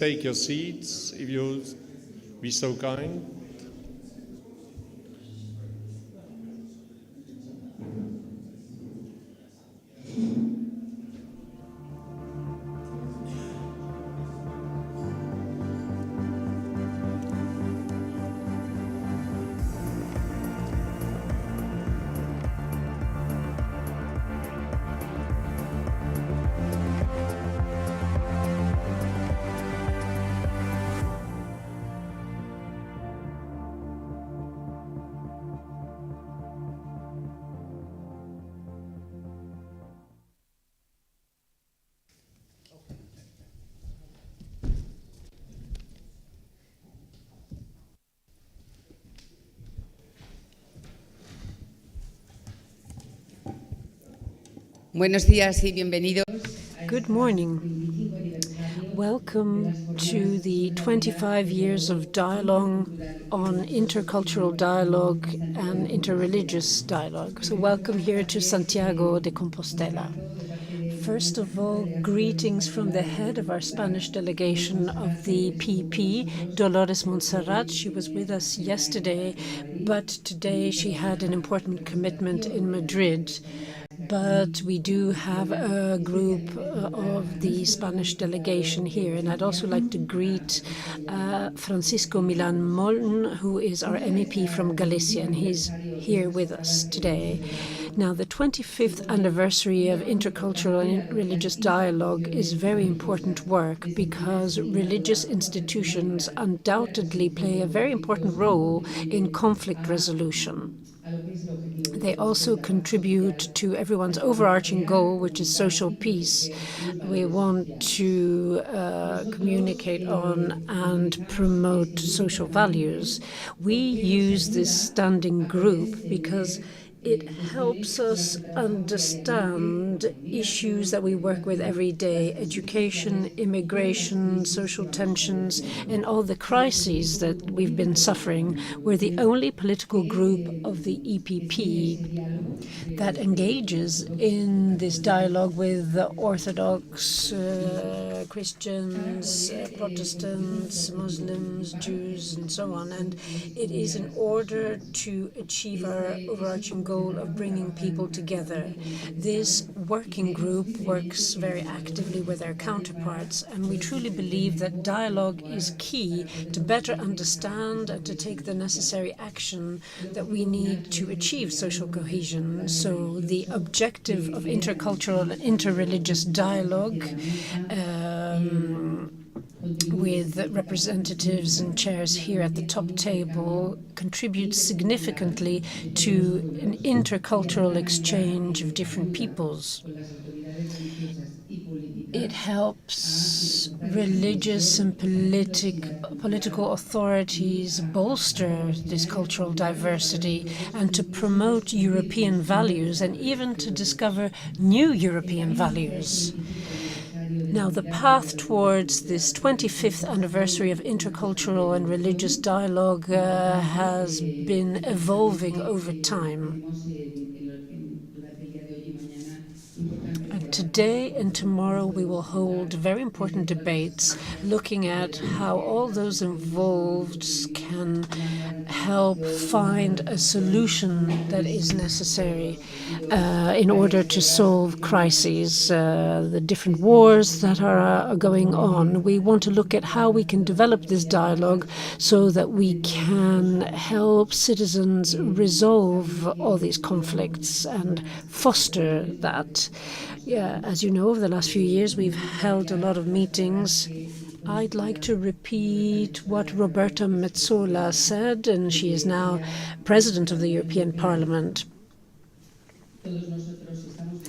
Take your seats, if you be so kind. Buenos días y bienvenidos. Good morning. Welcome to the 25 years of dialogue on intercultural dialogue and interreligious dialogue. So welcome here to Santiago de Compostela. First of all, greetings from the head of our Spanish delegation of the EPP, Dolores Montserrat. She was with us yesterday, but today she had an important commitment in Madrid. But we do have a group of the Spanish delegation here, and I'd also like to greet Francisco Milan Moln, who is our MEP from Galicia, and he's here with us today. Now, the 25th anniversary of intercultural and religious dialogue is very important work because religious institutions undoubtedly play a very important role in conflict resolution. They also contribute to everyone's overarching goal, which is social peace. We want to communicate on and promote social values. We use this standing group because it helps us understand issues that we work with every day: education, immigration, social tensions, and all the crises that we've been suffering. We're the only political group of the EPP that engages in this dialogue with the Orthodox, Christians, Protestants, Muslims, Jews, and so on. And it is in order to achieve our overarching goal of bringing people together. This working group works very actively with their counterparts, and we truly believe that dialogue is key to better understand and to take the necessary action that we need to achieve social cohesion. So the objective of intercultural and interreligious dialogue with representatives and chairs here at the top table contributes significantly to an intercultural exchange of different peoples. It helps religious and political authorities bolster this cultural diversity and to promote European values and even to discover new European values. Now, the path towards this 25th anniversary of intercultural and religious dialogue has been evolving over time. And today and tomorrow we will hold very important debates looking at how all those involved can help find a solution that is necessary in order to solve crises, the different wars that are going on. We want to look at how we can develop this dialogue so that we can help citizens resolve all these conflicts and foster that. Yeah, as you know, over the last few years, we've held a lot of meetings. I'd like to repeat what Roberta Metsola said, and she is now President of the European Parliament.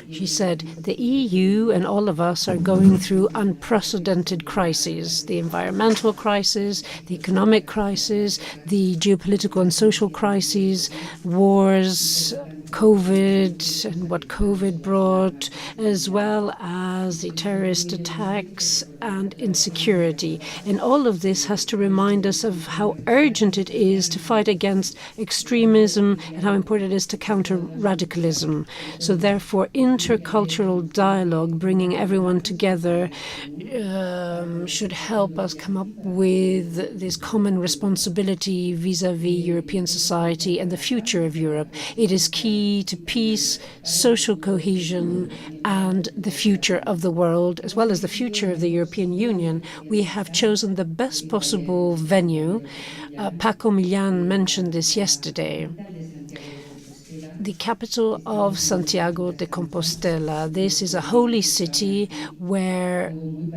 She said, the EU and all of us are going through unprecedented crises: the environmental crisis, the economic crisis, the geopolitical and social crises, wars, COVID and what COVID brought, as well as the terrorist attacks and insecurity. And all of this has to remind us of how urgent it is to fight against extremism and how important it is to counter radicalism. So therefore, intercultural dialogue, bringing everyone together, should help us come up with this common responsibility vis-à-vis European society and the future of Europe. It is key to peace, social cohesion, and the future of the world, as well as the future of the European Union. We have chosen the best possible venue. Paco Millán mentioned this yesterday. The capital of Santiago de Compostela. This is a holy city where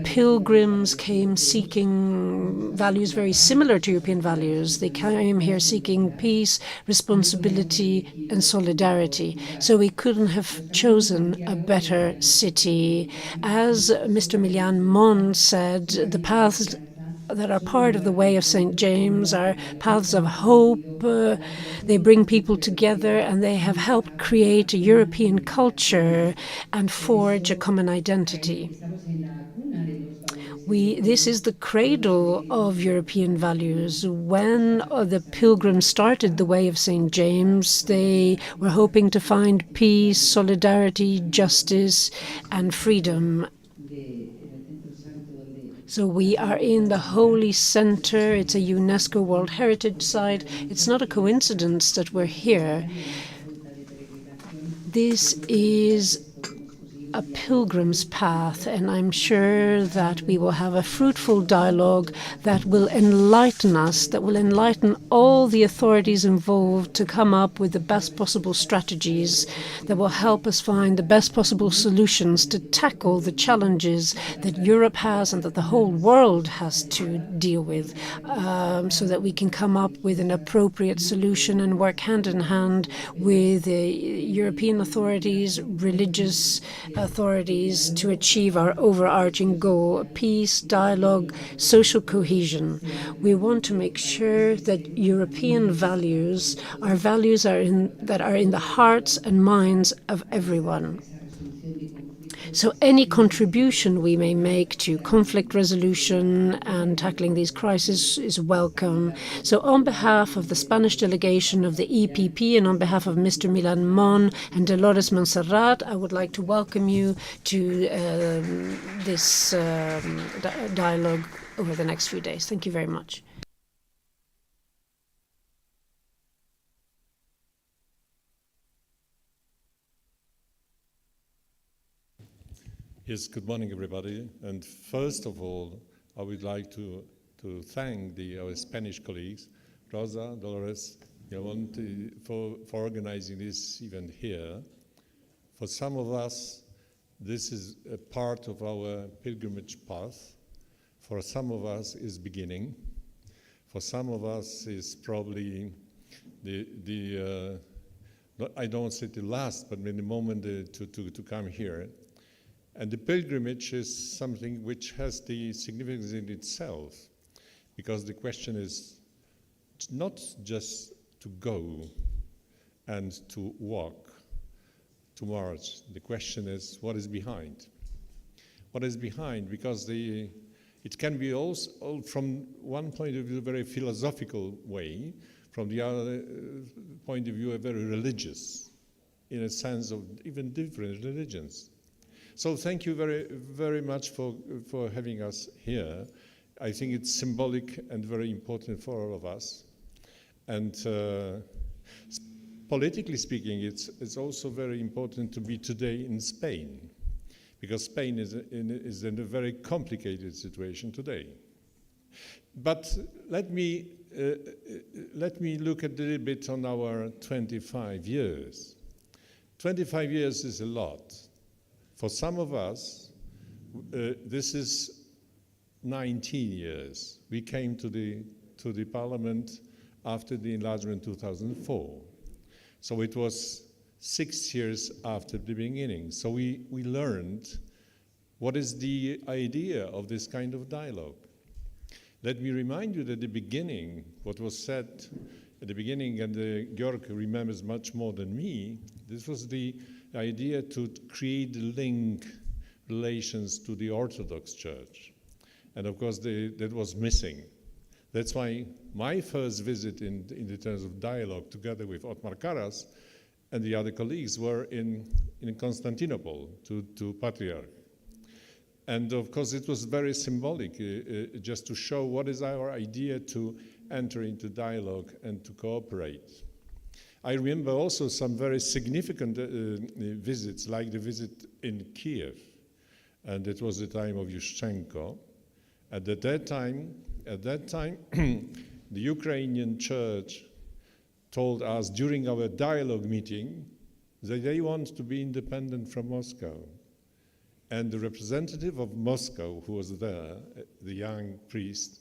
pilgrims came seeking values very similar to European values. They came here seeking peace, responsibility, and solidarity. So we couldn't have chosen a better city. As Mr. Millán Mon said, the paths that are part of the way of St. James are paths of hope. They bring people together, and they have helped create a European culture and forge a common identity. This is the cradle of European values. When the pilgrims started the way of St. James, they were hoping to find peace, solidarity, justice, and freedom. So we are in the holy center. It's a UNESCO World Heritage Site. It's not a coincidence that we're here. This is a pilgrim's path, and I'm sure that we will have a fruitful dialogue that will enlighten us, that will enlighten all the authorities involved to come up with the best possible strategies that will help us find the best possible solutions to tackle the challenges that Europe has and that the whole world has to deal with, so that we can come up with an appropriate solution and work hand in hand with European authorities, religious authorities, to achieve our overarching goal: peace, dialogue, social cohesion. We want to make sure that European values that are in the hearts and minds of everyone. So any contribution we may make to conflict resolution and tackling these crises is welcome. So on behalf of the Spanish delegation of the EPP and on behalf of Mr. Millán Mon and Dolores Montserrat, I would like to welcome you to this dialogue over the next few days. Thank you very much. Yes, good morning, everybody. And first of all, I would like to thank our Spanish colleagues, Rosa, Dolores, for organizing this event here. For some of us, this is a part of our pilgrimage path. For some of us, is beginning. For some of us, is probably I don't say the last, but in the moment to come here. And the pilgrimage is something which has the significance in itself, because the question is not just to go and to walk, to march. The question is, what is behind? What is behind? Because it can be also, from one point of view, a very philosophical way, from the other point of view, a very religious, in a sense of even different religions. So thank you very, very much for having us here. I think it's symbolic and very important for all of us. And politically speaking, it's also very important to be today in Spain, because Spain is in a very complicated situation today. But let me look a little bit on our 25 years. 25 years is a lot. For some of us, this is 19 years. We came to the parliament after the enlargement in 2004. So it was 6 years after the beginning. So we learned what is the idea of this kind of dialogue. Let me remind you that the beginning, what was said at the beginning, and Georg remembers much more than me, this was the idea to create link relations to the Orthodox Church. And of course, that was missing. That's why my first visit in the terms of dialogue, together with Otmar Karas and the other colleagues, were in Constantinople to Patriarch. And of course, it was very symbolic, just to show what is our idea to enter into dialogue and to cooperate. I remember also some very significant visits, like the visit in Kiev, and it was the time of Yushchenko. At that time, the Ukrainian church told us during our dialogue meeting that they want to be independent from Moscow. And the representative of Moscow, who was there, the young priest,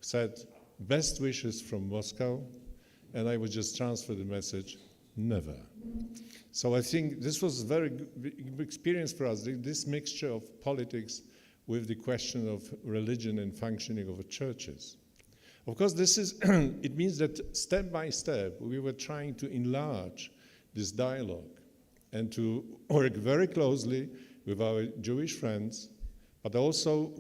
said, "Best wishes from Moscow," and I would just transfer the message, "Never." So I think this was a very good experience for us, this mixture of politics with the question of religion and functioning of the churches. Of course, this is it means that step by step we were trying to enlarge this dialogue and to work very closely with our Jewish friends, but also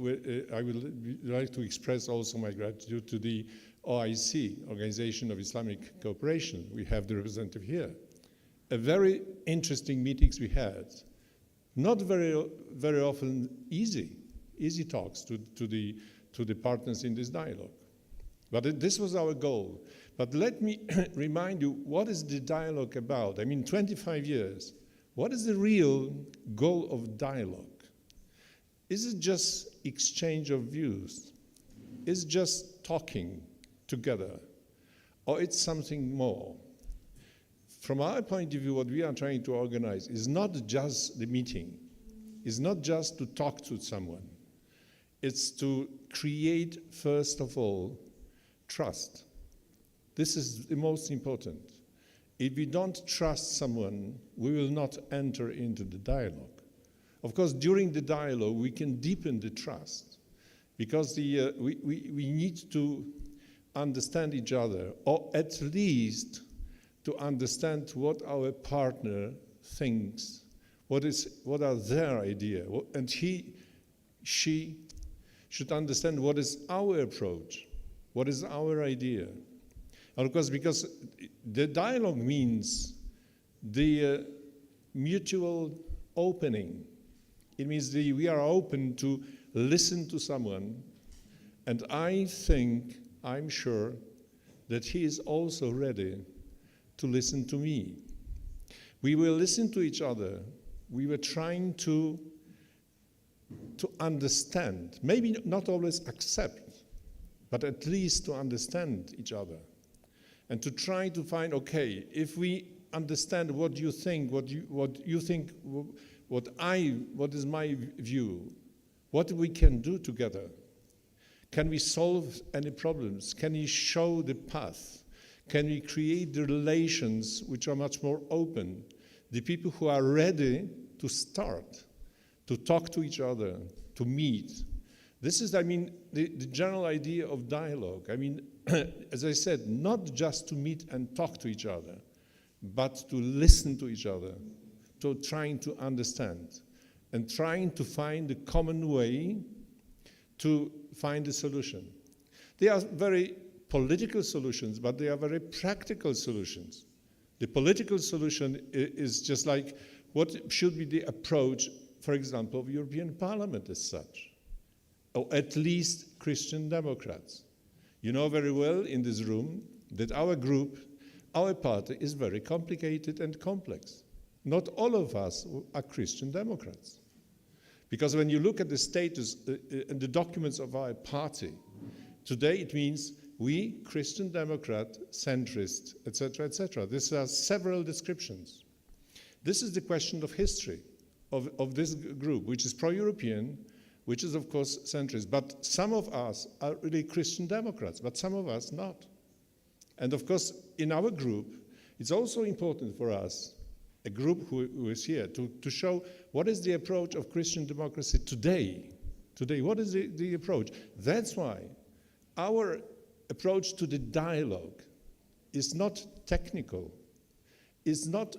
I would like to express also my gratitude to the OIC, Organization of Islamic Cooperation. We have the representative here. A very interesting meetings we had. Not very often easy talks to the partners in this dialogue. But this was our goal. But let me remind you, what is the dialogue about? I mean, 25 years. What is the real goal of dialogue? Is it just exchange of views? Is it just talking together? Or it's something more? From our point of view, what we are trying to organize is not just the meeting. It's not just to talk to someone. It's to create, first of all, trust. This is the most important. If we don't trust someone, we will not enter into the dialogue. Of course, during the dialogue, we can deepen the trust because we need to understand each other, or at least to understand what our partner thinks, what are their ideas, and she should understand what is our approach, what is our idea. And of course, because the dialogue means the mutual opening. It means we are open to listen to someone, and I'm sure that he is also ready to listen to me. We will listen to each other. We were trying to understand, maybe not always accept, but at least to understand each other. And to try to find, okay, if we understand what you think, what you think, what is my view, what we can do together. Can we solve any problems? Can we show the path? Can we create the relations which are much more open? The people who are ready to start, to talk to each other, to meet. This is, I mean, the general idea of dialogue. I mean, as I said, not just to meet and talk to each other, but to listen to each other, to trying to understand, and trying to find a common way to find a solution. They are very political solutions, but they are very practical solutions. The political solution is just like what should be the approach, for example, of European Parliament as such, or at least Christian Democrats. You know very well in this room that our group, our party is very complicated and complex. Not all of us are Christian Democrats. Because when you look at the status and the documents of our party, today it means we, Christian Democrat, centrist, etc., etc. These are several descriptions. This is the question of history of this group, which is pro-European, which is, of course, centrist. But some of us are really Christian Democrats, but some of us not. And, of course, in our group, it's also important for us, a group who is here, to show what is the approach of Christian democracy today. Today, what is the approach? That's why our approach to the dialogue is not technical, is not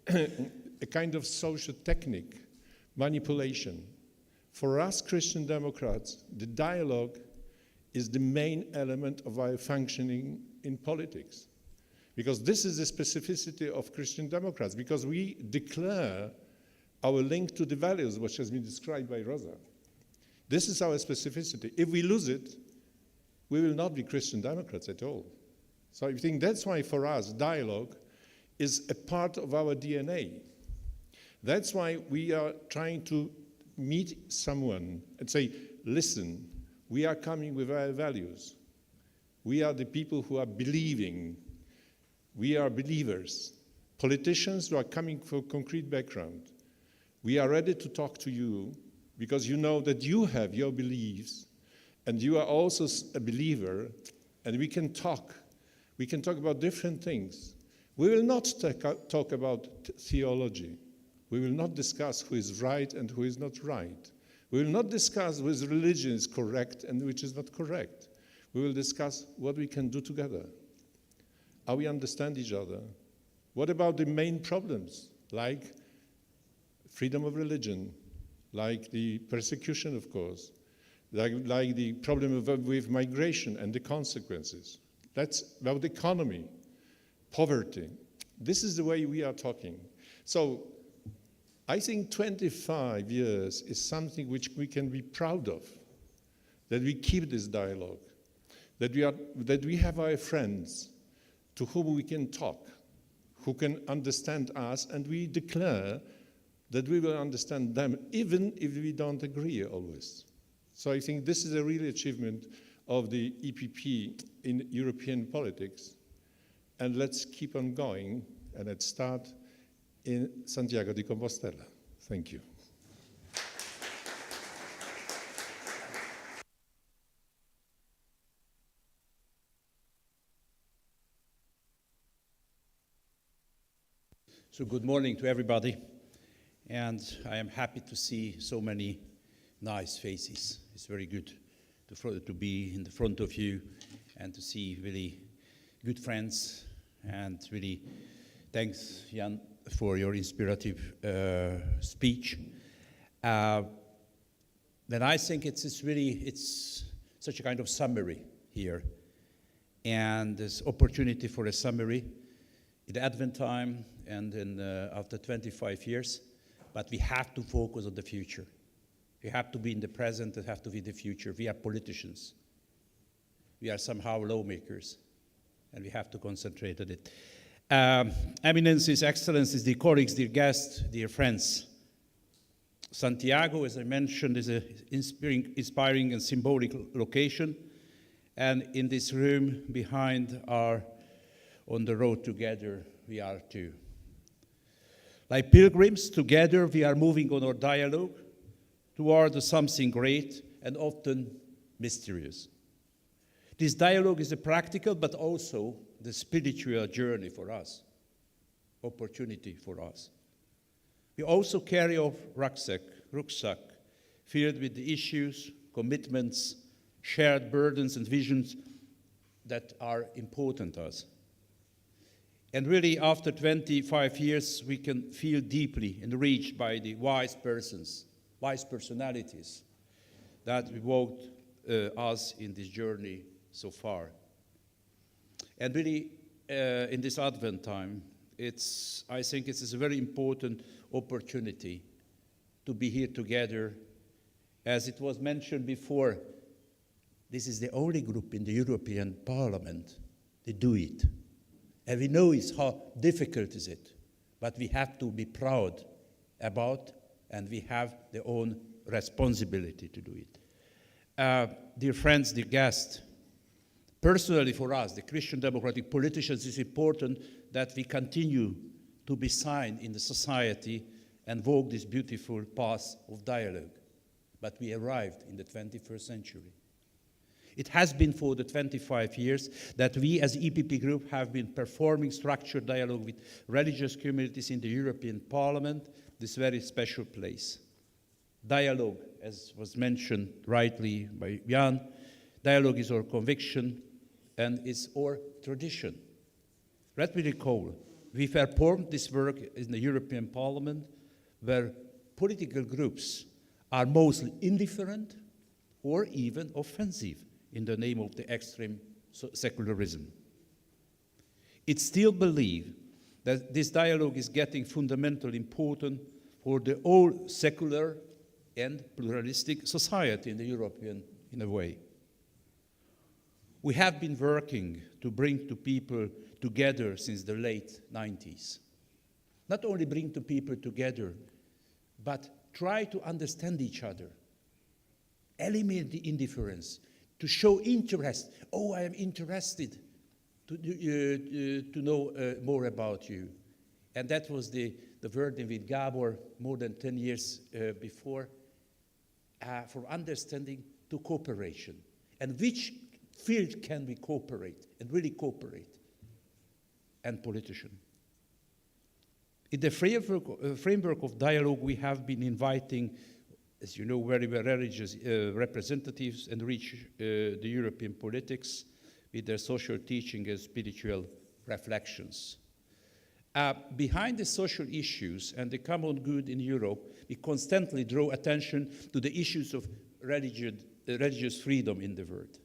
a kind of social technique, manipulation. For us Christian Democrats, the dialogue is the main element of our functioning in politics. Because this is the specificity of Christian Democrats, because we declare our link to the values which has been described by Rosa. This is our specificity. If we lose it, we will not be Christian Democrats at all. So I think that's why for us dialogue is a part of our DNA. That's why we are trying to meet someone and say, listen, we are coming with our values. We are the people who are believing. We are believers. Politicians who are coming from concrete background. We are ready to talk to you because you know that you have your beliefs and you are also a believer, and we can talk. We can talk about different things. We will not talk about theology. We will not discuss who is right and who is not right. We will not discuss which religion is correct and which is not correct. We will discuss what we can do together, how we understand each other. What about the main problems, like freedom of religion, like the persecution, of course, like the problem with migration and the consequences. That's about the economy, poverty. This is the way we are talking. So I think 25 years is something which we can be proud of, that we keep this dialogue, that we have our friends to whom we can talk, who can understand us, and we declare that we will understand them, even if we don't agree always. So I think this is a real achievement of the EPP in European politics. And let's keep on going, and let's start in Santiago de Compostela. Thank you. So good morning to everybody, and I am happy to see so many nice faces. It's very good to be in the front of you and to see really good friends, and really thanks, Jan, for your inspirative speech. Then I think it's such a kind of summary here, and this opportunity for a summary in Advent time and then after 25 years, but we have to focus on the future. We have to be in the present and have to be the future. We are politicians. We are somehow lawmakers, and we have to concentrate on it. Eminences, Excellencies, dear colleagues, dear guests, dear friends. Santiago, as I mentioned, is an inspiring and symbolic location, and in this room behind are on the road together, we are too. Like pilgrims, together we are moving on our dialogue toward something great and often mysterious. This dialogue is a practical but also the spiritual journey for us, opportunity for us. We also carry our rucksack filled with the issues, commitments, shared burdens and visions that are important to us. And really, after 25 years, we can feel deeply enriched by the wise personalities that walked us in this journey so far. And really, in this Advent time, I think it's a very important opportunity to be here together. As it was mentioned before, this is the only group in the European Parliament that do it. And we know how difficult is it, but we have to be proud about, and we have the own responsibility to do it. Dear friends, dear guests, personally for us, the Christian Democratic politicians, it's important that we continue to be seen in the society and walk this beautiful path of dialogue. But we arrived in the 21st century. It has been for the 25 years that we as EPP Group have been performing structured dialogue with religious communities in the European Parliament, this very special place. Dialogue, as was mentioned rightly by Jan, dialogue is our conviction and is our tradition. Let me recall, we performed this work in the European Parliament where political groups are mostly indifferent or even offensive in the name of the extreme secularism. It's still believed that this dialogue is getting fundamentally important for the whole secular and pluralistic society in the European, in a way. We have been working to bring two people together since the late 90s. Not only bring two people together, but try to understand each other, eliminate the indifference, to show interest. Oh, I am interested to know more about you. And that was the wording with Gabor more than 10 years before, from understanding to cooperation. And which field can we cooperate and really cooperate? And politician. In the framework of dialogue, we have been inviting, as you know very well, religious representatives and reach the European politics with their social teaching and spiritual reflections. Behind the social issues and the common good in Europe, we constantly draw attention to the issues of religious freedom in the world.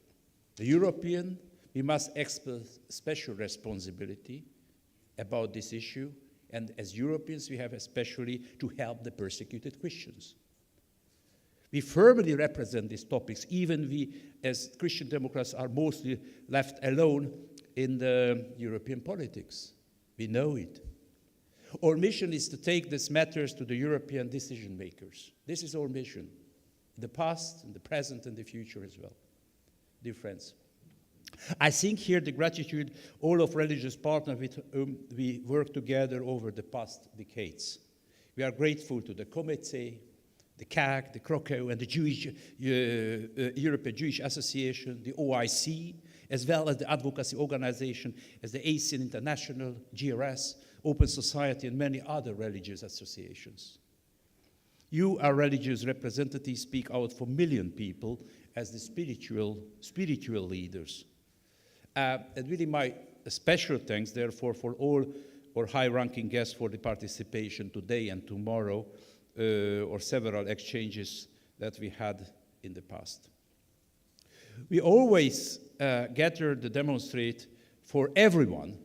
The European, we must express special responsibility about this issue, and as Europeans, we have especially to help the persecuted Christians. We firmly represent these topics, even we, as Christian Democrats, are mostly left alone in the European politics. We know it. Our mission is to take these matters to the European decision makers. This is our mission, in the past, in the present, and the future as well. Dear friends, I think here the gratitude all of religious partners with whom we worked together over the past decades. We are grateful to the Committee, the CAG, the Krakow, and the European Jewish Association, the OIC, as well as the advocacy organization as the ASEAN International, GRS, Open Society, and many other religious associations. You, our religious representatives, speak out for million people as the spiritual leaders. And really my special thanks, therefore, for all our high-ranking guests for the participation today and tomorrow, or several exchanges that we had in the past. We always gather to demonstrate for everyone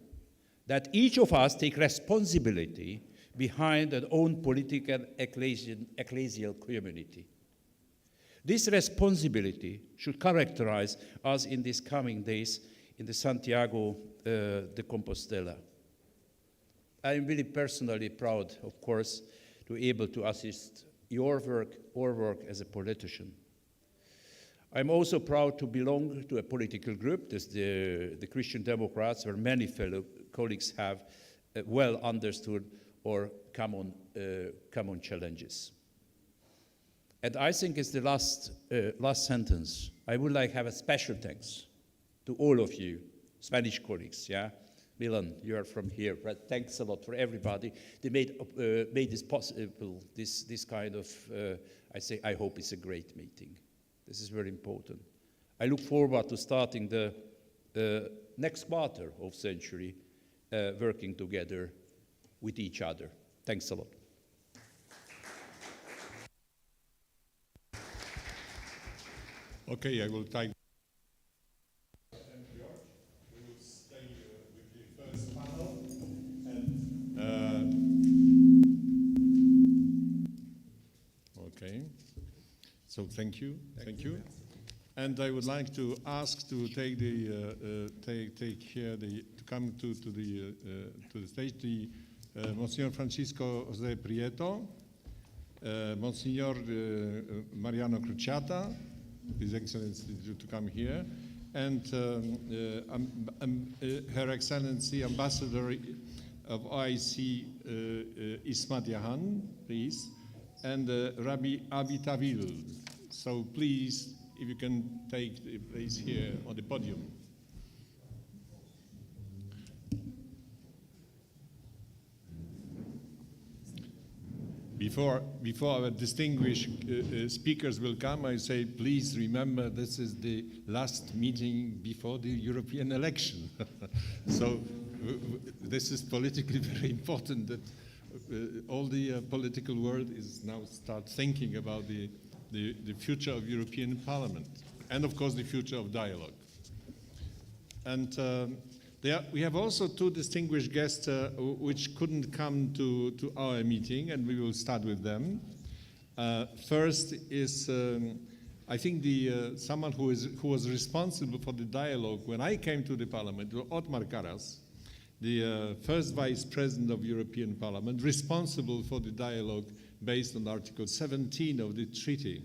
that each of us take responsibility behind our own political ecclesial community. This responsibility should characterize us in these coming days in the Santiago de Compostela. I am really personally proud, of course, to be able to assist your work, our work as a politician. I'm also proud to belong to a political group, this the Christian Democrats, where many fellow colleagues have well understood our common challenges. And I think it's the last sentence. I would like to have a special thanks to all of you, Spanish colleagues, yeah? Milan, you are from here, but thanks a lot for everybody. They made this possible, this kind of, I hope it's a great meeting. This is very important. I look forward to starting the next quarter of century working together with each other. Thanks a lot. Okay, I will take. Okay, so thank you. And I would like to ask to take to come to the stage Monsignor Francisco José Prieto, Monsignor Mariano Cruciata, His Excellency to come here, and Her Excellency Ambassador of OIC Ismat Yahan, please, and Rabbi Abi Tawil. So please, if you can take the place here on the podium. Before our distinguished speakers will come, I say, please remember this is the last meeting before the European election. So this is politically very important that all the political world is now start thinking about the the future of European Parliament, and of course the future of dialogue. And we have also two distinguished guests which couldn't come to our meeting, and we will start with them. First is, I think, someone who was responsible for the dialogue when I came to the Parliament, Othmar Karas, the first Vice President of European Parliament, responsible for the dialogue based on Article 17 of the treaty.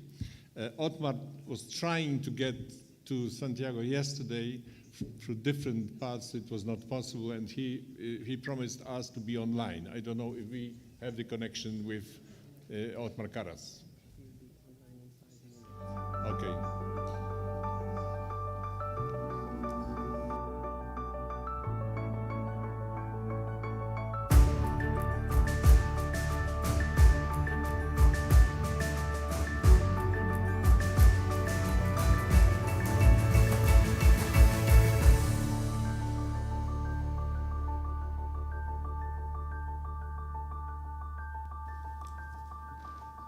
Othmar was trying to get to Santiago yesterday through different paths. It was not possible, and he promised us to be online. I don't know if we have the connection with Othmar Karas. Okay.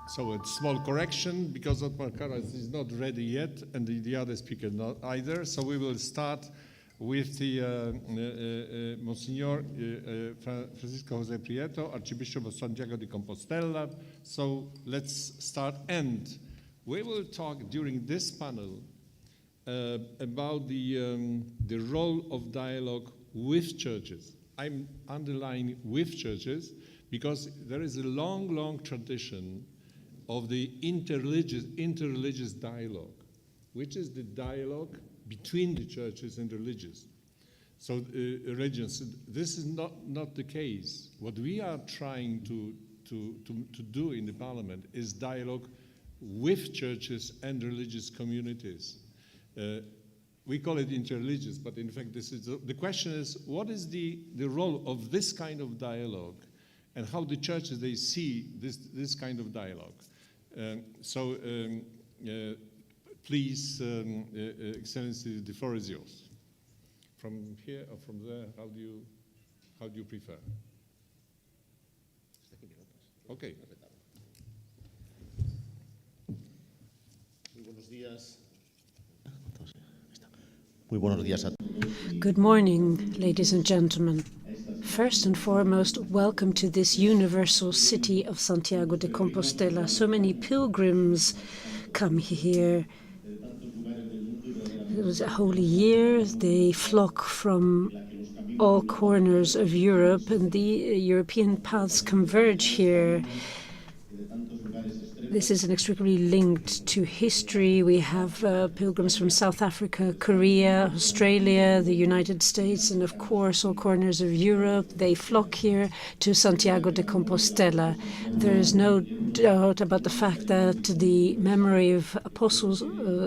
So a small correction, because Othmar Karas is not ready yet, and the other speaker not either. So we will start with the Monsignor Francisco José Prieto, Archbishop of Santiago de Compostela. So let's start, and we will talk during this panel about the role of dialogue with churches. I'm underlining with churches because there is a long, long tradition of the interreligious dialogue, which is the dialogue between the churches and religions. So religions. This is not the case. What we are trying to do in the Parliament is dialogue with churches and religious communities. We call it interreligious, but in fact, the question is, what is the role of this kind of dialogue, and how the churches they see this kind of dialogue? Please, Excellency, the floor is yours. From here or from there, how do you prefer? Okay. Muy buenos días. Good morning, ladies and gentlemen. First and foremost, welcome to this universal city of Santiago de Compostela. So many pilgrims come here. It was a holy year. They flock from all corners of Europe, and the European paths converge here. This is inextricably linked to history. We have pilgrims from South Africa, Korea, Australia, the United States, and of course all corners of Europe. They flock here to Santiago de Compostela. There is no doubt about the fact that the memory of apostles,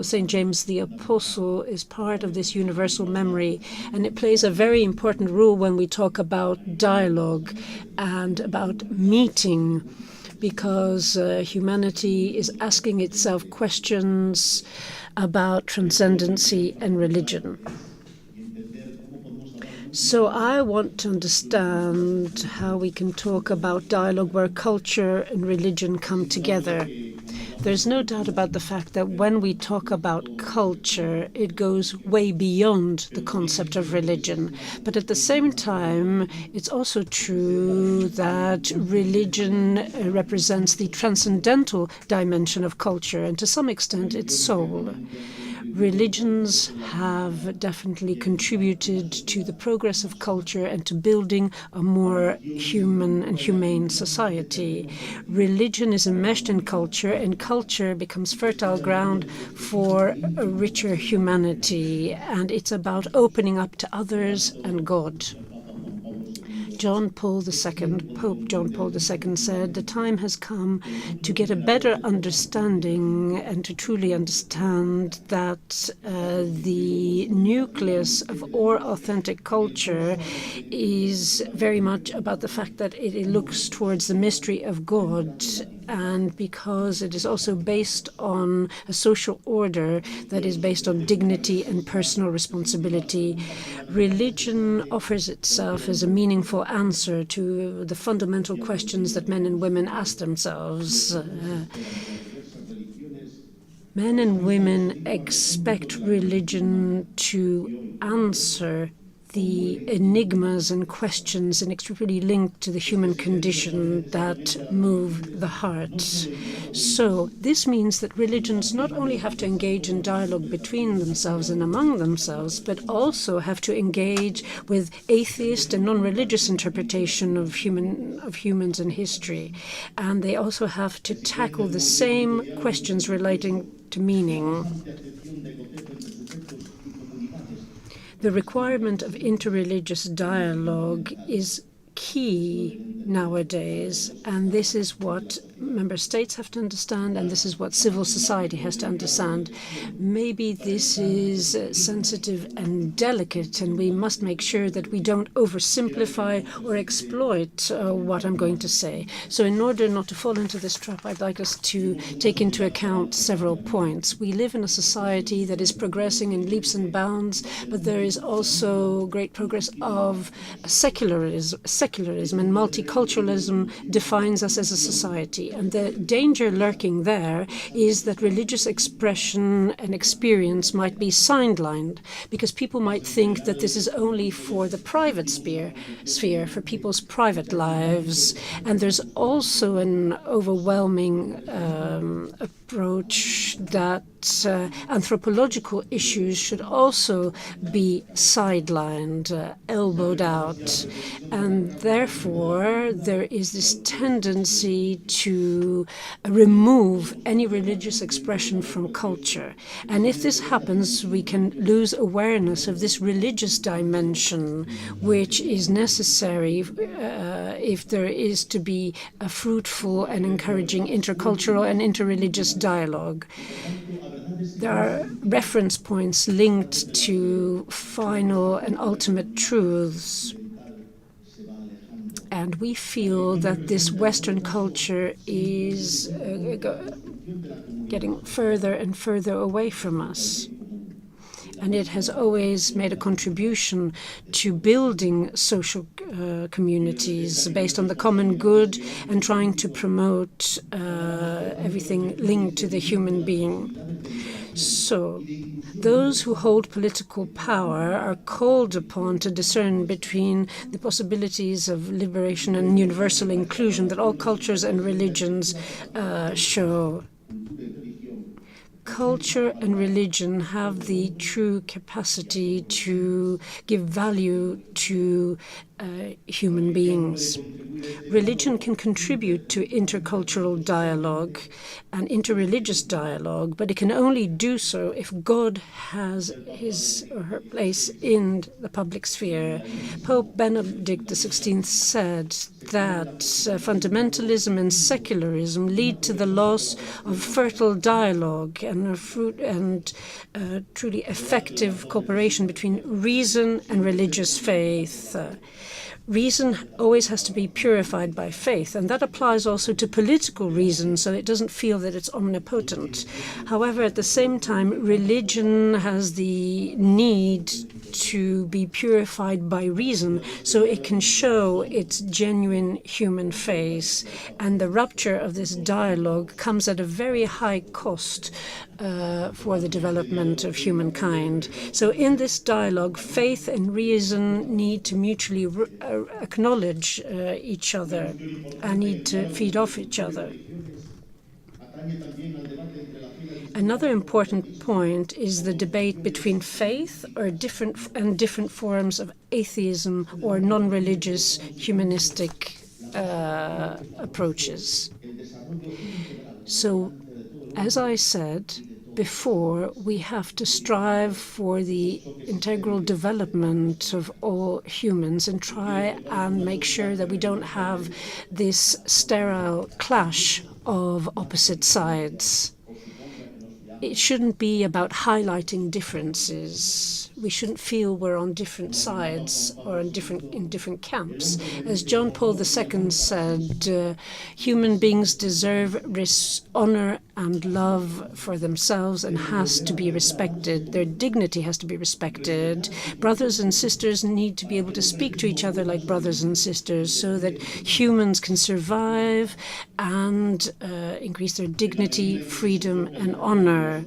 St. James the Apostle, is part of this universal memory, and it plays a very important role when we talk about dialogue and about meeting, because humanity is asking itself questions about transcendency and religion. So I want to understand how we can talk about dialogue where culture and religion come together. There's no doubt about the fact that when we talk about culture, it goes way beyond the concept of religion. But at the same time, it's also true that religion represents the transcendental dimension of culture, and to some extent, its soul. Religions have definitely contributed to the progress of culture and to building a more human and humane society. Religion is enmeshed in culture, and culture becomes fertile ground for a richer humanity, and it's about opening up to others and God. Pope John Paul II said, "The time has come to get a better understanding and to truly understand that the nucleus of all authentic culture is very much about the fact that it looks towards the mystery of God, and because it is also based on a social order that is based on dignity and personal responsibility. Religion offers itself as a meaningful answer to the fundamental questions that men and women ask themselves. Men and women expect religion to answer the enigmas and questions inextricably linked to the human condition that move the heart. So this means that religions not only have to engage in dialogue between themselves and among themselves, but also have to engage with atheist and non-religious interpretation of humans and history. And they also have to tackle the same questions relating to meaning. The requirement of interreligious dialogue is key nowadays, and this is what member states have to understand, and this is what civil society has to understand. Maybe this is sensitive and delicate, and we must make sure that we don't oversimplify or exploit what I'm going to say. So in order not to fall into this trap, I'd like us to take into account several points. We live in a society that is progressing in leaps and bounds, but there is also great progress of secularism and multiculturalism defines us as a society. And the danger lurking there is that religious expression and experience might be sidelined, because people might think that this is only for the private sphere, for people's private lives. And there's also an overwhelming approach that anthropological issues should also be sidelined, elbowed out. And therefore, there is this tendency to remove any religious expression from culture. And if this happens, we can lose awareness of this religious dimension, which is necessary if there is to be a fruitful and encouraging intercultural and interreligious dialogue. There are reference points linked to final and ultimate truths. And we feel that this Western culture is getting further and further away from us. And it has always made a contribution to building social communities based on the common good and trying to promote everything linked to the human being. So, those who hold political power are called upon to discern between the possibilities of liberation and universal inclusion that all cultures and religions show. Culture and religion have the true capacity to give value to human beings. Religion can contribute to intercultural dialogue and interreligious dialogue, but it can only do so if God has his or her place in the public sphere. Pope Benedict XVI said that fundamentalism and secularism lead to the loss of fertile dialogue and truly effective cooperation between reason and religious faith. Reason always has to be purified by faith, and that applies also to political reason, so it doesn't feel that it's omnipotent. However, at the same time, religion has the need to be purified by reason, so it can show its genuine human face. And the rupture of this dialogue comes at a very high cost for the development of humankind. So in this dialogue, faith and reason need to mutually acknowledge each other and need to feed off each other. Another important point is the debate between faith or different forms of atheism or non-religious humanistic approaches. So, as I said before, we have to strive for the integral development of all humans and try and make sure that we don't have this sterile clash of opposite sides. It shouldn't be about highlighting differences. We shouldn't feel we're on different sides or in different camps. As John Paul II said, human beings deserve honor and love for themselves and has to be respected. Their dignity has to be respected. Brothers and sisters need to be able to speak to each other like brothers and sisters so that humans can survive and increase their dignity, freedom, and honor. summer.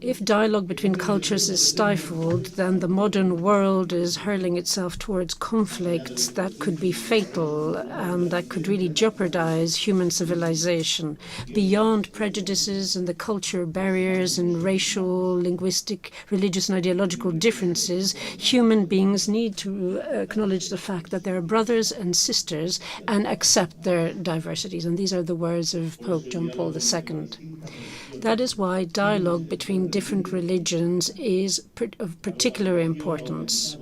If dialogue between cultures is stifled, then the modern world is hurling itself towards conflicts that could be fatal and that could really jeopardize human civilization. Beyond prejudices and the cultural barriers and racial, linguistic, religious, and ideological differences, human beings need to acknowledge the fact that they are brothers and sisters and accept their diversities. And these are the words of Pope John Paul II. That is why dialogue between different religions is of particular importance.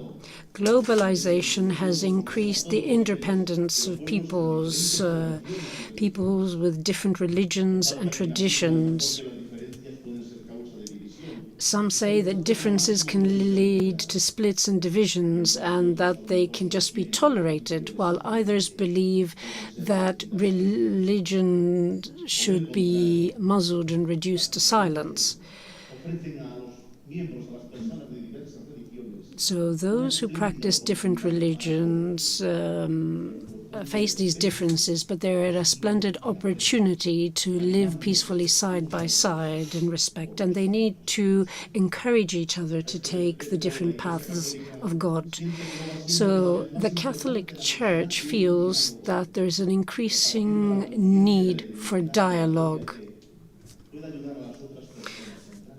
Globalization has increased the interdependence of peoples with different religions and traditions. Some say that differences can lead to splits and divisions and that they can just be tolerated, while others believe that religion should be muzzled and reduced to silence. So those who practice different religions face these differences, but they're at a splendid opportunity to live peacefully side by side in respect, and they need to encourage each other to take the different paths of God. So the Catholic Church feels that there's an increasing need for dialogue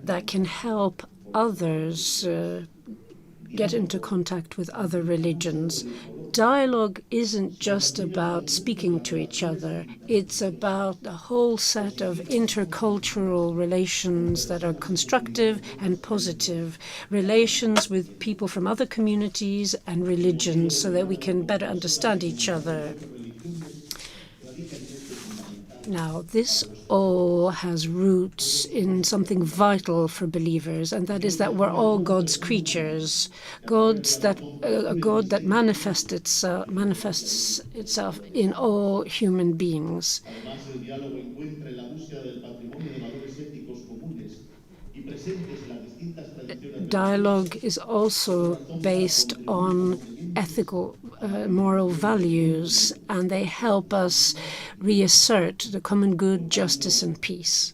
that can help others get into contact with other religions. Dialogue isn't just about speaking to each other. It's about a whole set of intercultural relations that are constructive and positive, relations with people from other communities and religions so that we can better understand each other. Now, this all has roots in something vital for believers, and that is that we're all God's creatures, a God that manifests itself in all human beings. Dialogue is also based on ethical, moral values, and they help us reassert the common good, justice, and peace.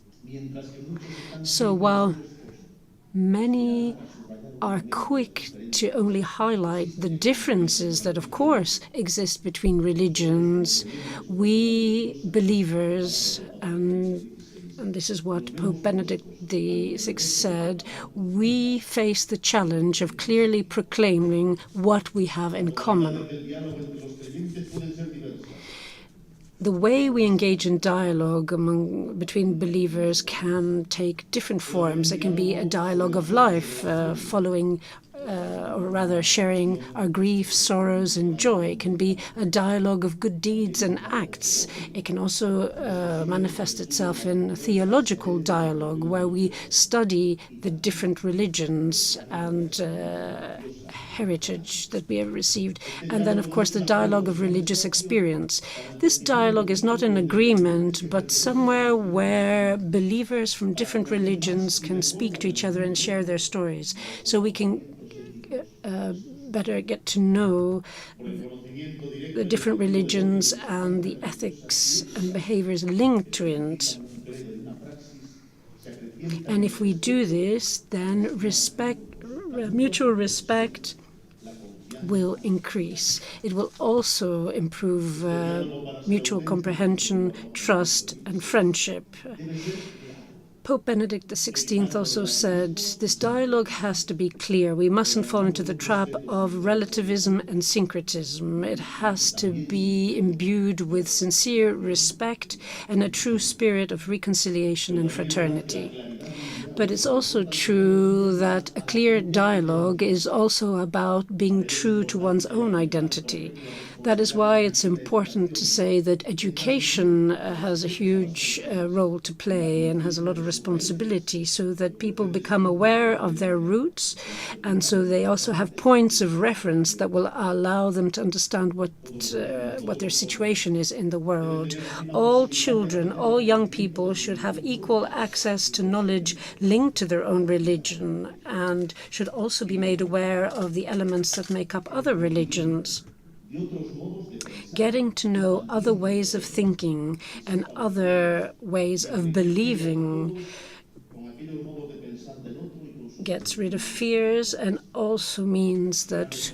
So while many are quick to only highlight the differences that, of course, exist between religions, we believers, and this is what Pope Benedict XVI said, we face the challenge of clearly proclaiming what we have in common. The way we engage in dialogue between believers can take different forms. It can be a dialogue of life, or rather sharing our grief, sorrows, and joy. It can be a dialogue of good deeds and acts. It can also manifest itself in a theological dialogue where we study the different religions and heritage that we have received. And then, of course, the dialogue of religious experience. This dialogue is not an agreement, but somewhere where believers from different religions can speak to each other and share their stories. So we can better get to know the different religions and the ethics and behaviors linked to it. And if we do this, then mutual respect will increase. It will also improve mutual comprehension, trust, and friendship. Pope Benedict XVI also said, this dialogue has to be clear. We mustn't fall into the trap of relativism and syncretism. It has to be imbued with sincere respect and a true spirit of reconciliation and fraternity. But it's also true that a clear dialogue is also about being true to one's own identity. That is why it's important to say that education has a huge role to play and has a lot of responsibility, so that people become aware of their roots, and so they also have points of reference that will allow them to understand what their situation is in the world. All children, all young people should have equal access to knowledge linked to their own religion, and should also be made aware of the elements that make up other religions. Getting to know other ways of thinking and other ways of believing gets rid of fears and also means that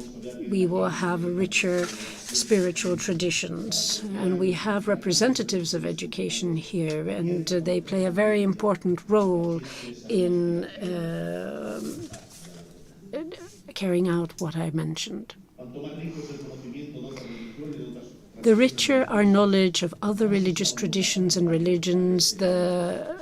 we will have richer spiritual traditions. And we have representatives of education here, and they play a very important role in carrying out what I mentioned. The richer our knowledge of other religious traditions and religions, the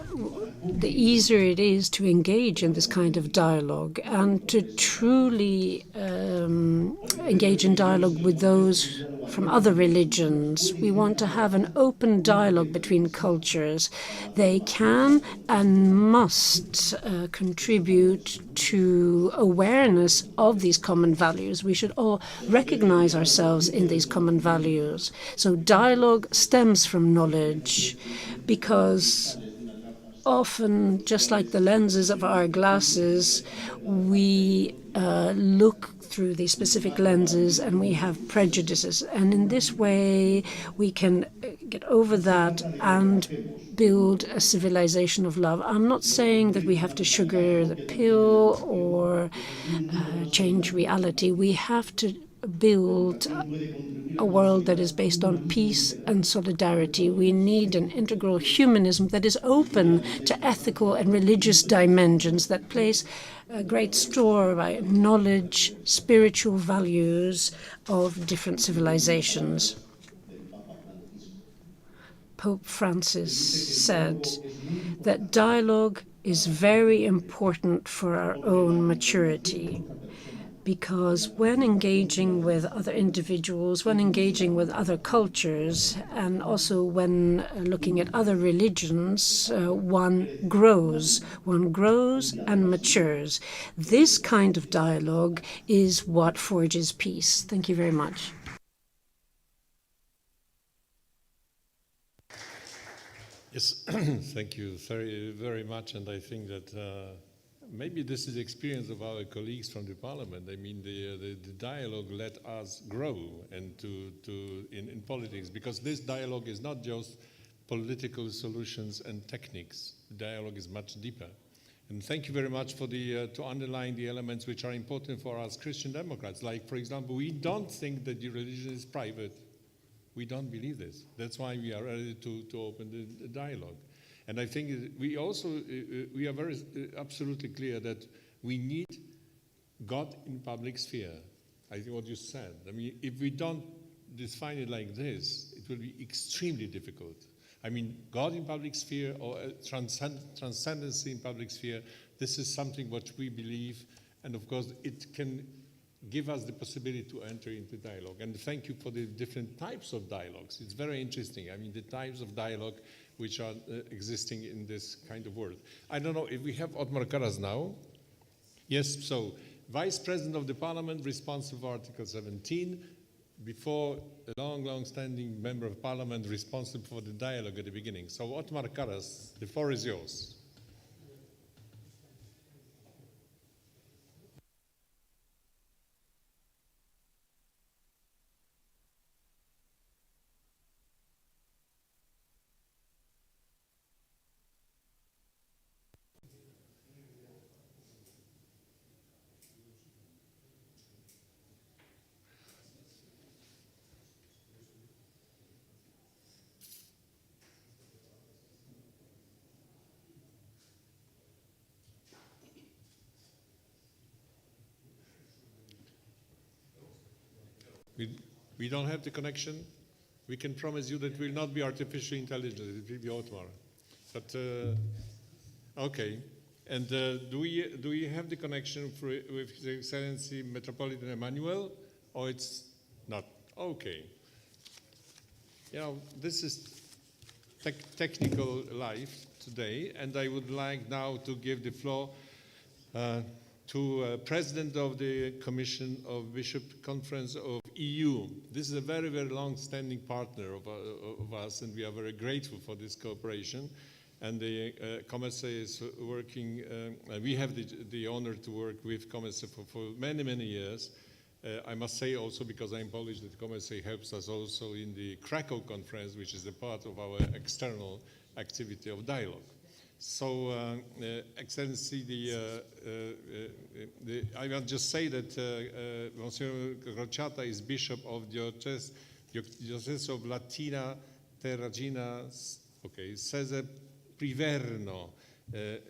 easier it is to engage in this kind of dialogue and to truly engage in dialogue with those from other religions. We want to have an open dialogue between cultures. They can and must contribute to awareness of these common values. We should all recognize ourselves in these common values. So dialogue stems from knowledge, because often, just like the lenses of our glasses, we look through these specific lenses and we have prejudices. And in this way, we can get over that and build a civilization of love. I'm not saying that we have to sugar the pill or change reality. We have to build a world that is based on peace and solidarity. We need an integral humanism that is open to ethical and religious dimensions, that place a great store by knowledge, spiritual values of different civilizations. Pope Francis said that dialogue is very important for our own maturity, because when engaging with other individuals, when engaging with other cultures, and also when looking at other religions, one grows and matures. This kind of dialogue is what forges peace. Thank you very much. Yes, thank you very, very much. And I think that maybe this is the experience of our colleagues from the parliament. I mean, the dialogue let us grow and in politics, because this dialogue is not just political solutions and techniques. The dialogue is much deeper. And thank you very much for to underline the elements which are important for us Christian Democrats. Like, for example, we don't think that the religion is private. We don't believe this. That's why we are ready to open the dialogue. And I think we also, we are very absolutely clear that we need God in public sphere. I think what you said. I mean, if we don't define it like this, it will be extremely difficult. I mean, God in public sphere or transcendency in public sphere, this is something what we believe, and of course it can give us the possibility to enter into dialogue. And thank you for the different types of dialogues. It's very interesting. I mean, the types of dialogue which are existing in this kind of world. I don't know if we have Otmar Karas now. Yes, so Vice President of the Parliament, responsible for Article 17, before a long-standing member of Parliament responsible for the dialogue at the beginning. So Otmar Karas, the floor is yours. We don't have the connection. We can promise you that it will not be artificial intelligence. It will be Otmar. But okay. And do we have the connection with His Excellency Metropolitan Emmanuel, or it's not? Okay. You know, this is technical life today, and I would like now to give the floor to President of the Commission of Bishop Conference of EU. This is a very, very long-standing partner of us, and we are very grateful for this cooperation. And the Commissar is working, we have the honor to work with Commissar for many, many years. I must say also, because I'm Polish, that Commerce helps us also in the Krakow conference, which is a part of our external activity of dialogue. So, Excellency, I will just say that Monsignor Crociata is Bishop of Diocese of Latina Terragina, okay, Sese Priverno.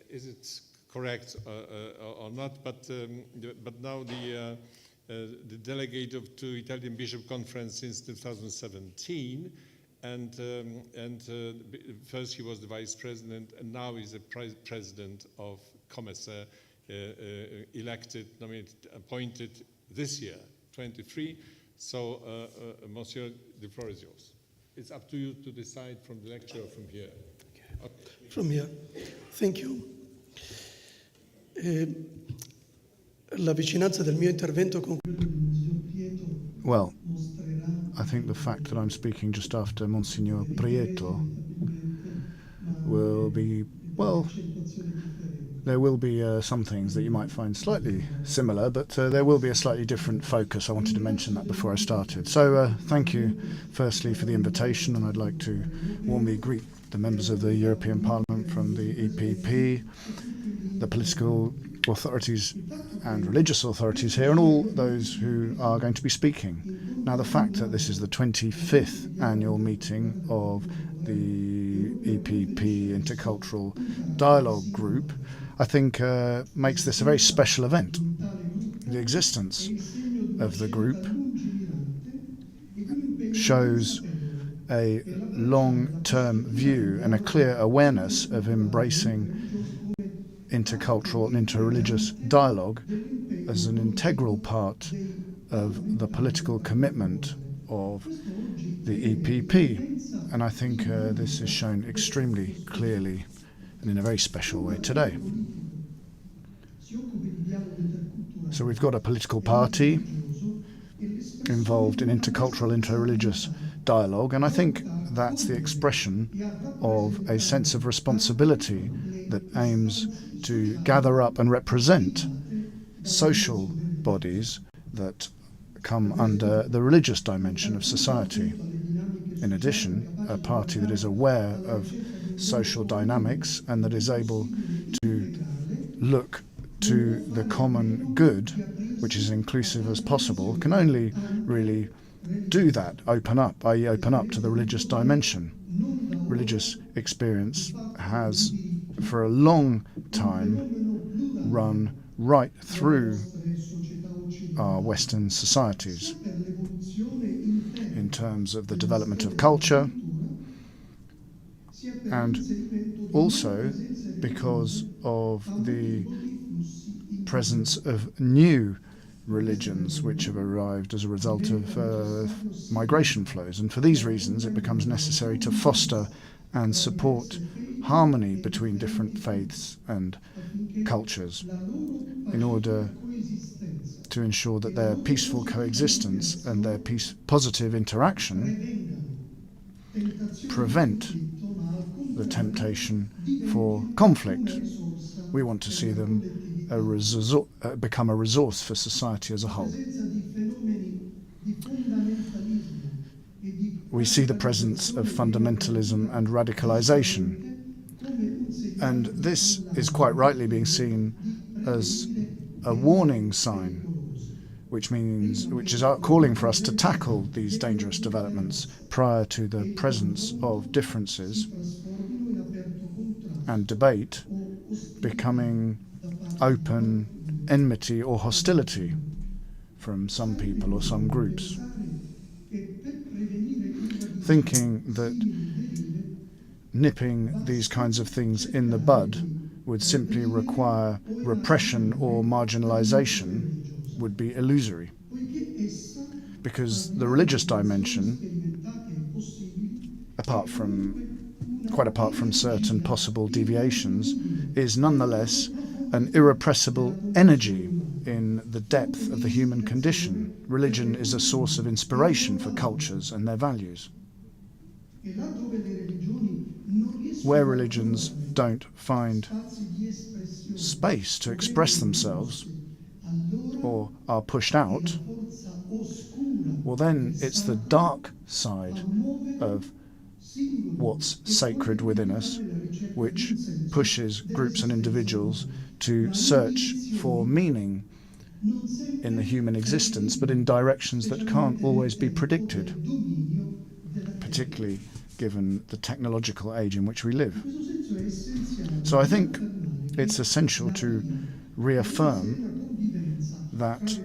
Is it correct or not? But now the delegate to Italian Bishop Conference since 2017. And first he was the vice president, and now he's the president of Commerce, elected, nominated, appointed this year, 23. So, Monsieur, the floor is yours. It's up to you to decide from the lecture or from here. Okay. From here. Thank you. La vicinanza del mio intervento con quello del Monsignor Prieto. Well, I think the fact that I'm speaking just after Monsignor Prieto will be, well, there will be some things that you might find slightly similar, but there will be a slightly different focus. I wanted to mention that before I started. So thank you firstly for the invitation, and I'd like to warmly greet the members of the European Parliament from the EPP, the political authorities and religious authorities here, and all those who are going to be speaking. Now, the fact that this is the 25th annual meeting of the EPP Intercultural Dialogue Group, I think makes this a very special event. The existence of the group shows a long-term view and a clear awareness of embracing intercultural and interreligious dialogue as an integral part of the political commitment of the EPP. And I think this is shown extremely clearly and in a very special way today. So we've got a political party involved in intercultural, interreligious dialogue, and I think that's the expression of a sense of responsibility that aims to gather up and represent social bodies that come under the religious dimension of society. In addition, a party that is aware of social dynamics and that is able to look to the common good, which is inclusive as possible, can only really do that, open up, i.e. open up to the religious dimension. Religious experience has, for a long time, run right through our Western societies in terms of the development of culture, and also because of the presence of new religions which have arrived as a result of migration flows. And for these reasons it becomes necessary to foster and support harmony between different faiths and cultures in order to ensure that their peaceful coexistence and their positive interaction prevent the temptation for conflict. We want to see them become a resource for society as a whole. We see the presence of fundamentalism and radicalization, and this is quite rightly being seen as a warning sign, which is calling for us to tackle these dangerous developments prior to the presence of differences and debate becoming open enmity or hostility from some people or some groups, thinking that nipping these kinds of things in the bud would simply require repression or marginalization would be illusory, because the religious dimension, quite apart from certain possible deviations, is nonetheless an irrepressible energy in the depth of the human condition. Religion is a source of inspiration for cultures and their values. Where religions don't find space to express themselves, or are pushed out, well then it's the dark side of what's sacred within us which pushes groups and individuals to search for meaning in the human existence, but in directions that can't always be predicted, particularly given the technological age in which we live. So I think it's essential to reaffirm that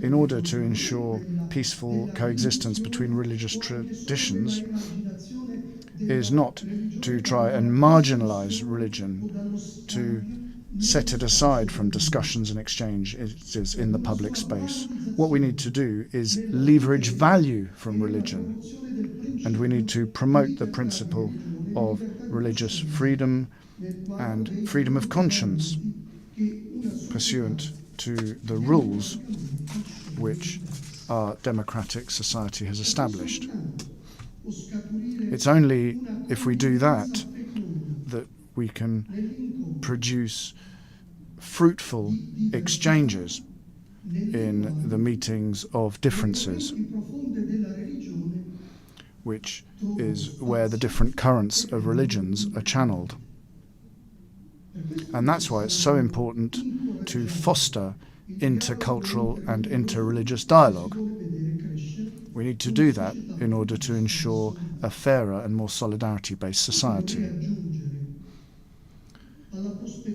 in order to ensure peaceful coexistence between religious traditions is not to try and marginalize religion, to set it aside from discussions and exchanges in the public space. What we need to do is leverage value from religion, and we need to promote the principle of religious freedom and freedom of conscience pursuant to the rules which our democratic society has established. It's only if we do that that we can produce fruitful exchanges in the meetings of differences, which is where the different currents of religions are channeled. And that's why it's so important to foster intercultural and interreligious dialogue. We need to do that in order to ensure a fairer and more solidarity-based society.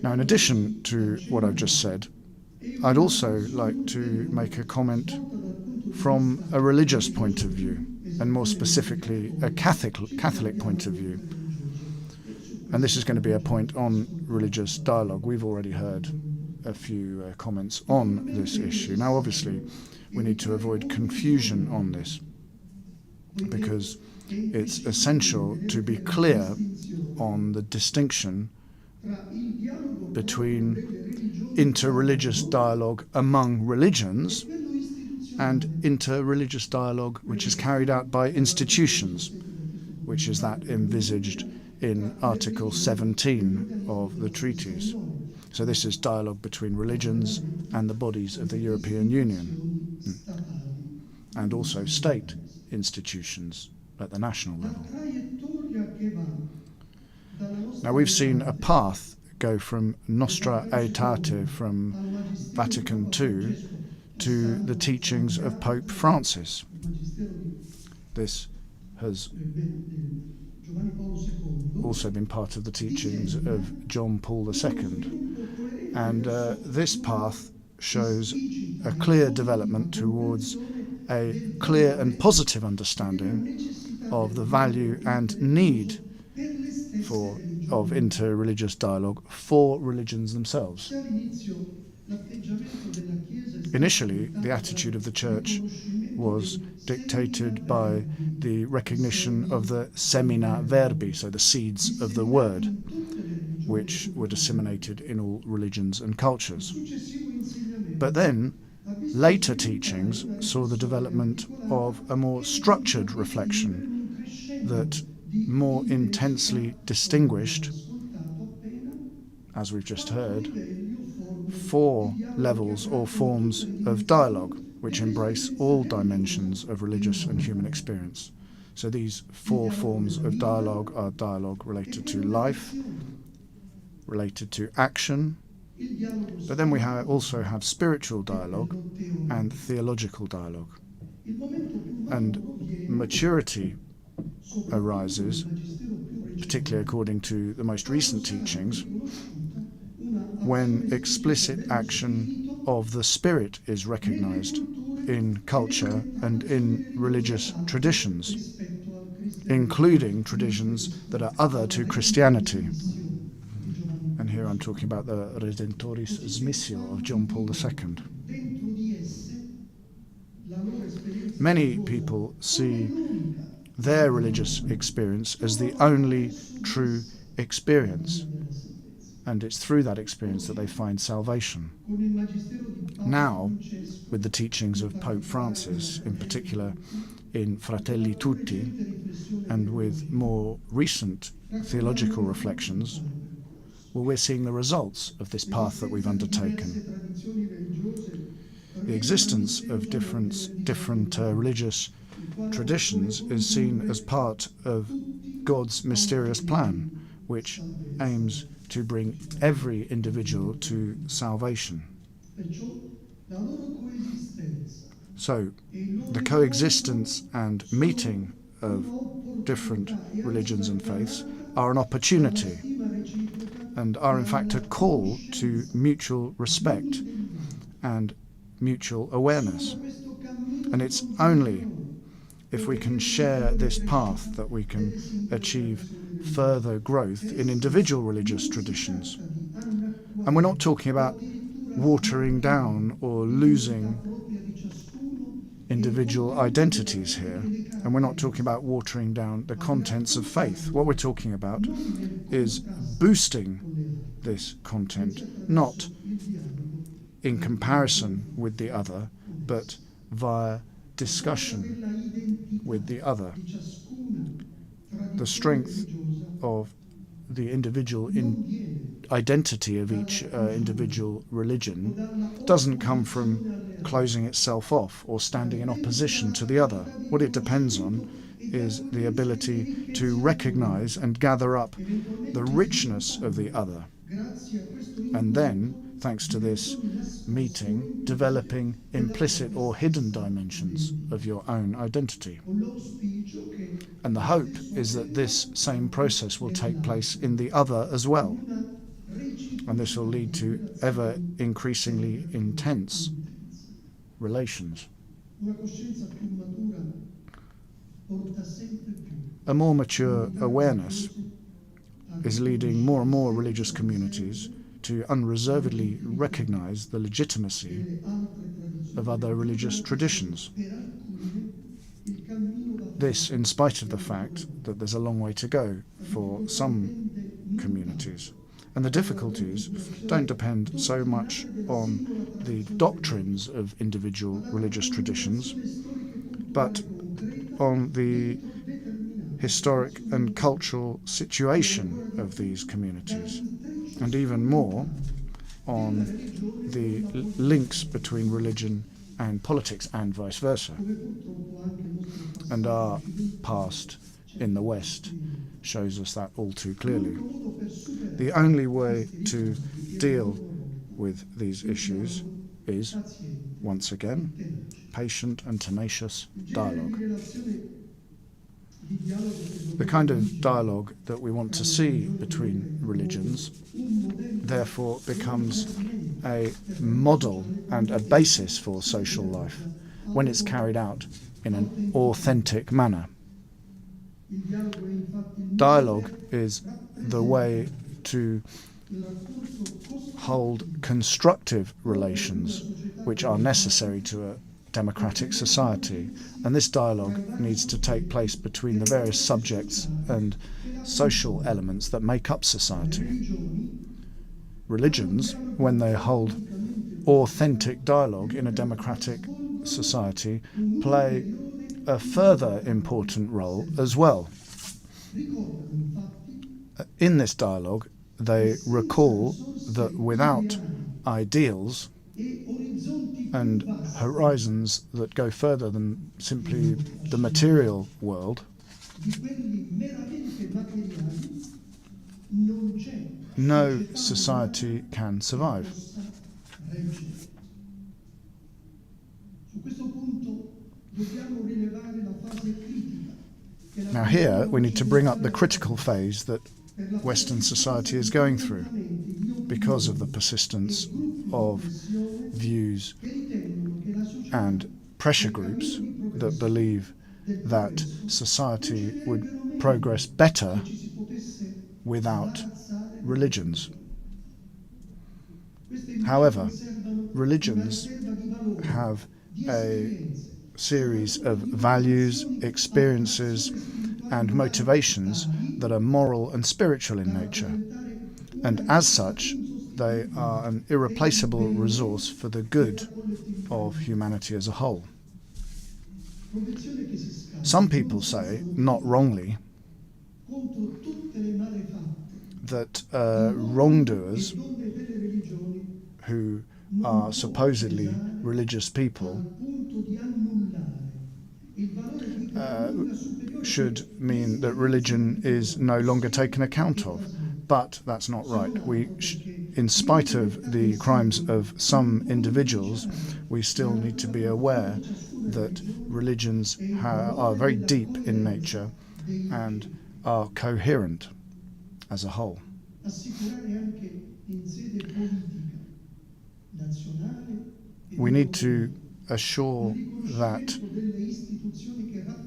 Now, in addition to what I've just said, I'd also like to make a comment from a religious point of view, and more specifically a Catholic point of view. And this is going to be a point on religious dialogue. We've already heard a few comments on this issue. Now, obviously, we need to avoid confusion on this, because it's essential to be clear on the distinction between interreligious dialogue among religions and interreligious dialogue which is carried out by institutions, which is that envisaged in Article 17 of the treaties. So this is dialogue between religions and the bodies of the European Union, and also state institutions at the national level. Now, we've seen a path go from Nostra Aetate, from Vatican II, to the teachings of Pope Francis. This has also been part of the teachings of John Paul II. And this path shows a clear development towards a clear and positive understanding of the value and need of interreligious dialogue for religions themselves. Initially, the attitude of the Church was dictated by the recognition of the semina verbi, so the seeds of the word, which were disseminated in all religions and cultures. But then, later teachings saw the development of a more structured reflection that more intensely distinguished, as we've just heard, 4 levels or forms of dialogue, which embrace all dimensions of religious and human experience. So these 4 forms of dialogue are dialogue related to life, related to action, but then we also have spiritual dialogue and theological dialogue. And maturity arises, particularly according to the most recent teachings, when explicit action of the Spirit is recognized in culture and in religious traditions, including traditions that are other to Christianity. And here I'm talking about the Redemptoris Missio of John Paul II. Many people see their religious experience as the only true experience, and it's through that experience that they find salvation. Now, with the teachings of Pope Francis, in particular in Fratelli Tutti, and with more recent theological reflections, well, we're seeing the results of this path that we've undertaken. The existence of different religious traditions is seen as part of God's mysterious plan, which aims to bring every individual to salvation. So, the coexistence and meeting of different religions and faiths are an opportunity and are in fact a call to mutual respect and mutual awareness. And it's only if we can share this path that we can achieve further growth in individual religious traditions. And we're not talking about watering down or losing individual identities here, and we're not talking about watering down the contents of faith. What we're talking about is boosting this content, not in comparison with the other, but via discussion with the other. The strength of the individual identity of each individual religion doesn't come from closing itself off or standing in opposition to the other. What it depends on is the ability to recognize and gather up the richness of the other. And then, thanks to this meeting, developing implicit or hidden dimensions of your own identity. And the hope is that this same process will take place in the other as well. And this will lead to ever increasingly intense relations. A more mature awareness is leading more and more religious communities to unreservedly recognize the legitimacy of other religious traditions. This in spite of the fact that there's a long way to go for some communities. And the difficulties don't depend so much on the doctrines of individual religious traditions, but on the historic and cultural situation of these communities, and even more on the links between religion and politics and vice versa. And our past in the West shows us that all too clearly. The only way to deal with these issues is, once again, patient and tenacious dialogue. The kind of dialogue that we want to see between religions, therefore, becomes a model and a basis for social life when it's carried out in an authentic manner. Dialogue is the way to hold constructive relations which are necessary to a democratic society, and this dialogue needs to take place between the various subjects and social elements that make up society. Religions, when they hold authentic dialogue in a democratic society, play a further important role as well. In this dialogue, they recall that without ideals and horizons that go further than simply the material world, no society can survive. Now here we need to bring up the critical phase that Western society is going through because of the persistence of views and pressure groups that believe that society would progress better without religions. However, religions have a series of values, experiences, and motivations that are moral and spiritual in nature, and as such, they are an irreplaceable resource for the good of humanity as a whole. Some people say, not wrongly, that wrongdoers who are supposedly religious people should mean that religion is no longer taken account of. But that's not right. In spite of the crimes of some individuals, we still need to be aware that religions are very deep in nature and are coherent as a whole. We need to assure that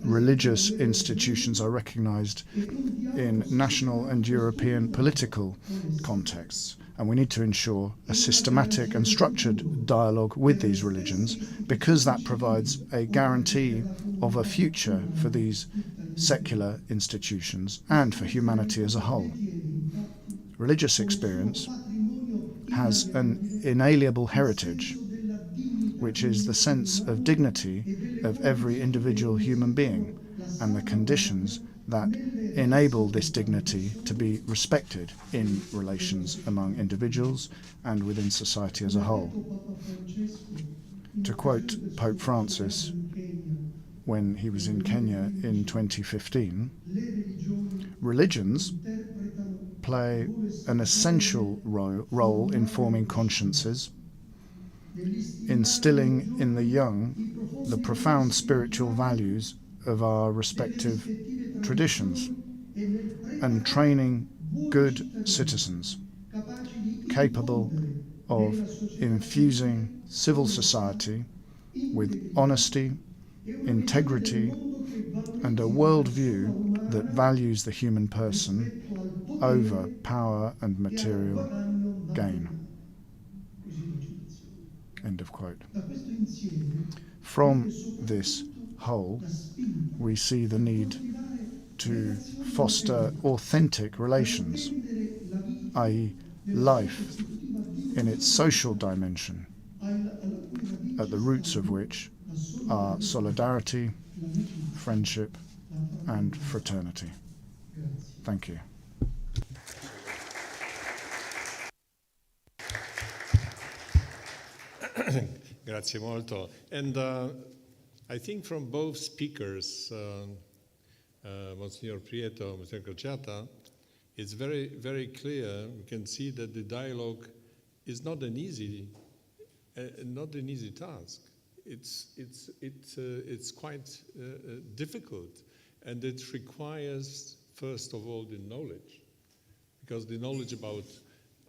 religious institutions are recognized in national and European political contexts, and we need to ensure a systematic and structured dialogue with these religions, because that provides a guarantee of a future for these secular institutions and for humanity as a whole. Religious experience has an inalienable heritage, which is the sense of dignity of every individual human being and the conditions that enable this dignity to be respected in relations among individuals and within society as a whole. To quote Pope Francis when he was in Kenya in 2015, religions play an essential role in forming consciences, instilling in the young the profound spiritual values of our respective traditions, and training good citizens capable of infusing civil society with honesty, integrity, and a worldview that values the human person over power and material gain. End of quote. From this whole, we see the need to foster authentic relations, i.e., life in its social dimension, at the roots of which are solidarity, friendship, and fraternity. Thank you. Grazie molto. And I think from both speakers, Monsignor Prieto, Monsignor Crociata, it's very, very clear. We can see that the dialogue is not an easy task. It's quite difficult, and it requires, first of all, the knowledge, because the knowledge about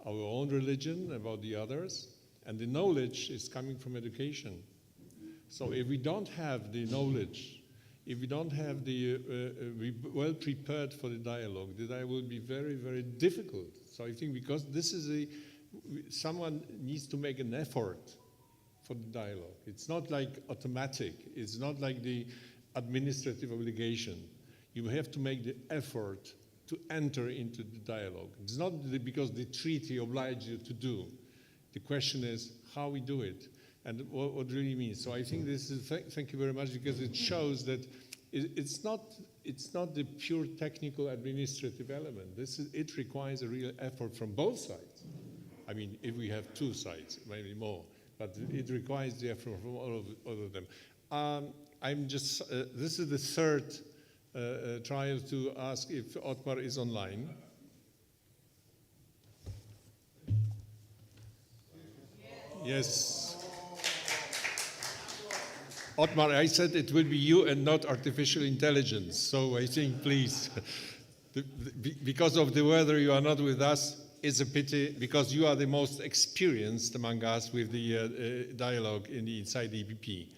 our own religion, about the others, and the knowledge is coming from education. So if we don't have the knowledge, if we don't have the well prepared for the dialogue will be very, very difficult. So I think because this is someone needs to make an effort for the dialogue. It's not like automatic. It's not like the administrative obligation. You have to make the effort to enter into the dialogue. It's not because the treaty obliges you to do. The question is how we do it and what really means. So I think this is, thank you very much, because it shows that it's not the pure technical administrative element. It requires a real effort from both sides. I mean, if we have two sides, maybe more, but it requires the effort from all of them. This is the third trial to ask if Otmar is online. Yes. Otmar, I said it will be you and not artificial intelligence. So I think, please, because of the weather, you are not with us. It's a pity, because you are the most experienced among us with the dialogue inside the EPP.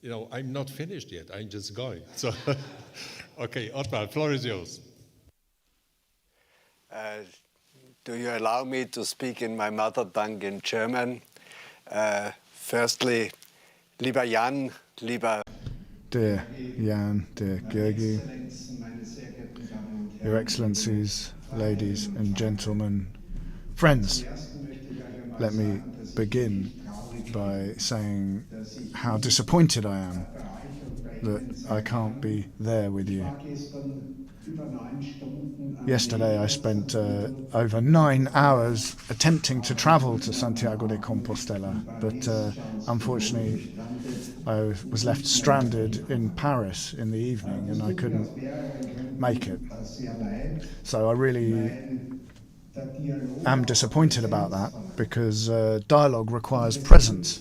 You know, I'm not finished yet. I'm just going. So, okay, Otmar, floor is yours. Do you allow me to speak in my mother tongue in German? Firstly, lieber Jan, lieber... Dear Jan, dear Georgi, Your Excellencies, ladies and gentlemen, friends, let me begin by saying how disappointed I am that I can't be there with you. Yesterday I spent over 9 hours attempting to travel to Santiago de Compostela, but unfortunately I was left stranded in Paris in the evening and I couldn't make it. So I really am disappointed about that, because dialogue requires presence.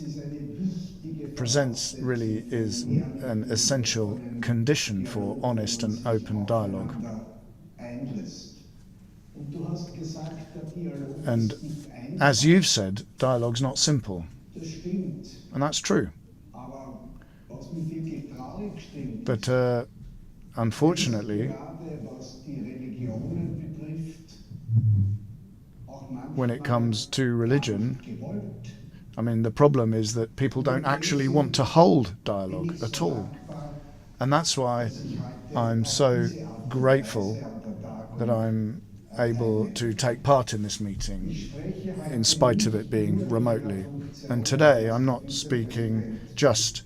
Presence really is an essential condition for honest and open dialogue. And as you've said, dialogue's not simple. And that's true. But unfortunately, when it comes to religion, I mean, the problem is that people don't actually want to hold dialogue at all. And that's why I'm so grateful that I'm able to take part in this meeting, in spite of it being remotely. And today I'm not speaking just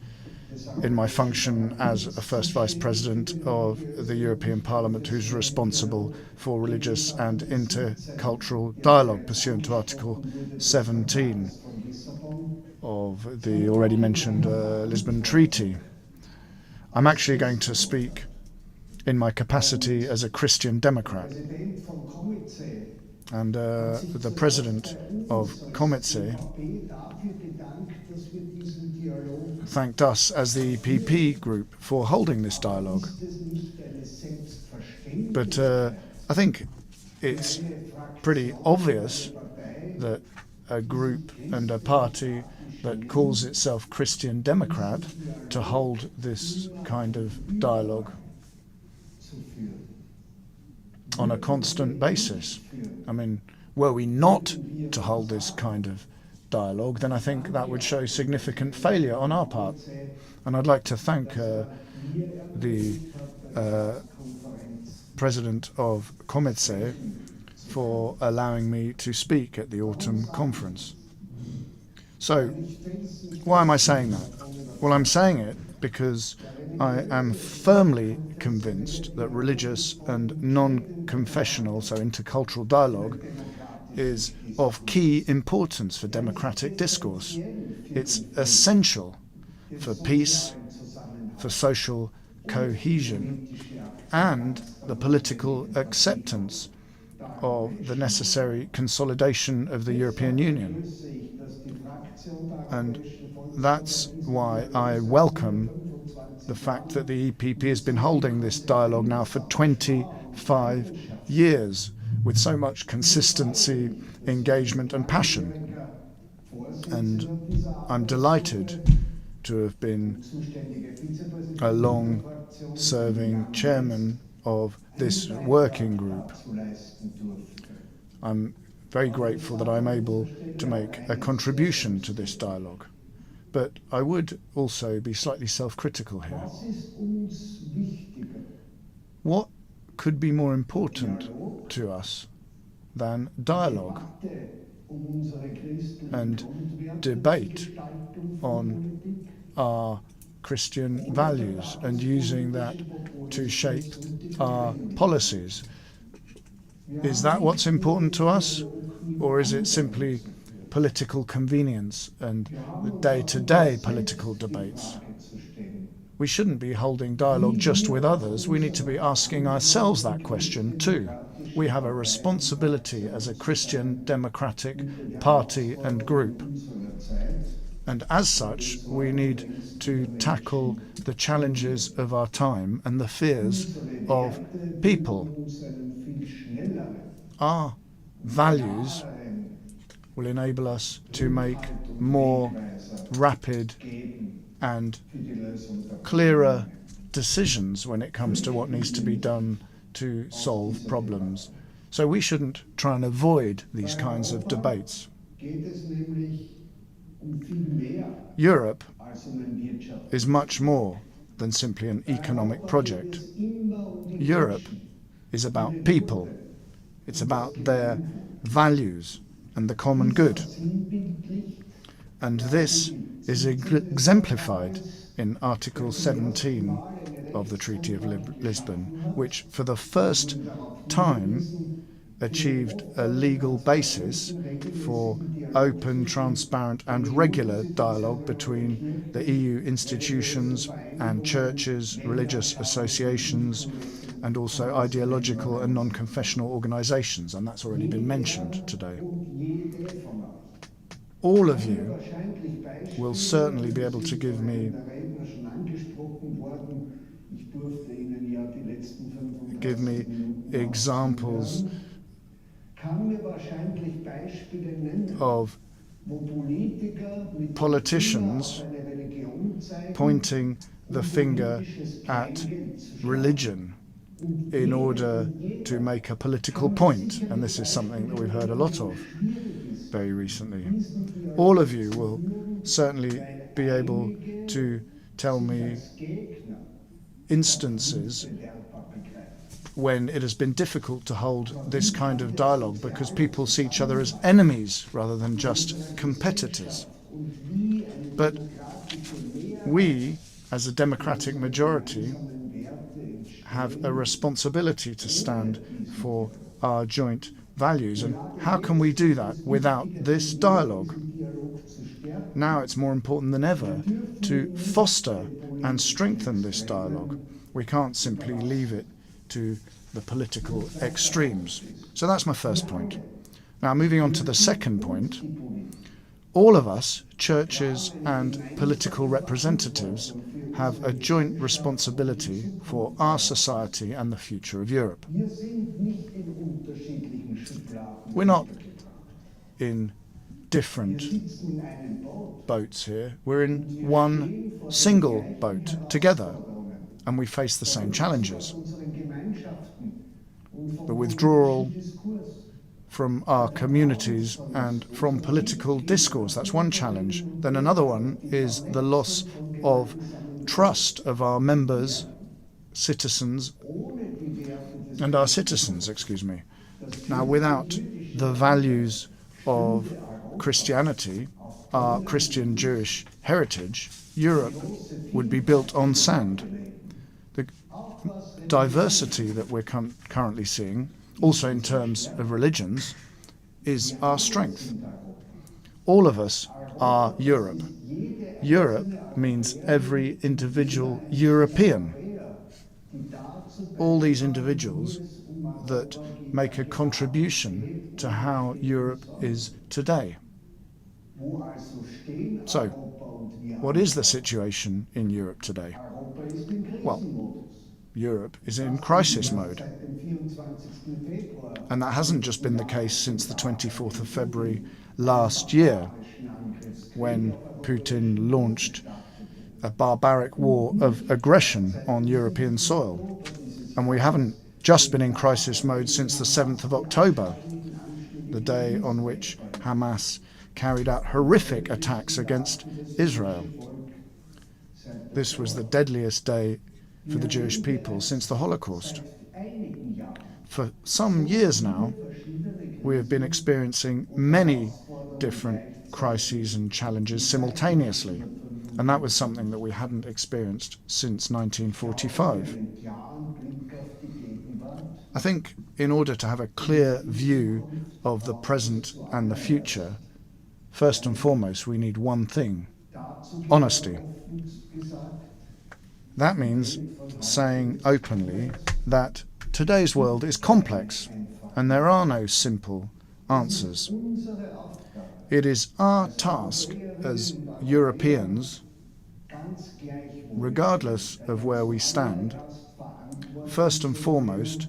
in my function as a first Vice President of the European Parliament who's responsible for religious and intercultural dialogue pursuant to Article 17 of the already mentioned Lisbon Treaty. I'm actually going to speak in my capacity as a Christian Democrat. And the president of Cometse thanked us as the EPP Group for holding this dialogue. But I think it's pretty obvious that a group and a party that calls itself Christian Democrat to hold this kind of dialogue on a constant basis. I mean, were we not to hold this kind of dialogue, then I think that would show significant failure on our part. And I'd like to thank the president of Cometse for allowing me to speak at the autumn conference. So, why am I saying that? Well, I'm saying it because I am firmly convinced that religious and non-confessional, so intercultural dialogue, is of key importance for democratic discourse. It's essential for peace, for social cohesion, and the political acceptance of the necessary consolidation of the European Union. And that's why I welcome the fact that the EPP has been holding this dialogue now for 25 years with so much consistency, engagement and passion. And I'm delighted to have been a long-serving chairman of this working group. I'm very grateful that I'm able to make a contribution to this dialogue. But I would also be slightly self-critical here. What could be more important to us than dialogue and debate on our Christian values and using that to shape our policies? Is that what's important to us? Or is it simply political convenience and day-to-day political debates? We shouldn't be holding dialogue just with others. We need to be asking ourselves that question too. We have a responsibility as a Christian democratic party and group. And as such, we need to tackle the challenges of our time and the fears of people. Our values will enable us to make more rapid and clearer decisions when it comes to what needs to be done to solve problems. So we shouldn't try and avoid these kinds of debates. Europe is much more than simply an economic project. Europe is about people. It's about their values and the common good. And this is exemplified in Article 17 of the Treaty of Lisbon, which for the first time achieved a legal basis for open, transparent and regular dialogue between the EU institutions and churches, religious associations and also ideological and non-confessional organisations, and that's already been mentioned today. All of you will certainly be able to give me examples of politicians pointing the finger at religion in order to make a political point, and this is something that we've heard a lot of very recently. All of you will certainly be able to tell me instances when it has been difficult to hold this kind of dialogue because people see each other as enemies rather than just competitors. But we, as a democratic majority, have a responsibility to stand for our joint values. And how can we do that without this dialogue? Now it's more important than ever to foster and strengthen this dialogue. We can't simply leave it to the political extremes. So that's my first point. Now moving on to the second point, all of us, churches and political representatives, have a joint responsibility for our society and the future of Europe. We're not in different boats here. We're in one single boat together, and we face the same challenges. The withdrawal from our communities and from political discourse, that's one challenge. Then another one is the loss of trust of our members, citizens, and our citizens, Now, without the values of Christianity, our Christian Jewish heritage, Europe would be built on sand. The diversity that we're currently seeing, also in terms of religions, is our strength. All of us are Europe. Europe means every individual European. All these individuals that make a contribution to how Europe is today. So, what is the situation in Europe today? Well, Europe is in crisis mode. And that hasn't just been the case since the 24th of February last year, when Putin launched a barbaric war of aggression on European soil. And we haven't just been in crisis mode since the 7th of October, the day on which Hamas carried out horrific attacks against Israel. This was the deadliest day for the Jewish people since the Holocaust. For some years now, we have been experiencing many different crises and challenges simultaneously, and that was something that we hadn't experienced since 1945. I think in order to have a clear view of the present and the future, first and foremost, we need one thing: honesty. That means saying openly that today's world is complex and there are no simple answers. It is our task as Europeans, regardless of where we stand, first and foremost,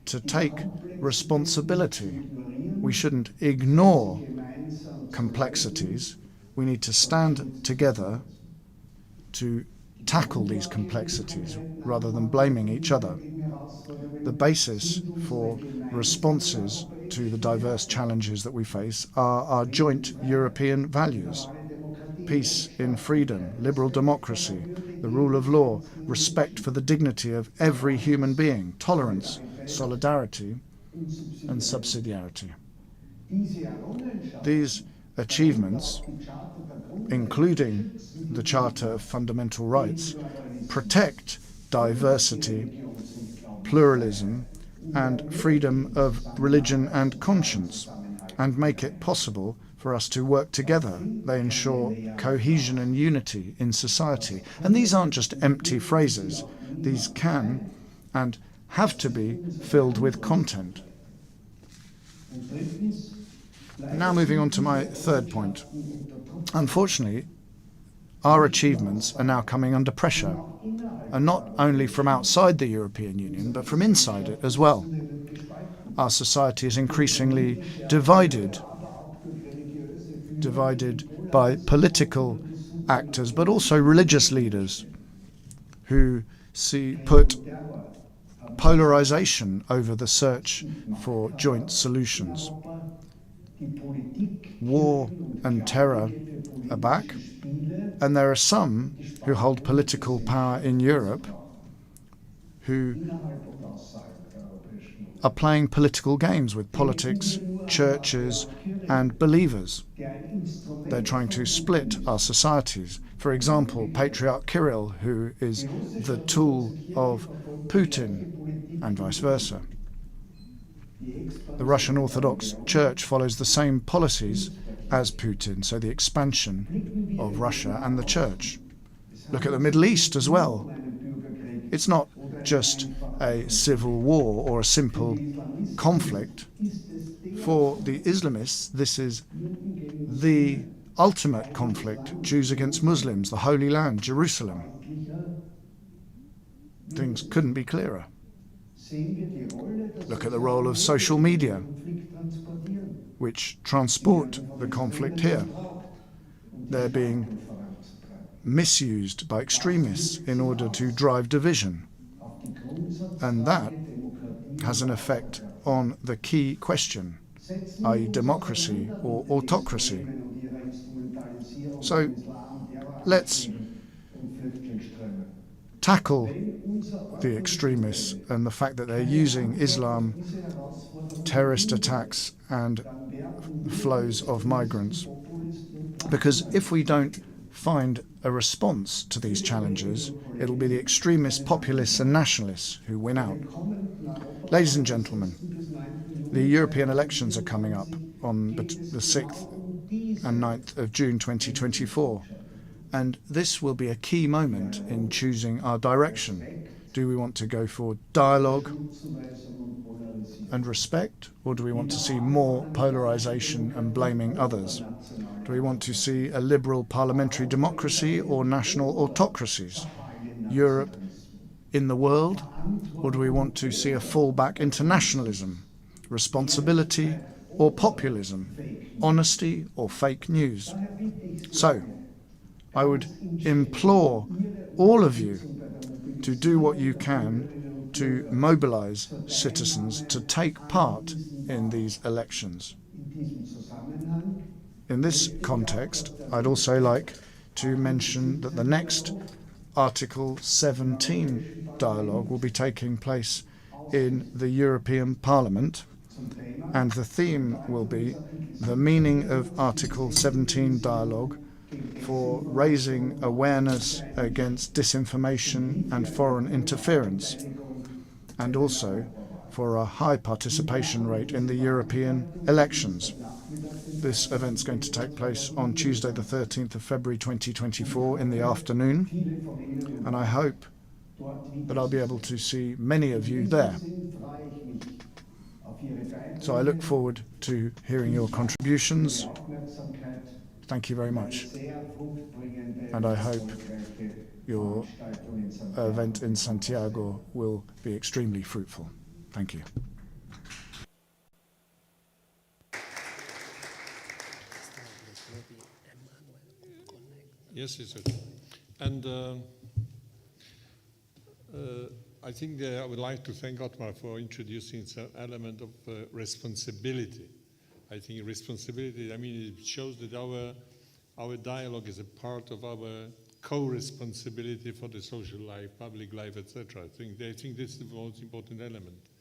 to take responsibility. We shouldn't ignore complexities. We need to stand together to tackle these complexities rather than blaming each other. The basis for responses to the diverse challenges that we face are our joint European values: peace in freedom, liberal democracy, the rule of law, respect for the dignity of every human being, tolerance, solidarity, and subsidiarity. These achievements, including the Charter of Fundamental Rights, protect diversity, pluralism, and freedom of religion and conscience, and make it possible for us to work together. They ensure cohesion and unity in society. And these aren't just empty phrases. These can and have to be filled with content. Now moving on to my third point. Unfortunately, our achievements are now coming under pressure, and not only from outside the European Union, but from inside it as well. Our society is increasingly divided by political actors, but also religious leaders who put polarization over the search for joint solutions. War and terror are back, and there are some who hold political power in Europe who are playing political games with politics, churches, and believers. They're trying to split our societies. For example, Patriarch Kirill, who is the tool of Putin, and vice versa. The Russian Orthodox Church follows the same policies as Putin, so the expansion of Russia and the Church. Look at the Middle East as well. It's not just a civil war or a simple conflict. For the Islamists, this is the ultimate conflict, Jews against Muslims, the Holy Land, Jerusalem. Things couldn't be clearer. Look at the role of social media, which transport the conflict here. They're being misused by extremists in order to drive division. And that has an effect on the key question, i.e. democracy or autocracy. So let's tackle the extremists and the fact that they're using Islam, terrorist attacks, and flows of migrants. Because if we don't find a response to these challenges, it'll be the extremists, populists, and nationalists who win out. Ladies and gentlemen, the European elections are coming up on the 6th and 9th of June 2024. And this will be a key moment in choosing our direction. Do we want to go for dialogue and respect, or do we want to see more polarization and blaming others? Do we want to see a liberal parliamentary democracy or national autocracies? Europe in the world, or do we want to see a fallback into nationalism, responsibility or populism, honesty or fake news? So, I would implore all of you to do what you can to mobilize citizens to take part in these elections. In this context, I'd also like to mention that the next Article 17 dialogue will be taking place in the European Parliament, and the theme will be the meaning of Article 17 dialogue for raising awareness against disinformation and foreign interference, and also for a high participation rate in the European elections. This event's going to take place on Tuesday the 13th of February 2024 in the afternoon, and I hope that I'll be able to see many of you there. So I look forward to hearing your contributions. Thank you very much. And I hope your event in Santiago will be extremely fruitful. Thank you. Yes, yes, yes. And I think that I would like to thank Otmar for introducing some element of responsibility. I think responsibility, I mean, it shows that our dialogue is a part of our co-responsibility for the social life, public life, etc. I think this is the most important element.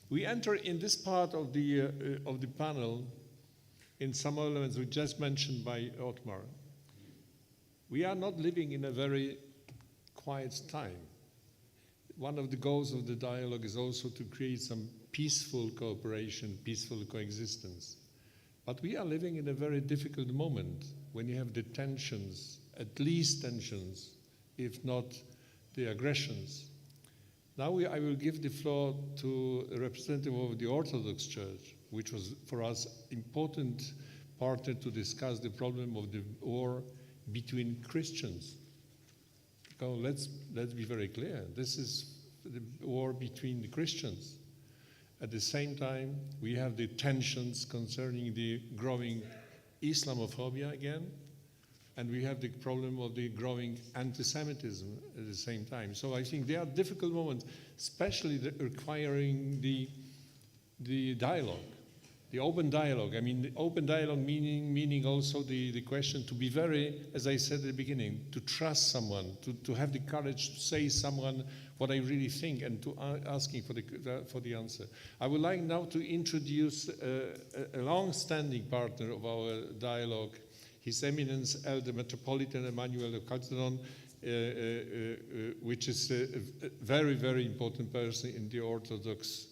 We enter in this part of the panel in some elements we just mentioned by Otmar. We are not living in a very quiet time. one of the goals of the dialogue is also to create some peaceful cooperation, peaceful coexistence. But we are living in a very difficult moment when you have the tensions, at least tensions, if not the aggressions. Now I will give the floor to a representative of the Orthodox Church, which was for us important partner to discuss the problem of the war between Christians. Because let's be very clear, this is the war between the Christians. At the same time, we have the tensions concerning the growing Islamophobia again, and we have the problem of the growing anti-Semitism at the same time. So I think there are difficult moments, especially requiring the dialogue, the open dialogue. I mean, the open dialogue meaning also the question to be very, as I said at the beginning, to trust someone, to have the courage to say someone what I really think and to asking for the answer. I would like now to introduce a long-standing partner of our dialogue, His Eminence Elder Metropolitan Emmanuel of Calcedon, which is a very, very important person in the Orthodox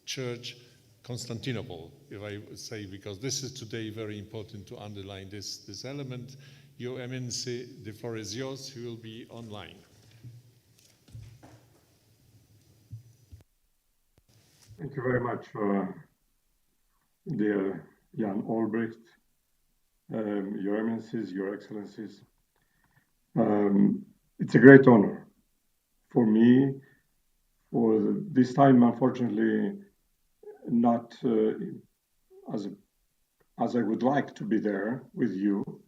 Church, Constantinople, if I would say, because this is today very important to underline this element. Your Eminence, the floor is yours. He will be online. Thank you very much, dear Jan Olbrycht, Your Eminences, Your Excellencies. It's a great honor for me, for this time, unfortunately, not as I would like to be there with you,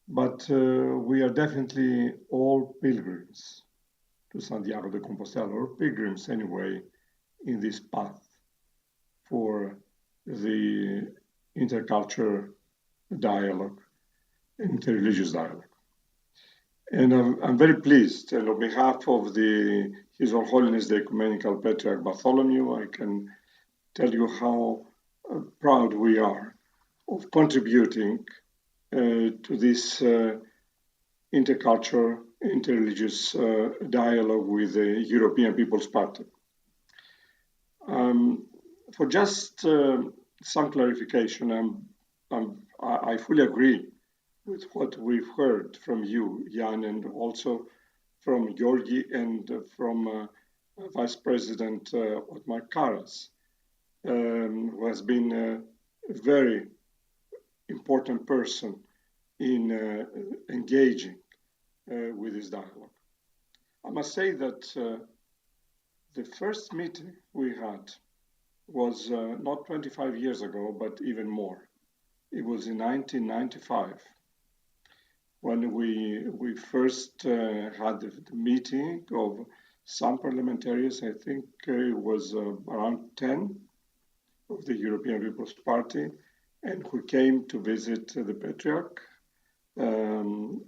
but we are definitely all pilgrims to Santiago de Compostela, or pilgrims anyway, in this path for the intercultural dialogue, interreligious dialogue. And I'm very pleased, and on behalf of His All Holiness the Ecumenical Patriarch Bartholomew, I can tell you how proud we are of contributing to this intercultural, interreligious dialogue with the European People's Party. For just some clarification, I fully agree with what we've heard from you, Jan, and also from Georgi and from Vice President Otmar Karas, who has been a very important person in engaging with this dialogue. I must say that the first meeting we had was not 25 years ago, but even more. It was in 1995 when we first had the meeting of some parliamentarians. I think it was around 10 of the European People's Party, and who came to visit the Patriarch. And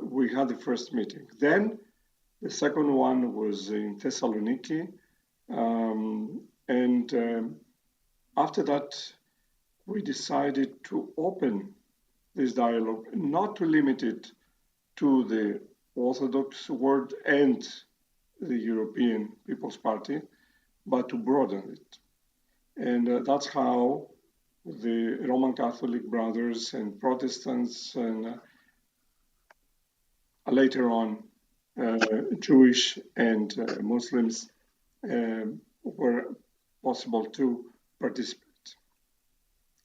we had the first meeting. Then the second one was in Thessaloniki. And after that, we decided to open this dialogue, not to limit it to the Orthodox world and the European People's Party, but to broaden it. And that's how the Roman Catholic brothers and Protestants and later on Jewish and Muslims were possible to participate.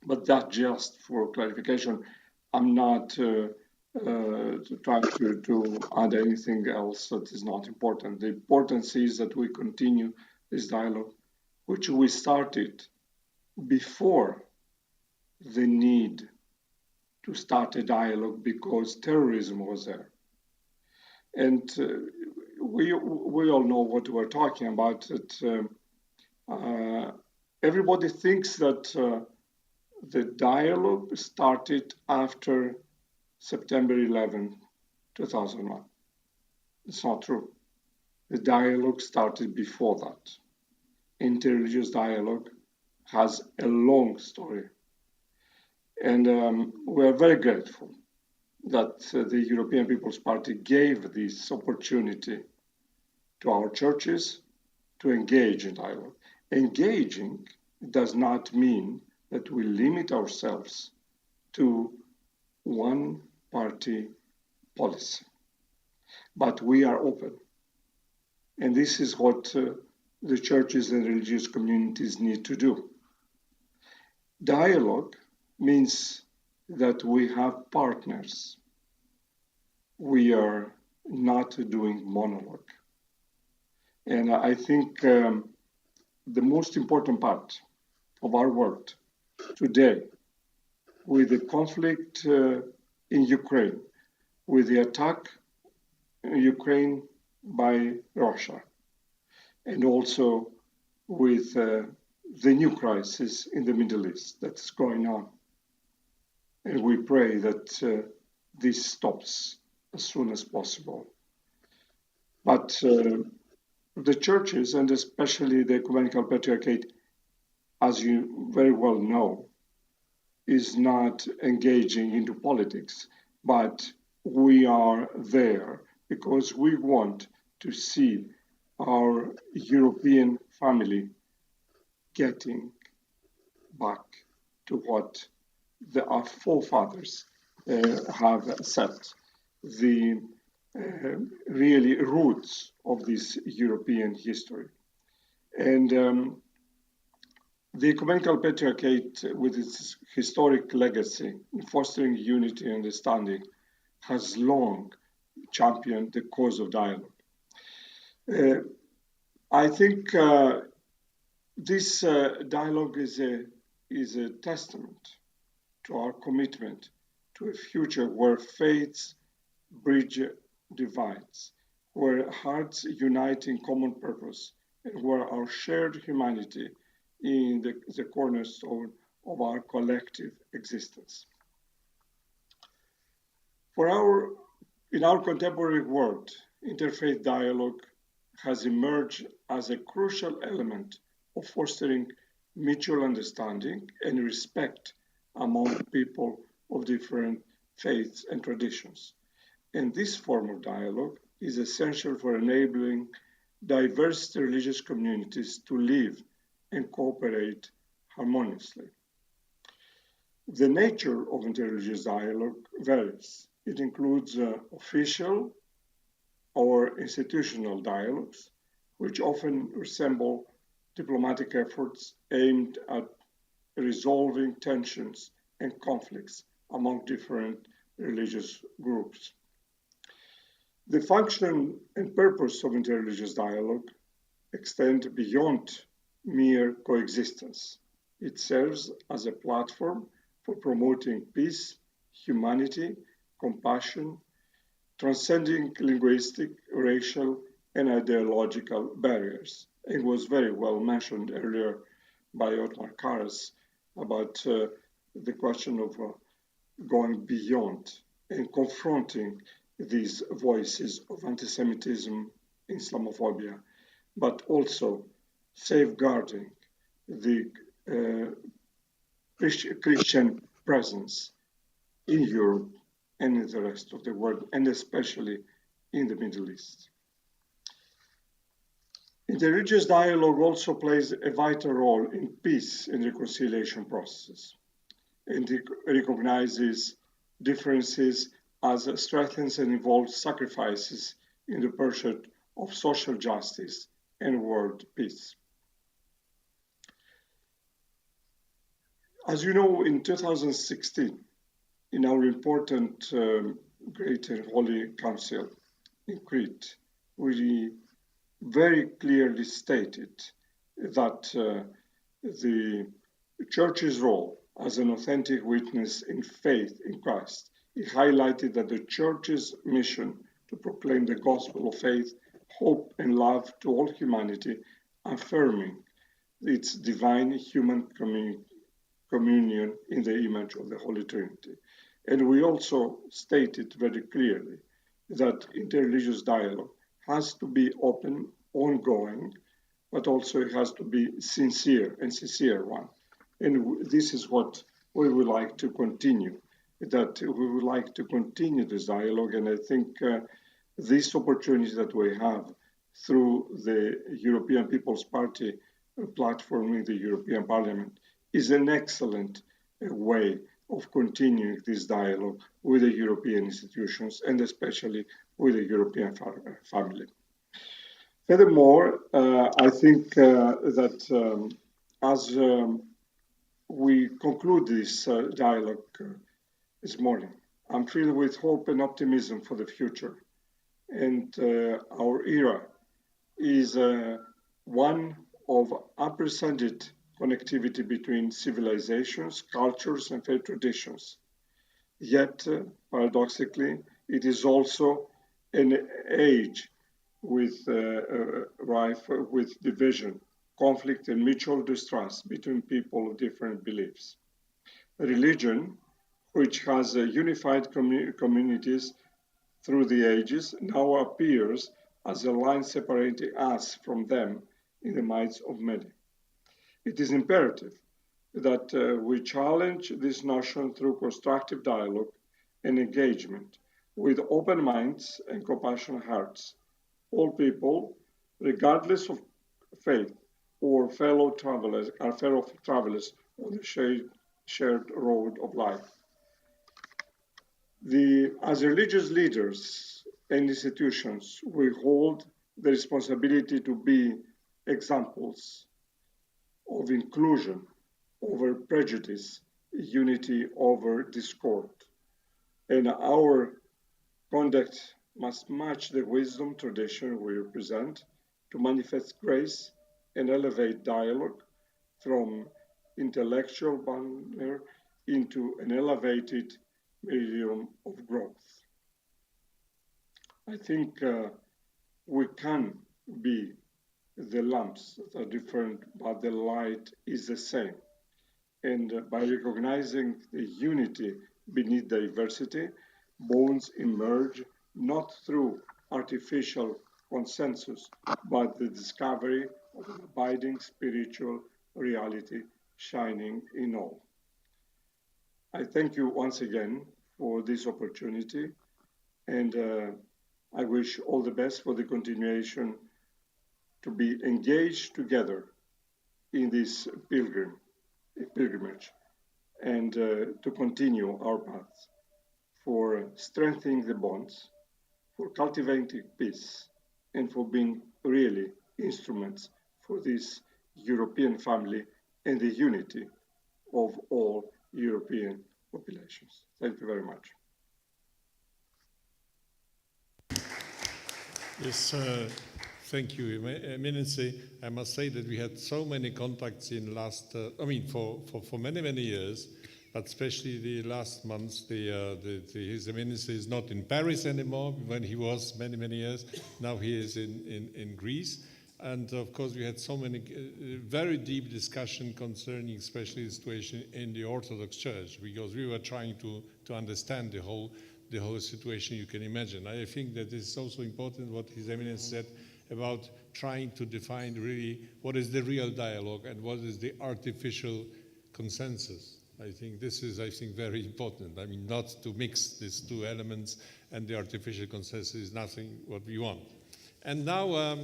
But that just for clarification. I'm not trying to add anything else that is not important. The importance is that we continue this dialogue, which we started before the need to start a dialogue because terrorism was there. And we all know what we're talking about. That everybody thinks that the dialogue started after September 11, 2001. It's not true. The dialogue started before that. Interreligious dialogue has a long story. And we're very grateful that the European People's Party gave this opportunity to our churches to engage in dialogue. Engaging does not mean that we limit ourselves to one-party policy, but we are open. And this is what the churches and religious communities need to do. Dialogue means that we have partners. We are not doing monologue. And I think the most important part of our work today, with the conflict in Ukraine, with the attack in Ukraine by Russia, and also with the new crisis in the Middle East that's going on. And we pray that this stops as soon as possible. But the churches, and especially the Ecumenical Patriarchate, as you very well know, is not engaging into politics, but we are there because we want to see our European family getting back to what our forefathers have set, the really roots of this European history. And the Ecumenical Patriarchate, with its historic legacy in fostering unity and understanding, has long championed the cause of dialogue. I think this dialogue is a testament to our commitment to a future where faiths bridge divides, where hearts unite in common purpose, and where our shared humanity is the cornerstone of our collective existence. In our contemporary world, interfaith dialogue has emerged as a crucial element of fostering mutual understanding and respect among people of different faiths and traditions. And this form of dialogue is essential for enabling diverse religious communities to live and cooperate harmoniously. The nature of interreligious dialogue varies. It includes official or institutional dialogues, which often resemble diplomatic efforts aimed at resolving tensions and conflicts among different religious groups. The function and purpose of interreligious dialogue extend beyond mere coexistence. It serves as a platform for promoting peace, humanity, compassion, transcending linguistic, racial, and ideological barriers. It was very well mentioned earlier by Otmar Karas about the question of going beyond and confronting these voices of anti-Semitism, Islamophobia, but also safeguarding the Christian presence in Europe and in the rest of the world, and especially in the Middle East. Interreligious dialogue also plays a vital role in peace and reconciliation processes, and it recognizes differences as it strengthens and involves sacrifices in the pursuit of social justice and world peace. As you know, in 2016, in our important Great and Holy Council in Crete, we very clearly stated that the Church's role as an authentic witness in faith in Christ, it highlighted that the Church's mission to proclaim the gospel of faith, hope, and love to all humanity, affirming its divine human communion in the image of the Holy Trinity. And we also stated very clearly that interreligious dialogue has to be open, ongoing, but also it has to be sincere one. And this is what we would like to continue, that we would like to continue this dialogue. And I think this opportunity that we have through the European People's Party platform in the European Parliament is an excellent way of continuing this dialogue with the European institutions and especially with the European family. Furthermore, I think that as we conclude this dialogue this morning, I'm filled with hope and optimism for the future. And our era is one of unprecedented connectivity between civilizations, cultures, and faith traditions. Yet, paradoxically, it is also an age with rife with division, conflict, and mutual distrust between people of different beliefs. Religion, which has unified communities through the ages, now appears as a line separating us from them in the minds of many. It is imperative that we challenge this notion through constructive dialogue and engagement with open minds and compassionate hearts. All people, regardless of faith or fellow travelers, are fellow travelers on the shared road of life. As religious leaders and institutions, we hold the responsibility to be examples of inclusion over prejudice, unity over discord. And our conduct must match the wisdom tradition we represent to manifest grace and elevate dialogue from intellectual banner into an elevated medium of growth. I think we can be the lamps that are different, but the light is the same. And by recognizing the unity beneath diversity, bonds emerge not through artificial consensus, but the discovery of an abiding spiritual reality shining in all. I thank you once again for this opportunity, and I wish all the best for the continuation to be engaged together in this pilgrimage and to continue our path for strengthening the bonds, for cultivating peace, and for being really instruments for this European family and the unity of all European populations. Thank you very much. Yes, thank you, Eminency. I must say that we had so many contacts in last, for many, many years, but especially the last months. His Eminency is not in Paris anymore, when he was many, many years. Now he is in Greece. And of course, we had so many very deep discussion concerning especially the situation in the Orthodox Church, because we were trying to understand the whole situation you can imagine. I think that it's also important what His Eminence said about trying to define really what is the real dialogue and what is the artificial consensus. I think this is, very important. I mean, not to mix these two elements, and the artificial consensus is nothing what we want. And now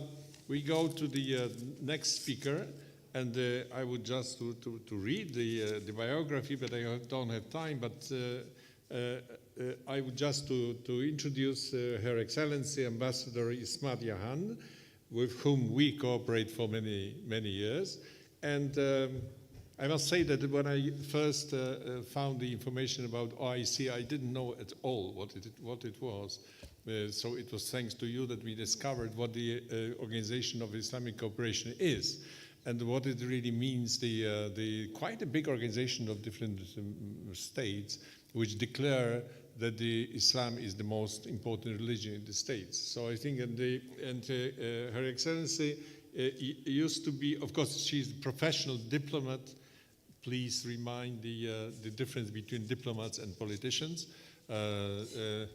we go to the next speaker, and I would just to read the biography, but I don't have time, but I would just to introduce Her Excellency Ambassador Ismat Jahan, with whom we cooperate for many, many years. And I must say that when I first found the information about OIC, I didn't know at all what it was. So it was thanks to you that we discovered what the Organization of Islamic Cooperation is, and what it really means, the quite a big organization of different states which declare that the Islam is the most important religion in the states. So I think, Her Excellency used to be, of course, she's a professional diplomat. Please remind the difference between diplomats and politicians. Her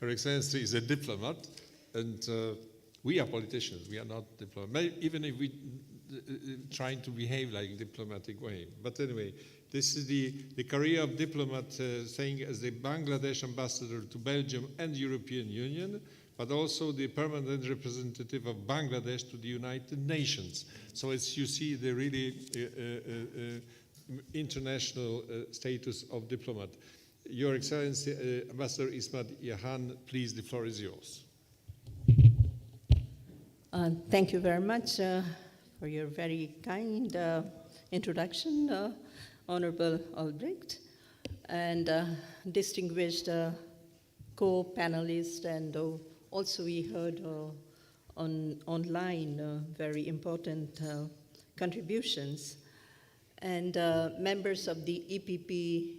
Excellency is a diplomat, and we are politicians. We are not diplomats, even if we trying to behave like a diplomatic way. But anyway, this is the career of diplomat, saying as the Bangladesh ambassador to Belgium and European Union but also the permanent representative of Bangladesh to the United Nations. So as you see, the really international status of diplomat. Your Excellency, Ambassador Ismat Yahan, please, the floor is yours. Thank you very much for your very kind introduction, Honorable Olbrycht, and distinguished co-panelists, and also we heard online very important contributions, and members of the EPP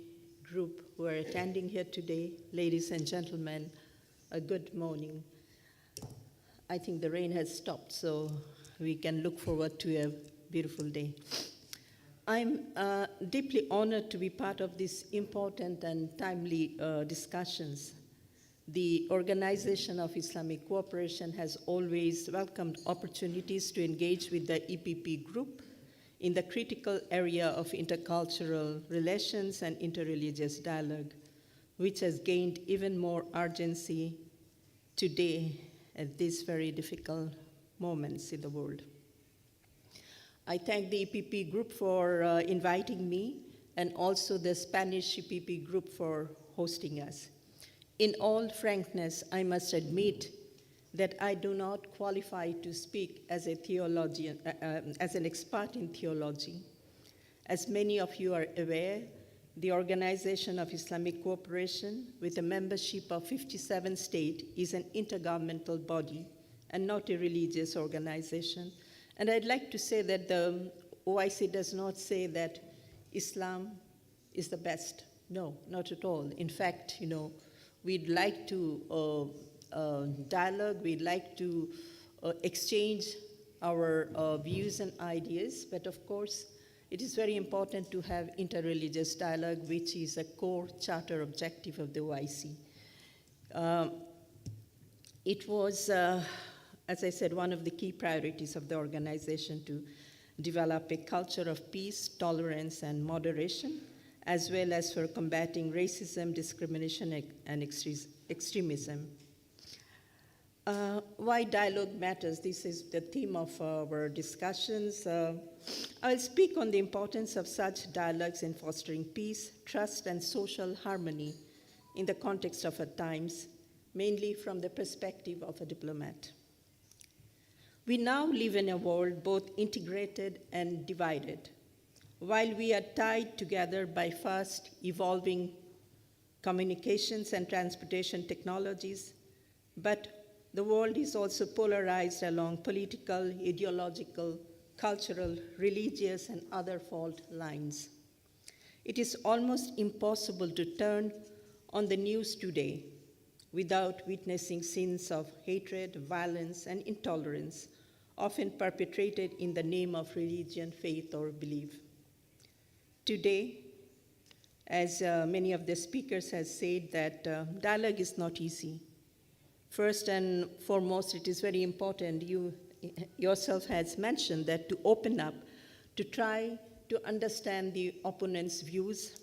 Group who are attending here today, ladies and gentlemen, a good morning. I think the rain has stopped, so we can look forward to a beautiful day. I'm deeply honored to be part of these important and timely discussions. The Organization of Islamic Cooperation has always welcomed opportunities to engage with the EPP Group in the critical area of intercultural relations and interreligious dialogue, which has gained even more urgency today at these very difficult moments in the world. I thank the EPP Group for inviting me, and also the Spanish EPP Group for hosting us. In all frankness, I must admit that I do not qualify to speak as a theologian, as an expert in theology. As many of you are aware, the Organization of Islamic Cooperation, with a membership of 57 states, is an intergovernmental body and not a religious organization. And I'd like to say that the OIC does not say that Islam is the best. No, not at all. In fact, we'd like to dialogue, we'd like to exchange our views and ideas, but of course, it is very important to have interreligious dialogue, which is a core charter objective of the OIC. It was, as I said, one of the key priorities of the organization to develop a culture of peace, tolerance, and moderation, as well as for combating racism, discrimination, and extremism. Why dialogue matters? This is the theme of our discussions. I'll speak on the importance of such dialogues in fostering peace, trust, and social harmony in the context of our times, mainly from the perspective of a diplomat. We now live in a world both integrated and divided. While we are tied together by fast evolving communications and transportation technologies, but the world is also polarized along political, ideological, cultural, religious, and other fault lines. It is almost impossible to turn on the news today without witnessing scenes of hatred, violence, and intolerance, often perpetrated in the name of religion, faith, or belief. Today, as many of the speakers have said, that dialogue is not easy. First and foremost, it is very important, you yourself has mentioned, that to open up, to try to understand the opponent's views,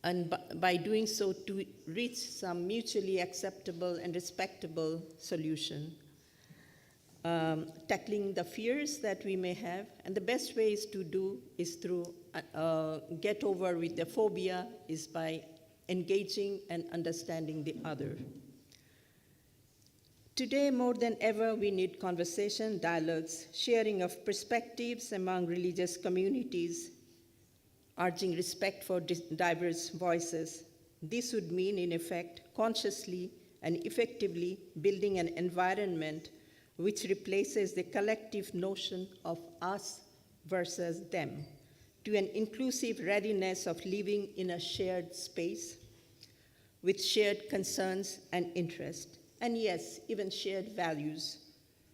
and by doing so, to reach some mutually acceptable and respectable solution. Tackling the fears that we may have, and the best ways to do is through get over with the phobia is by engaging and understanding the other. Today, more than ever, we need conversation, dialogues, sharing of perspectives among religious communities, urging respect for diverse voices. This would mean, in effect, consciously and effectively building an environment which replaces the collective notion of us versus them, to an inclusive readiness of living in a shared space with shared concerns and interests. And yes, even shared values,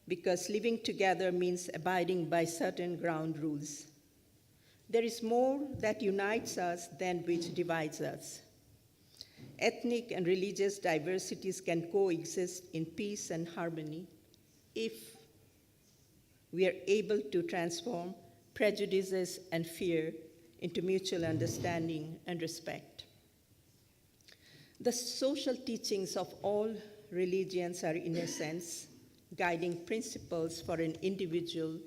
because living together means abiding by certain ground rules. There is more that unites us than which divides us. Ethnic and religious diversities can coexist in peace and harmony if we are able to transform prejudices and fear into mutual understanding and respect. The social teachings of all religions are, in a sense, guiding principles for an individual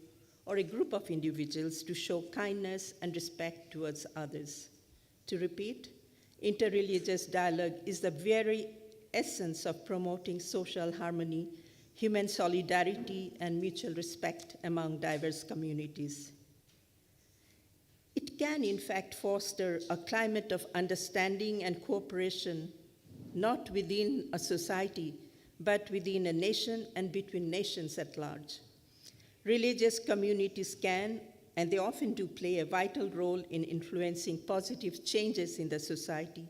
or a group of individuals to show kindness and respect towards others. To repeat, interreligious dialogue is the very essence of promoting social harmony, human solidarity, and mutual respect among diverse communities. It can, in fact, foster a climate of understanding and cooperation, not within a society, but within a nation and between nations at large. Religious communities can, and they often do, play a vital role in influencing positive changes in the society,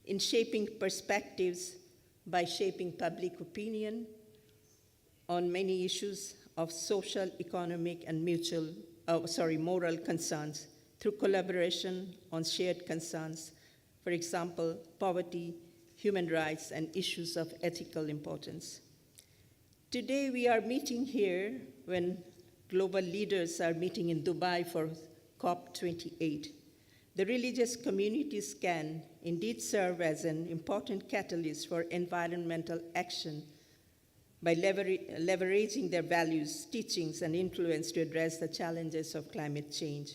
in shaping perspectives by shaping public opinion on many issues of social, economic, and moral concerns through collaboration on shared concerns, for example, poverty, human rights, and issues of ethical importance. Today we are meeting here when global leaders are meeting in Dubai for COP28. The religious communities can indeed serve as an important catalyst for environmental action by leveraging their values, teachings, and influence to address the challenges of climate change.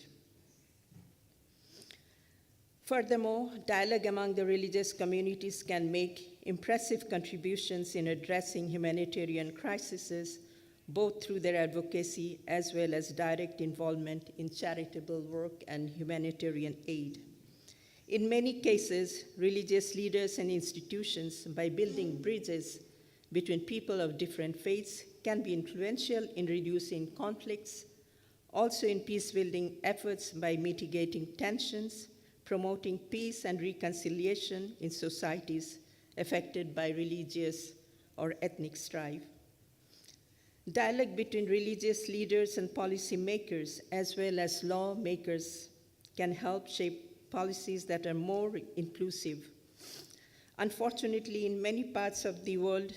Furthermore, dialogue among the religious communities can make impressive contributions in addressing humanitarian crises, both through their advocacy as well as direct involvement in charitable work and humanitarian aid. In many cases, religious leaders and institutions, by building bridges between people of different faiths, can be influential in reducing conflicts, also in peace-building efforts by mitigating tensions, promoting peace and reconciliation in societies affected by religious or ethnic strife. Dialogue between religious leaders and policymakers, as well as lawmakers, can help shape policies that are more inclusive. Unfortunately, in many parts of the world,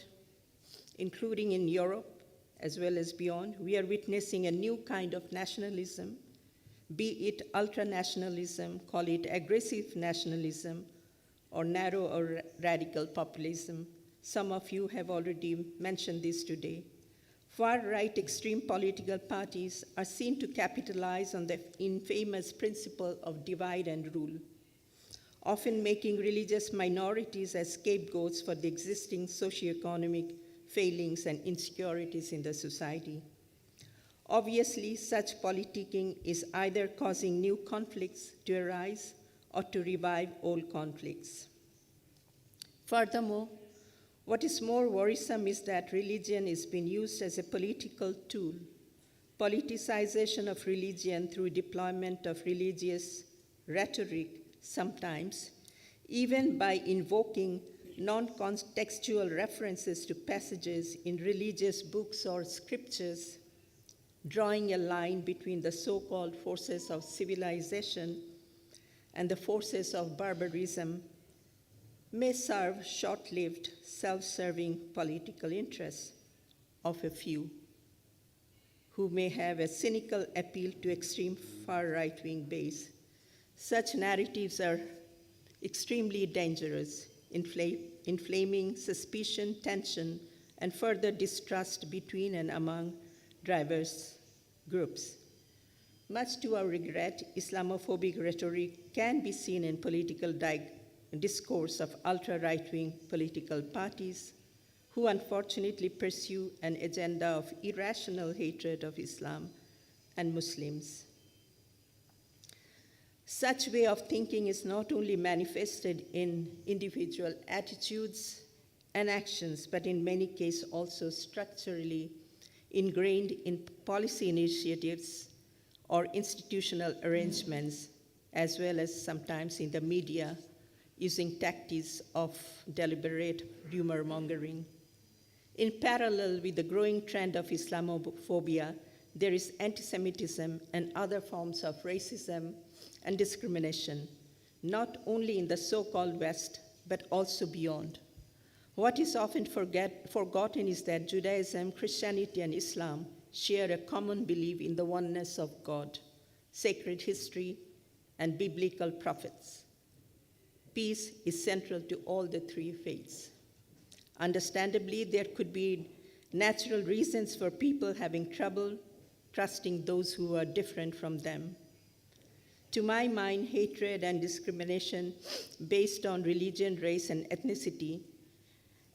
including in Europe as well as beyond, we are witnessing a new kind of nationalism, be it ultranationalism, call it aggressive nationalism, or narrow or radical populism. Some of you have already mentioned this today. Far-right extreme political parties are seen to capitalize on the infamous principle of divide and rule, often making religious minorities as scapegoats for the existing socioeconomic failings and insecurities in the society. Obviously, such politicking is either causing new conflicts to arise or to revive old conflicts. Furthermore, what is more worrisome is that religion is being used as a political tool. Politicization of religion through deployment of religious rhetoric sometimes, even by invoking non-contextual references to passages in religious books or scriptures, drawing a line between the so-called forces of civilization and the forces of barbarism, may serve short-lived, self-serving political interests of a few who may have a cynical appeal to extreme far right-wing base. Such narratives are extremely dangerous, inflaming suspicion, tension, and further distrust between and among diverse groups. Much to our regret, Islamophobic rhetoric can be seen in political discourse of ultra-right-wing political parties who unfortunately pursue an agenda of irrational hatred of Islam and Muslims. Such way of thinking is not only manifested in individual attitudes and actions, but in many cases also structurally ingrained in policy initiatives or institutional arrangements, as well as sometimes in the media, using tactics of deliberate rumor mongering. In parallel with the growing trend of Islamophobia, there is anti-Semitism and other forms of racism and discrimination, not only in the so-called West, but also beyond. What is often forgotten is that Judaism, Christianity, and Islam share a common belief in the oneness of God, sacred history, and biblical prophets. Peace is central to all the three faiths. Understandably, there could be natural reasons for people having trouble trusting those who are different from them. To my mind, hatred and discrimination based on religion, race, and ethnicity,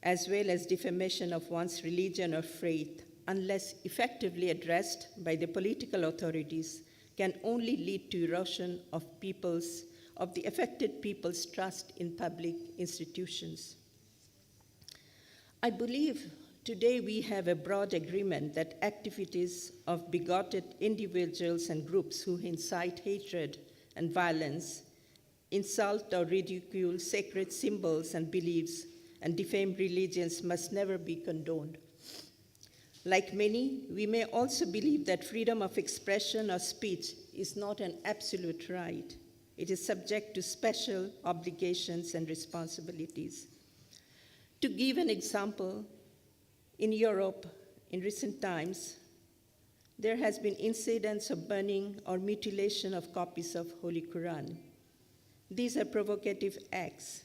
as well as defamation of one's religion or faith, unless effectively addressed by the political authorities, can only lead to erosion of the affected people's trust in public institutions. I believe today we have a broad agreement that activities of bigoted individuals and groups who incite hatred and violence, insult or ridicule sacred symbols and beliefs, and defame religions must never be condoned. Like many, we may also believe that freedom of expression or speech is not an absolute right. It is subject to special obligations and responsibilities. To give an example, in Europe, in recent times, there has been incidents of burning or mutilation of copies of Holy Quran. These are provocative acts.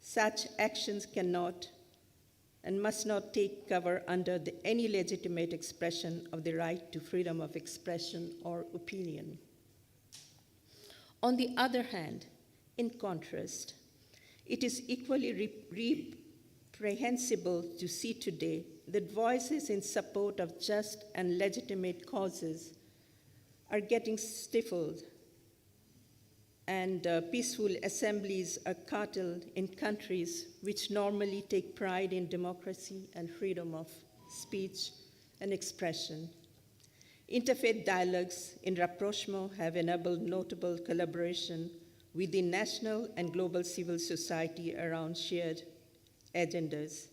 Such actions cannot and must not take cover under any legitimate expression of the right to freedom of expression or opinion. On the other hand, in contrast, it is equally reprehensible to see today that voices in support of just and legitimate causes are getting stifled, and peaceful assemblies are curtailed in countries which normally take pride in democracy and freedom of speech and expression. Interfaith dialogues in rapprochement have enabled notable collaboration within national and global civil society around shared agendas.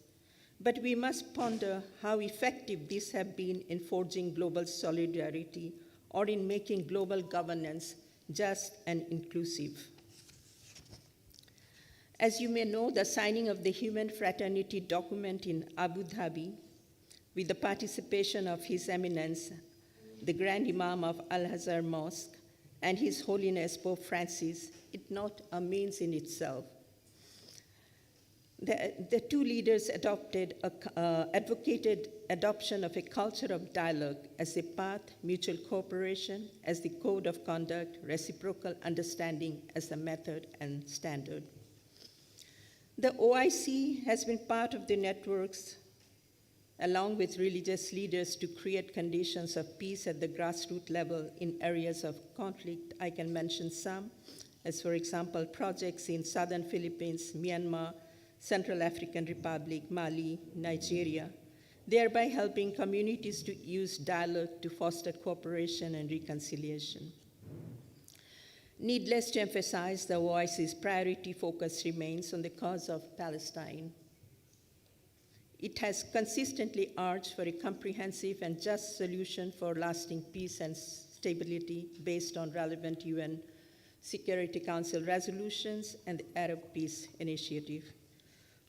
But we must ponder how effective these have been in forging global solidarity or in making global governance just and inclusive. As you may know, the signing of the Human Fraternity document in Abu Dhabi, with the participation of His Eminence, the Grand Imam of Al-Azhar Mosque, and His Holiness Pope Francis, is not a means in itself. The two leaders advocated adoption of a culture of dialogue as a path, mutual cooperation as the code of conduct, reciprocal understanding as the method and standard. The OIC has been part of the networks along with religious leaders to create conditions of peace at the grassroots level in areas of conflict. I can mention some, as for example, projects in southern Philippines, Myanmar, Central African Republic, Mali, Nigeria, thereby helping communities to use dialogue to foster cooperation and reconciliation. Needless to emphasize, the OIC's priority focus remains on the cause of Palestine. It has consistently urged for a comprehensive and just solution for lasting peace and stability based on relevant UN Security Council resolutions and the Arab Peace Initiative.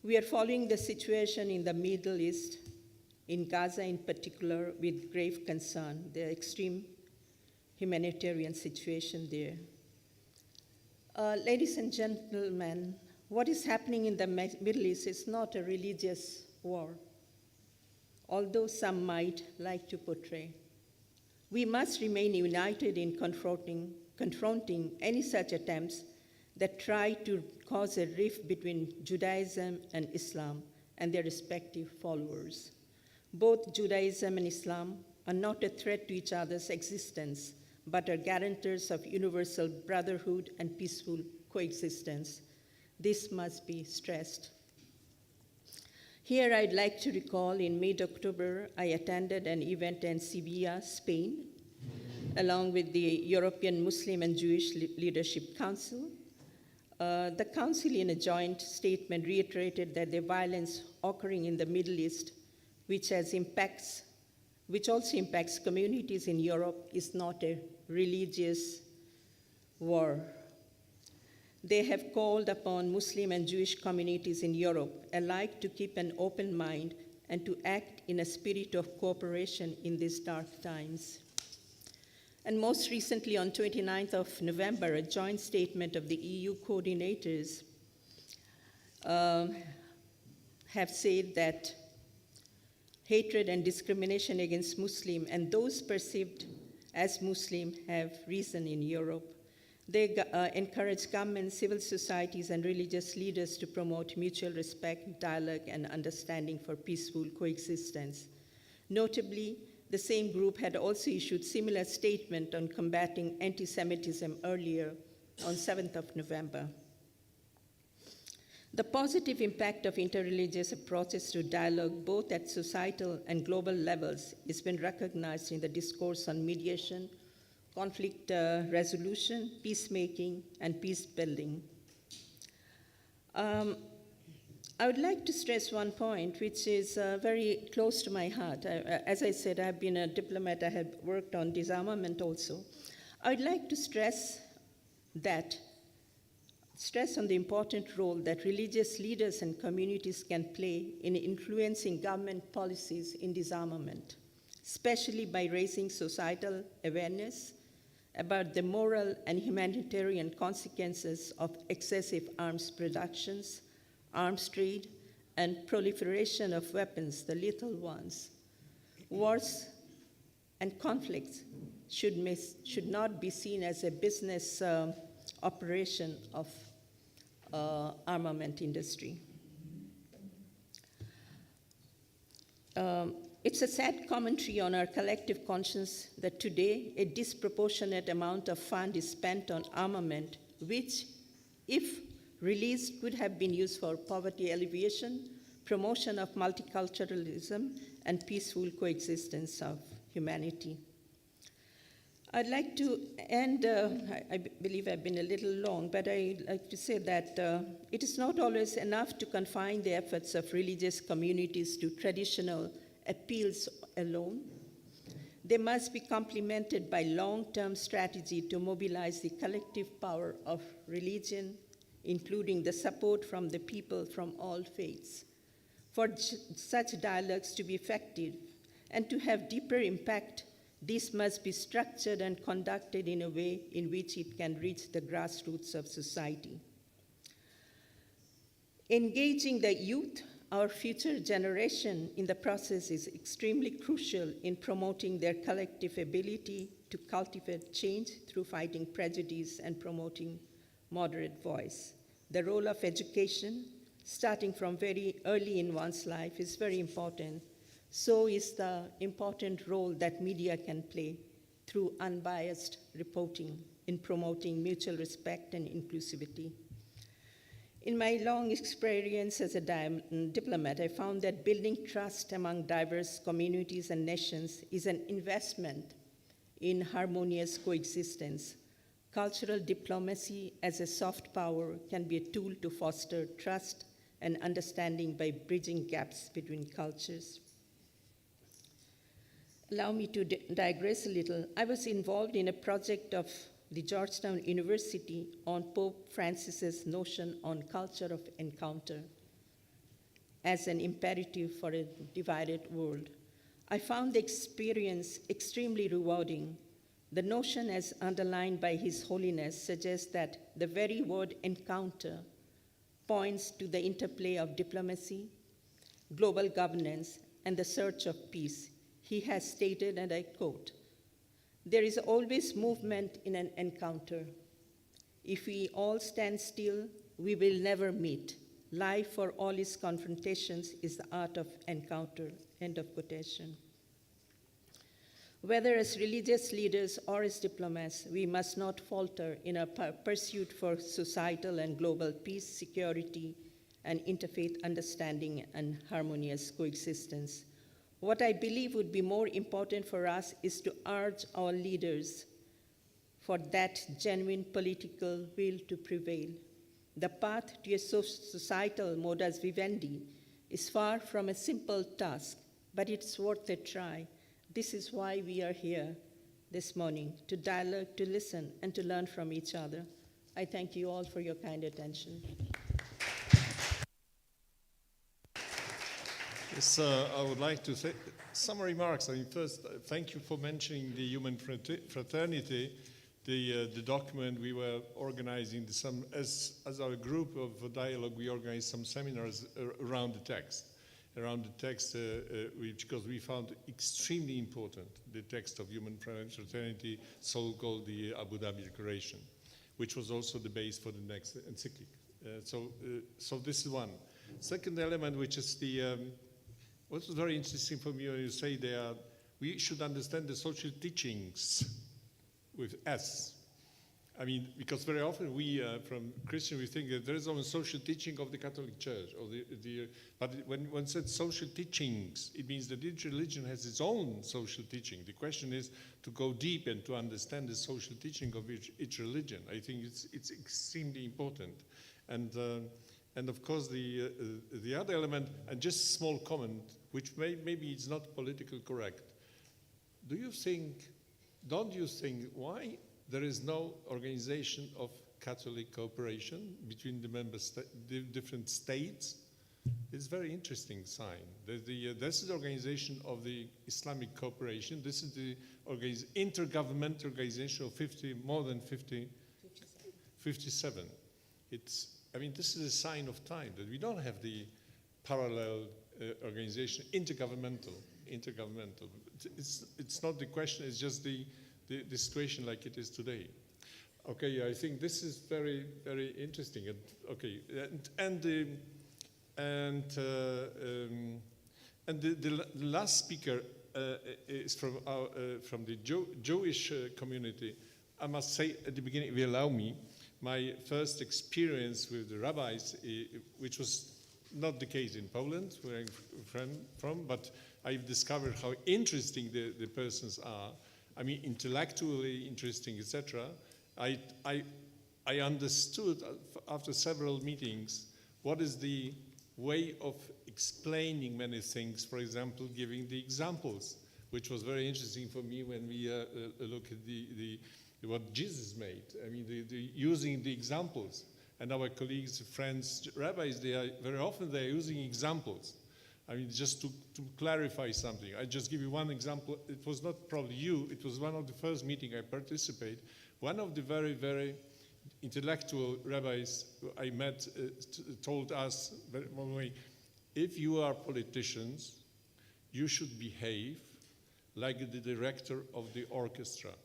We are following the situation in the Middle East, in Gaza in particular, with grave concern, the extreme humanitarian situation there. Ladies and gentlemen, what is happening in the Middle East is not a religious war, although some might like to portray. We must remain united in confronting any such attempts that try to cause a rift between Judaism and Islam and their respective followers. Both Judaism and Islam are not a threat to each other's existence, but are guarantors of universal brotherhood and peaceful coexistence. This must be stressed. Here I'd like to recall in mid-October, I attended an event in Sevilla, Spain, along with the European Muslim and Jewish Leadership Council. The Council, in a joint statement, reiterated that the violence occurring in the Middle East, which also impacts communities in Europe, is not a religious war. They have called upon Muslim and Jewish communities in Europe alike to keep an open mind and to act in a spirit of cooperation in these dark times. And most recently, on 29th of November, a joint statement of the EU coordinators have said that hatred and discrimination against Muslim and those perceived as Muslim have risen in Europe. They encourage government, civil societies, and religious leaders to promote mutual respect, dialogue, and understanding for peaceful coexistence. Notably, the same group had also issued similar statement on combating anti-Semitism earlier on 7th of November. The positive impact of interreligious approaches to dialogue, both at societal and global levels, has been recognized in the discourse on mediation, conflict resolution, peacemaking, and peace building. I would like to stress one point which is very close to my heart. As I said, I've been a diplomat. I have worked on disarmament also. I would like to stress on the important role that religious leaders and communities can play in influencing government policies in disarmament, especially by raising societal awareness about the moral and humanitarian consequences of excessive arms productions, arms trade, and proliferation of weapons, the lethal ones. Wars and conflicts should not be seen as a business operation of armament industry. It's a sad commentary on our collective conscience that today a disproportionate amount of fund is spent on armament, which, if released, could have been used for poverty alleviation, promotion of multiculturalism, and peaceful coexistence of humanity. I'd like to end, I believe I've been a little long, but I'd like to say that it is not always enough to confine the efforts of religious communities to traditional appeals alone. They must be complemented by long-term strategy to mobilize the collective power of religion, including the support from the people from all faiths. For such dialogues to be effective and to have deeper impact, this must be structured and conducted in a way in which it can reach the grassroots of society. Engaging the youth, our future generation, in the process is extremely crucial in promoting their collective ability to cultivate change through fighting prejudice and promoting moderate voice. The role of education, starting from very early in one's life, is very important. So is the important role that media can play through unbiased reporting in promoting mutual respect and inclusivity. In my long experience as a diplomat, I found that building trust among diverse communities and nations is an investment in harmonious coexistence. Cultural diplomacy as a soft power can be a tool to foster trust and understanding by bridging gaps between cultures. Allow me to digress a little. I was involved in a project of the Georgetown University on Pope Francis's notion on culture of encounter as an imperative for a divided world. I found the experience extremely rewarding. The notion, as underlined by His Holiness, suggests that the very word encounter points to the interplay of diplomacy, global governance, and the search of peace. He has stated, and I quote, "There is always movement in an encounter. If we all stand still, we will never meet. Life, for all its confrontations, is the art of encounter," end of quotation. Whether as religious leaders or as diplomats, we must not falter in our pursuit for societal and global peace, security, and interfaith understanding and harmonious coexistence. What I believe would be more important for us is to urge our leaders for that genuine political will to prevail. The path to a societal modus vivendi is far from a simple task, but it's worth a try. This is why we are here this morning, to dialogue, to listen, and to learn from each other. I thank you all for your kind attention. Yes, I would like to say some remarks. I mean, first, thank you for mentioning the human fraternity. the document, we were organizing some, as our group of dialogue, we organized some seminars around the text. Because we found extremely important the text of human fraternity, so-called the Abu Dhabi Declaration, which was also the base for the next encyclic. So this is one. Second element, which is what was very interesting for me when you say we should understand the social teachings with S. I mean, because very often we, from Christian, we think that there is only social teaching of the Catholic Church, or but when one said social teachings, it means that each religion has its own social teaching. The question is to go deep and to understand the social teaching of each religion. I think it's extremely important, and of course the other element, and just a small comment, which maybe it's not politically correct. Don't you think why there is no organization of Catholic cooperation between the different states? It's a very interesting sign. This is the organization of the Islamic cooperation. This is the intergovernmental organization of 57. This is a sign of time that we don't have the parallel organization, intergovernmental. It's not the question, it's just the situation like it is today. Okay, I think this is very, very interesting. The last speaker is from the Jewish community. I must say at the beginning, if you allow me, my first experience with the rabbis, which was not the case in Poland, where I'm from, but I've discovered how interesting the persons are. I mean, intellectually interesting, etc. I understood after several meetings what is the way of explaining many things. For example, giving the examples, which was very interesting for me when we look at what Jesus made. I mean, using the examples. And our colleagues, friends, rabbis, very often they're using examples. I mean, just to clarify something. I just give you one example. It was not probably you. It was one of the first meetings I participated. One of the very, very intellectual rabbis I met told us one way, if you are politicians, you should behave like the director of the orchestra.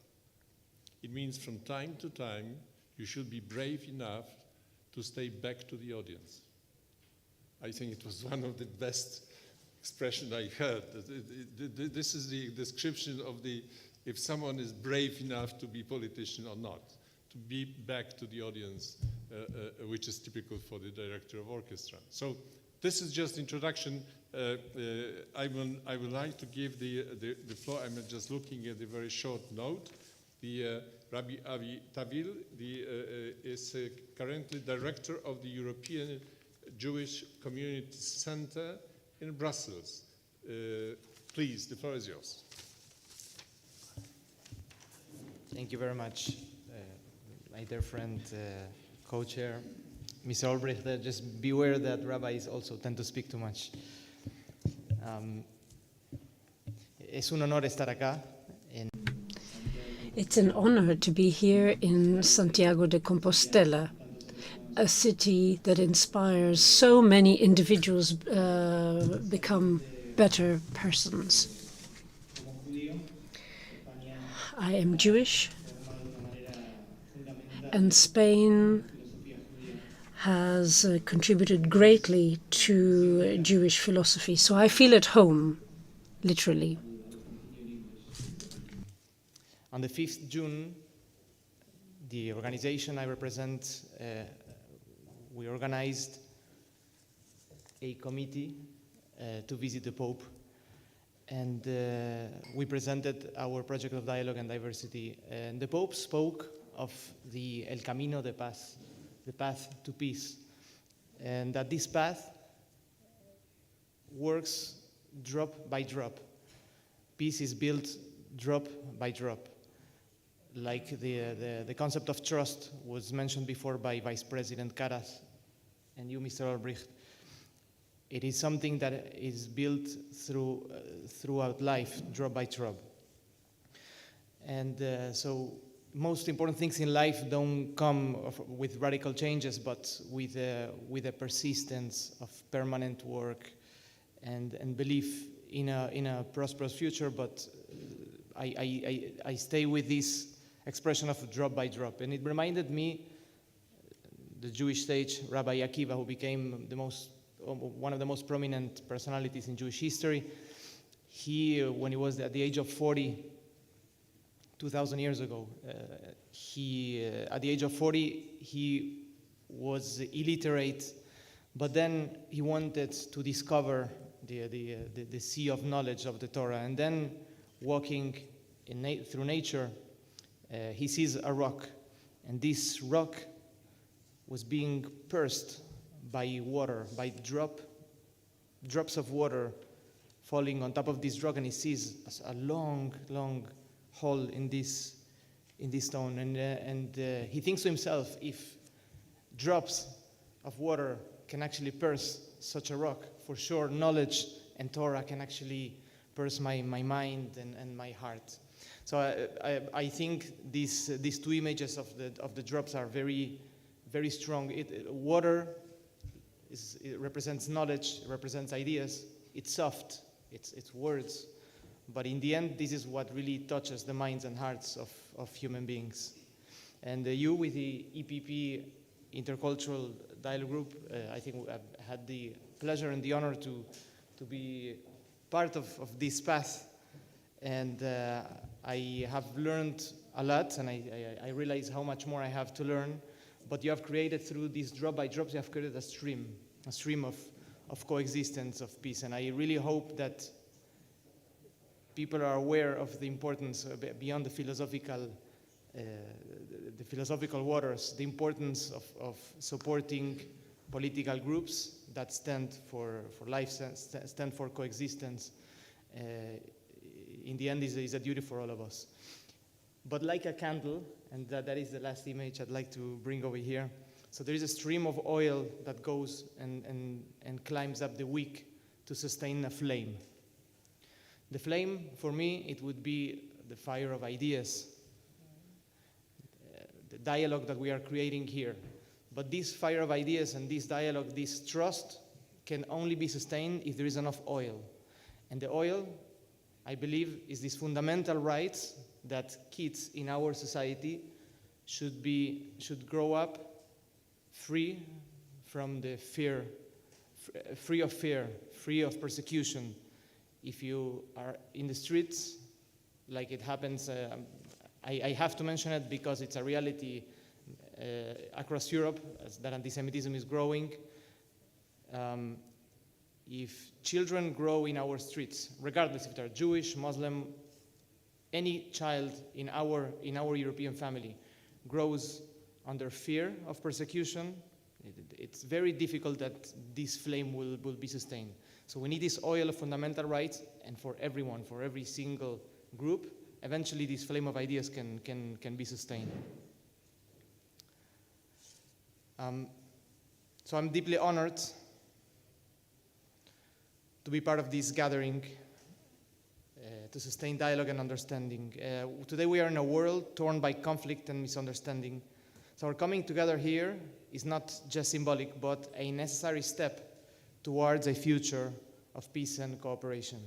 It means from time to time, you should be brave enough to stay back to the audience. I think it was one of the best expressions I heard. This is the description of if someone is brave enough to be politician or not, to be back to the audience, which is typical for the director of orchestra. So this is just introduction. I would like to give the floor. I'm just looking at the very short note. Rabbi Avi Tavil is currently director of the European Jewish Community Center in Brussels. Please, the floor is yours. Thank you very much, my dear friend, co-chair, Mr. Olbrycht. Just beware that rabbis also tend to speak too much. Es un honor estar acá. It's an honor to be here in Santiago de Compostela, a city that inspires so many individuals become better persons. I am Jewish, and Spain has contributed greatly to Jewish philosophy, so I feel at home, literally. On the 5th June, the organization I represent, we organized a committee to visit the Pope, and we presented our project of dialogue and diversity. And the Pope spoke of the El Camino de Paz, the path to peace, and that this path works drop by drop. Peace is built drop by drop. Like the concept of trust was mentioned before by Vice President Caras and you, Mr. Olbrycht. It is something that is built throughout life, drop by drop. And so most important things in life don't come with radical changes, but with a persistence of permanent work and belief in a prosperous future. But I stay with this expression of drop by drop, and it reminded me the Jewish sage Rabbi Akiva, who became one of the most prominent personalities in Jewish history. He, when he was at the age of 40, 2,000 years ago, at the age of 40, he was illiterate, but then he wanted to discover the sea of knowledge of the Torah. And then, walking through nature, he sees a rock, and this rock was being pierced by water, by drops of water falling on top of this rock, and he sees a long hole in this stone, and he thinks to himself, if drops of water can actually pierce such a rock, for sure knowledge and Torah can actually pierce my mind and my heart. So I think these two images of the drops are very, very strong. Water it represents knowledge, it represents ideas. It's soft, it's words, but in the end, this is what really touches the minds and hearts of human beings. And you, with the EPP Intercultural Dialogue Group, I think I've had the pleasure and the honor to be part of this path. And I have learned a lot, and I realize how much more I have to learn. But you have created, through these drop by drops, you have created a stream of coexistence, of peace. And I really hope that people are aware of the importance, beyond the philosophical waters, the importance of supporting political groups that stand for life, stand for coexistence. In the end, is a duty for all of us. But like a candle, and that is the last image I'd like to bring over here. So there is a stream of oil that goes and climbs up the wick to sustain a flame. The flame, for me, it would be the fire of ideas, the dialogue that we are creating here. But this fire of ideas and this dialogue, this trust, can only be sustained if there is enough oil. And the oil, I believe, is this fundamental rights that kids in our society should grow up free from the fear, free of fear, free of persecution. If you are in the streets, like it happens, I have to mention it because it's a reality across Europe, that anti-Semitism is growing. If children grow in our streets, regardless if they're Jewish, Muslim, any child in our European family grows under fear of persecution, it's very difficult that this flame will be sustained. So we need this oil of fundamental rights, and for everyone, for every single group, eventually this flame of ideas can be sustained. So I'm deeply honored to be part of this gathering to sustain dialogue and understanding. Today we are in a world torn by conflict and misunderstanding. So our coming together here is not just symbolic, but a necessary step towards a future of peace and cooperation.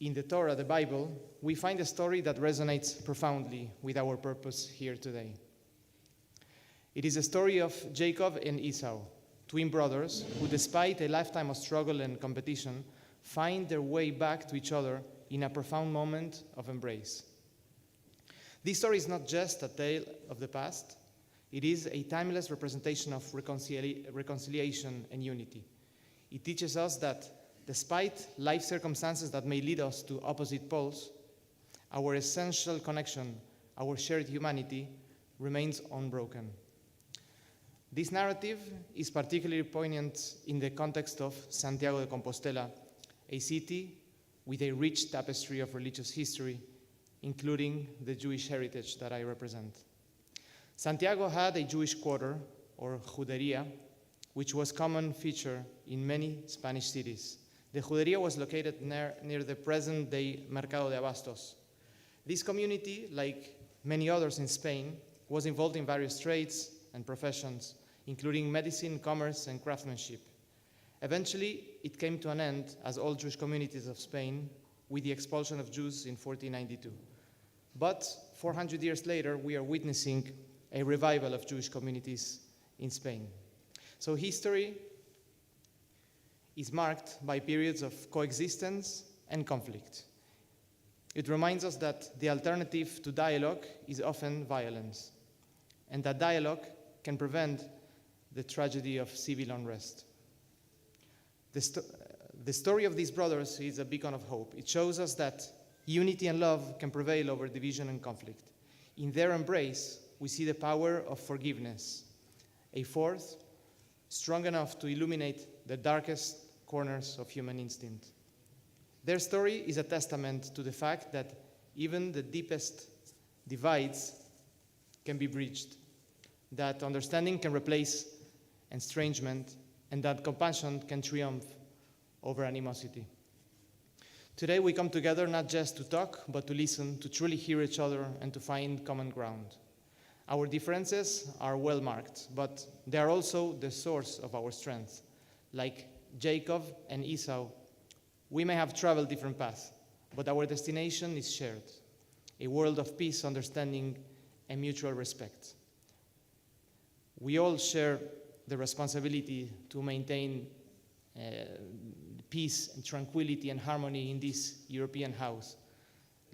In the Torah, the Bible, we find a story that resonates profoundly with our purpose here today. It is a story of Jacob and Esau, twin brothers who, despite a lifetime of struggle and competition, find their way back to each other in a profound moment of embrace. This story is not just a tale of the past, it is a timeless representation of reconciliation and unity. It teaches us that despite life circumstances that may lead us to opposite poles, our essential connection, our shared humanity, remains unbroken. This narrative is particularly poignant in the context of Santiago de Compostela, a city with a rich tapestry of religious history, including the Jewish heritage that I represent. Santiago had a Jewish quarter, or juderia, which was a common feature in many Spanish cities. The juderia was located near the present-day Mercado de Abastos. This community, like many others in Spain, was involved in various trades and professions, including medicine, commerce, and craftsmanship. Eventually, it came to an end, as all Jewish communities of Spain, with the expulsion of Jews in 1492. But 400 years later, we are witnessing a revival of Jewish communities in Spain. So history is marked by periods of coexistence and conflict. It reminds us that the alternative to dialogue is often violence, and that dialogue can prevent the tragedy of civil unrest. The story of these brothers is a beacon of hope. It shows us that unity and love can prevail over division and conflict. In their embrace, we see the power of forgiveness, a force strong enough to illuminate the darkest corners of human instinct. Their story is a testament to the fact that even the deepest divides can be bridged, that understanding can replace estrangement, and that compassion can triumph over animosity. Today we come together not just to talk, but to listen, to truly hear each other, and to find common ground. Our differences are well marked, but they are also the source of our strength. Like Jacob and Esau, we may have traveled different paths, but our destination is shared, a world of peace, understanding, and mutual respect. We all share the responsibility to maintain peace and tranquility and harmony in this European house.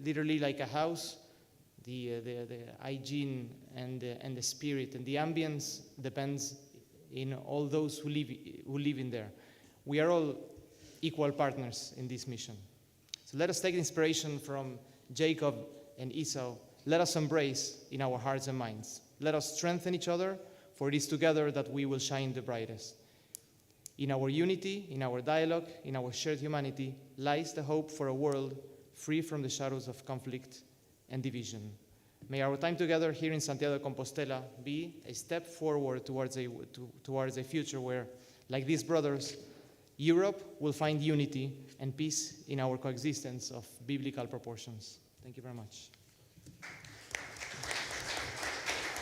Literally like a house, the hygiene and the spirit and the ambience depends in all those who live in there. We are all equal partners in this mission. So let us take inspiration from Jacob and Esau. Let us embrace in our hearts and minds. Let us strengthen each other, for it is together that we will shine the brightest. In our unity, in our dialogue, in our shared humanity, lies the hope for a world free from the shadows of conflict and division. May our time together here in Santiago de Compostela be a step forward towards a future where, like these brothers, Europe will find unity and peace in our coexistence of biblical proportions. Thank you very much.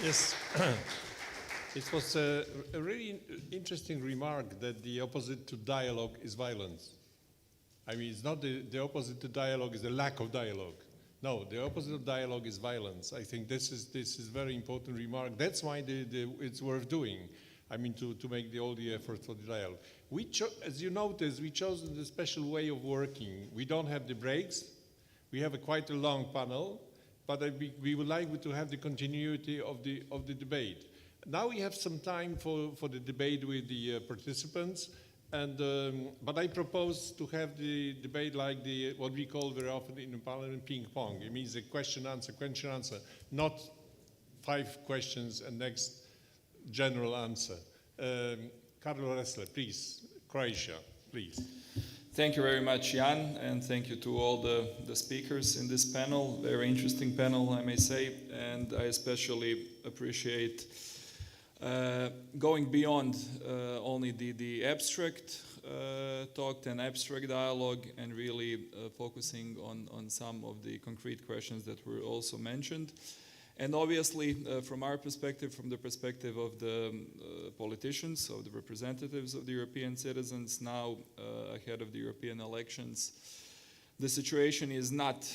Yes. It was a really interesting remark that the opposite to dialogue is violence. I mean, it's not the opposite to dialogue is the lack of dialogue. No, the opposite of dialogue is violence. I think this is a very important remark. That's why it's worth doing. I mean, to make all the effort for the dialogue. As you notice, we chose the special way of working. We don't have the breaks. We have quite a long panel, but we would like to have the continuity of the debate. Now we have some time for the debate with the participants, but I propose to have the debate like what we call very often in the parliament ping pong. It means a question answer, not 5 questions and next general answer. Carlo Ressler, please. Croatia, please. Thank you very much, Jan, and thank you to all the speakers in this panel. Very interesting panel, I may say, and I especially appreciate going beyond only the abstract talk and abstract dialogue and really focusing on some of the concrete questions that were also mentioned. And obviously, from our perspective, from the perspective of the politicians, of the representatives of the European citizens, now ahead of the European elections, the situation is not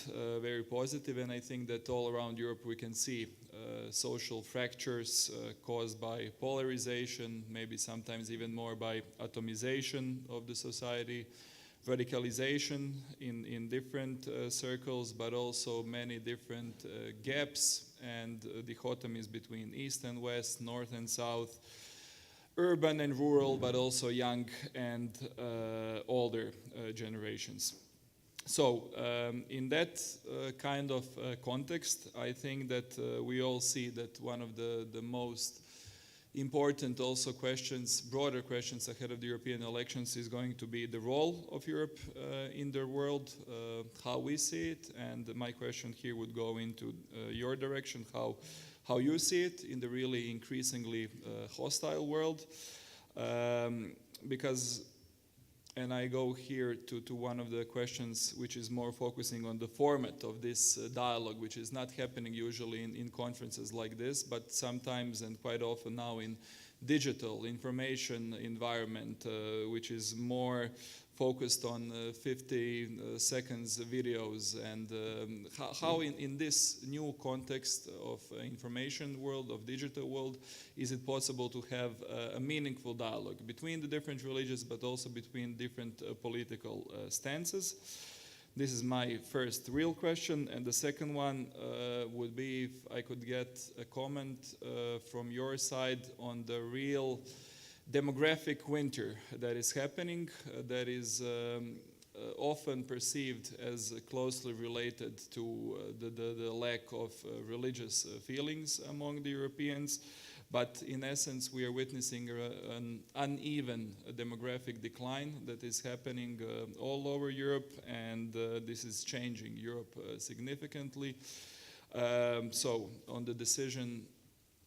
very positive, and I think that all around Europe we can see social fractures caused by polarization, maybe sometimes even more by atomization of the society, radicalization in different circles, but also many different gaps and dichotomies between East and West, North and South, urban and rural, but also young and older generations. So in that kind of context, I think that we all see that one of the most important also questions, broader questions ahead of the European elections is going to be the role of Europe in the world, how we see it, and my question here would go into your direction, how you see it in the really increasingly hostile world, because And I go here to one of the questions which is more focusing on the format of this dialogue, which is not happening usually in conferences like this, but sometimes and quite often now in digital information environment, which is more focused on 50 seconds videos, and how in this new context of information world, of digital world, is it possible to have a meaningful dialogue between the different religions, but also between different political stances? This is my first real question, and the second one would be if I could get a comment from your side on the real demographic winter that is happening, that is often perceived as closely related to the lack of religious feelings among the Europeans. But in essence, we are witnessing an uneven demographic decline that is happening all over Europe, and this is changing Europe significantly. So on the decision,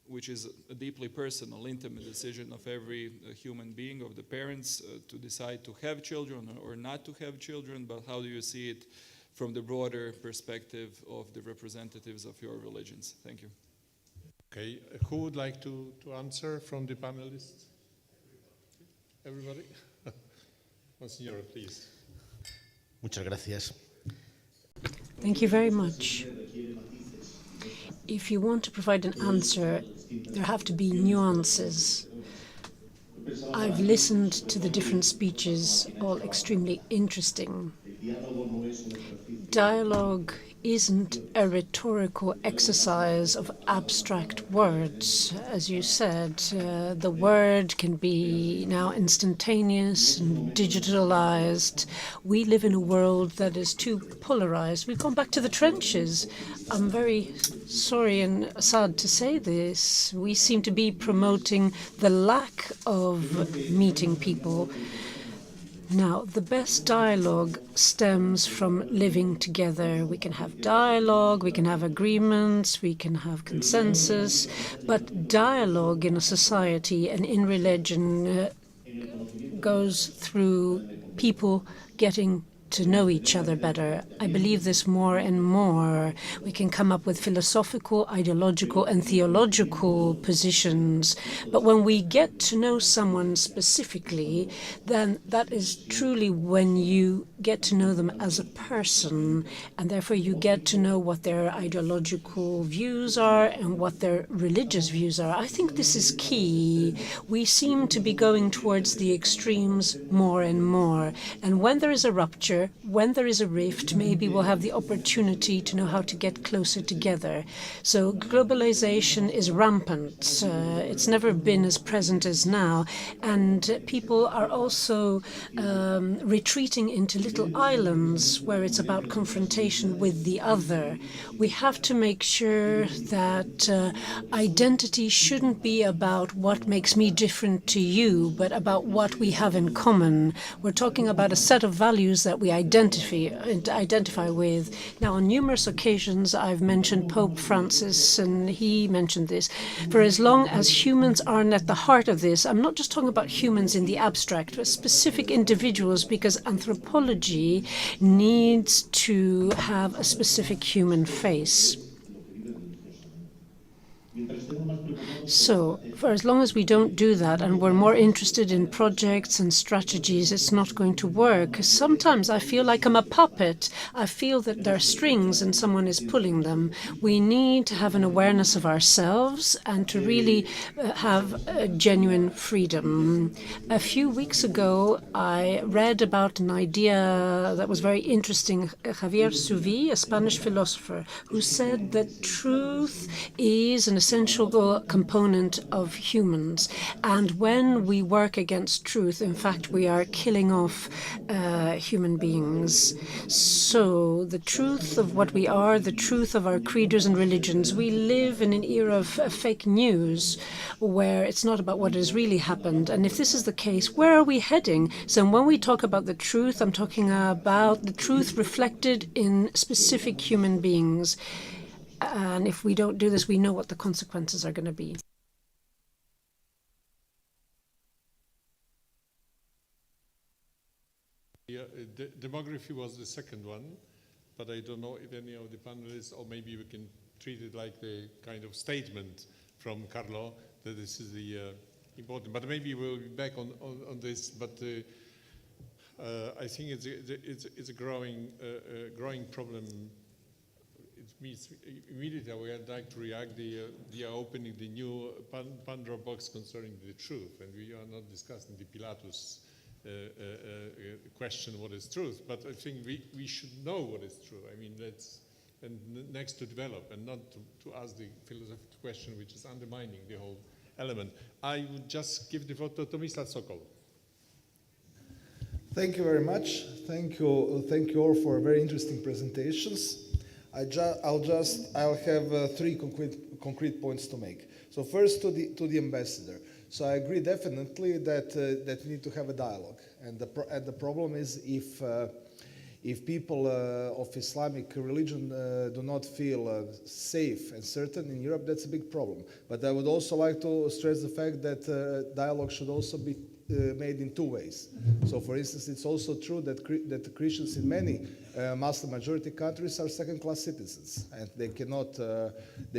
which is a deeply personal, intimate decision of every human being, of the parents, to decide to have children or not to have children, but how do you see it from the broader perspective of the representatives of your religions? Thank you. Okay, who would like to answer from the panelists? Everybody? Monsignor, please. Muchas gracias. Thank you very much. If you want to provide an answer, there have to be nuances. I've listened to the different speeches, all extremely interesting. Dialogue isn't a rhetorical exercise of abstract words. As you said, the word can be now instantaneous and digitalized. We live in a world that is too polarized. We've gone back to the trenches. I'm very sorry and sad to say this. We seem to be promoting the lack of meeting people. Now, the best dialogue stems from living together. We can have dialogue, we can have agreements, we can have consensus, but dialogue in a society and in religion goes through people getting to know each other better. I believe this more and more. We can come up with philosophical, ideological, and theological positions, but when we get to know someone specifically, then that is truly when you get to know them as a person, and therefore you get to know what their ideological views are and what their religious views are. I think this is key. We seem to be going towards the extremes more and more, and when there is a rupture, when there is a rift, maybe we'll have the opportunity to know how to get closer together. So globalization is rampant. It's never been as present as now. And people are also retreating into little islands where it's about confrontation with the other. We have to make sure that identity shouldn't be about what makes me different to you, but about what we have in common. We're talking about a set of values that we identify with. Now, on numerous occasions, I've mentioned Pope Francis, and he mentioned this. For as long as humans aren't at the heart of this, I'm not just talking about humans in the abstract, but specific individuals, because anthropology needs to have a specific human face. So, for as long as we don't do that and we're more interested in projects and strategies, it's not going to work. Sometimes I feel like I'm a puppet. I feel that there are strings and someone is pulling them. We need to have an awareness of ourselves and to really have a genuine freedom. A few weeks ago, I read about an idea that was very interesting. Javier Suvi, a Spanish philosopher, who said that truth is an essential component of humans, and when we work against truth, in fact, we are killing off human beings. So the truth of what we are, the truth of our creeds and religions, we live in an era of fake news where it's not about what has really happened. And if this is the case, where are we heading? So when we talk about the truth, I'm talking about the truth reflected in specific human beings. And if we don't do this, we know what the consequences are going to be. demography was the second one, but I don't know if any of the panelists, or maybe we can treat it like the kind of statement from Carlo that this is the important. But maybe we'll be back on this. But I think it's a growing problem. It means immediately I would like to react. They are opening the new Pandora box concerning the truth, and we are not discussing the Pilatus question what is truth, but I think we should know what is true. I mean, and next to develop, and not to ask the philosophical question which is undermining the whole element. I would just give the vote to Tomislav Sokol. Thank you very much. Thank you all for very interesting presentations. I'll have three concrete points to make. So first to the ambassador. So I agree definitely that we need to have a dialogue, and the problem is if people of Islamic religion do not feel safe and certain in Europe, that's a big problem. But I would also like to stress the fact that dialogue should also be made in two ways. So, for instance, it's also true that the Christians in many Muslim majority countries are second-class citizens, and they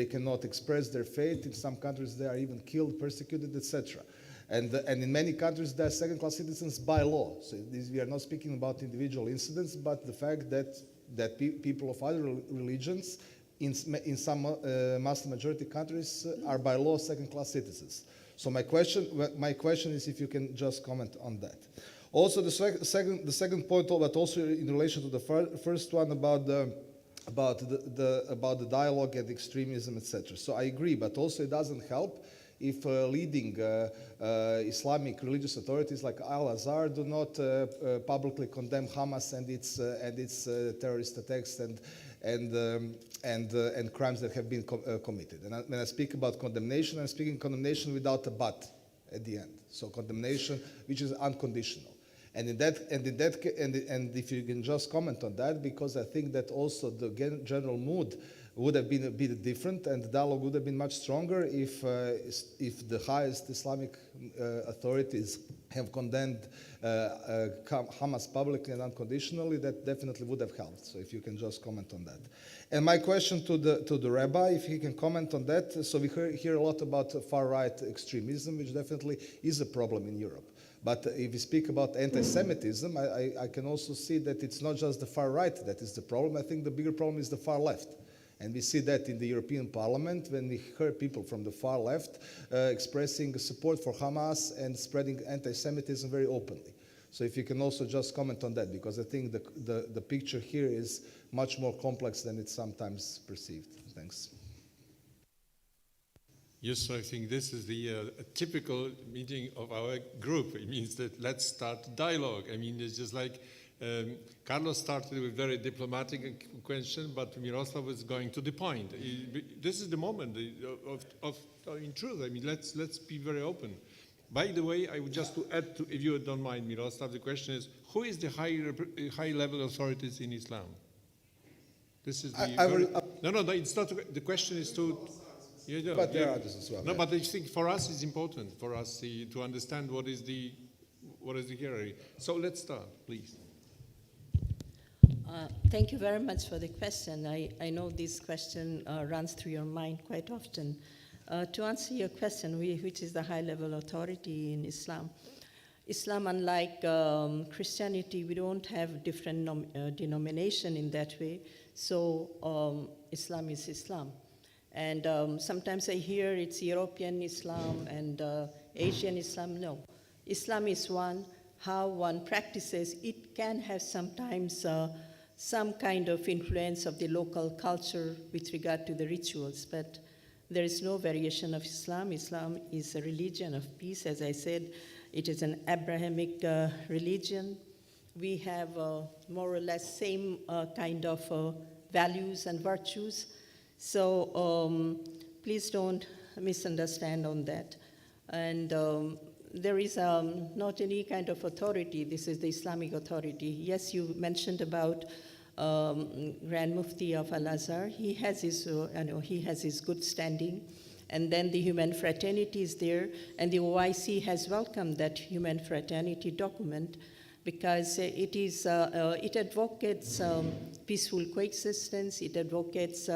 cannot express their faith. In some countries, they are even killed, persecuted, etc. And in many countries, they are second-class citizens by law. So we are not speaking about individual incidents, but the fact that people of other religions in some Muslim majority countries are by law second-class citizens. So my question is if you can just comment on that. Also, the second point, but also in relation to the first one about the dialogue and extremism, etc. So I agree, but also it doesn't help if leading Islamic religious authorities like Al-Azhar do not publicly condemn Hamas and its terrorist attacks and crimes that have been committed. And when I speak about condemnation, I'm speaking condemnation without a but at the end. So condemnation which is unconditional. And if you can just comment on that, because I think that also the general mood would have been a bit different, and the dialogue would have been much stronger if the highest Islamic authorities have condemned Hamas publicly and unconditionally. That definitely would have helped. So if you can just comment on that. And my question to the rabbi, if he can comment on that. So we hear a lot about far-right extremism, which definitely is a problem in Europe. But if we speak about anti-Semitism, I can also see that it's not just the far right that is the problem. I think the bigger problem is the far left. And we see that in the European Parliament when we heard people from the far left expressing support for Hamas and spreading anti-Semitism very openly. So if you can also just comment on that, because I think the picture here is much more complex than it's sometimes perceived. Thanks. Yes, I think this is the typical meeting of our group. It means that let's start dialogue. I mean, it's just like Carlos started with very diplomatic question, but Miroslav was going to the point. This is the moment in truth. I mean, let's be very open. By the way, I would just to add to, if you don't mind, Miroslav, the question is, who is the high-level authorities in Islam? This is the no, it's not. The question is to. Yeah, but there are others as well. No, but I think for us it's important for us to understand what is the hierarchy. So let's start, please. Thank you very much for the question. I know this question runs through your mind quite often. To answer your question, which is the high-level authority in Islam? Islam, unlike Christianity, we don't have different denomination in that way. So Islam is Islam. And sometimes I hear it's European Islam and Asian Islam. No. Islam is one. How one practices, it can have sometimes some kind of influence of the local culture with regard to the rituals, but there is no variation of Islam. Islam is a religion of peace. As I said, it is an Abrahamic religion. We have more or less same kind of values and virtues. So please don't misunderstand on that. And there is not any kind of authority. This is the Islamic authority. Yes, you mentioned about Grand Mufti of Al-Azhar. He has his good standing. And then the Human Fraternity is there. And the OIC has welcomed that Human Fraternity document. because it advocates peaceful coexistence, it advocates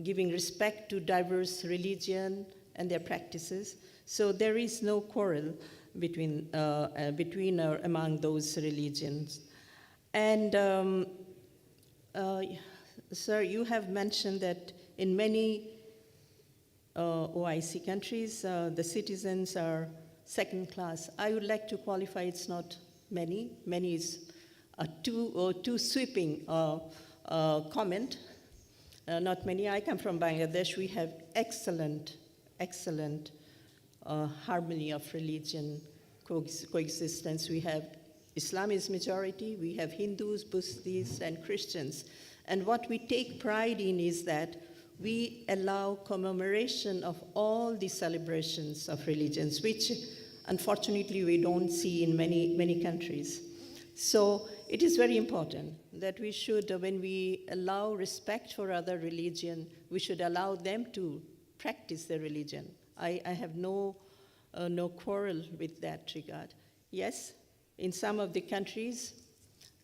giving respect to diverse religion and their practices. So there is no quarrel between or among those religions. And sir, you have mentioned that in many OIC countries, the citizens are second class. I would like to qualify it's not many. Many is too sweeping comment. Not many. I come from Bangladesh. We have excellent harmony of religion coexistence. We have Islam is majority. We have Hindus, Buddhists, and Christians. And what we take pride in is that we allow commemoration of all the celebrations of religions, which unfortunately we don't see in many countries. So it is very important that we should, when we allow respect for other religion, we should allow them to practice their religion. I have no quarrel with that regard. Yes, in some of the countries,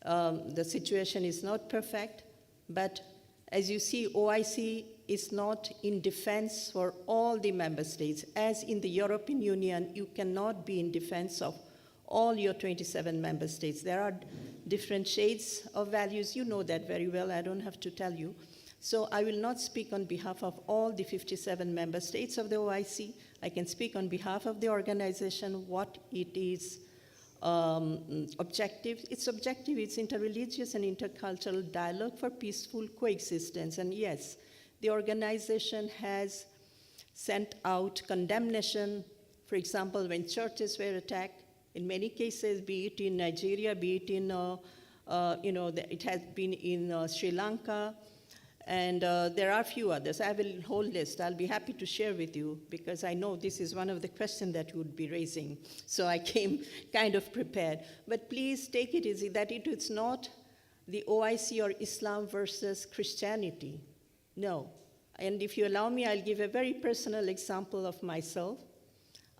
the situation is not perfect, but as you see, OIC is not in defense for all the member states. As in the European Union, you cannot be in defense of all your 27 member states. There are different shades of values. You know that very well. I don't have to tell you. So I will not speak on behalf of all the 57 member states of the OIC. I can speak on behalf of the organization, what it is objective. Its objective is interreligious and intercultural dialogue for peaceful coexistence. And yes, the organization has sent out condemnation, for example, when churches were attacked. In many cases, be it in Nigeria, be it in, it has been in Sri Lanka, and there are a few others. I have a whole list. I'll be happy to share with you because I know this is one of the questions that you would be raising. So I came kind of prepared. But please take it easy that it's not the OIC or Islam versus Christianity. No. And if you allow me, I'll give a very personal example of myself.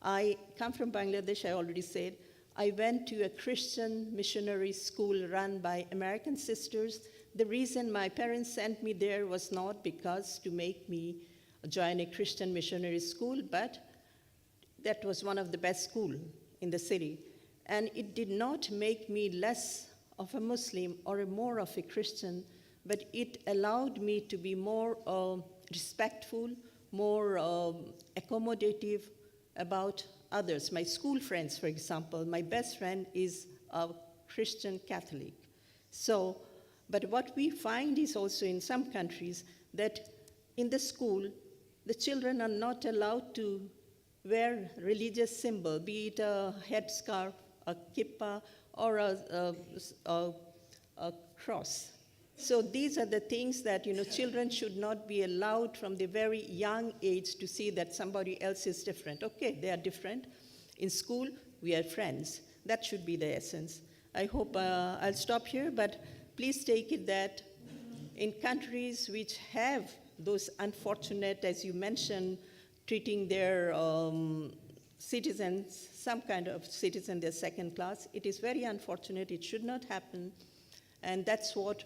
I come from Bangladesh, I already said. I went to a Christian missionary school run by American sisters. The reason my parents sent me there was not because to make me join a Christian missionary school, but that was one of the best schools in the city. And it did not make me less of a Muslim or more of a Christian, but it allowed me to be more respectful, more accommodative about others. My school friends, for example, my best friend is a Christian Catholic. So, but what we find is also in some countries that in the school, the children are not allowed to wear religious symbol, be it a headscarf, a kippah, or a cross. So these are the things that, children should not be allowed from the very young age to see that somebody else is different. Okay, they are different. In school, we are friends. That should be the essence. I hope I'll stop here, but please take it that in countries which have those unfortunate, as you mentioned, treating their citizens, some kind of citizen, their second class, it is very unfortunate. It should not happen. And that's what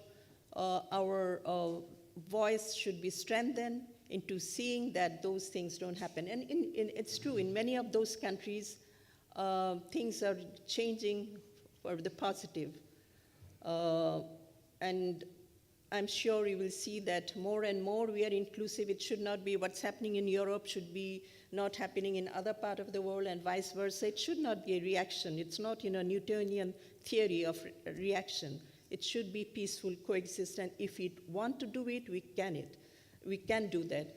our voice should be strengthened into seeing that those things don't happen. And it's true, in many of those countries, things are changing for the positive. And I'm sure you will see that more and more we are inclusive. It should not be what's happening in Europe should be not happening in other part of the world and vice versa. It should not be a reaction. It's not Newtonian theory of reaction. It should be peaceful coexistence. If we want to do it, we can do that.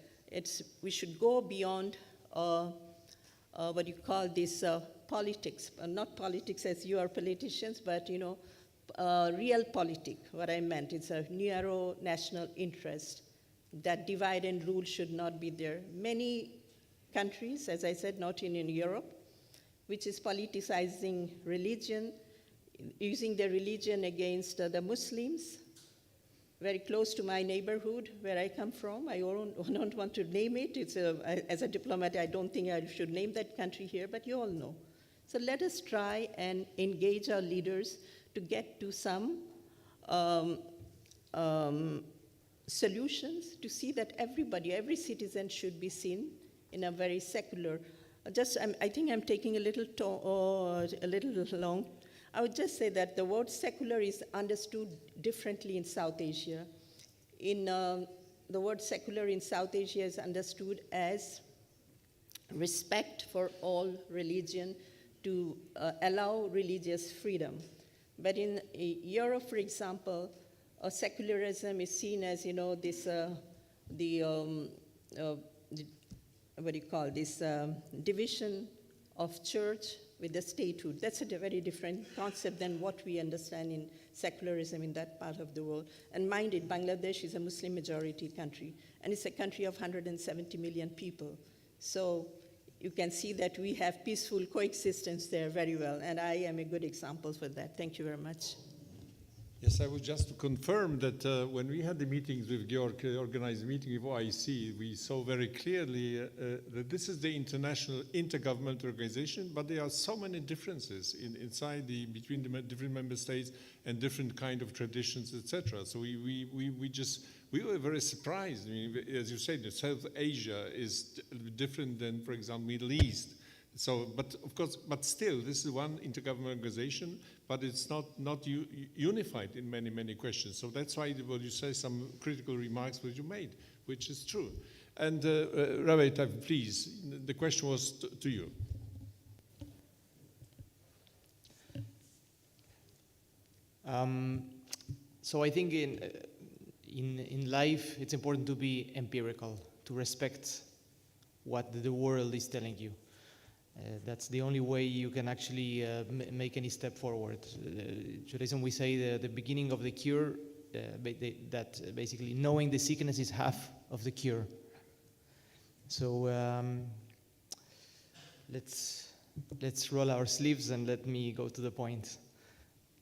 We should go beyond what you call this politics, not politics as you are politicians, but real politics. What I meant, it's a narrow national interest. That divide and rule should not be there. Many countries, as I said, not in Europe, which is politicizing religion, using their religion against the Muslims, very close to my neighborhood where I come from. I don't want to name it. As a diplomat, I don't think I should name that country here, but you all know. So let us try and engage our leaders to get to some solutions to see that every citizen should be seen in a very secular. I think I'm taking a little long. I would just say that the word secular is understood differently in South Asia. The word secular in South Asia is understood as respect for all religion, to allow religious freedom. But in Europe, for example, secularism is seen as, division of church with the statehood. That's a very different concept than what we understand in secularism in that part of the world. And mind it, Bangladesh is a Muslim majority country, and it's a country of 170 million people. So you can see that we have peaceful coexistence there very well, and I am a good example for that. Thank you very much. Yes, I would just confirm that when we had the meetings with Georg, organized meeting with OIC, we saw very clearly that this is the international intergovernmental organization, but there are so many differences between the different member states and different kind of traditions, etc. So we were very surprised. I mean, as you said, South Asia is different than, for example, Middle East. So, but of course, but still, this is one intergovernmental organization, but it's not unified in many questions. So that's why when you say some critical remarks that you made, which is true. And Rabbi, please, the question was to you. So I think in life, it's important to be empirical, to respect what the world is telling you. That's the only way you can actually make any step forward. Judaism, we say the beginning of the cure, that basically knowing the sickness is half of the cure. So let's roll our sleeves and let me go to the point.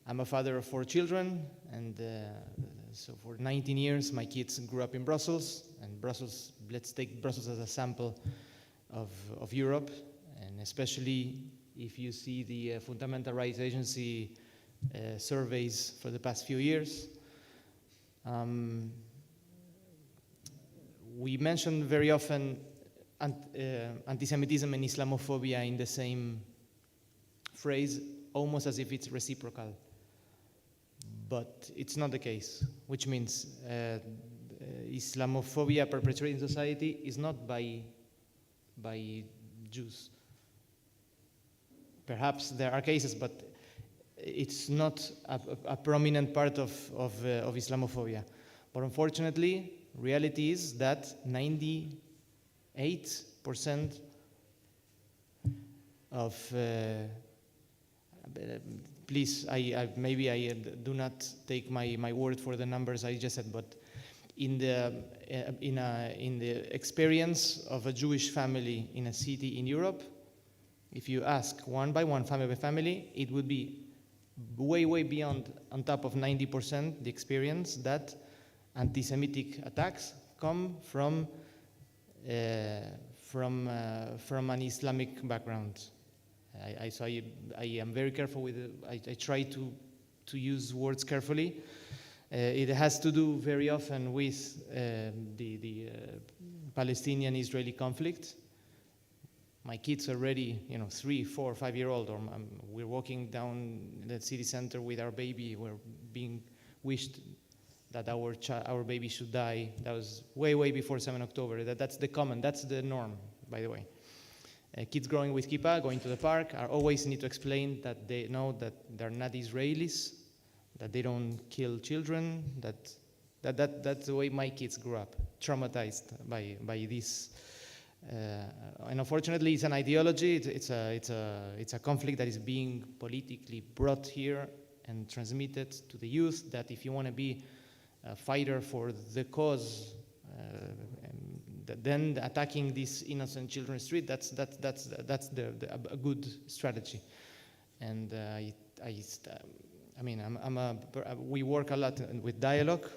I'm a father of 4 children, and so for 19 years my kids grew up in Brussels, and Brussels, let's take Brussels as a sample of Europe. And especially if you see the Fundamental Rights Agency surveys for the past few years, we mention very often anti-Semitism and Islamophobia in the same phrase, almost as if it's reciprocal. But it's not the case, which means Islamophobia perpetrated in society is not by Jews. Perhaps there are cases, but it's not a prominent part of Islamophobia. But unfortunately, reality is that 98% of please, maybe I do not take my word for the numbers I just said, but in the experience of a Jewish family in a city in Europe, if you ask one by one, family by family, it would be way beyond, on top of 90%, the experience that anti-Semitic attacks come from an Islamic background. So I am very careful with it. I try to use words carefully. It has to do very often with the Palestinian-Israeli conflict. My kids are already, 3, 4, 5-year-old, or we're walking down the city center with our baby. We're being wished that our baby should die. That was way before 7 October. That's the norm, by the way. Kids growing with kippah, going to the park, always need to explain that they know that they're not Israelis, that they don't kill children. That's the way my kids grew up, traumatized by this. And unfortunately, it's an ideology. It's a conflict that is being politically brought here and transmitted to the youth. That if you want to be a fighter for the cause, then attacking these innocent children in the street, that's a good strategy. And we work a lot with dialogue.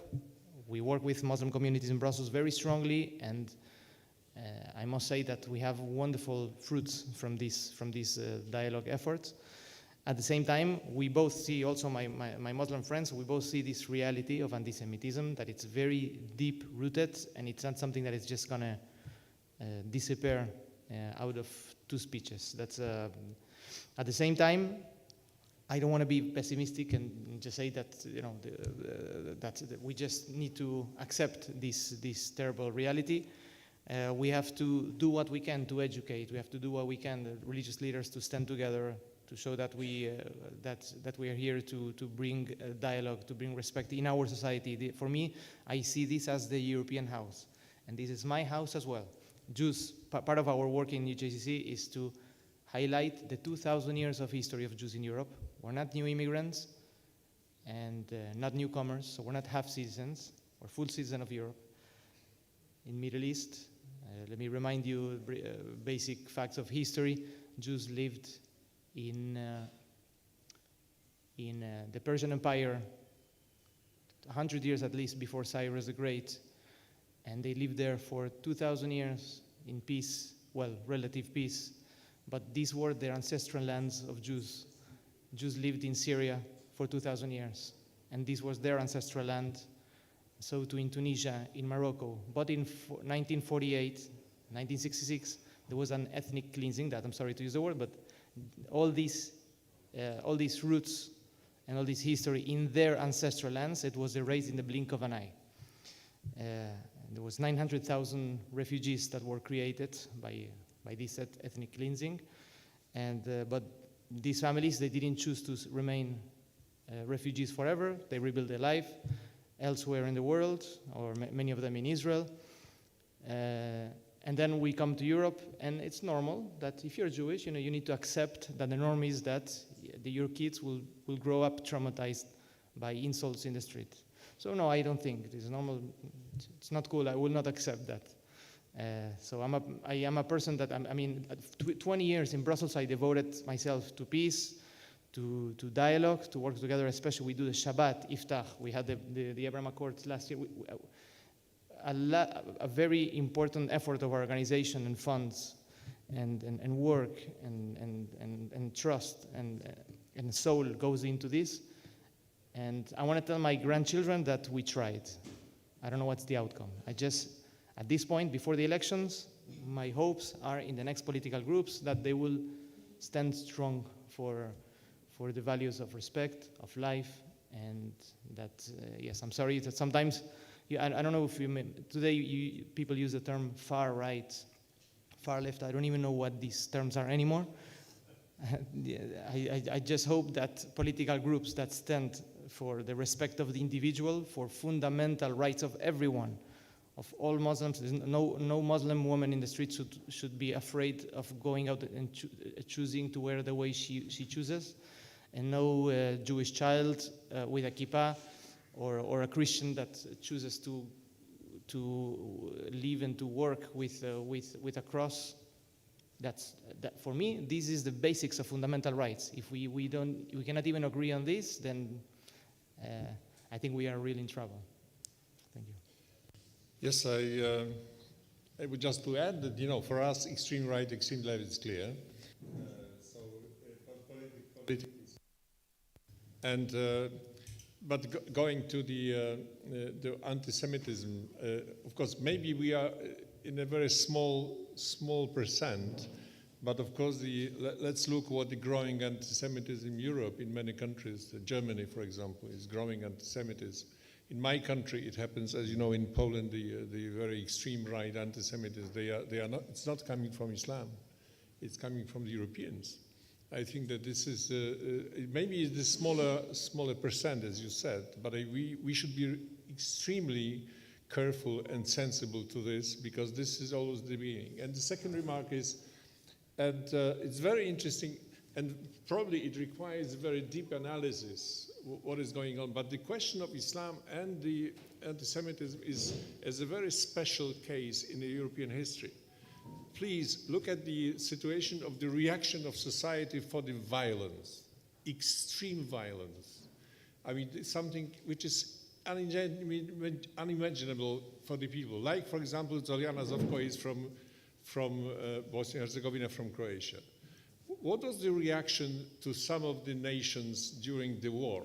We work with Muslim communities in Brussels very strongly, and I must say that we have wonderful fruits from this dialogue effort. At the same time, we both see, also my Muslim friends, we both see this reality of anti-Semitism, that it's very deep-rooted, and it's not something that is just going to disappear out of two speeches. That's at the same time, I don't want to be pessimistic and just say that that we just need to accept this terrible reality. We have to do what we can to educate. We have to do what we can, the religious leaders, to stand together, to show that we are here to bring dialogue, to bring respect in our society. For me, I see this as the European house, and this is my house as well. Jews, part of our work in UJCC is to highlight the 2,000 years of history of Jews in Europe. We're not new immigrants and not newcomers, so we're not half citizens. We're full citizens of Europe. In Middle East, let me remind you basic facts of history. Jews lived in the Persian Empire 100 years at least before Cyrus the Great, and they lived there for 2,000 years in peace, well, relative peace, but these were their ancestral lands of Jews. Jews lived in Syria for 2,000 years, and this was their ancestral land. So too in Tunisia, in Morocco. But in 1948, 1966, there was an ethnic cleansing, that I'm sorry to use the word, but all these roots and all this history in their ancestral lands, it was erased in the blink of an eye. There was 900,000 refugees that were created by this ethnic cleansing, but these families, they didn't choose to remain refugees forever. They rebuilt their life elsewhere in the world, or many of them in Israel. And then we come to Europe, and it's normal that if you're Jewish, you need to accept that the norm is that your kids will grow up traumatized by insults in the street. So no, I don't think it is normal. It's not cool. I will not accept that. So I am a person that, 20 years in Brussels, I devoted myself to peace, to dialogue, to work together. Especially we do the Shabbat, Iftach. We had the Abraham Accords last year. A very important effort of our organization and funds and work and trust and soul goes into this. And I want to tell my grandchildren that we tried. I don't know what's the outcome. At this point, before the elections, my hopes are in the next political groups that they will stand strong for the values of respect, of life, and that, yes, I'm sorry that sometimes, I don't know if today people use the term far right, far left. I don't even know what these terms are anymore. I just hope that political groups that stand for the respect of the individual, for fundamental rights of everyone, of all Muslims. No Muslim woman in the street should be afraid of going out and choosing to wear the way she chooses, and no Jewish child with a kippah or a Christian that chooses to live and to work with a cross. That for me, this is the basics of fundamental rights. If we cannot even agree on this, then I think we are really in trouble. Thank you. Yes, I would just to add that, for us, extreme right, extreme left is clear. But going to the anti-Semitism, of course, maybe we are in a very small percent, but of course, let's look what the growing anti-Semitism in Europe, in many countries. Germany, for example, is growing anti-Semitism. In my country, it happens, as you know, in Poland, the very extreme right anti-Semitism. They are not. It's not coming from Islam. It's coming from the Europeans. I think that this is maybe the smaller percent, as you said, but we should be extremely careful and sensible to this, because this is always the beginning. And the second remark is, and it's very interesting, and probably it requires very deep analysis what is going on. But the question of Islam and the anti-Semitism is a very special case in the European history. Please look at the situation of the reaction of society for the violence, extreme violence. I mean, something which is unimaginable for the people. Like, for example, Zoriana Zovko is from from Bosnia and Herzegovina, from Croatia. What was the reaction to some of the nations during the war?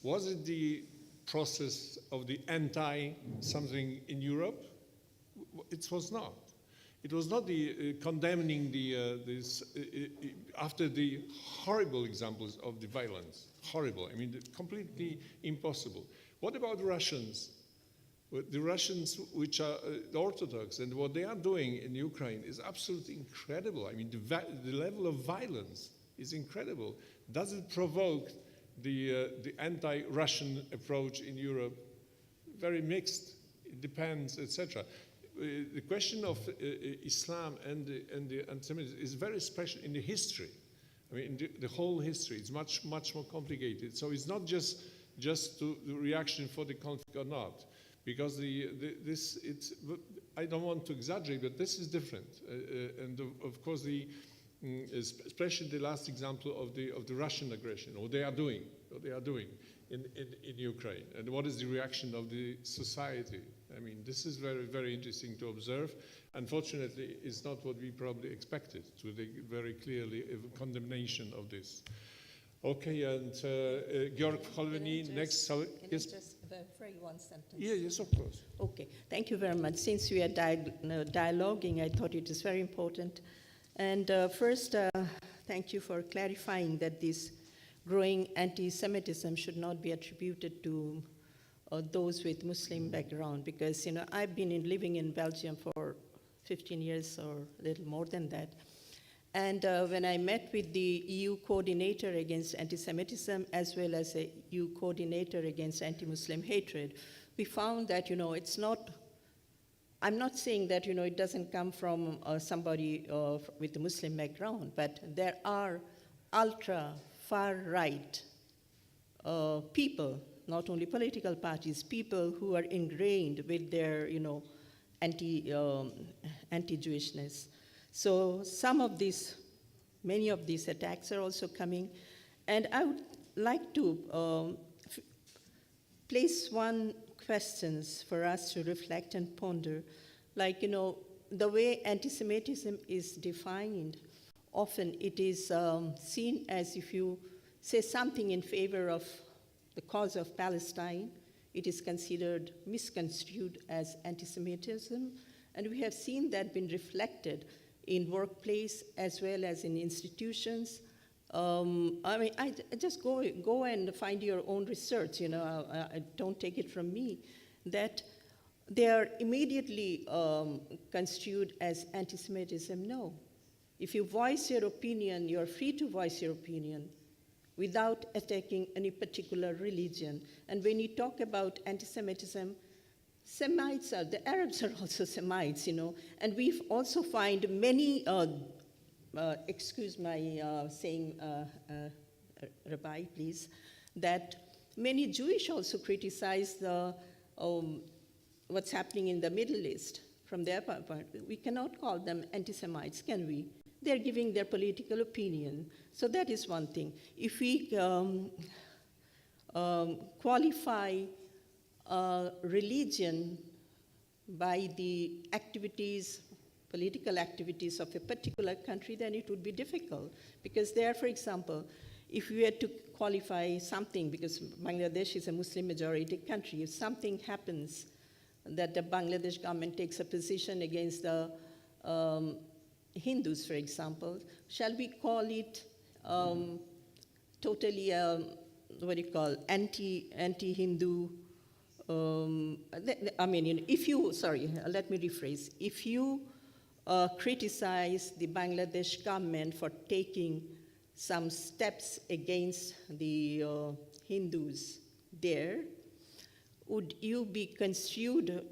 Was it the process of the anti-something in Europe? It was not. It was not the condemning after the horrible examples of the violence. Horrible. I mean, completely impossible. What about Russians? The Russians, which are the Orthodox, and what they are doing in Ukraine is absolutely incredible. I mean, the level of violence is incredible. Does it provoke the anti-Russian approach in Europe? Very mixed. It depends, etc. The question of Islam and the anti-Semitism is very special in the history. I mean, in the whole history, it's much more complicated. So it's not just the reaction for the conflict or not, because I don't want to exaggerate, but this is different. And of course, especially the last example of the Russian aggression, what they are doing in Ukraine, and what is the reaction of the society. I mean, this is very, very interesting to observe. Unfortunately, it's not what we probably expected, to the very clearly a condemnation of this. Okay, and Georg Holveni, next. Can I just verify one sentence? Yes, of course. Okay, thank you very much. Since we are dialoguing, I thought it is very important. And first, thank you for clarifying that this growing anti-Semitism should not be attributed to those with Muslim background, because I've been living in Belgium for 15 years or a little more than that. And when I met with the EU coordinator against anti-Semitism, as well as the EU coordinator against anti-Muslim hatred, we found that, it's not, I'm not saying that, it doesn't come from somebody with a Muslim background, but there are ultra far-right people, not only political parties, people who are ingrained with their, anti-Jewishness. So many of these attacks are also coming. And I would like to place one question for us to reflect and ponder. Like, the way anti-Semitism is defined, often it is seen as if you say something in favor of the cause of Palestine, it is considered misconstrued as anti-Semitism. And we have seen that been reflected in workplace as well as in institutions. I just go and find your own research, I don't take it from me, that they are immediately construed as anti-Semitism. No. If you voice your opinion, you're free to voice your opinion without attacking any particular religion. And when you talk about anti-Semitism, Semites the Arabs are also Semites, and we also find many, excuse my saying, Rabbi, please, that many Jewish also criticize what's happening in the Middle East from their point. We cannot call them anti-Semites, can we? They're giving their political opinion. So that is one thing. If we qualify religion by the activities, political activities of a particular country, then it would be difficult. Because there, for example, if we had to qualify something, because Bangladesh is a Muslim majority country, if something happens that the Bangladesh government takes a position against the Hindus, for example, shall we call it totally, anti-Hindu? If you, let me rephrase. If you criticize the Bangladesh government for taking some steps against the Hindus there, would you be construed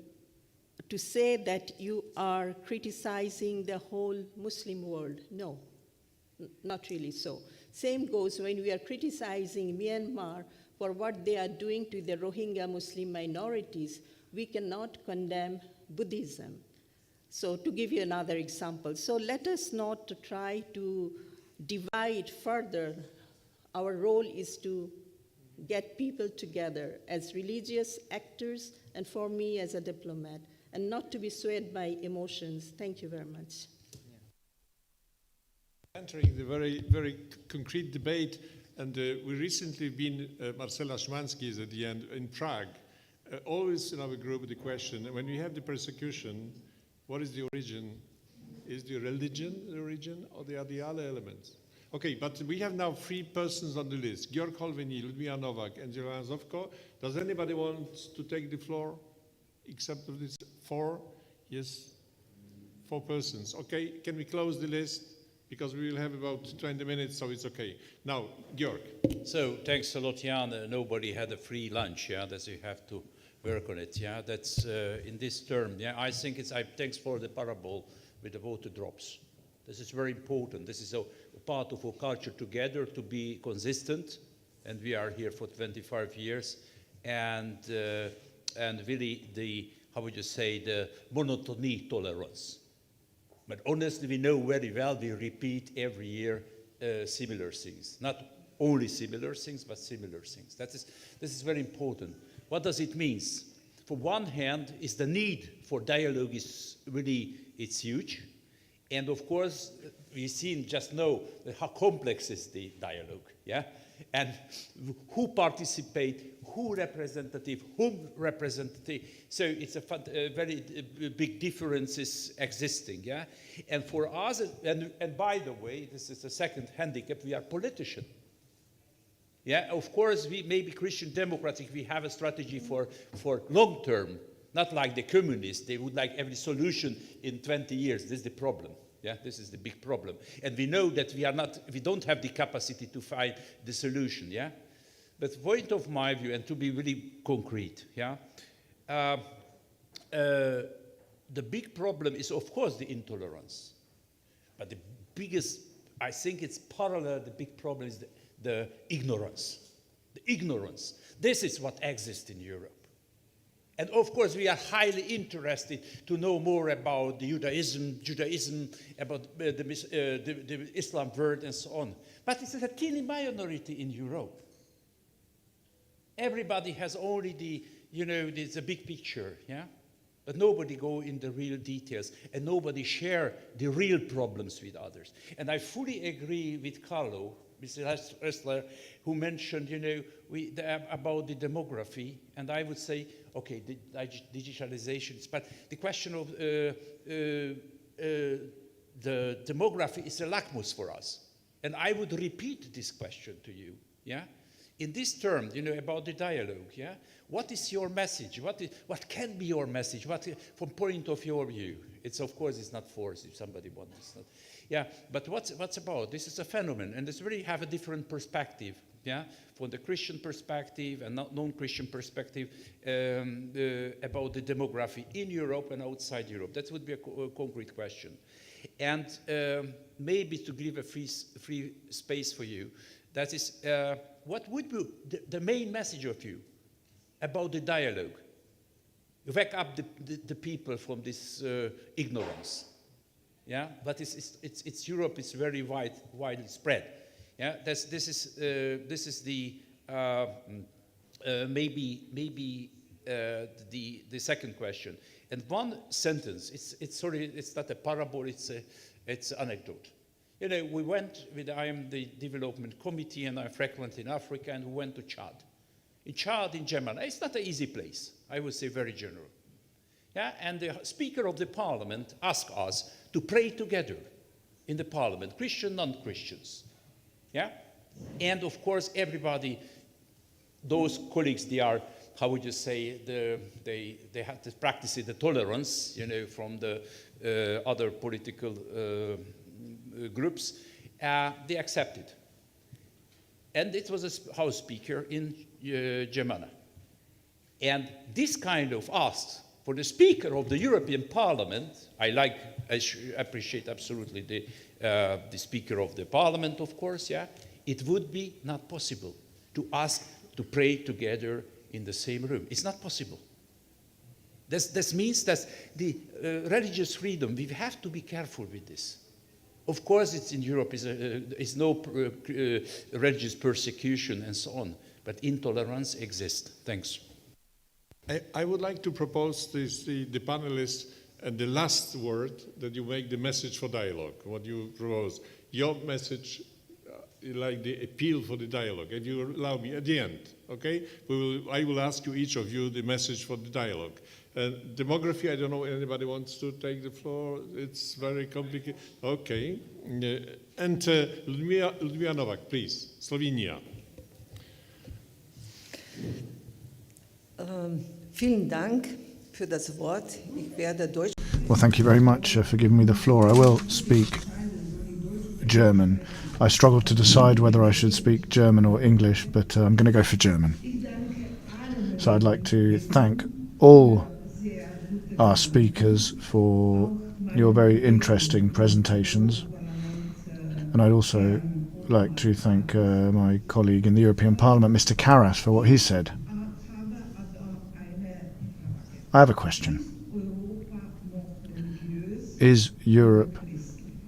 to say that you are criticizing the whole Muslim world? No, not really so. Same goes when we are criticizing Myanmar for what they are doing to the Rohingya Muslim minorities. We cannot condemn Buddhism. So to give you another example, so let us not try to divide further. Our role is to get people together as religious actors, and for me as a diplomat. and not to be swayed by emotions. Thank you very much. Entering the very, very concrete debate, and we recently been, Marcela Szymanski is at the end, in Prague. Always in our group the question, when we have the persecution, what is the origin? Is the religion the origin, or are the other elements? Okay, but we have now 3 persons on the list, Georg Holveni, Ludmila Nowak, and Zilana Zovko. Does anybody want to take the floor? Except of these 4? Yes, 4 persons. Okay, can we close the list? Because we will have about 20 minutes, so it's okay. Now, Georg. So, thanks a lot, Jan. Nobody had a free lunch, yeah, that you have to work on it, yeah. That's in this term, yeah. I think thanks for the parable with the water drops. This is very important. This is a part of our culture together to be consistent, and we are here for 25 years, and really the, how would you say, the monotony tolerance. But honestly, we know very well, we repeat every year similar things. Not only similar things, but similar things. This is very important. What does it mean? For one hand, is the need for dialogue is really, it's huge. And of course, we've seen just now how complex is the dialogue, yeah? And who participate, who representative, whom representative. So it's a very big differences existing, yeah? And for us, and by the way, this is the second handicap, we are politician. Yeah, of course, we maybe Christian democratic, we have a strategy for long term, not like the communists. They would like every solution in 20 years. This is the problem. Yeah, this is the big problem. And we know that we don't have the capacity to find the solution, yeah? But point of my view, and to be really concrete, yeah? The big problem is, of course, the intolerance. But the biggest, I think it's parallel, the big problem is the ignorance. The ignorance. This is what exists in Europe. And of course, we are highly interested to know more about the Judaism, about the Islam world, and so on. But it's a teeny minority in Europe. Everybody has only the big picture, yeah? But nobody go in the real details, and nobody share the real problems with others. And I fully agree with Carlo, Mr. Ressler, who mentioned, about the demography, and I would say, okay, the digitalization, but the question of the demography is a lackmus for us. And I would repeat this question to you, yeah? In this term, about the dialogue, yeah? What is your message? What can be your message? From point of your view? Of course, it's not forced if somebody wants it. Yeah, but what's about? This is a phenomenon, and it's really have a different perspective, yeah? From the Christian perspective and non-Christian perspective about the demography in Europe and outside Europe. That would be a concrete question. And maybe to give a free space for you, that is, what would be the main message of you about the dialogue? Wake up the people from this ignorance. Yeah, but it's Europe is very widely spread. Yeah, this is the maybe the second question. And one sentence. It's not a parable. It's anecdote. We went I am the development committee, and I'm frequent in Africa, and we went to Chad. In Chad, in Jemana, it's not an easy place. I would say very general. Yeah, and the Speaker of the Parliament asked us to pray together in the Parliament, Christian, non-Christians. Yeah, and of course everybody, those colleagues, they are, how would you say, they have to practice the tolerance, from the other political groups. They accepted, and it was a House Speaker in Jemana, and this kind of ask for the Speaker of the European Parliament, I appreciate absolutely the Speaker of the Parliament, of course, yeah, it would be not possible to ask to pray together in the same room. It's not possible. This means that the religious freedom, we have to be careful with this. Of course, it's in Europe, is no religious persecution and so on, but intolerance exists. Thanks. I would like to propose the panelists and the last word that you make the message for dialogue, what you propose. Your message, like the appeal for the dialogue, if you allow me, at the end, okay? I will ask you, each of you, the message for the dialogue. Demography, I don't know if anybody wants to take the floor. It's very complicated. Okay. And Ludmila Novak, please, Slovenia. Vielen Dank für das Wort. Ich werde Deutsch. Well, thank you very much for giving me the floor. I will speak German. I struggled to decide whether I should speak German or English, but I'm going to go for German. So I'd like to thank all our speakers for your very interesting presentations. And I'd also like to thank my colleague in the European Parliament, Mr. Karas, for what he said. I have a question. Is Europe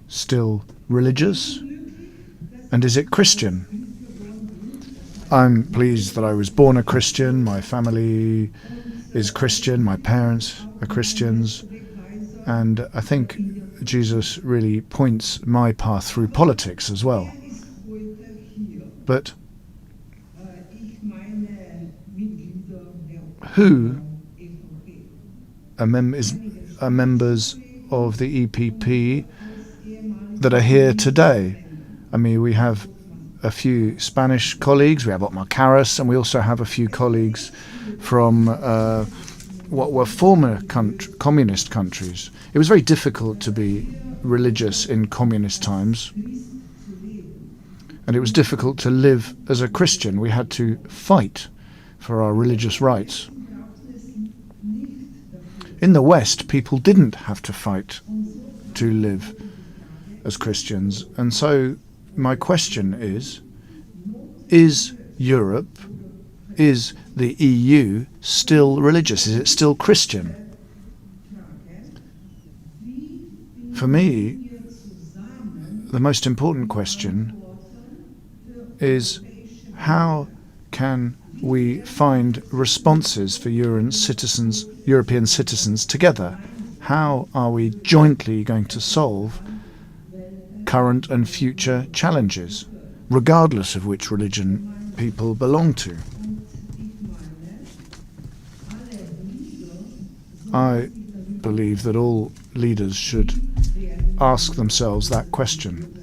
still religious? And is it Christian? I'm pleased that I was born a Christian. My family is Christian. My parents are Christians. And I think Jesus really points my path through politics as well. But who are members of the EPP that are here today? I mean, we have a few Spanish colleagues, we have Otmar Karas, and we also have a few colleagues from what were former communist countries. It was very difficult to be religious in communist times, and it was difficult to live as a Christian. We had to fight for our religious rights. In the West, people didn't have to fight to live as Christians. And so my question is Europe, is the EU still religious? Is it still Christian? For me, the most important question is how can we find responses for European citizens together? How are we jointly going to solve current and future challenges, regardless of which religion people belong to? I believe that all leaders should ask themselves that question.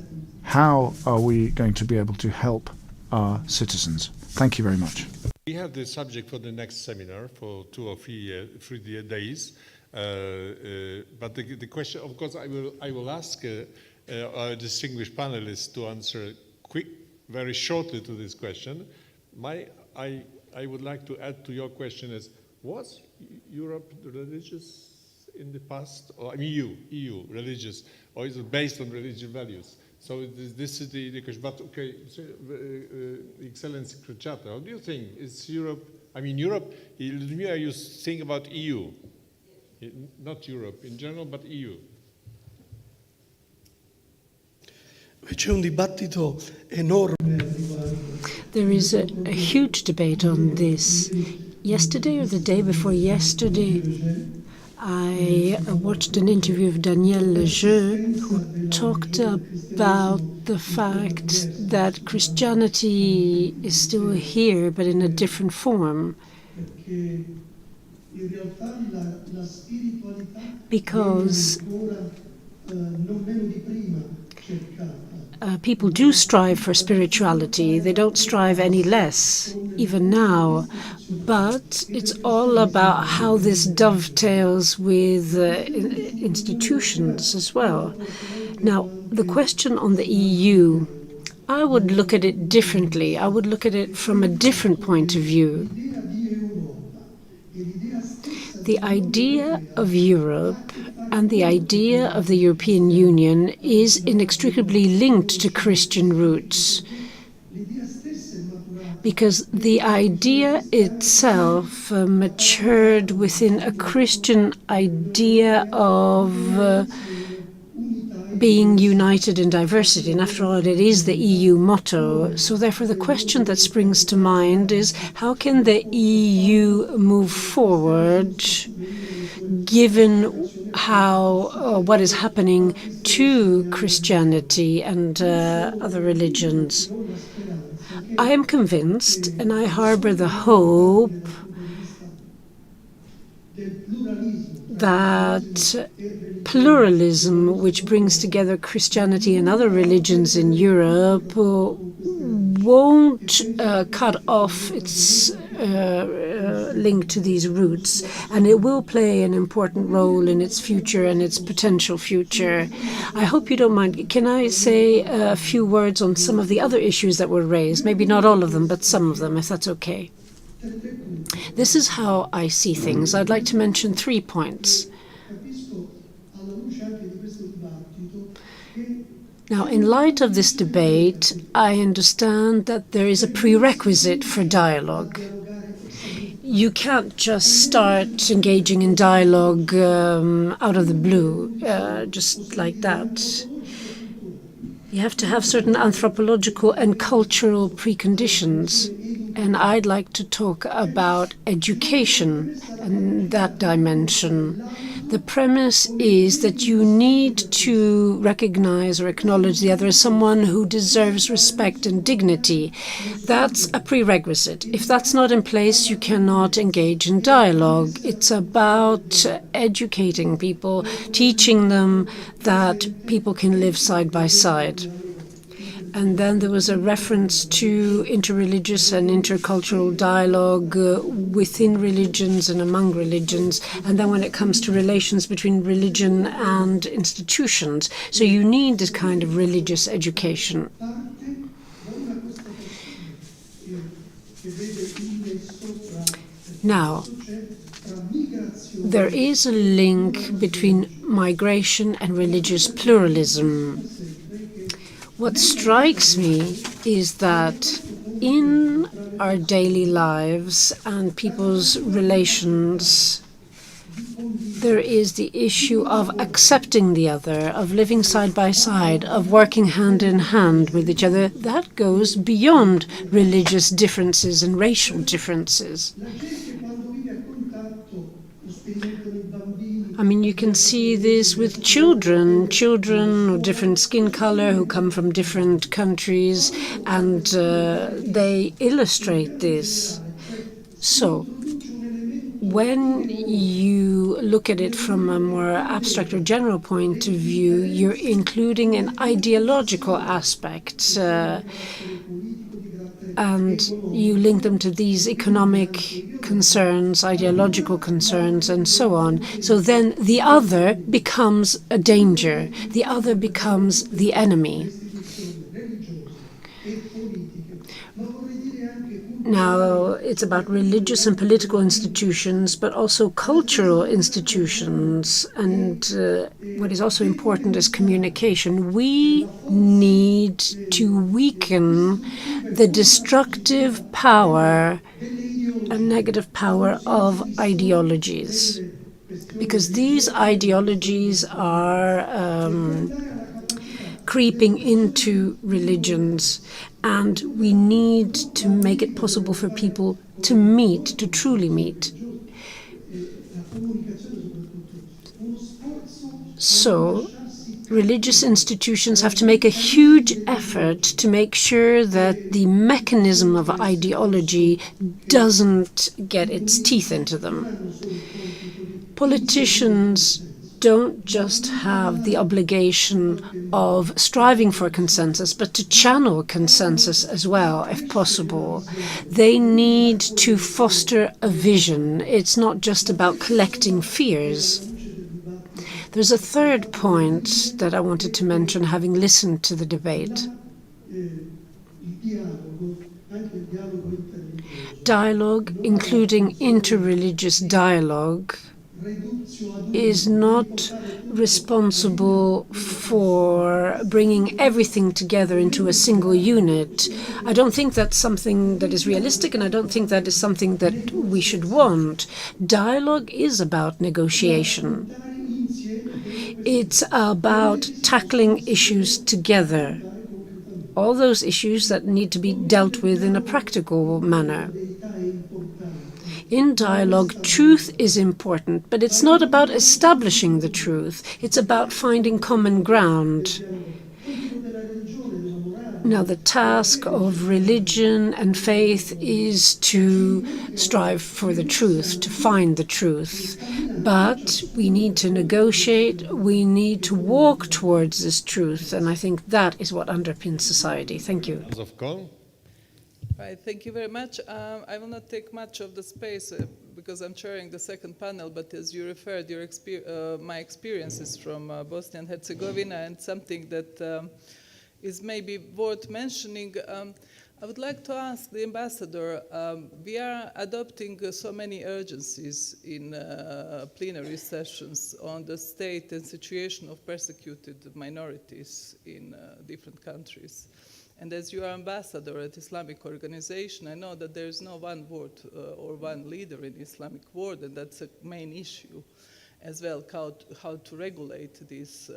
How are we going to be able to help our citizens? Thank you very much. We have the subject for the next seminar for 2 or 3 days. But the question, of course, I will ask our distinguished panelists to answer very shortly to this question. I would like to add to your question is, was Europe religious in the past? Or I mean EU religious, or is it based on religious values? So this is the question. But okay, Excellency Kruchata, how do you think? Is Europe, I mean Europe, Ludmila, you think about EU, not Europe in general, but EU. C'è un dibattito enorme. There is a huge debate on this. Yesterday or the day before yesterday, I watched an interview of Daniel Lejeu, who talked about the fact that Christianity is still here, but in a different form. Because people do strive for spirituality. They don't strive any less, even now. But it's all about how this dovetails with institutions as well. Now, the question on the EU, I would look at it differently. I would look at it from a different point of view. The idea of Europe and the idea of the European Union is inextricably linked to Christian roots, because the idea itself matured within a Christian idea of being united in diversity. And after all, it is the EU motto. So therefore, the question that springs to mind is, how can the EU move forward given what is happening to Christianity and other religions? I am convinced, and I harbor the hope, that pluralism, which brings together Christianity and other religions in Europe, won't cut off its link to these roots, and it will play an important role in its future and its potential future. I hope you don't mind. Can I say a few words on some of the other issues that were raised? Maybe not all of them, but some of them, if that's okay. This is how I see things. I'd like to mention 3 points. Now, in light of this debate, I understand that there is a prerequisite for dialogue. You can't just start engaging in dialogue out of the blue, just like that. You have to have certain anthropological and cultural preconditions. And I'd like to talk about education and that dimension. The premise is that you need to recognize or acknowledge the other as someone who deserves respect and dignity. That's a prerequisite. If that's not in place, you cannot engage in dialogue. It's about educating people, teaching them that people can live side by side. And then there was a reference to interreligious and intercultural dialogue within religions and among religions. And then when it comes to relations between religion and institutions. So you need this kind of religious education. Now, there is a link between migration and religious pluralism. What strikes me is that in our daily lives and people's relations, there is the issue of accepting the other, of living side by side, of working hand in hand with each other. That goes beyond religious differences and racial differences. I mean, you can see this with children of different skin color who come from different countries, and they illustrate this. So, when you look at it from a more abstract or general point of view, you're including an ideological aspect, and you link them to these economic concerns, ideological concerns, and so on. So then the other becomes a danger. The other becomes the enemy. Now, it's about religious and political institutions, but also cultural institutions. And what is also important is communication. We need to weaken the destructive power and negative power of ideologies, because these ideologies are creeping into religions, and we need to make it possible for people to meet, to truly meet. So, religious institutions have to make a huge effort to make sure that the mechanism of ideology doesn't get its teeth into them. Politicians don't just have the obligation of striving for consensus, but to channel consensus as well, if possible. They need to foster a vision. It's not just about collecting fears. There's a third point that I wanted to mention, having listened to the debate. Dialogue, including interreligious dialogue, is not responsible for bringing everything together into a single unit. I don't think that's something that is realistic, and I don't think that is something that we should want. Dialogue is about negotiation. It's about tackling issues together. All those issues that need to be dealt with in a practical manner. In dialogue, truth is important, but it's not about establishing the truth. It's about finding common ground. Now, the task of religion and faith is to strive for the truth, to find the truth. But we need to negotiate, we need to walk towards this truth, and I think that is what underpins society. Thank you. Right, thank you very much. I will not take much of the space because I'm chairing the second panel, but as you referred, my experiences from Bosnia and Herzegovina, and something that is maybe worth mentioning. I would like to ask the ambassador, we are adopting so many urgencies in plenary sessions on the state and situation of persecuted minorities in different countries. And as you are ambassador at Islamic organization, I know that there is no one word or one leader in Islamic world, and that's a main issue as well, how to regulate these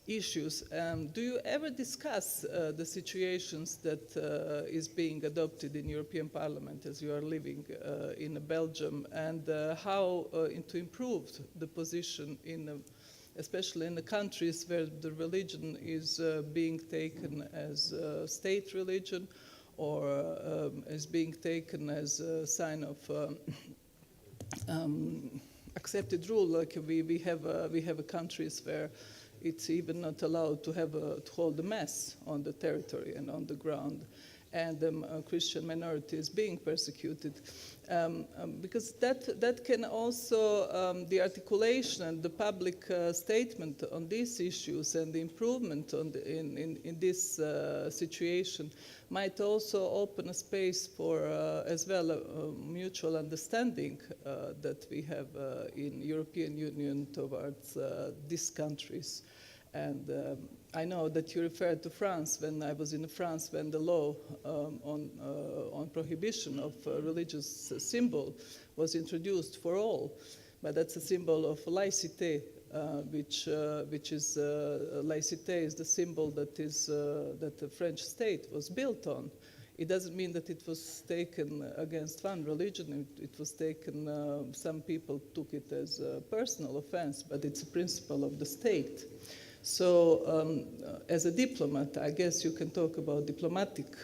issues. Do you ever discuss the situations that is being adopted in European Parliament as you are living in Belgium, and how to improve the position in especially in the countries where the religion is being taken as a state religion or is being taken as a sign of accepted rule? Like we have countries where it's even not allowed to hold a mass on the territory and on the ground, and the Christian minority is being persecuted. Because that can also, the articulation and the public statement on these issues and the improvement in this situation might also open a space for, as well, mutual understanding that we have in European Union towards these countries. And I know that you referred to France. When I was in France, when the law on prohibition of religious symbol was introduced for all, but that's a symbol of laïcité, which is laïcité is the symbol that the French state was built on. It doesn't mean that it was taken against one religion. It was taken. Some people took it as a personal offense, but it's a principle of the state. So as a diplomat, I guess you can talk about diplomatic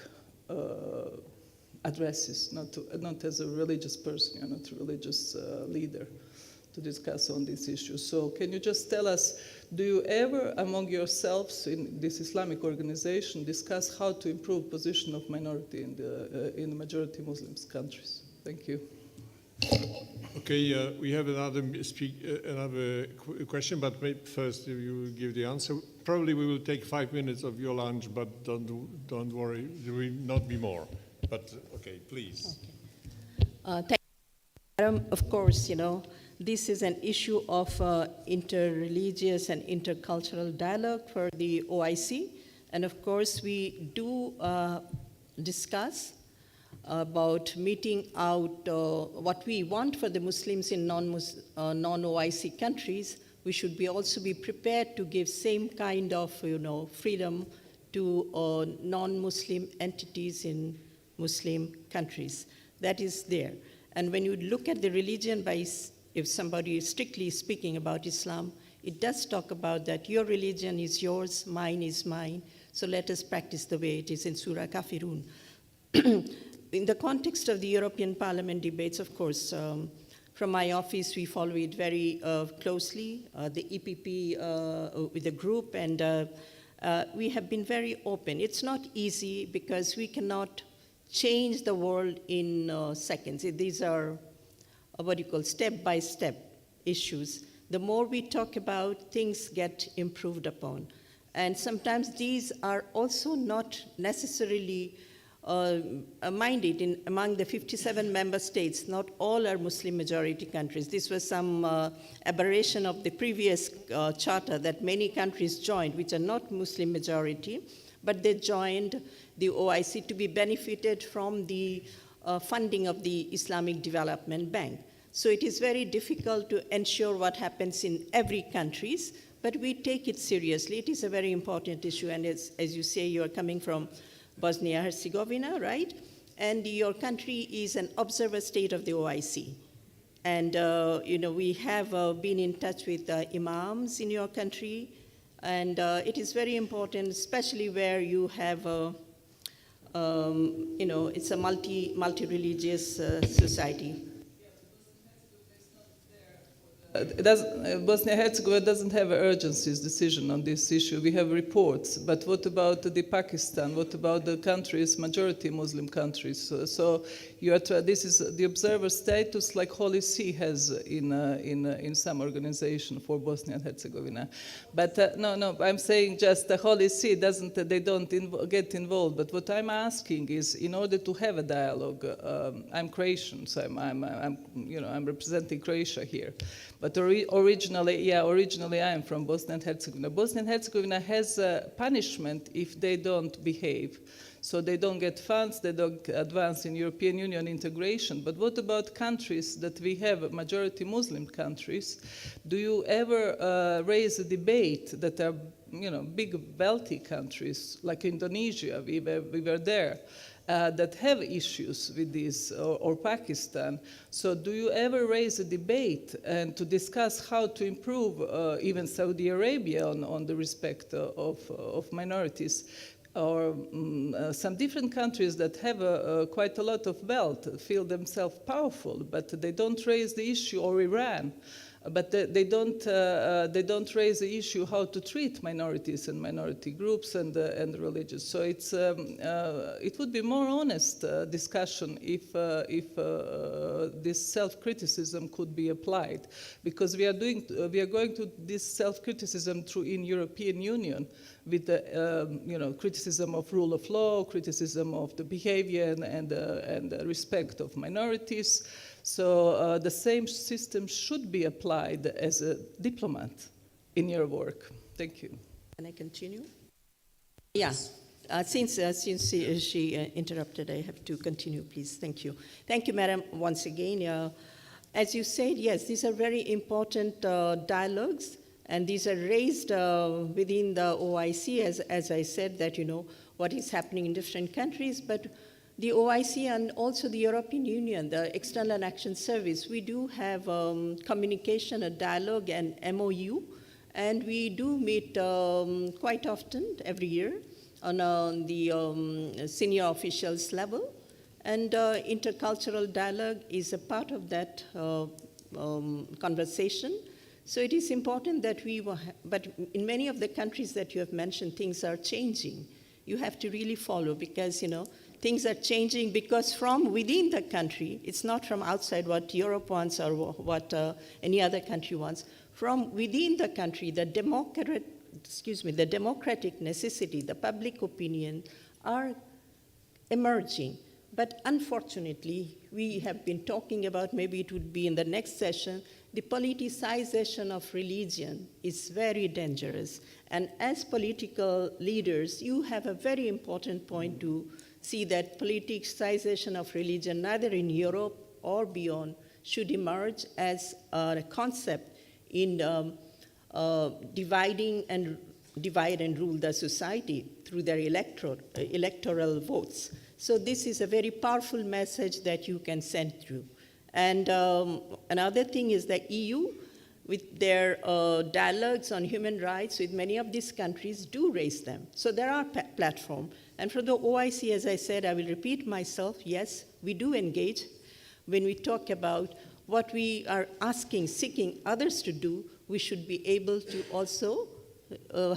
addresses, not as a religious person, you're not a religious leader to discuss on these issues. So can you just tell us, do you ever among yourselves in this Islamic organization discuss how to improve position of minority in the majority Muslim countries? Thank you. Okay, we have another question, but maybe first you will give the answer. Probably we will take 5 minutes of your lunch, but don't worry, there will not be more. But okay, please. Okay. Thank you, Madam. Of course, this is an issue of interreligious and intercultural dialogue for the OIC, and of course we do discuss about meeting out what we want for the Muslims in non-OIC countries. We should also be prepared to give same kind of freedom to non-Muslim entities in Muslim countries. That is there. And when you look at the religion, if somebody is strictly speaking about Islam, it does talk about that your religion is yours, mine is mine, so let us practice the way it is in Surah Kafirun. In the context of the European Parliament debates, of course, from my office, we follow it very closely, the EPP with the group, and we have been very open. It's not easy because we cannot change the world in seconds. These are, step-by-step issues. The more we talk about, things get improved upon. And sometimes these are also not necessarily minded among the 57 member states. Not all are Muslim majority countries. This was some aberration of the previous charter that many countries joined, which are not Muslim majority, but they joined the OIC to be benefited from the funding of the Islamic Development Bank. So it is very difficult to ensure what happens in every country, but we take it seriously. It is a very important issue, and as you say, you are coming from Bosnia-Herzegovina, right? And your country is an observer state of the OIC. And, we have been in touch with imams in your country, and it is very important, especially where you have, it's a multi-religious society. Bosnia-Herzegovina doesn't have an urgency decision on this issue. We have reports, but what about the Pakistan? What about the countries, majority Muslim countries? So this is the observer status like Holy See has in some organization for Bosnia and Herzegovina. But no, I'm saying just the Holy See they don't get involved. But what I'm asking is, in order to have a dialogue, I'm Croatian, so I'm representing Croatia here. But originally I am from Bosnia and Herzegovina. Bosnia and Herzegovina has punishment if they don't behave. So they don't get funds, they don't advance in European Union integration. But what about countries that we have, majority Muslim countries? Do you ever raise a debate that are, big wealthy countries like Indonesia, we were there, that have issues with this, or Pakistan? So do you ever raise a debate and to discuss how to improve even Saudi Arabia on the respect of minorities? Or some different countries that have quite a lot of wealth feel themselves powerful, but they don't raise the issue, or Iran, but they don't raise the issue how to treat minorities and minority groups and religious. So it would be more honest discussion if this self-criticism could be applied, because we are going to this self-criticism through in European Union with the criticism of rule of law, criticism of the behavior and the respect of minorities. So the same system should be applied as a diplomat in your work. Thank you. Can I continue? Yeah. Since she interrupted, I have to continue, please. Thank you. Thank you, Madam, once again. As you said, yes, these are very important dialogues, and these are raised within the OIC, as I said, that what is happening in different countries, but the OIC and also the European Union, the External Action Service, we do have communication, a dialogue, and MOU, and we do meet quite often every year on the senior officials level, and intercultural dialogue is a part of that conversation. So it is important that but in many of the countries that you have mentioned, things are changing. You have to really follow, because, things are changing because from within the country, it's not from outside what Europe wants or what any other country wants. From within the country, the democratic necessity, the public opinion are emerging. But unfortunately, we have been talking about, maybe it would be in the next session, the politicization of religion is very dangerous. And as political leaders, you have a very important point to see that politicization of religion, neither in Europe or beyond, should emerge as a concept in divide and rule the society through their electoral votes. So this is a very powerful message that you can send through. And another thing is the EU, with their dialogues on human rights with many of these countries, do raise them. So there are platforms. And for the OIC, as I said, I will repeat myself, yes, we do engage. When we talk about what we are seeking others to do, we should be able to also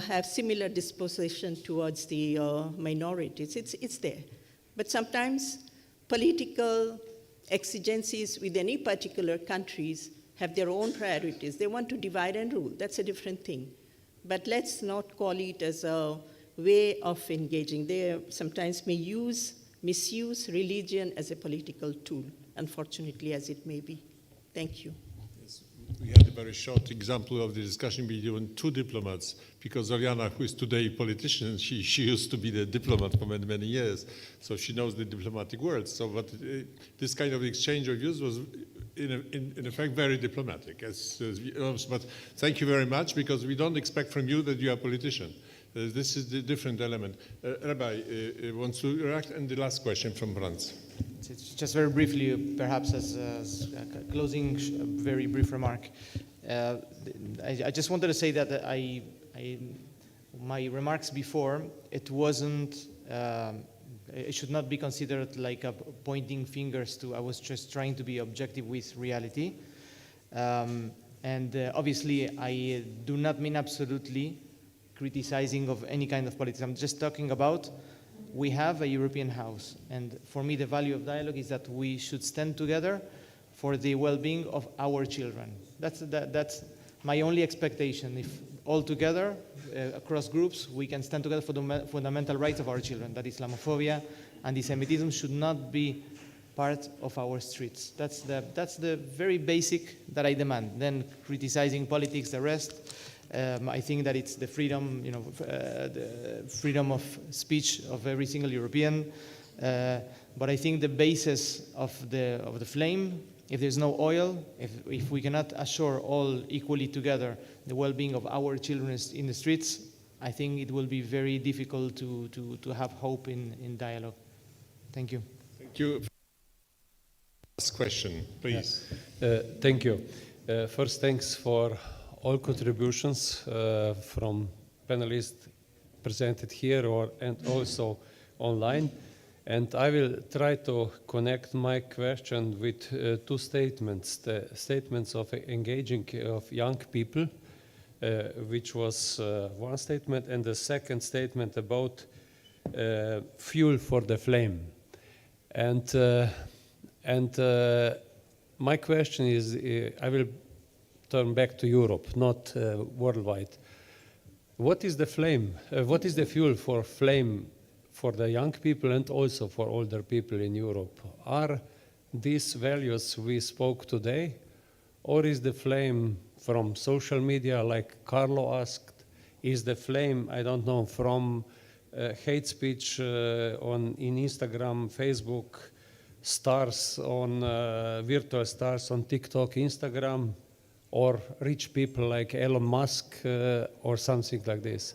have similar disposition towards the minorities. It's there. But sometimes political exigencies with any particular countries have their own priorities. They want to divide and rule. That's a different thing. But let's not call it as a way of engaging. They sometimes may misuse religion as a political tool, unfortunately, as it may be. Thank you. Yes, we had a very short example of the discussion between two diplomats, because Oriana, who is today a politician, she used to be the diplomat for many, many years, so she knows the diplomatic world. So this kind of exchange of views was in effect, very diplomatic. But thank you very much, because we don't expect from you that you are a politician. This is the different element. Rabbi wants to react, and the last question from Franz. Just very briefly, perhaps as a closing, very brief remark. I just wanted to say that my remarks before, it wasn't, it should not be considered like a pointing fingers to, I was just trying to be objective with reality. Obviously, I do not mean absolutely criticizing of any kind of politics. I'm just talking about, we have a European house. And for me, the value of dialogue is that we should stand together for the well-being of our children. That's my only expectation. If all together, across groups, we can stand together for the fundamental rights of our children, that Islamophobia, anti-Semitism should not be part of our streets. That's the very basic that I demand. Then criticizing politics, the rest, I think that it's the freedom, the freedom of speech of every single European. But I think the basis of the flame, if there's no oil, if we cannot assure all equally together the well-being of our children in the streets, I think it will be very difficult to have hope in dialogue. Thank you. Thank you. Last question, please. Thank you. First, thanks for all contributions from panelists presented here and also online. And I will try to connect my question with two statements. The statements of engaging of young people, which was one statement, and the second statement about fuel for the flame. And my question is, I will turn back to Europe, not worldwide. What is the flame? What is the fuel for flame for the young people and also for older people in Europe? Are these values we spoke today, or is the flame from social media, like Carlo asked? Is the flame, I don't know, from hate speech in Instagram, Facebook, stars on virtual stars on TikTok, Instagram, or rich people like Elon Musk or something like this?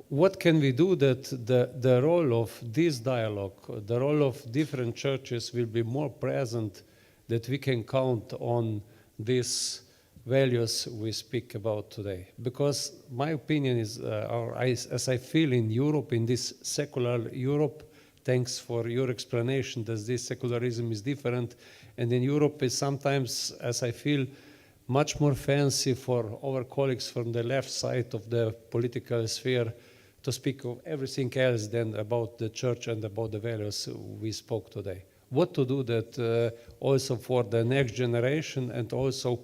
What can we do that the role of this dialogue, the role of different churches will be more present, that we can count on these values we speak about today? Because my opinion is, as I feel in Europe, in this secular Europe, thanks for your explanation that this secularism is different, and in Europe is sometimes, as I feel, much more fancy for our colleagues from the left side of the political sphere to speak of everything else than about the church and about the values we spoke today. What to do that also for the next generation and also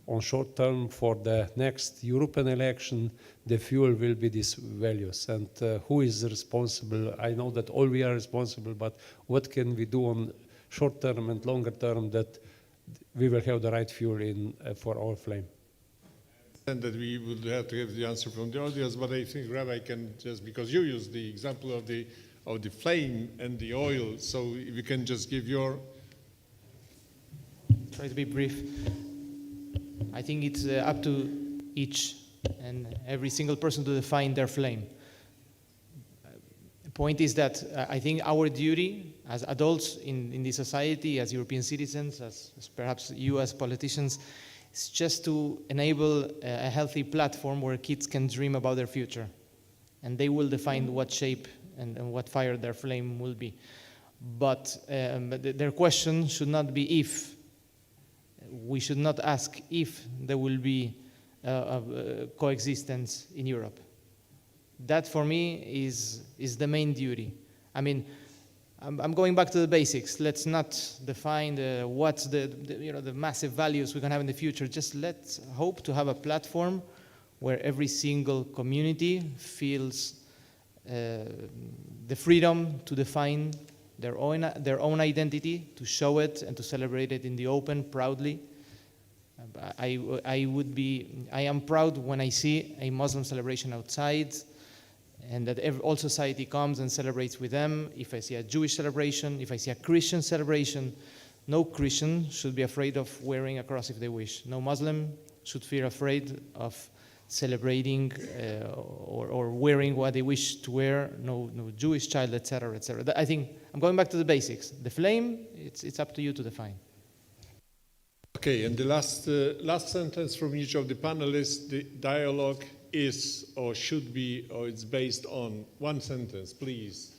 on short term for the next European election, the fuel will be these values. And who is responsible? I know that all we are responsible, but what can we do on short term and longer term that we will have the right fuel for our flame? And that we would have to get the answer from the audience, but I think Rabbi can just, because you used the example of the flame and the oil, so if you can just give your... Try to be brief. I think it's up to each and every single person to define their flame. The point is that I think our duty as adults in this society, as European citizens, as perhaps you as politicians, is just to enable a healthy platform where kids can dream about their future. And they will define what shape and what fire their flame will be. But their question should not be if. We should not ask if there will be coexistence in Europe. That for me is the main duty. I mean, I'm going back to the basics. Let's not define what's the massive values we can have in the future. Just let's hope to have a platform where every single community feels the freedom to define their own identity, to show it and to celebrate it in the open proudly. I am proud when I see a Muslim celebration outside, and that all society comes and celebrates with them. If I see a Jewish celebration, if I see a Christian celebration, no Christian should be afraid of wearing a cross if they wish. No Muslim should feel afraid of celebrating or wearing what they wish to wear. No Jewish child, etc., etc. I think I'm going back to the basics. The flame, it's up to you to define. Okay, and the last sentence from each of the panelists: the dialogue is or should be, or it's based on one sentence, please.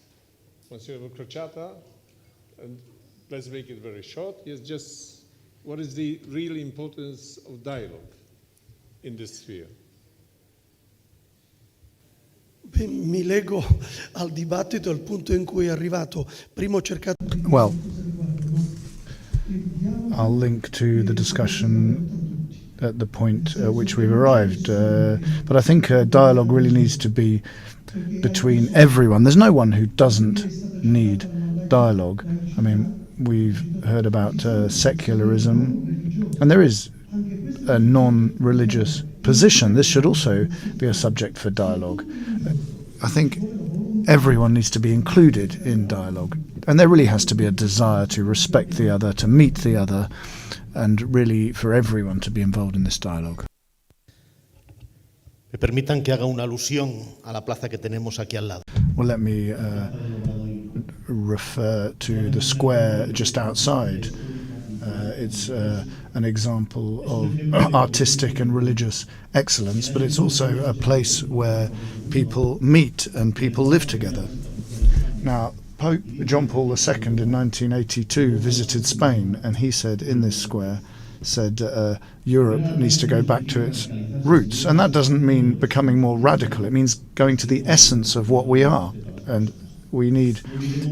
Monsieur Crociata, and let's make it very short. Yes, just what is the real importance of dialogue in this sphere? Mi lego al dibattito al punto in cui è arrivato. Prima ho cercato. Well, I'll link to the discussion at the point at which we've arrived. But I think dialogue really needs to be between everyone. There's no one who doesn't need dialogue. I mean, we've heard about secularism, and there is a non-religious position. This should also be a subject for dialogue. I think everyone needs to be included in dialogue, and there really has to be a desire to respect the other, to meet the other, and really for everyone to be involved in this dialogue. Me permitan que haga una alusión a la plaza que tenemos aquí al lado. Well, let me refer to the square just outside. It's an example of artistic and religious excellence, but it's also a place where people meet and people live together. Now, Pope John Paul II in 1982 visited Spain, and he said in this square, Europe needs to go back to its roots. And that doesn't mean becoming more radical. It means going to the essence of what we are. And we need,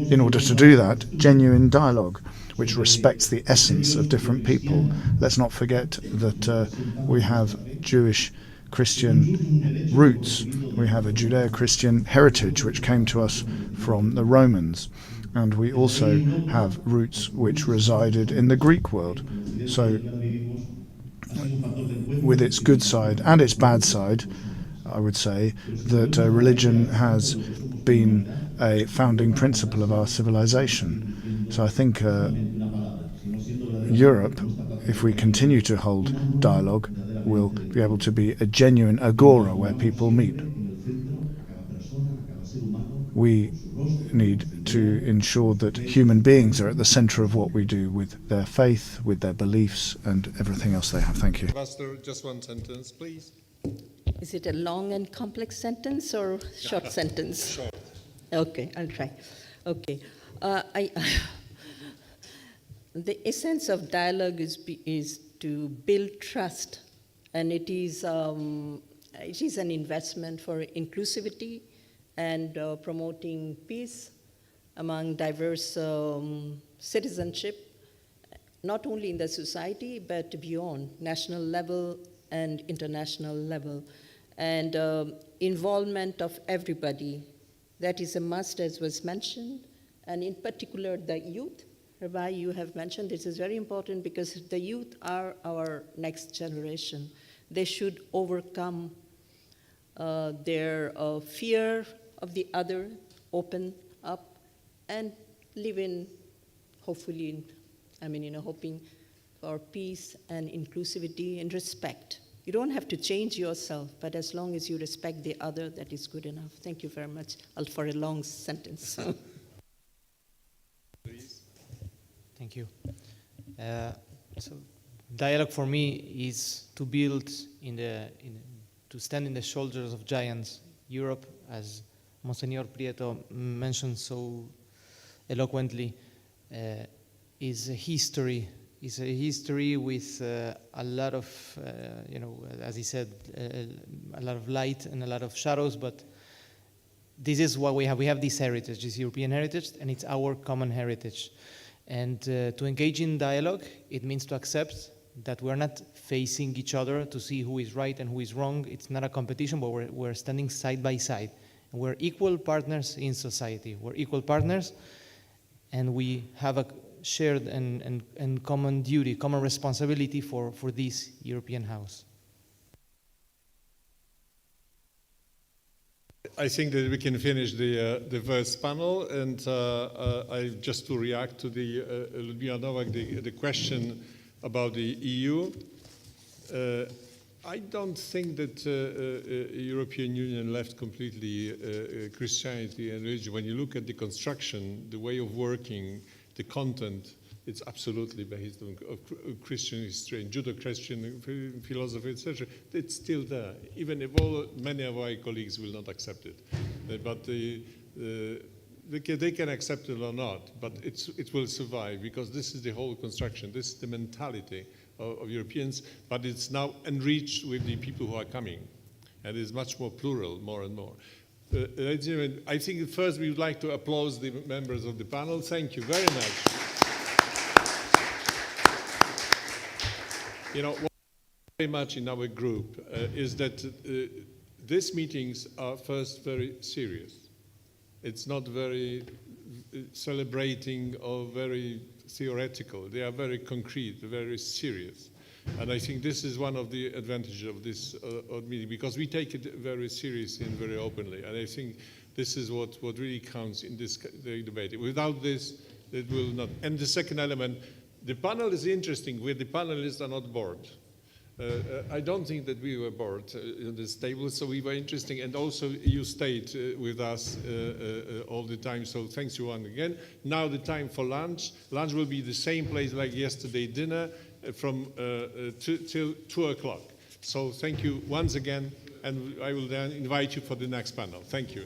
in order to do that, genuine dialogue, which respects the essence of different people. Let's not forget that we have Jewish Christian roots. We have a Judeo-Christian heritage which came to us from the Romans. And we also have roots which resided in the Greek world. So, with its good side and its bad side, I would say that religion has been a founding principle of our civilization. So I think Europe, if we continue to hold dialogue, will be able to be a genuine agora where people meet. We need to ensure that human beings are at the center of what we do with their faith, with their beliefs, and everything else they have. Thank you. Pastor, just one sentence, please. Is it a long and complex sentence or short sentence? Short. Okay, I'll try. Okay. The essence of dialogue is to build trust, and it is an investment for inclusivity and promoting peace among diverse citizenship, not only in the society, but beyond national level and international level. And involvement of everybody, that is a must, as was mentioned, and in particular the youth. Rabbi, you have mentioned this is very important because the youth are our next generation. They should overcome their fear of the other, open up, and live in, hopefully, hoping for peace and inclusivity and respect. You don't have to change yourself, but as long as you respect the other, that is good enough. Thank you very much for a long sentence. Please. Thank you. So dialogue for me is to build to stand in the shoulders of giants. Europe, as Monsignor Prieto mentioned so eloquently, is a history. It's a history with a lot of, as he said, a lot of light and a lot of shadows, but this is what we have. We have this heritage, this European heritage, and it's our common heritage. And to engage in dialogue, it means to accept that we're not facing each other to see who is right and who is wrong. It's not a competition, but we're standing side by side. And we're equal partners in society. We're equal partners, and we have a shared and common duty, common responsibility for this European house. I think that we can finish the first panel, and just to react to the Ludmila Novak, the question about the EU. I don't think that European Union left completely Christianity and religion. When you look at the construction, the way of working, the content, it's absolutely based on Christian history and Judeo-Christian philosophy, etc. It's still there, even if many of our colleagues will not accept it. But they can accept it or not, but it will survive, because this is the whole construction, this is the mentality of Europeans, but it's now enriched with the people who are coming, and it's much more plural, more and more. Ladies and gentlemen, I think first we would like to applaud the members of the panel. Thank you very much. You know, what very much in our group is that these meetings are first very serious. It's not very celebrating or very theoretical. They are very concrete, very serious. And I think this is one of the advantages of this meeting, because we take it very seriously and very openly. And I think this is what really counts in this debate. Without this, it will not. And the second element, the panel is interesting where the panelists are not bored. I don't think that we were bored at this table, so we were interesting, and also you stayed with us all the time, so thanks you once again. Now the time for lunch. Lunch will be the same place like yesterday dinner from till 2 o'clock. So thank you once again, and I will then invite you for the next panel. Thank you.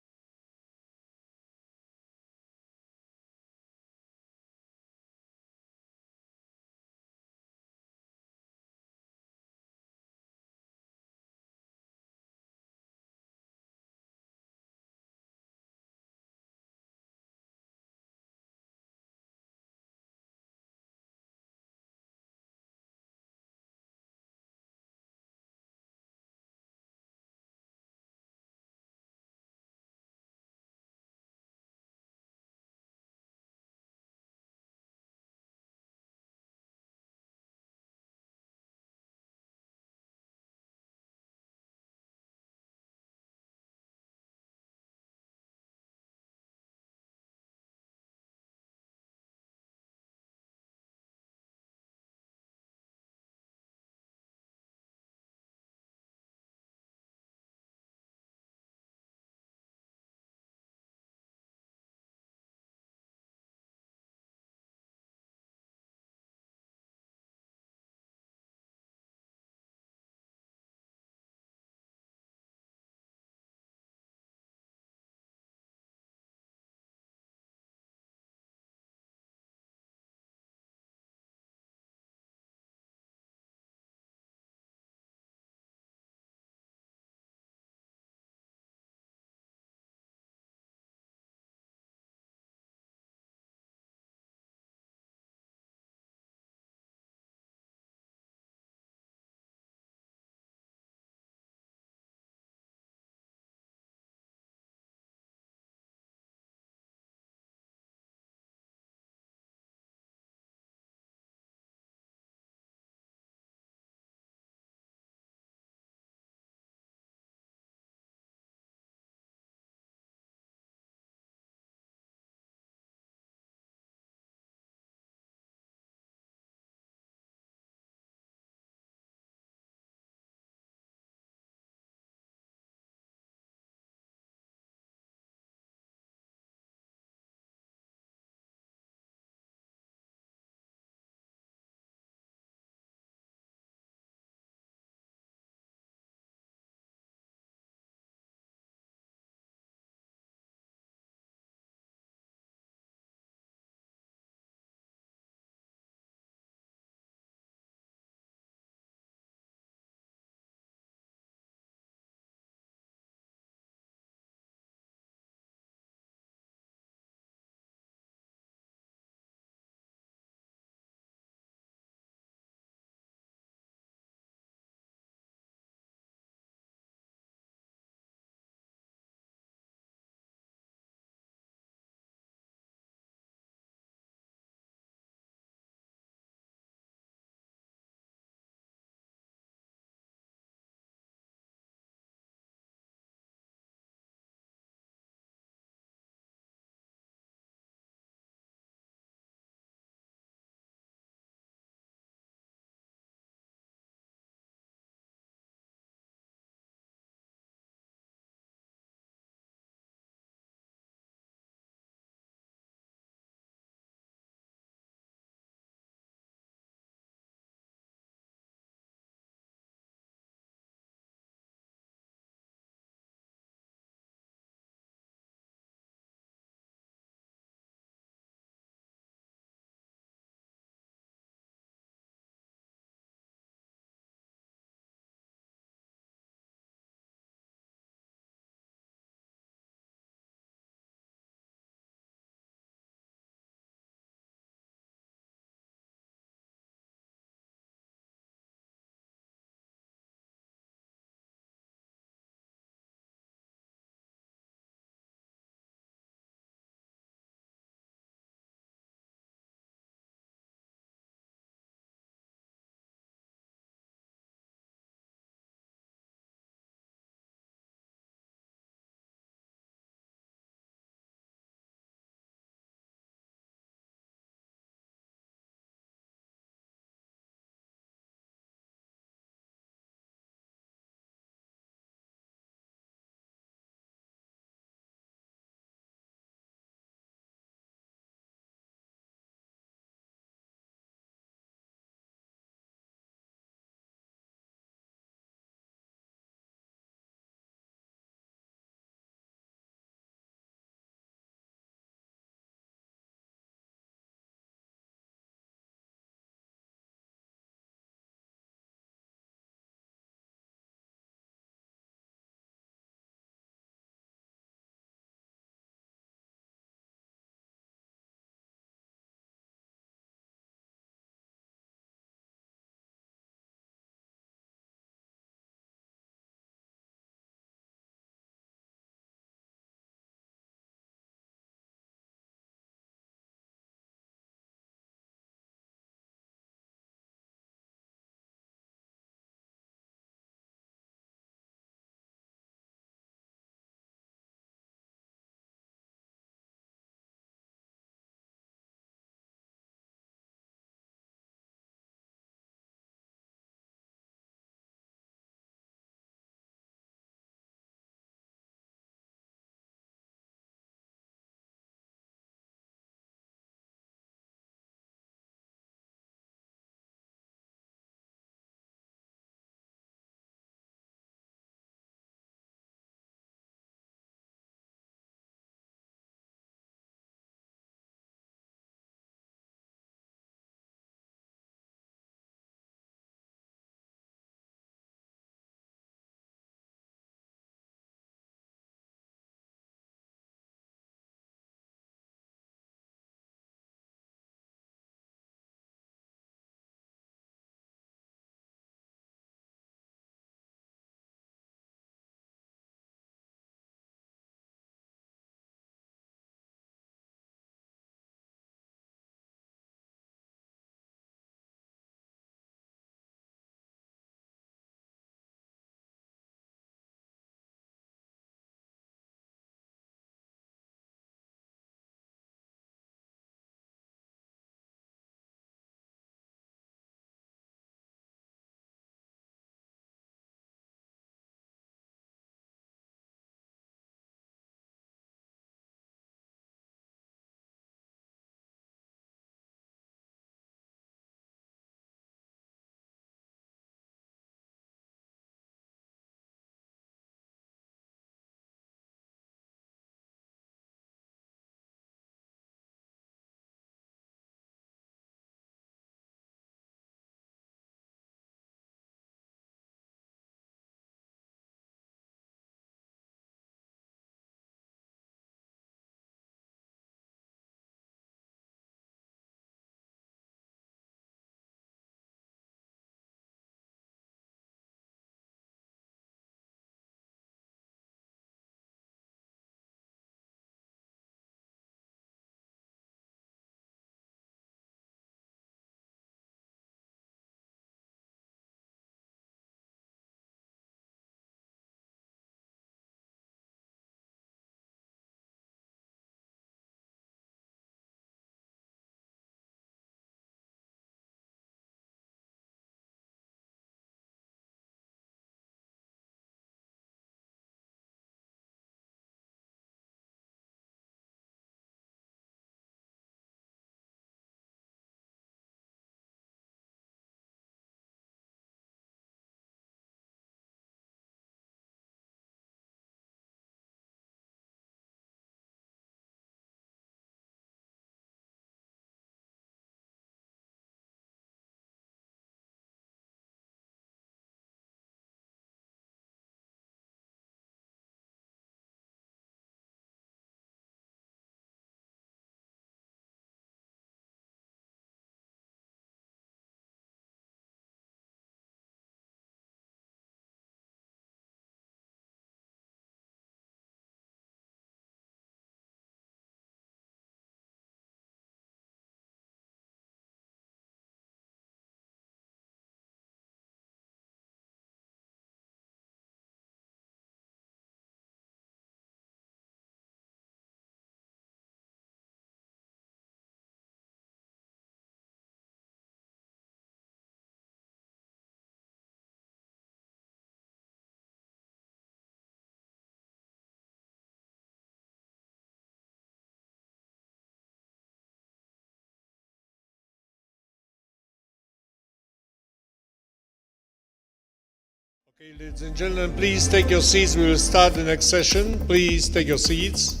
Okay, ladies and gentlemen, please take your seats. We will start the next session. Please take your seats.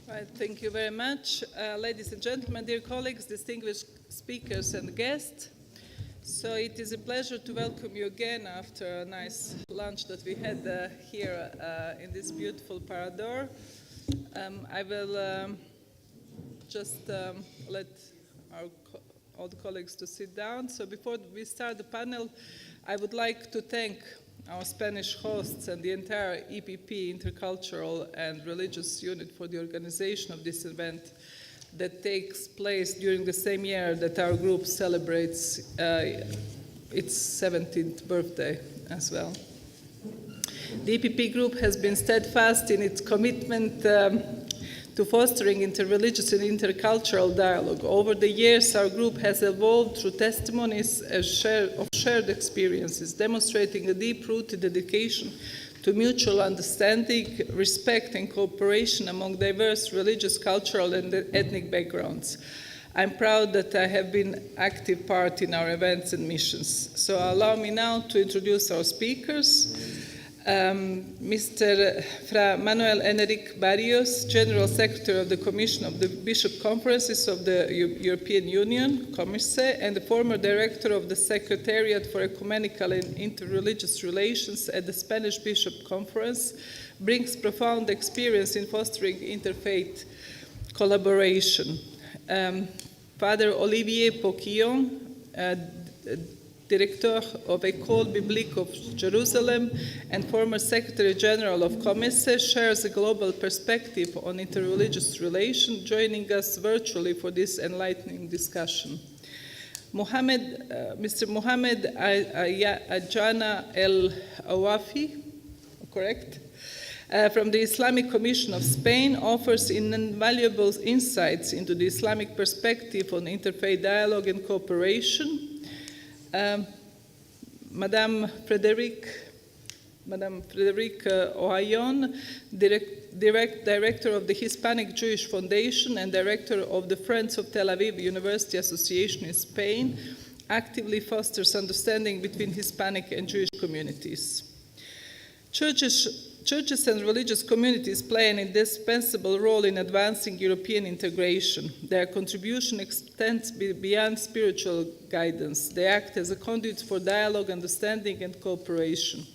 Right, thank you very much. Ladies and gentlemen, dear colleagues, distinguished speakers and guests. So it is a pleasure to welcome you again after a nice lunch that we had here in this beautiful Parador. I will just let all the colleagues to sit down. So before we start the panel, I would like to thank our Spanish hosts and the entire EPP Intercultural and Religious Unit for the organization of this event that takes place during the same year that our group celebrates its 17th birthday as well. The EPP Group has been steadfast in its commitment to fostering interreligious and intercultural dialogue. Over the years, our group has evolved through testimonies of shared experiences, demonstrating a deep-rooted dedication to mutual understanding, respect, and cooperation among diverse religious, cultural, and ethnic backgrounds. I'm proud that I have been an active part in our events and missions. So allow me now to introduce our speakers. Mr. Fra Manuel Enrique Barrios, General Secretary of the Commission of the Bishop Conferences of the European Union, COMISE, and the former Director of the Secretariat for Ecumenical and Interreligious Relations at the Spanish Bishop Conference, brings profound experience in fostering interfaith collaboration. Father Olivier Poquillon, Director of École Biblique of Jerusalem and former Secretary General of COMISE, shares a global perspective on interreligious relations, joining us virtually for this enlightening discussion. Mr. Mohammed Ajana El Awafi, correct? From the Islamic Commission of Spain, offers invaluable insights into the Islamic perspective on interfaith dialogue and cooperation. Madame Frédérique Ohayon, Director of the Hispanic Jewish Foundation and Director of the Friends of Tel Aviv University Association in Spain, actively fosters understanding between Hispanic and Jewish communities. Churches and religious communities play an indispensable role in advancing European integration. Their contribution extends beyond spiritual guidance. They act as a conduit for dialogue, understanding, and cooperation.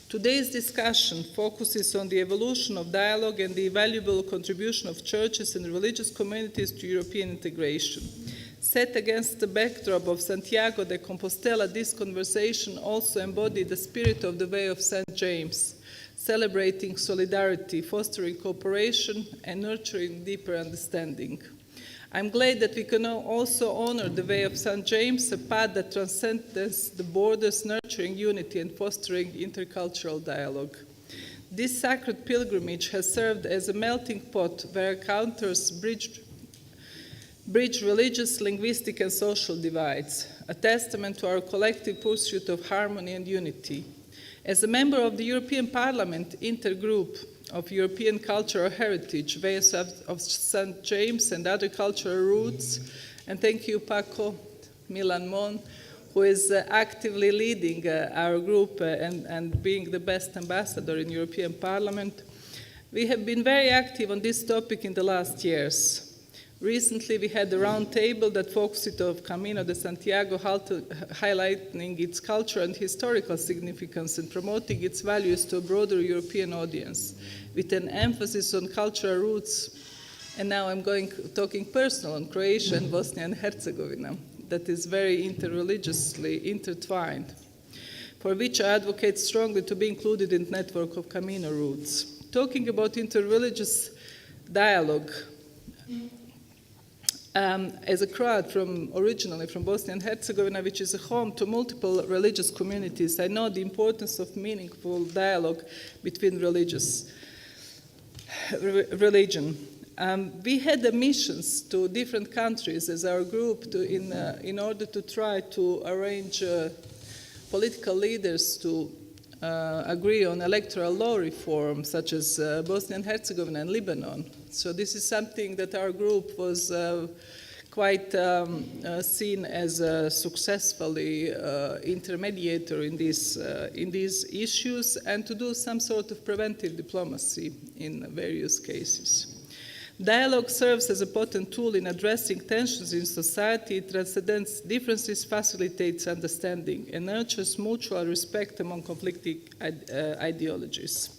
Today's discussion focuses on the evolution of dialogue and the valuable contribution of churches and religious communities to European integration. Set against the backdrop of Santiago de Compostela, this conversation also embodied the spirit of the Way of St. James, celebrating solidarity, fostering cooperation, and nurturing deeper understanding. I'm glad that we can also honor the Way of St. James, a path that transcends the borders, nurturing unity and fostering intercultural dialogue. This sacred pilgrimage has served as a melting pot where encounters bridge religious, linguistic, and social divides, a testament to our collective pursuit of harmony and unity. As a member of the European Parliament Intergroup of European Cultural Heritage, Ways of St. James and Other Cultural Roots, and thank you, Paco Milan Mon, who is actively leading our group and being the best ambassador in European Parliament. We have been very active on this topic in the last years. Recently, we had a roundtable that focused on Camino de Santiago, highlighting its cultural and historical significance and promoting its values to a broader European audience, with an emphasis on cultural roots. And now I'm talking personal on Croatia and Bosnia and Herzegovina, that is very interreligiously intertwined, for which I advocate strongly to be included in the network of Camino roots. Talking about interreligious dialogue, as a Croat originally from Bosnia and Herzegovina, which is a home to multiple religious communities, I know the importance of meaningful dialogue between religion. We had missions to different countries as our group in order to try to arrange political leaders to agree on electoral law reform, such as Bosnia and Herzegovina and Lebanon. So this is something that our group was quite seen as a successfully intermediator in these issues, and to do some sort of preventive diplomacy in various cases. Dialogue serves as a potent tool in addressing tensions in society. It transcends differences, facilitates understanding, and nurtures mutual respect among conflicting ideologies.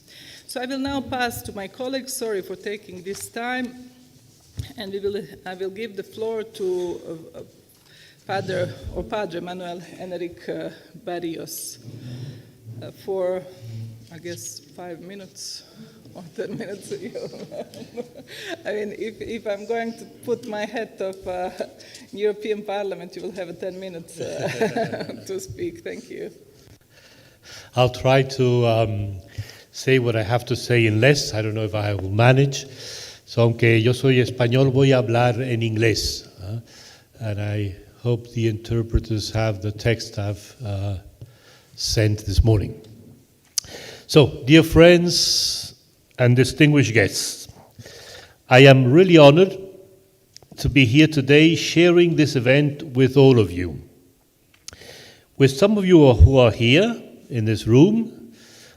So I will now pass to my colleagues. Sorry for taking this time. And I will give the floor to Padre Manuel Enrique Barrios for, I guess, 5 minutes or 10 minutes. I mean, if I'm going to put my hat of European Parliament, you will have 10 minutes to speak. Thank you. I'll try to say what I have to say in less. I don't know if I will manage. So, aunque yo soy español, voy a hablar en inglés. And I hope the interpreters have the text I've sent this morning. So, dear friends and distinguished guests, I am really honored to be here today sharing this event with all of you. With some of you who are here in this room,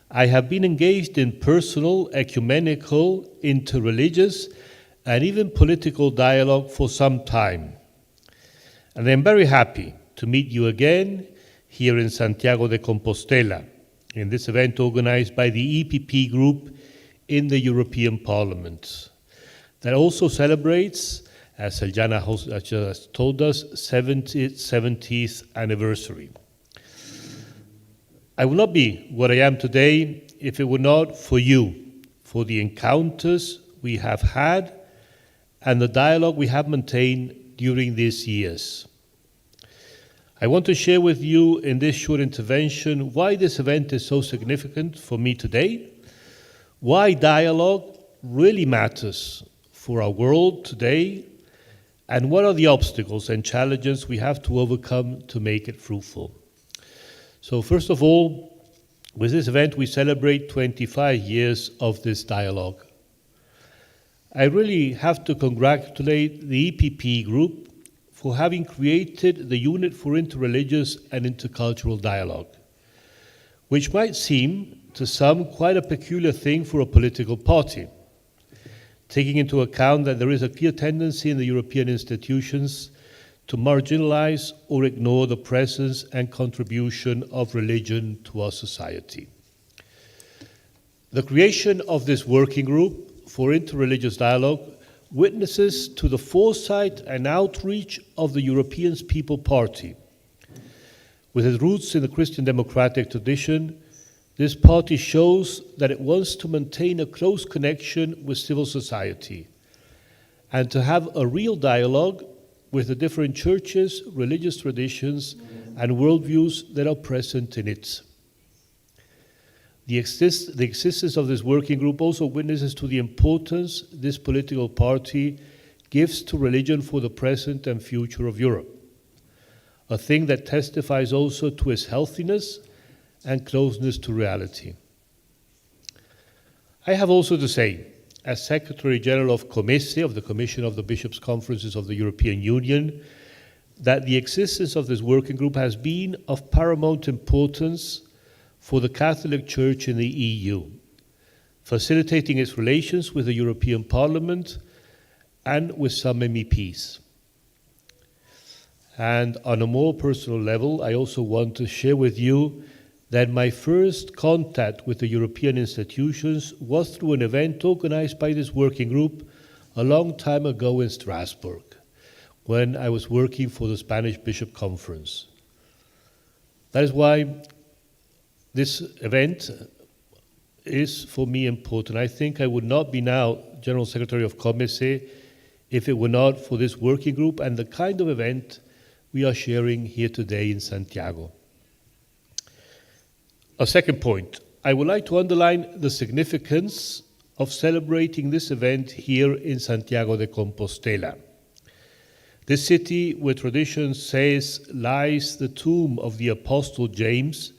I have been engaged in personal, ecumenical, interreligious, and even political dialogue for some time. And I'm very happy to meet you again here in Santiago de Compostela, in this event organized by the EPP Group in the European Parliament, that also celebrates, as Eljana has told us, 70th anniversary. I would not be what I am today if it were not for you, for the encounters we have had and the dialogue we have maintained during these years. I want to share with you in this short intervention why this event is so significant for me today, why dialogue really matters for our world today, and what are the obstacles and challenges we have to overcome to make it fruitful. So first of all, with this event, we celebrate 25 years of this dialogue. I really have to congratulate the EPP Group for having created the Unit for Interreligious and Intercultural Dialogue, which might seem to some quite a peculiar thing for a political party, taking into account that there is a clear tendency in the European institutions to marginalize or ignore the presence and contribution of religion to our society. The creation of this working group for interreligious dialogue witnesses to the foresight and outreach of the European People's Party. With its roots in the Christian democratic tradition, this party shows that it wants to maintain a close connection with civil society and to have a real dialogue with the different churches, religious traditions, and worldviews that are present in it. The existence of this working group also witnesses to the importance this political party gives to religion for the present and future of Europe, a thing that testifies also to its healthiness and closeness to reality. I have also to say, as Secretary General of COMESE, of the Commission of the Bishops' Conferences of the European Union, that the existence of this working group has been of paramount importance for the Catholic Church in the EU, facilitating its relations with the European Parliament and with some MEPs. And on a more personal level, I also want to share with you that my first contact with the European institutions was through an event organized by this working group a long time ago in Strasbourg, when I was working for the Spanish Bishop Conference. That is why this event is for me important. I think I would not be now General Secretary of COMESE if it were not for this working group and the kind of event we are sharing here today in Santiago. A second point, I would like to underline the significance of celebrating this event here in Santiago de Compostela. This city, where tradition says lies the tomb of the Apostle James,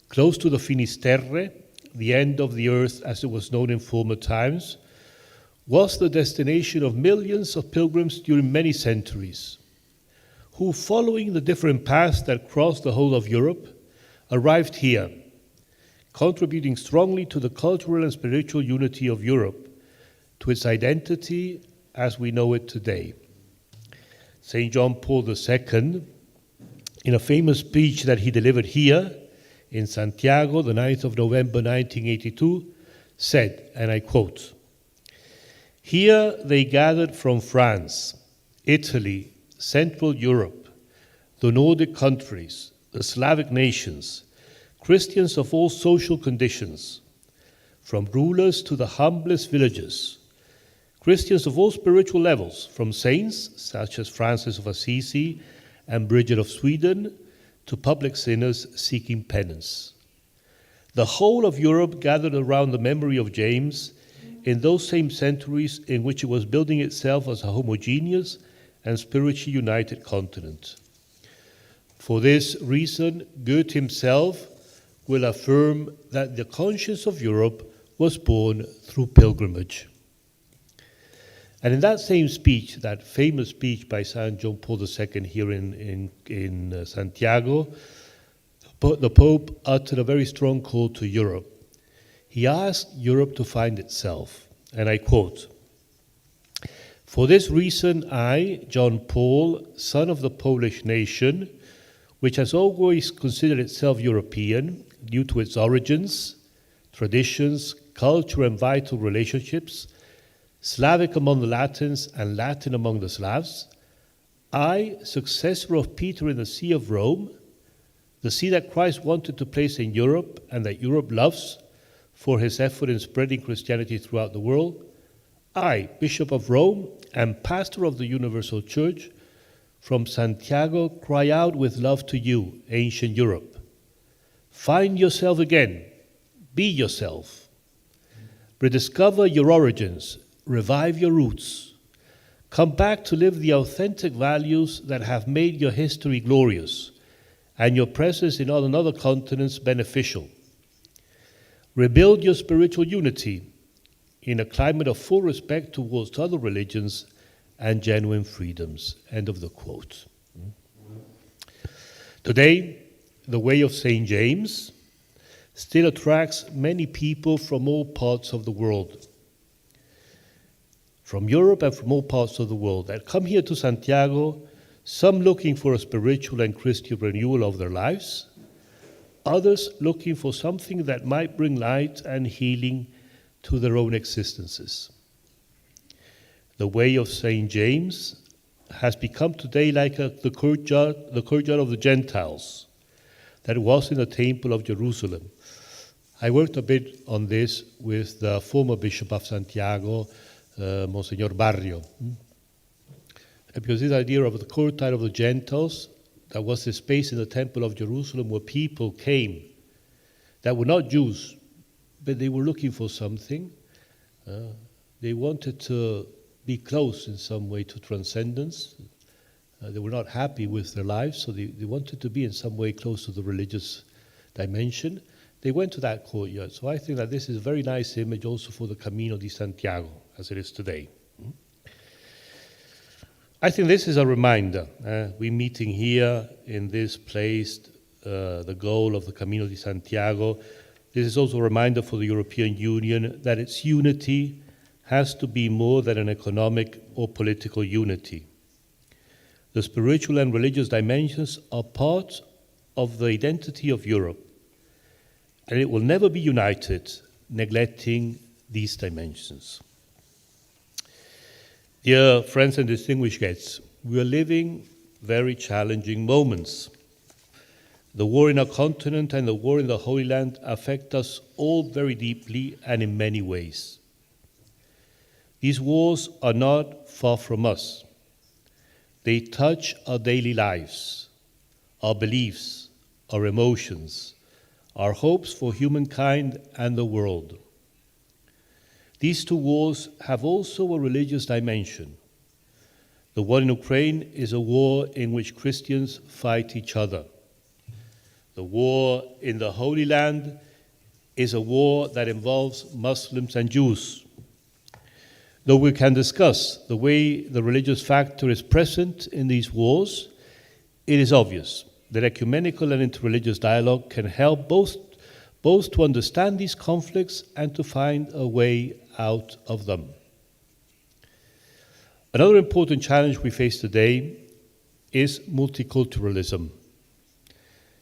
close to the Finisterre, the end of the earth as it was known in former times, was the destination of millions of pilgrims during many centuries, who, following the different paths that crossed the whole of Europe, arrived here, contributing strongly to the cultural and spiritual unity of Europe, to its identity as we know it today. St. John Paul II, in a famous speech that he delivered here in Santiago, the 9th of November 1982, said, and I quote, "Here they gathered from France, Italy, Central Europe, the Nordic countries, the Slavic nations, Christians of all social conditions, from rulers to the humblest villagers, Christians of all spiritual levels, from saints such as Francis of Assisi and Bridget of Sweden, to public sinners seeking penance. The whole of Europe gathered around the memory of James in those same centuries in which it was building itself as a homogeneous and spiritually united continent. For this reason, Goethe himself will affirm that the conscience of Europe was born through pilgrimage." And in that same speech, that famous speech by St. John Paul II here in Santiago, the Pope uttered a very strong call to Europe. He asked Europe to find itself, and I quote, "For this reason I, John Paul, son of the Polish nation, which has always considered itself European due to its origins, traditions, culture and vital relationships, Slavic among the Latins and Latin among the Slavs, I, successor of Peter in the See of Rome, the see that Christ wanted to place in Europe and that Europe loves for his effort in spreading Christianity throughout the world, I, Bishop of Rome and pastor of the Universal Church, from Santiago cry out with love to you, ancient Europe. Find yourself again, be yourself, rediscover your origins, revive your roots, come back to live the authentic values that have made your history glorious and your presence in on other continents beneficial. Rebuild your spiritual unity in a climate of full respect towards other religions and genuine freedoms." End of the quote. Today, the way of St. James still attracts many people from all parts of the world, from Europe and from all parts of the world, that come here to Santiago, some looking for a spiritual and Christian renewal of their lives, others looking for something that might bring light and healing to their own existences. The way of St. James has become today like the courtyard of the Gentiles that was in the Temple of Jerusalem. I worked a bit on this with the former Bishop of Santiago, Monsignor Barrio. Because this idea of the courtyard of the Gentiles, that was the space in the Temple of Jerusalem where people came that were not Jews, but they were looking for something. They wanted to be close in some way to transcendence. They were not happy with their lives, so they wanted to be in some way close to the religious dimension. They went to that courtyard. So I think that this is a very nice image also for the Camino di Santiago, as it is today. I think this is a reminder. We're meeting here in this place, the goal of the Camino di Santiago. This is also a reminder for the European Union that its unity has to be more than an economic or political unity. The spiritual and religious dimensions are part of the identity of Europe, and it will never be united neglecting these dimensions. Dear friends and distinguished guests, we are living very challenging moments. The war in our continent and the war in the Holy Land affect us all very deeply and in many ways. These wars are not far from us. They touch our daily lives, our beliefs, our emotions, our hopes for humankind and the world. These two wars have also a religious dimension. The war in Ukraine is a war in which Christians fight each other. The war in the Holy Land is a war that involves Muslims and Jews. Though we can discuss the way the religious factor is present in these wars, it is obvious that ecumenical and interreligious dialogue can help both to understand these conflicts and to find a way out of them. Another important challenge we face today is multiculturalism.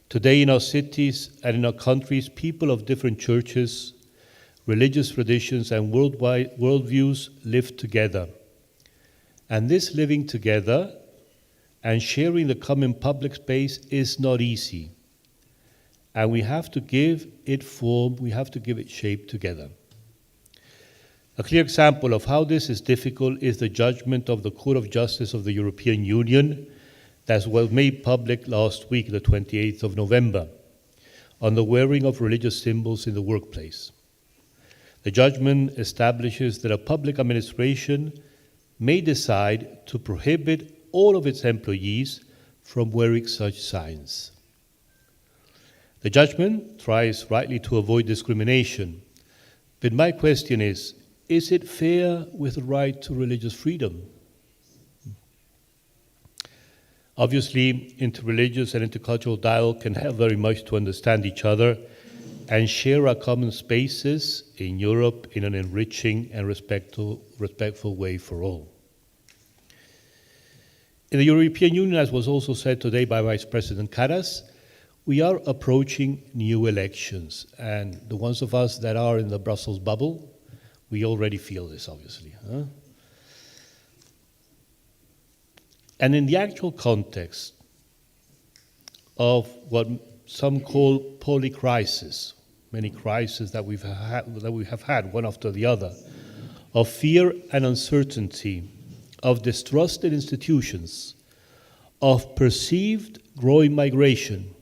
Today in our cities and in our countries, people of different churches, religious traditions and worldviews live together. And this living together and sharing the common public space is not easy. And we have to give it form, we have to give it shape together. A clear example of how this is difficult is the judgment of the Court of Justice of the European Union that was made public last week, the 28th of November, on the wearing of religious symbols in the workplace. The judgment establishes that a public administration may decide to prohibit all of its employees from wearing such signs. The judgment tries rightly to avoid discrimination, but my question is it fair with the right to religious freedom? Obviously, interreligious and intercultural dialogue can help very much to understand each other and share our common spaces in Europe in an enriching and respectful way for all. In the European Union, as was also said today by Vice President Karas, we are approaching new elections, and the ones of us that are in the Brussels bubble, we already feel this, obviously. And in the actual context of what some call polycrisis, many crises that we have had one after the other, of fear and uncertainty, of distrust in institutions, of perceived growing migration,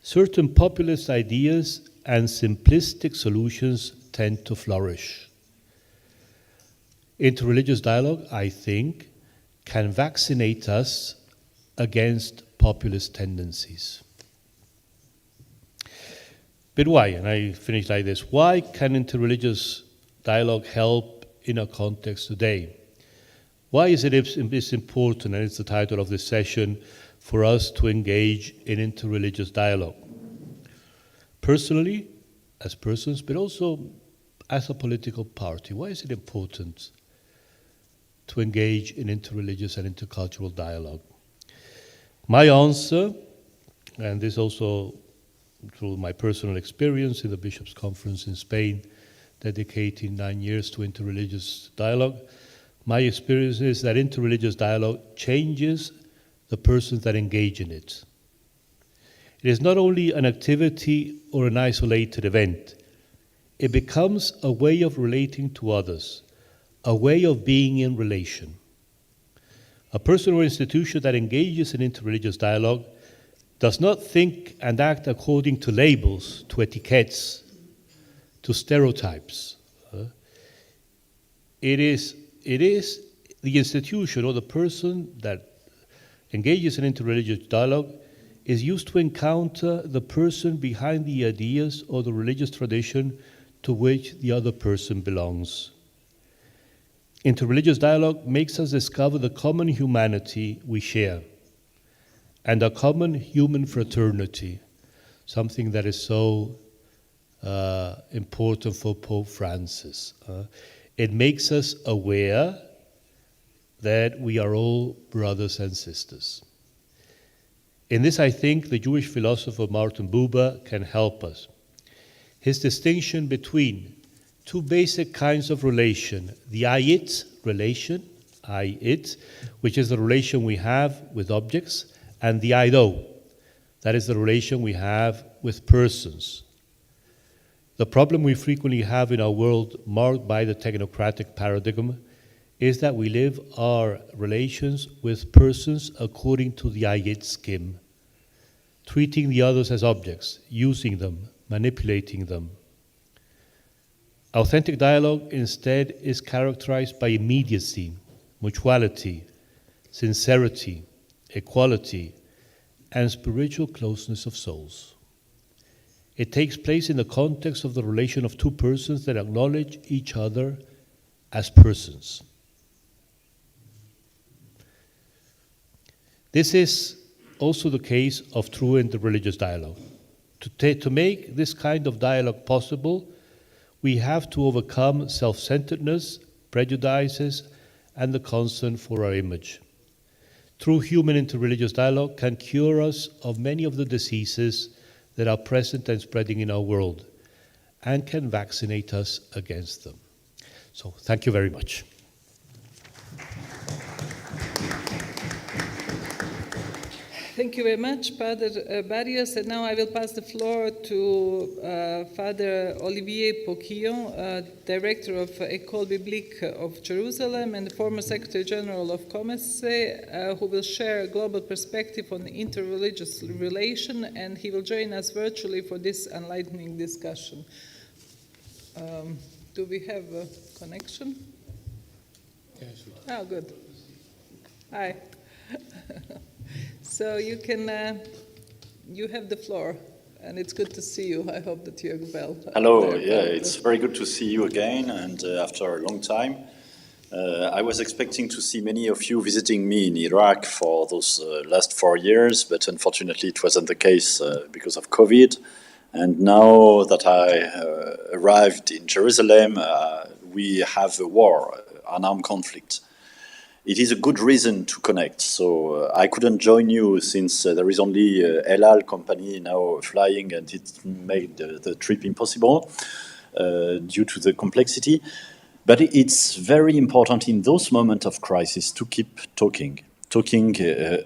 certain populist ideas and simplistic solutions tend to flourish. Interreligious dialogue, I think, can vaccinate us against populist tendencies. But why? And I finish like this. Why can interreligious dialogue help in our context today? Why is it important, and it's the title of this session, for us to engage in interreligious dialogue? Personally, as persons, but also as a political party, why is it important to engage in interreligious and intercultural dialogue? My answer, and this also through my personal experience in the Bishops' Conference in Spain, dedicating 9 years to interreligious dialogue, my experience is that interreligious dialogue changes the persons that engage in it. It is not only an activity or an isolated event, it becomes a way of relating to others, a way of being in relation. A person or institution that engages in interreligious dialogue does not think and act according to labels, to etiquettes, to stereotypes. It is the institution or the person that engages in interreligious dialogue is used to encounter the person behind the ideas or the religious tradition to which the other person belongs. Interreligious dialogue makes us discover the common humanity we share and a common human fraternity, something that is so important for Pope Francis. It makes us aware that we are all brothers and sisters. In this, I think the Jewish philosopher Martin Buber can help us. His distinction between two basic kinds of relation, the I-it relation, I-it, which is the relation we have with objects, and the I-thou, that is the relation we have with persons. The problem we frequently have in our world marked by the technocratic paradigm is that we live our relations with persons according to the I-it scheme, treating the others as objects, using them, manipulating them. Authentic dialogue instead is characterized by immediacy, mutuality, sincerity, equality, and spiritual closeness of souls. It takes place in the context of the relation of two persons that acknowledge each other as persons. This is also the case of true interreligious dialogue. To make this kind of dialogue possible, we have to overcome self-centeredness, prejudices, and the concern for our image. True human interreligious dialogue can cure us of many of the diseases that are present and spreading in our world, and can vaccinate us against them. So, thank you very much. Thank you very much, Father Barrios. And now I will pass the floor to Father Olivier Poquillon, Director of École Biblique of Jerusalem and the former Secretary General of COMECE, who will share a global perspective on the interreligious relation, and he will join us virtually for this enlightening discussion. Do we have a connection? Yes. Oh, good. Hi. So you can, you have the floor, and it's good to see you. I hope that you're well. Hello, yeah, it's very good to see you again, and after a long time. I was expecting to see many of you visiting me in Iraq for those last 4 years, but unfortunately it wasn't the case because of COVID. And now that I arrived in Jerusalem, we have a war, an armed conflict. It is a good reason to connect. So I couldn't join you since there is only El Al company now flying, and it made the trip impossible due to the complexity. But it's very important in those moments of crisis to keep talking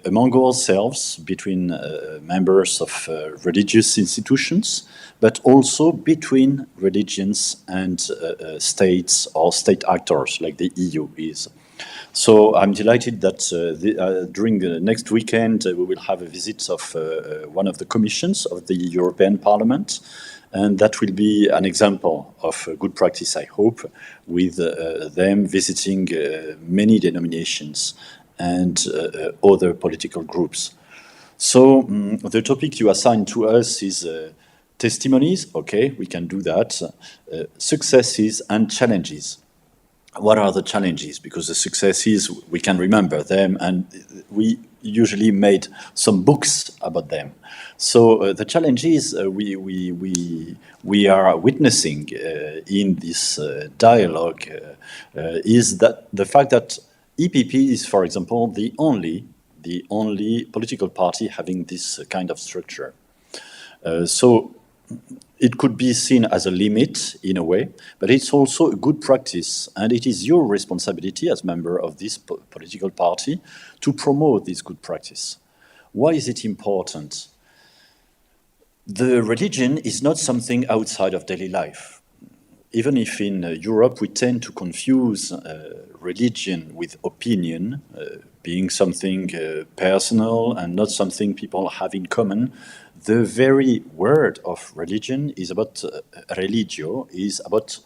among ourselves, between members of religious institutions, but also between religions and states or state actors like the EU is. So I'm delighted that during the next weekend we will have a visit of one of the commissions of the European Parliament, and that will be an example of good practice, I hope, with them visiting many denominations and other political groups. So the topic you assigned to us is testimonies. Okay, we can do that. Successes and challenges. What are the challenges? Because the successes, we can remember them, and we usually made some books about them. So the challenges we are witnessing in this dialogue is that the fact that EPP is, for example, the only political party having this kind of structure. So it could be seen as a limit in a way, but it's also a good practice, and it is your responsibility as member of this political party to promote this good practice. Why is it important? The religion is not something outside of daily life. Even if in Europe we tend to confuse religion with opinion, being something personal and not something people have in common, the very word of religion is about religio, is about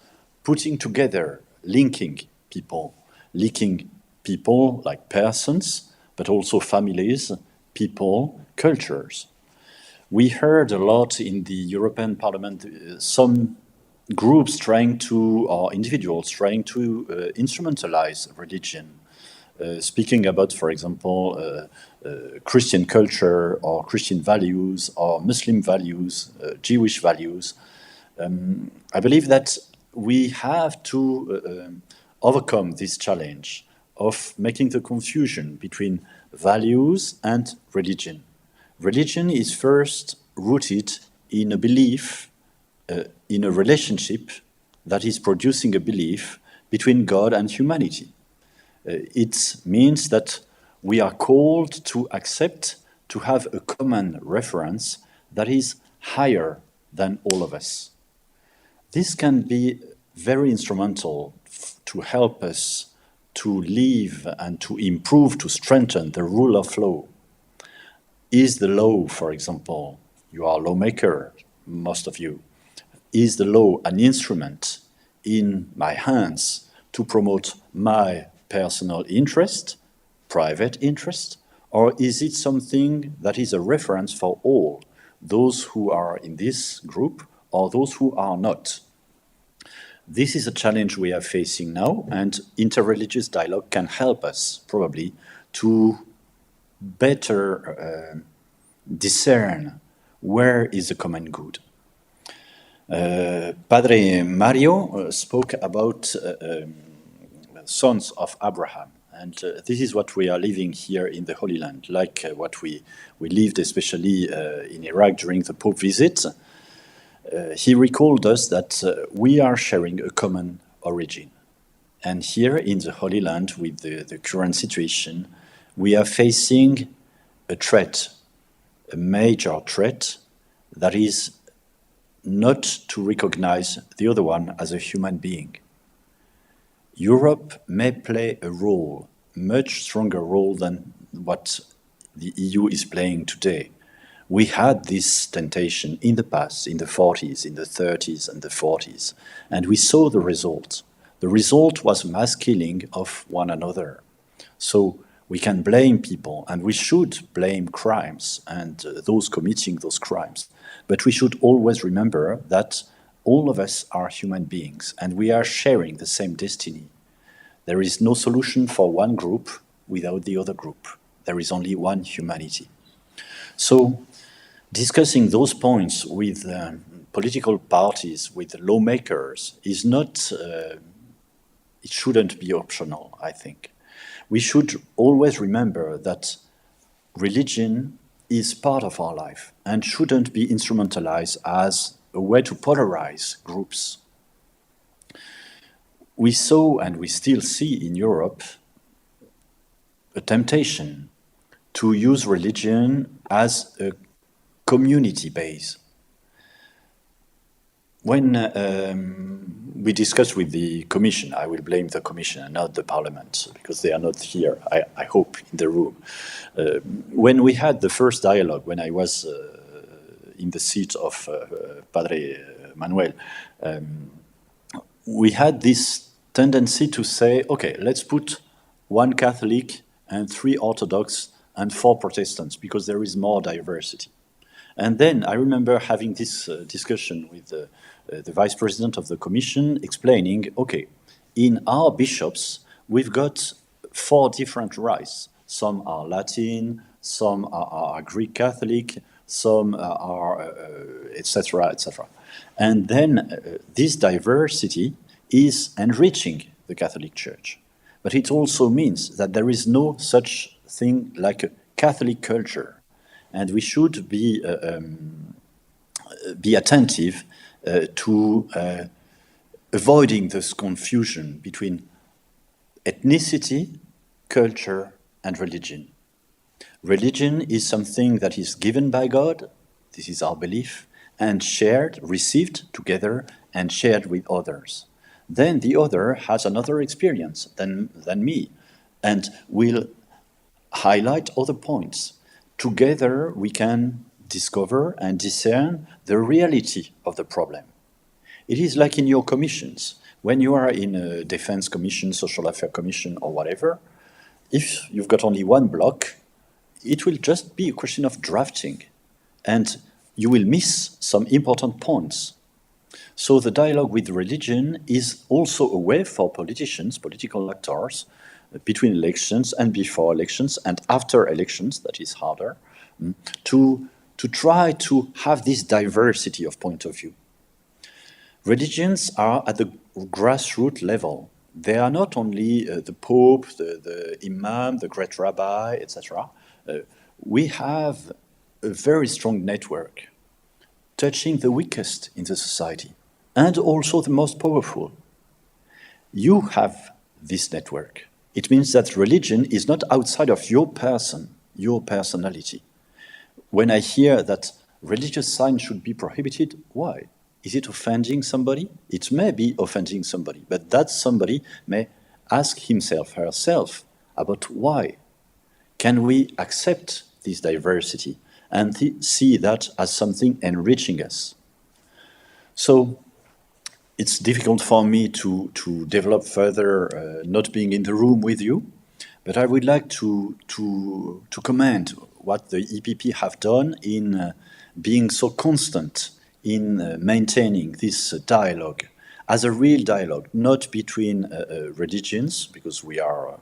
putting together, linking people like persons, but also families, people, cultures. We heard a lot in the European Parliament, some groups trying to, or individuals trying to instrumentalize religion, speaking about, for example, Christian culture or Christian values or Muslim values, Jewish values. I believe that we have to overcome this challenge of making the confusion between values and religion. Religion is first rooted in a belief, in a relationship that is producing a belief between God and humanity. It means that we are called to accept, to have a common reference that is higher than all of us. This can be very instrumental to help us to live and to improve, to strengthen the rule of law. Is the law, for example, you are a lawmaker, most of you, is the law an instrument in my hands to promote my personal interest, private interest, or is it something that is a reference for all, those who are in this group or those who are not? This is a challenge we are facing now, and interreligious dialogue can help us probably to better discern where is the common good. Padre Mario spoke about sons of Abraham, and this is what we are living here in the Holy Land, like what we lived especially in Iraq during the Pope visit. He recalled us that we are sharing a common origin. And here in the Holy Land, with the current situation, we are facing a threat, a major threat, that is not to recognize the other one as a human being. Europe may play a role, much stronger role than what the EU is playing today. We had this temptation in the past, in the 40s, in the 30s and the 40s, and we saw the result. The result was mass killing of one another. So we can blame people, and we should blame crimes and those committing those crimes. But we should always remember that all of us are human beings, and we are sharing the same destiny. There is no solution for one group without the other group. There is only one humanity. So, discussing those points with political parties, with lawmakers, is not, it shouldn't be optional, I think. We should always remember that religion is part of our life and shouldn't be instrumentalized as a way to polarize groups. We saw, and we still see in Europe, a temptation to use religion as a community base. When we discussed with the Commission, I will blame the Commission and not the Parliament, because they are not here, I hope, in the room. When we had the first dialogue, when I was in the seat of Padre Manuel, we had this tendency to say, okay, let's put one Catholic and 3 Orthodox and 4 Protestants, because there is more diversity. And then I remember having this discussion with the Vice President of the Commission, explaining, okay, in our bishops, we've got 4 different rites. Some are Latin, some are Greek Catholic, some are etc., etc. And then this diversity is enriching the Catholic Church. But it also means that there is no such thing like a Catholic culture. And we should be attentive to avoiding this confusion between ethnicity, culture, and religion. Religion is something that is given by God, this is our belief, and shared, received together, and shared with others. Then the other has another experience than me, and will highlight other points. Together we can discover and discern the reality of the problem. It is like in your commissions. When you are in a defense commission, social affairs commission, or whatever, if you've got only one block, it will just be a question of drafting, and you will miss some important points. So the dialogue with religion is also a way for politicians, political actors, between elections and before elections and after elections, that is harder, to try to have this diversity of point of view. Religions are at the grassroots level. They are not only the Pope, the Imam, the great rabbi, etc. We have a very strong network touching the weakest in the society and also the most powerful. You have this network. It means that religion is not outside of your person, your personality. When I hear that religious signs should be prohibited, why? Is it offending somebody? It may be offending somebody, but that somebody may ask himself, herself, about why. Can we accept this diversity and see that as something enriching us? So it's difficult for me to develop further, not being in the room with you, but I would like to comment what the EPP have done in being so constant in maintaining this dialogue as a real dialogue, not between religions, because we are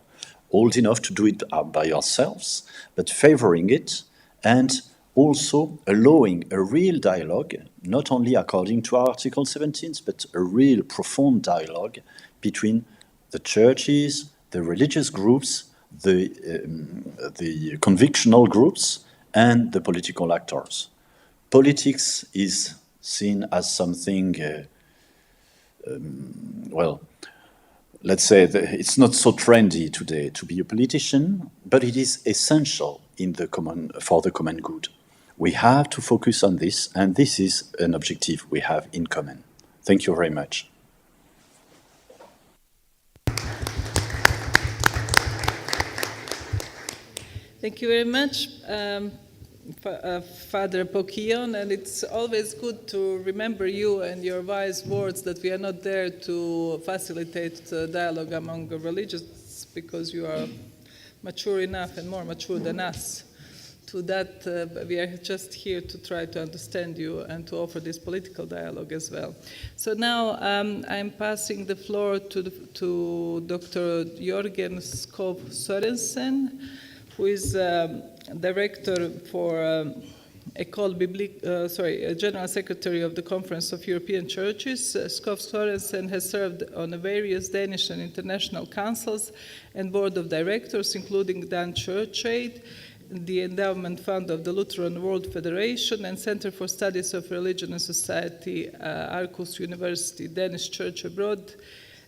old enough to do it by ourselves, but favoring it and also allowing a real dialogue, not only according to Article 17, but a real profound dialogue between the churches, the religious groups, the convictional groups, and the political actors. Politics is seen as something, well, let's say it's not so trendy today to be a politician, but it is essential for the common good. We have to focus on this, and this is an objective we have in common. Thank you very much. Thank you very much, Father Poquillon, and it's always good to remember you and your wise words that we are not there to facilitate dialogue among religions because you are mature enough and more mature than us. To that, we are just here to try to understand you and to offer this political dialogue as well. So now I'm passing the floor to Dr. Jørgen Skov Sørensen, who is director for General Secretary of the Conference of European Churches. Skov Sørensen has served on various Danish and international councils and board of directors, including Dan Church Aid, the Endowment Fund of the Lutheran World Federation, and Center for Studies of Religion and Society, Aarhus University, Danish Church Abroad.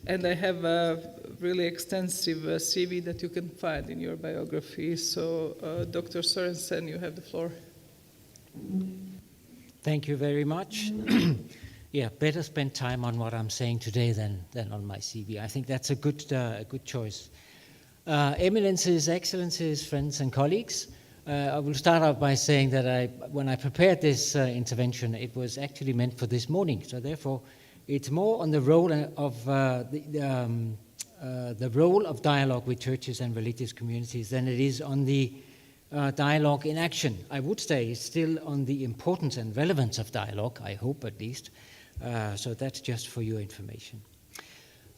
And I have a really extensive CV that you can find in your biography. So, Dr. Sørensen, you have the floor. Thank you very much. Yeah, better spend time on what I'm saying today than on my CV. I think that's a good choice. Eminences, Excellencies, friends and colleagues, I will start out by saying that when I prepared this intervention, it was actually meant for this morning. So therefore, it's more on the role of the role of dialogue with churches and religious communities than it is on the dialogue in action. I would say it's still on the importance and relevance of dialogue, I hope at least. So that's just for your information.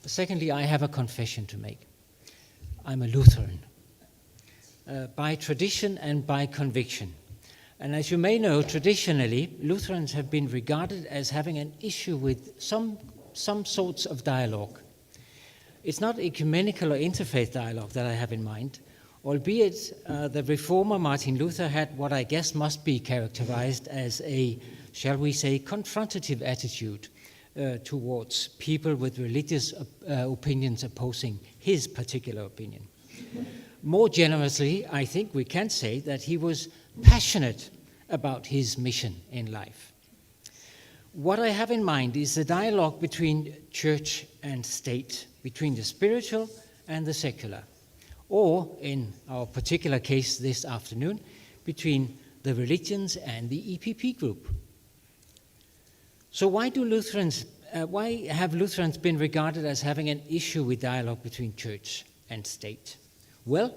Secondly, I have a confession to make. I'm a Lutheran, by tradition and by conviction. And as you may know, traditionally, Lutherans have been regarded as having an issue with some sorts of dialogue. It's not ecumenical or interfaith dialogue that I have in mind, albeit the reformer Martin Luther had what I guess must be characterized as a, shall we say, confrontative attitude towards people with religious opinions opposing his particular opinion. More generously, I think we can say that he was passionate about his mission in life. What I have in mind is the dialogue between church and state, between the spiritual and the secular, or in our particular case this afternoon, between the religions and the EPP Group. So why have Lutherans been regarded as having an issue with dialogue between church and state? Well,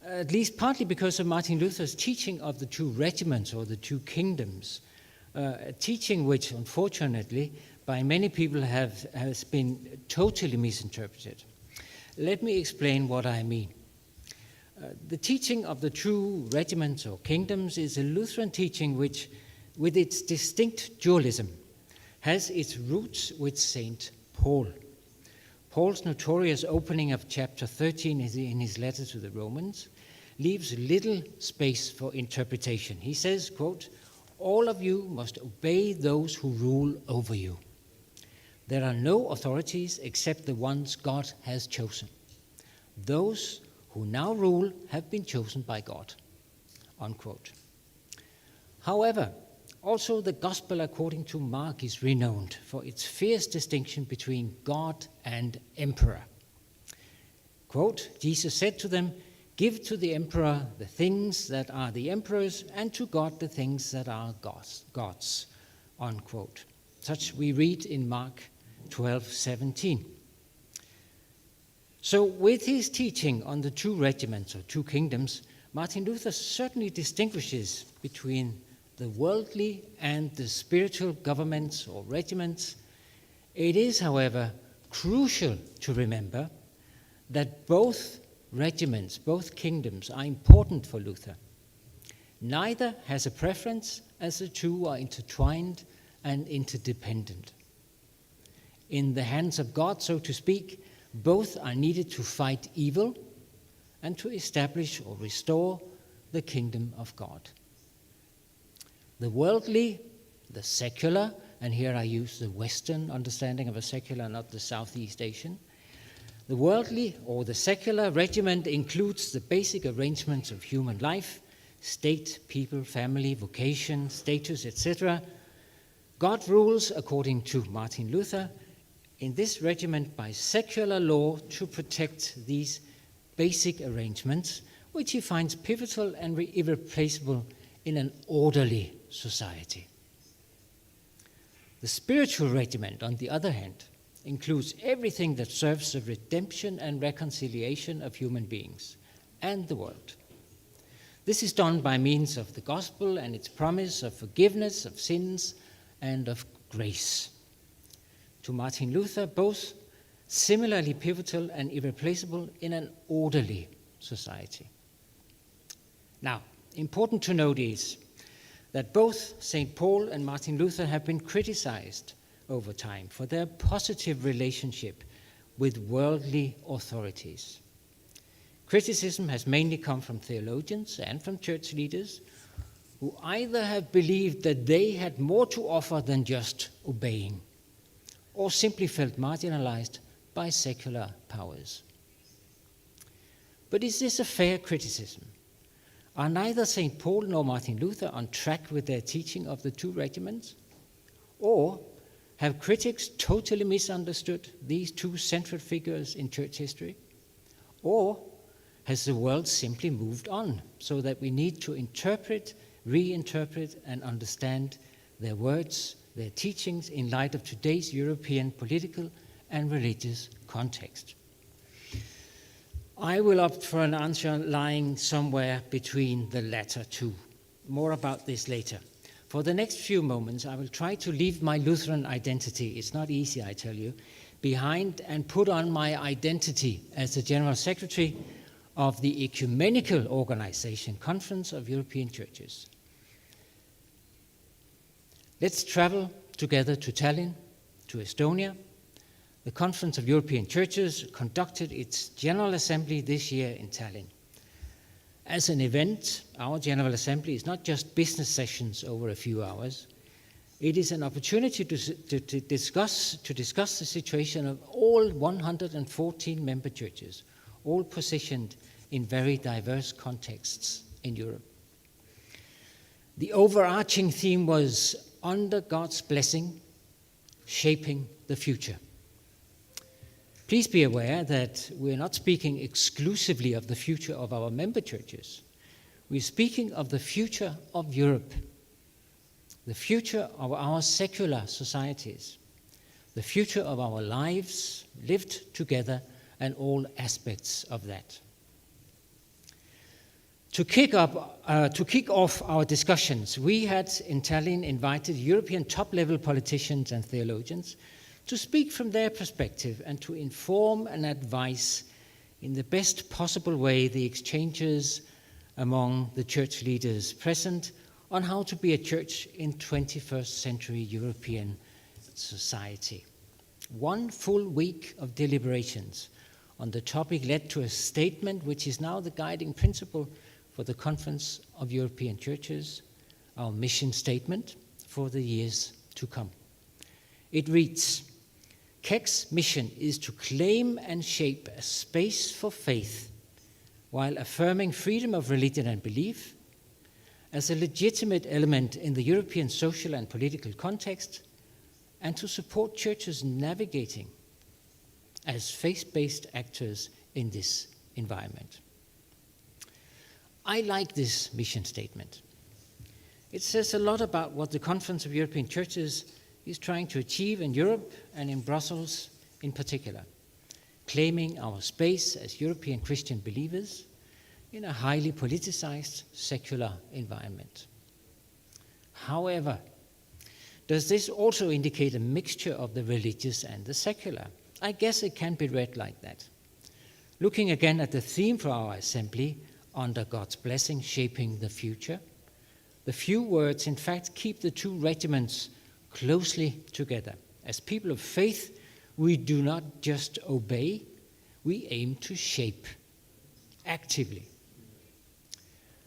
at least partly because of Martin Luther's teaching of the two regiments or the two kingdoms, a teaching which, unfortunately, by many people has been totally misinterpreted. Let me explain what I mean. The teaching of the two regiments or kingdoms is a Lutheran teaching which, with its distinct dualism, has its roots with Saint Paul. Paul's notorious opening of chapter 13 in his letter to the Romans leaves little space for interpretation. He says, quote, "All of you must obey those who rule over you. There are no authorities except the ones God has chosen. Those who now rule have been chosen by God." Unquote. However, also the Gospel according to Mark is renowned for its fierce distinction between God and emperor. Quote, Jesus said to them, "Give to the emperor the things that are the emperor's, and to God the things that are God's." Unquote. Such we read in Mark 1217. So with his teaching on the two regiments or two kingdoms, Martin Luther certainly distinguishes between the worldly and the spiritual governments or regiments. It is, however, crucial to remember that both regiments, both kingdoms, are important for Luther. Neither has a preference, as the two are intertwined and interdependent. In the hands of God, so to speak, both are needed to fight evil and to establish or restore the kingdom of God. The worldly, the secular, and here I use the Western understanding of a secular, not the Southeast Asian. The worldly or the secular regiment includes the basic arrangements of human life, state, people, family, vocation, status, etc. God rules, according to Martin Luther, in this regiment by secular law to protect these basic arrangements, which he finds pivotal and irreplaceable in an orderly society. The spiritual regiment, on the other hand, includes everything that serves the redemption and reconciliation of human beings and the world. This is done by means of the gospel and its promise of forgiveness of sins and of grace. To Martin Luther, both similarly pivotal and irreplaceable in an orderly society. Now, important to note is that both St. Paul and Martin Luther have been criticized over time for their positive relationship with worldly authorities. Criticism has mainly come from theologians and from church leaders who either have believed that they had more to offer than just obeying, or simply felt marginalized by secular powers. But is this a fair criticism? Are neither St. Paul nor Martin Luther on track with their teaching of the two regiments? Or have critics totally misunderstood these two central figures in church history? Or has the world simply moved on so that we need to interpret, reinterpret, and understand their words, their teachings in light of today's European political and religious context? I will opt for an answer lying somewhere between the latter two. More about this later. For the next few moments, I will try to leave my Lutheran identity, it's not easy, I tell you, behind and put on my identity as the General Secretary of the Ecumenical Organization, Conference of European Churches. Let's travel together to Tallinn, to Estonia. The Conference of European Churches conducted its General Assembly this year in Tallinn. As an event, our General Assembly is not just business sessions over a few hours. It is an opportunity to discuss the situation of all 114 member churches, all positioned in very diverse contexts in Europe. The overarching theme was, under God's blessing, shaping the future. Please be aware that we're not speaking exclusively of the future of our member churches. We're speaking of the future of Europe, the future of our secular societies, the future of our lives lived together and all aspects of that. To kick off our discussions, we had in Tallinn invited European top-level politicians and theologians to speak from their perspective and to inform and advise in the best possible way the exchanges among the church leaders present on how to be a church in 21st century European society. One full week of deliberations on the topic led to a statement which is now the guiding principle for the Conference of European Churches, our mission statement for the years to come. It reads, KEC's mission is to claim and shape a space for faith while affirming freedom of religion and belief as a legitimate element in the European social and political context, and to support churches navigating as faith-based actors in this environment. I like this mission statement. It says a lot about what the Conference of European Churches is trying to achieve in Europe and in Brussels in particular, claiming our space as European Christian believers in a highly politicized, secular environment. However, does this also indicate a mixture of the religious and the secular? I guess it can be read like that. Looking again at the theme for our assembly, under God's blessing, shaping the future, the few words, in fact, keep the two regiments closely together. As people of faith, we do not just obey, we aim to shape actively.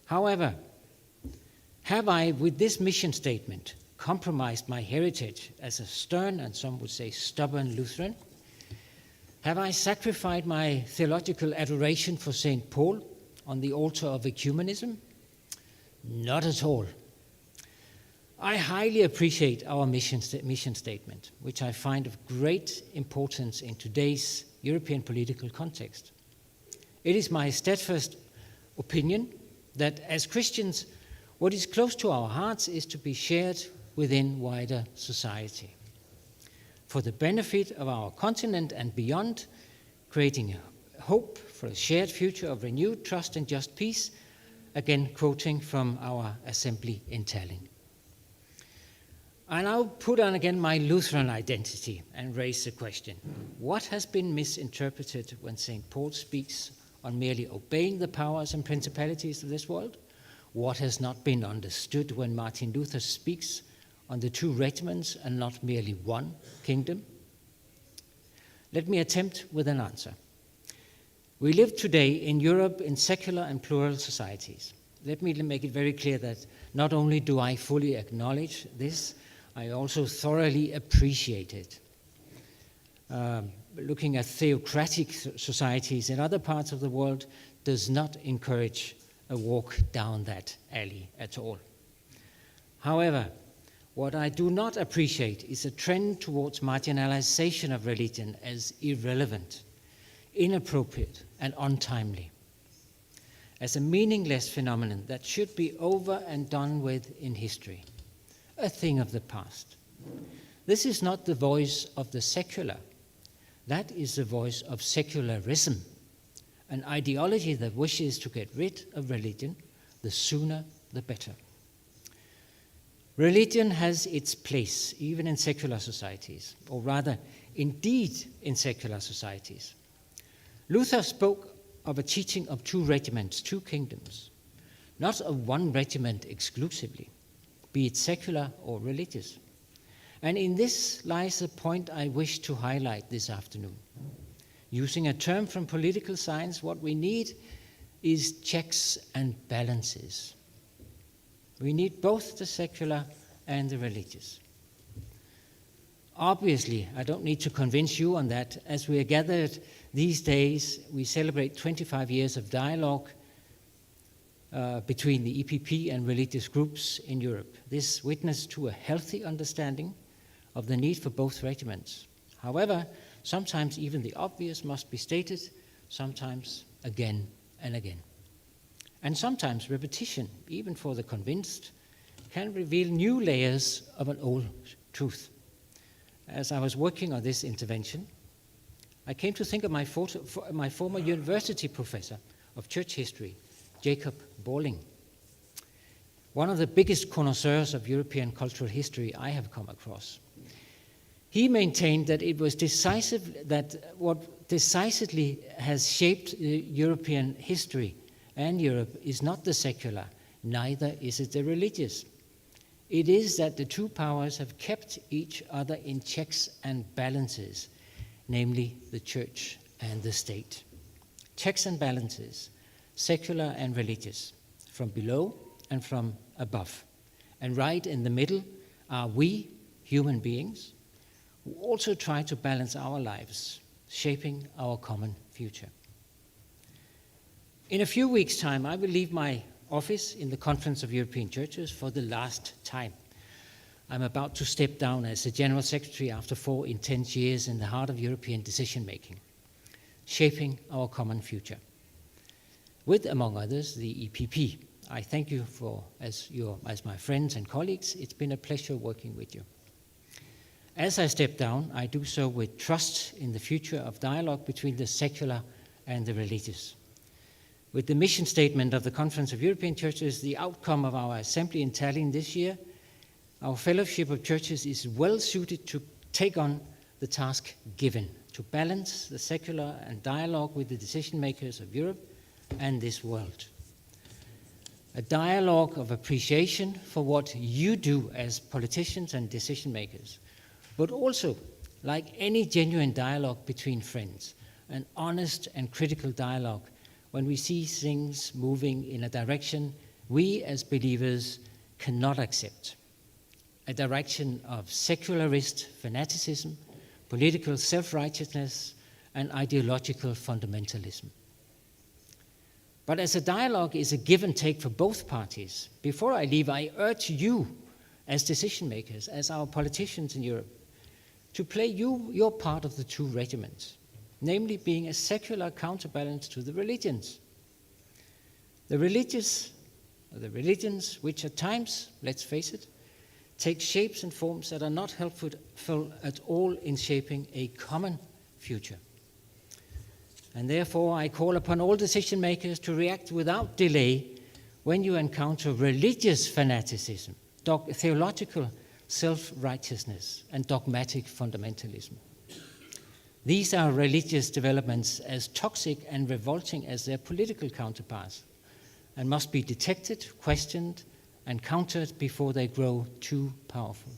However, have I, with this mission statement, compromised my heritage as a stern, and some would say stubborn, Lutheran? Have I sacrificed my theological adoration for St. Paul on the altar of ecumenism? Not at all. I highly appreciate our mission statement, which I find of great importance in today's European political context. It is my steadfast opinion that as Christians, what is close to our hearts is to be shared within wider society, for the benefit of our continent and beyond, creating hope for a shared future of renewed trust and just peace, again quoting from our assembly in Tallinn. I now put on again my Lutheran identity and raise the question, what has been misinterpreted when St. Paul speaks on merely obeying the powers and principalities of this world? What has not been understood when Martin Luther speaks on the two regiments and not merely one kingdom? Let me attempt with an answer. We live today in Europe in secular and plural societies. Let me make it very clear that not only do I fully acknowledge this, I also thoroughly appreciate it. Looking at theocratic societies in other parts of the world does not encourage a walk down that alley at all. However, what I do not appreciate is a trend towards marginalization of religion as irrelevant, inappropriate, and untimely, as a meaningless phenomenon that should be over and done with in history, a thing of the past. This is not the voice of the secular. That is the voice of secularism, an ideology that wishes to get rid of religion, the sooner the better. Religion has its place, even in secular societies, or rather, indeed in secular societies. Luther spoke of a teaching of two regiments, two kingdoms, not of one regiment exclusively, be it secular or religious. And in this lies the point I wish to highlight this afternoon. Using a term from political science, what we need is checks and balances. We need both the secular and the religious. Obviously, I don't need to convince you on that. As we are gathered these days, we celebrate 25 years of dialogue between the EPP and religious groups in Europe. This witnessed to a healthy understanding of the need for both regiments. However, sometimes even the obvious must be stated, sometimes again and again. And sometimes repetition, even for the convinced, can reveal new layers of an old truth. As I was working on this intervention, I came to think of my former university professor of church history, Jacob Borling, one of the biggest connoisseurs of European cultural history I have come across. He maintained that it was decisive, that what decisively has shaped European history and Europe is not the secular, neither is it the religious. It is that the two powers have kept each other in checks and balances, namely the church and the state. Checks and balances, secular and religious, from below and from above. And right in the middle are we, human beings, who also try to balance our lives, shaping our common future. In a few weeks' time, I will leave my office in the Conference of European Churches for the last time. I'm about to step down as the General Secretary after 4 intense years in the heart of European decision-making, shaping our common future. With, among others, the EPP. I thank you as my friends and colleagues. It's been a pleasure working with you. As I step down, I do so with trust in the future of dialogue between the secular and the religious. With the mission statement of the Conference of European Churches, the outcome of our assembly in Tallinn this year, our fellowship of churches is well suited to take on the task given, to balance the secular and dialogue with the decision makers of Europe and this world. A dialogue of appreciation for what you do as politicians and decision makers, but also, like any genuine dialogue between friends, an honest and critical dialogue when we see things moving in a direction we as believers cannot accept. A direction of secularist fanaticism, political self-righteousness, and ideological fundamentalism. But as a dialogue is a give and take for both parties, before I leave, I urge you as decision makers, as our politicians in Europe, to play your part of the two regiments, namely being a secular counterbalance to the religions. The religions which at times, let's face it, take shapes and forms that are not helpful at all in shaping a common future. And therefore, I call upon all decision makers to react without delay when you encounter religious fanaticism, theological self-righteousness, and dogmatic fundamentalism. These are religious developments as toxic and revolting as their political counterparts, and must be detected, questioned, and countered before they grow too powerful.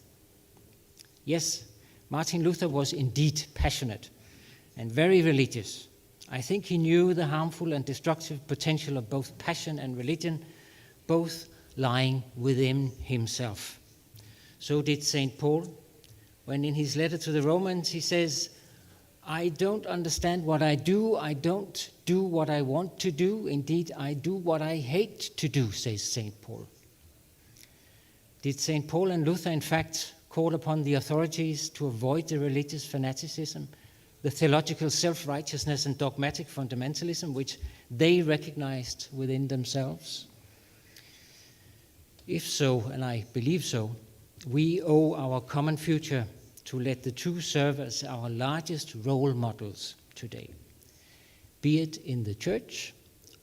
Yes, Martin Luther was indeed passionate and very religious. I think he knew the harmful and destructive potential of both passion and religion, both lying within himself. So did St. Paul, when in his letter to the Romans he says, I don't understand what I don't do what I want to do. Indeed, I do what I hate to do, says St. Paul. Did St. Paul and Luther, in fact, call upon the authorities to avoid the religious fanaticism, the theological self-righteousness and dogmatic fundamentalism which they recognized within themselves? If so, and I believe so, we owe our common future to let the two serve as our largest role models today, be it in the church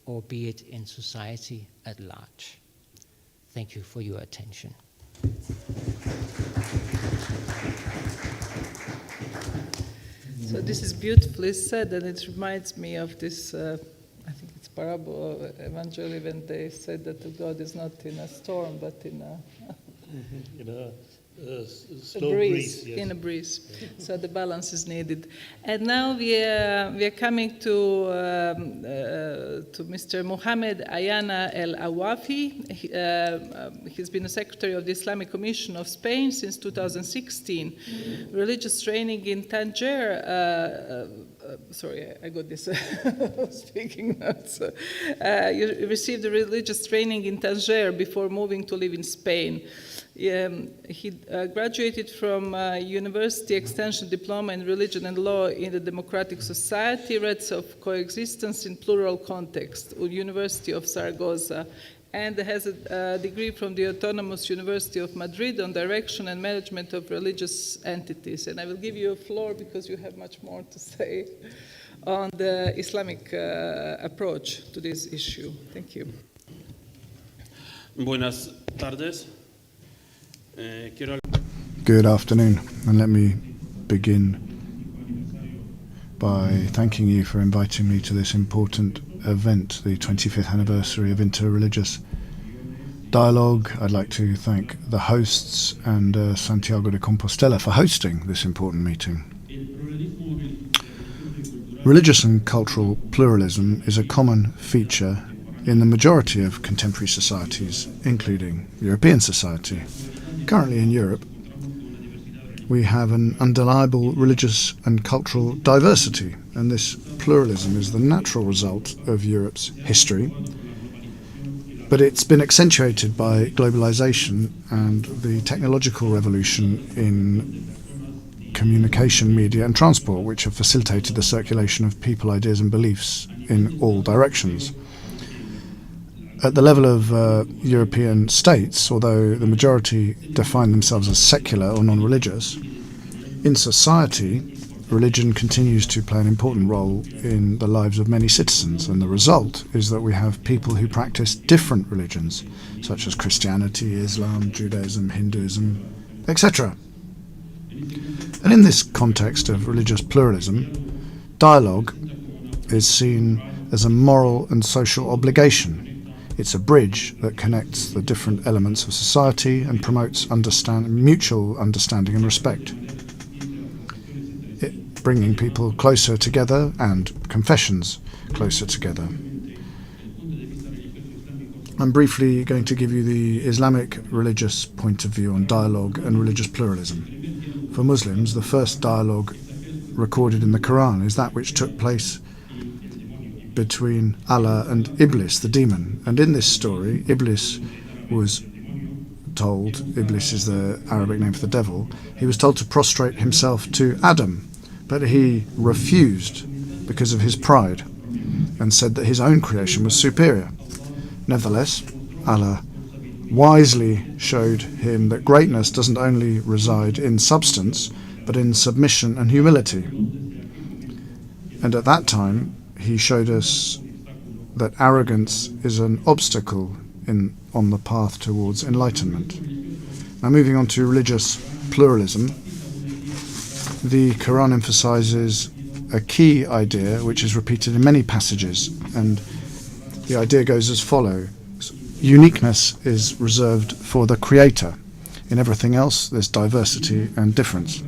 or be it in society at large. Thank you for your attention. So this is beautifully said, and it reminds me of this, I think it's parable of Evangelion when they said that God is not in a storm, but in a slow breeze, yes. In a breeze. So the balance is needed. And now we are coming to Mr. Mohammed Ayana El Awafi. He's been a secretary of the Islamic Commission of Spain since 2016. Religious training in Tangier. Sorry, I got this speaking notes. You received a religious training in Tangier before moving to live in Spain. He graduated from University Extension Diploma in Religion and Law in the Democratic Society, Rights of Coexistence in Plural Context, University of Zaragoza, and has a degree from the Autonomous University of Madrid on Direction and Management of Religious Entities. And I will give you a floor because you have much more to say on the Islamic approach to this issue. Thank you. Buenas tardes. Good afternoon, and let me begin by thanking you for inviting me to this important event, the 25th anniversary of Interreligious Dialogue. I'd like to thank the hosts and Santiago de Compostela for hosting this important meeting. Religious and cultural pluralism is a common feature in the majority of contemporary societies, including European society. Currently in Europe, we have an undeniable religious and cultural diversity, and this pluralism is the natural result of Europe's history, but it's been accentuated by globalization and the technological revolution in communication, media and transport, which have facilitated the circulation of people, ideas and beliefs in all directions. At the level of European states, although the majority define themselves as secular or non-religious, In society, religion continues to play an important role in the lives of many citizens, and the result is that we have people who practice different religions, such as Christianity, Islam, Judaism, Hinduism, etc. And in this context of religious pluralism, dialogue is seen as a moral and social obligation. It's a bridge that connects the different elements of society and promotes mutual understanding and respect, bringing people closer together and confessions closer together. I'm briefly going to give you the Islamic religious point of view on dialogue and religious pluralism. For Muslims, the first dialogue recorded in the Quran is that which took place between Allah and Iblis, the demon. And in this story, Iblis was told, Iblis is the Arabic name for the devil, he was told to prostrate himself to Adam, but he refused because of his pride and said that his own creation was superior. Nevertheless, Allah wisely showed him that greatness doesn't only reside in substance, but in submission and humility. And at that time, he showed us that arrogance is an obstacle on the path towards enlightenment. Now, moving on to religious pluralism, the Quran emphasizes a key idea which is repeated in many passages, and the idea goes as follows. Uniqueness is reserved for the Creator. In everything else, there's diversity and difference.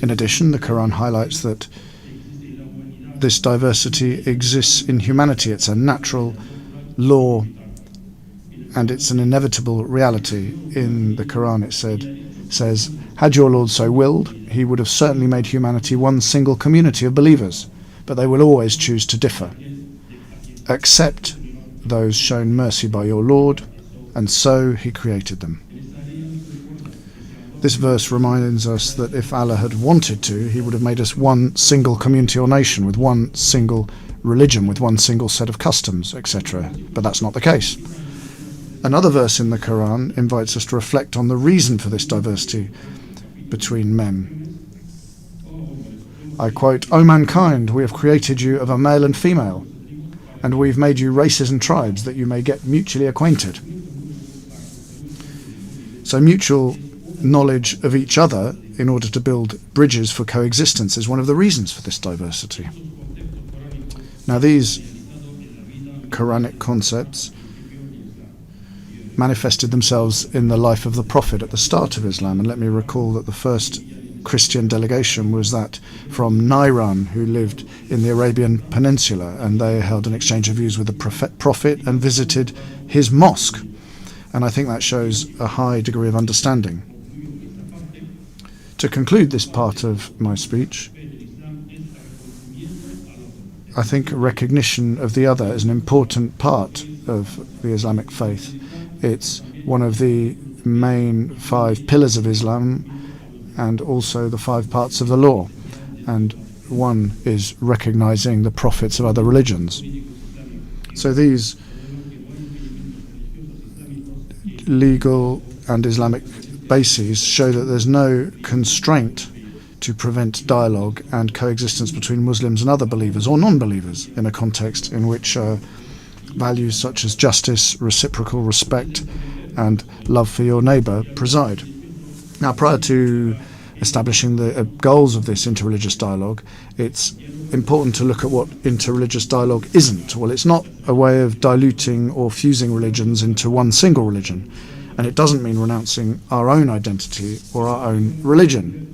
In addition, the Quran highlights that this diversity exists in humanity. It's a natural law and it's an inevitable reality. In the Quran it says, had your Lord so willed, he would have certainly made humanity one single community of believers, but they will always choose to differ. Accept those shown mercy by your Lord, and so he created them. This verse reminds us that if Allah had wanted to, he would have made us one single community or nation with one single religion, with one single set of customs, etc. But that's not the case. Another verse in the Quran invites us to reflect on the reason for this diversity between men. I quote, "O mankind, we have created you of a male and female, and we've made you races and tribes that you may get mutually acquainted." So mutual knowledge of each other in order to build bridges for coexistence is one of the reasons for this diversity. Now, these Quranic concepts manifested themselves in the life of the Prophet at the start of Islam, and let me recall that the first Christian delegation was that from Nairan, who lived in the Arabian Peninsula, and they held an exchange of views with the Prophet and visited his mosque, and I think that shows a high degree of understanding. To conclude this part of my speech, I think recognition of the other is an important part of the Islamic faith. It's one of the main 5 pillars of Islam and also the 5 parts of the law. And one is recognizing the prophets of other religions. So these legal and Islamic bases show that there's no constraint to prevent dialogue and coexistence between Muslims and other believers or non-believers in a context in which values such as justice, reciprocal respect and love for your neighbour preside. Now, prior to establishing the goals of this interreligious dialogue, it's important to look at what interreligious dialogue isn't. Well, it's not a way of diluting or fusing religions into one single religion, and it doesn't mean renouncing our own identity or our own religion.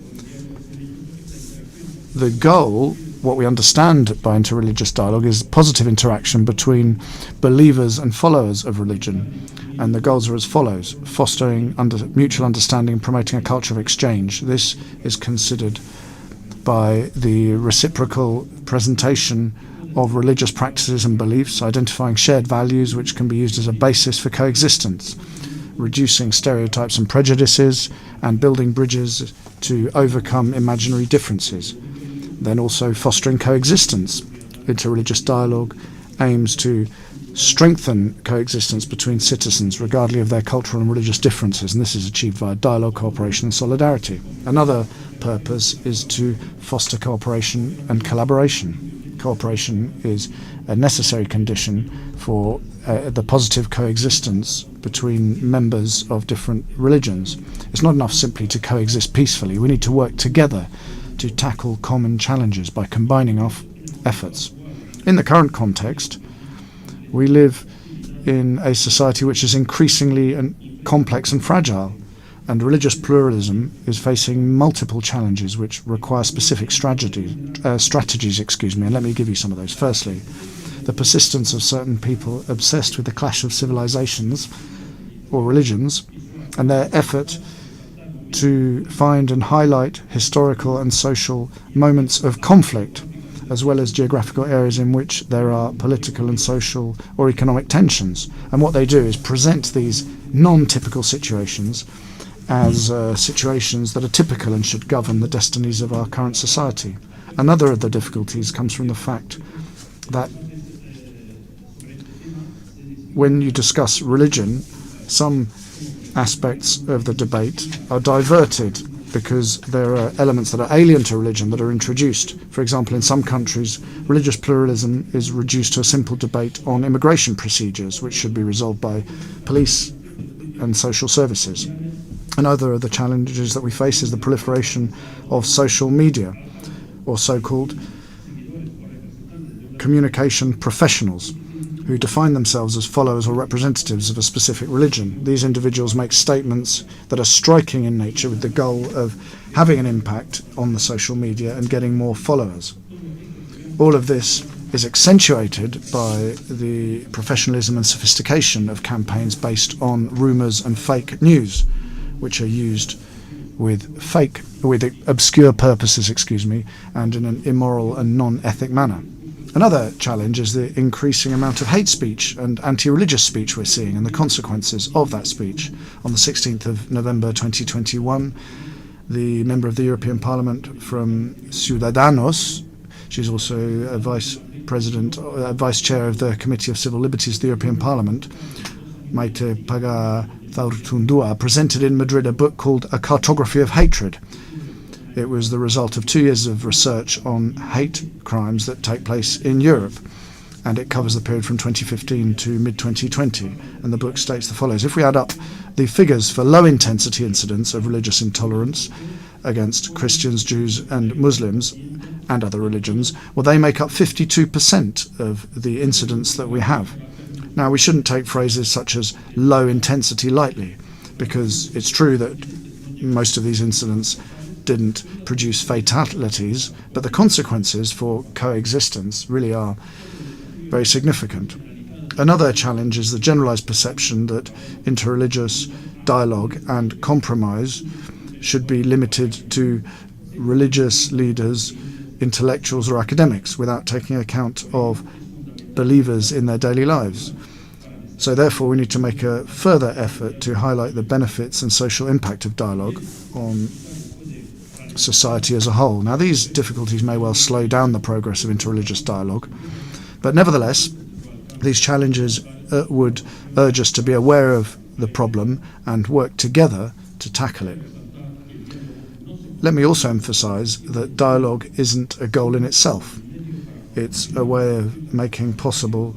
The goal, what we understand by interreligious dialogue, is positive interaction between believers and followers of religion. And the goals are as follows: fostering mutual understanding and promoting a culture of exchange. This is considered by the reciprocal presentation of religious practices and beliefs, identifying shared values which can be used as a basis for coexistence, reducing stereotypes and prejudices, and building bridges to overcome imaginary differences. Then also fostering coexistence. Interreligious dialogue aims to strengthen coexistence between citizens regardless of their cultural and religious differences, and this is achieved via dialogue, cooperation and solidarity. Another purpose is to foster cooperation and collaboration. Cooperation is a necessary condition for the positive coexistence between members of different religions. It's not enough simply to coexist peacefully. We need to work together to tackle common challenges by combining our efforts. In the current context, we live in a society which is increasingly complex and fragile, and religious pluralism is facing multiple challenges which require specific strategies. And let me give you some of those. Firstly, the persistence of certain people obsessed with the clash of civilizations or religions, and their effort to find and highlight historical and social moments of conflict, as well as geographical areas in which there are political and social or economic tensions. And what they do is present these non-typical situations as situations that are typical and should govern the destinies of our current society. Another of the difficulties comes from the fact that when you discuss religion, some aspects of the debate are diverted because there are elements that are alien to religion that are introduced. For example, in some countries, religious pluralism is reduced to a simple debate on immigration procedures, which should be resolved by police and social services. Another of the challenges that we face is the proliferation of social media, or so-called communication professionals, who define themselves as followers or representatives of a specific religion. These individuals make statements that are striking in nature with the goal of having an impact on the social media and getting more followers. All of this is accentuated by the professionalism and sophistication of campaigns based on rumours and fake news, which are used with obscure purposes, and in an immoral and non-ethic manner. Another challenge is the increasing amount of hate speech and anti-religious speech we're seeing and the consequences of that speech. On the 16th of November 2021, the member of the European Parliament from Ciudadanos, she's also a vice chair of the Committee of Civil Liberties of the European Parliament, Maite Pagazaurtundua, presented in Madrid a book called A Cartography of Hatred. It was the result of 2 years of research on hate crimes that take place in Europe, and it covers the period from 2015 to mid-2020. And the book states the follows: if we add up the figures for low-intensity incidents of religious intolerance against Christians, Jews and Muslims and other religions, well, they make up 52% of the incidents that we have. Now, we shouldn't take phrases such as low intensity lightly, because it's true that most of these incidents didn't produce fatalities, but the consequences for coexistence really are very significant. Another challenge is the generalized perception that interreligious dialogue and compromise should be limited to religious leaders, intellectuals or academics, without taking account of believers in their daily lives. So therefore we need to make a further effort to highlight the benefits and social impact of dialogue on society as a whole. Now, these difficulties may well slow down the progress of interreligious dialogue, but nevertheless, these challenges would urge us to be aware of the problem and work together to tackle it. Let me also emphasize that dialogue isn't a goal in itself. It's a way of making possible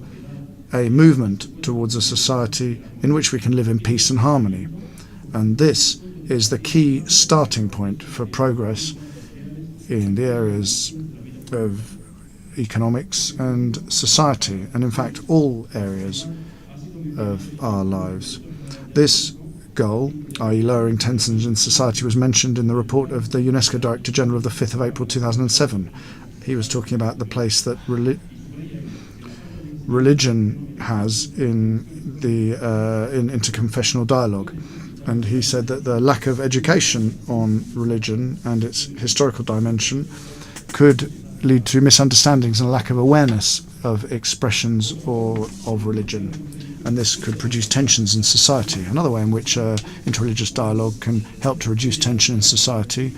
a movement towards a society in which we can live in peace and harmony. And this is the key starting point for progress in the areas of economics and society, and in fact all areas of our lives. This goal, i.e. lowering tensions in society, was mentioned in the report of the UNESCO Director General of the 5th of April 2007. He was talking about the place that religion has in interconfessional dialogue. And he said that the lack of education on religion and its historical dimension could lead to misunderstandings and a lack of awareness of expressions of religion. And this could produce tensions in society. Another way in which interreligious dialogue can help to reduce tension in society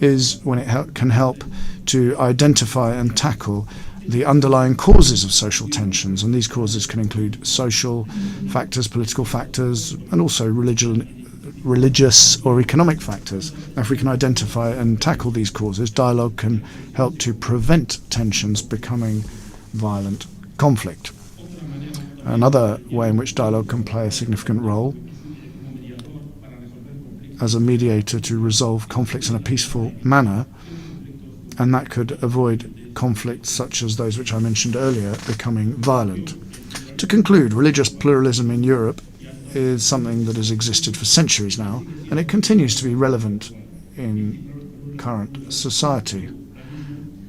is when it can help to identify and tackle the underlying causes of social tensions, and these causes can include social factors, political factors, and also religious or economic factors. If we can identify and tackle these causes, dialogue can help to prevent tensions becoming violent conflict. Another way in which dialogue can play a significant role as a mediator to resolve conflicts in a peaceful manner, and that could avoid conflicts such as those which I mentioned earlier becoming violent. To conclude, religious pluralism in Europe is something that has existed for centuries now, and it continues to be relevant in current society.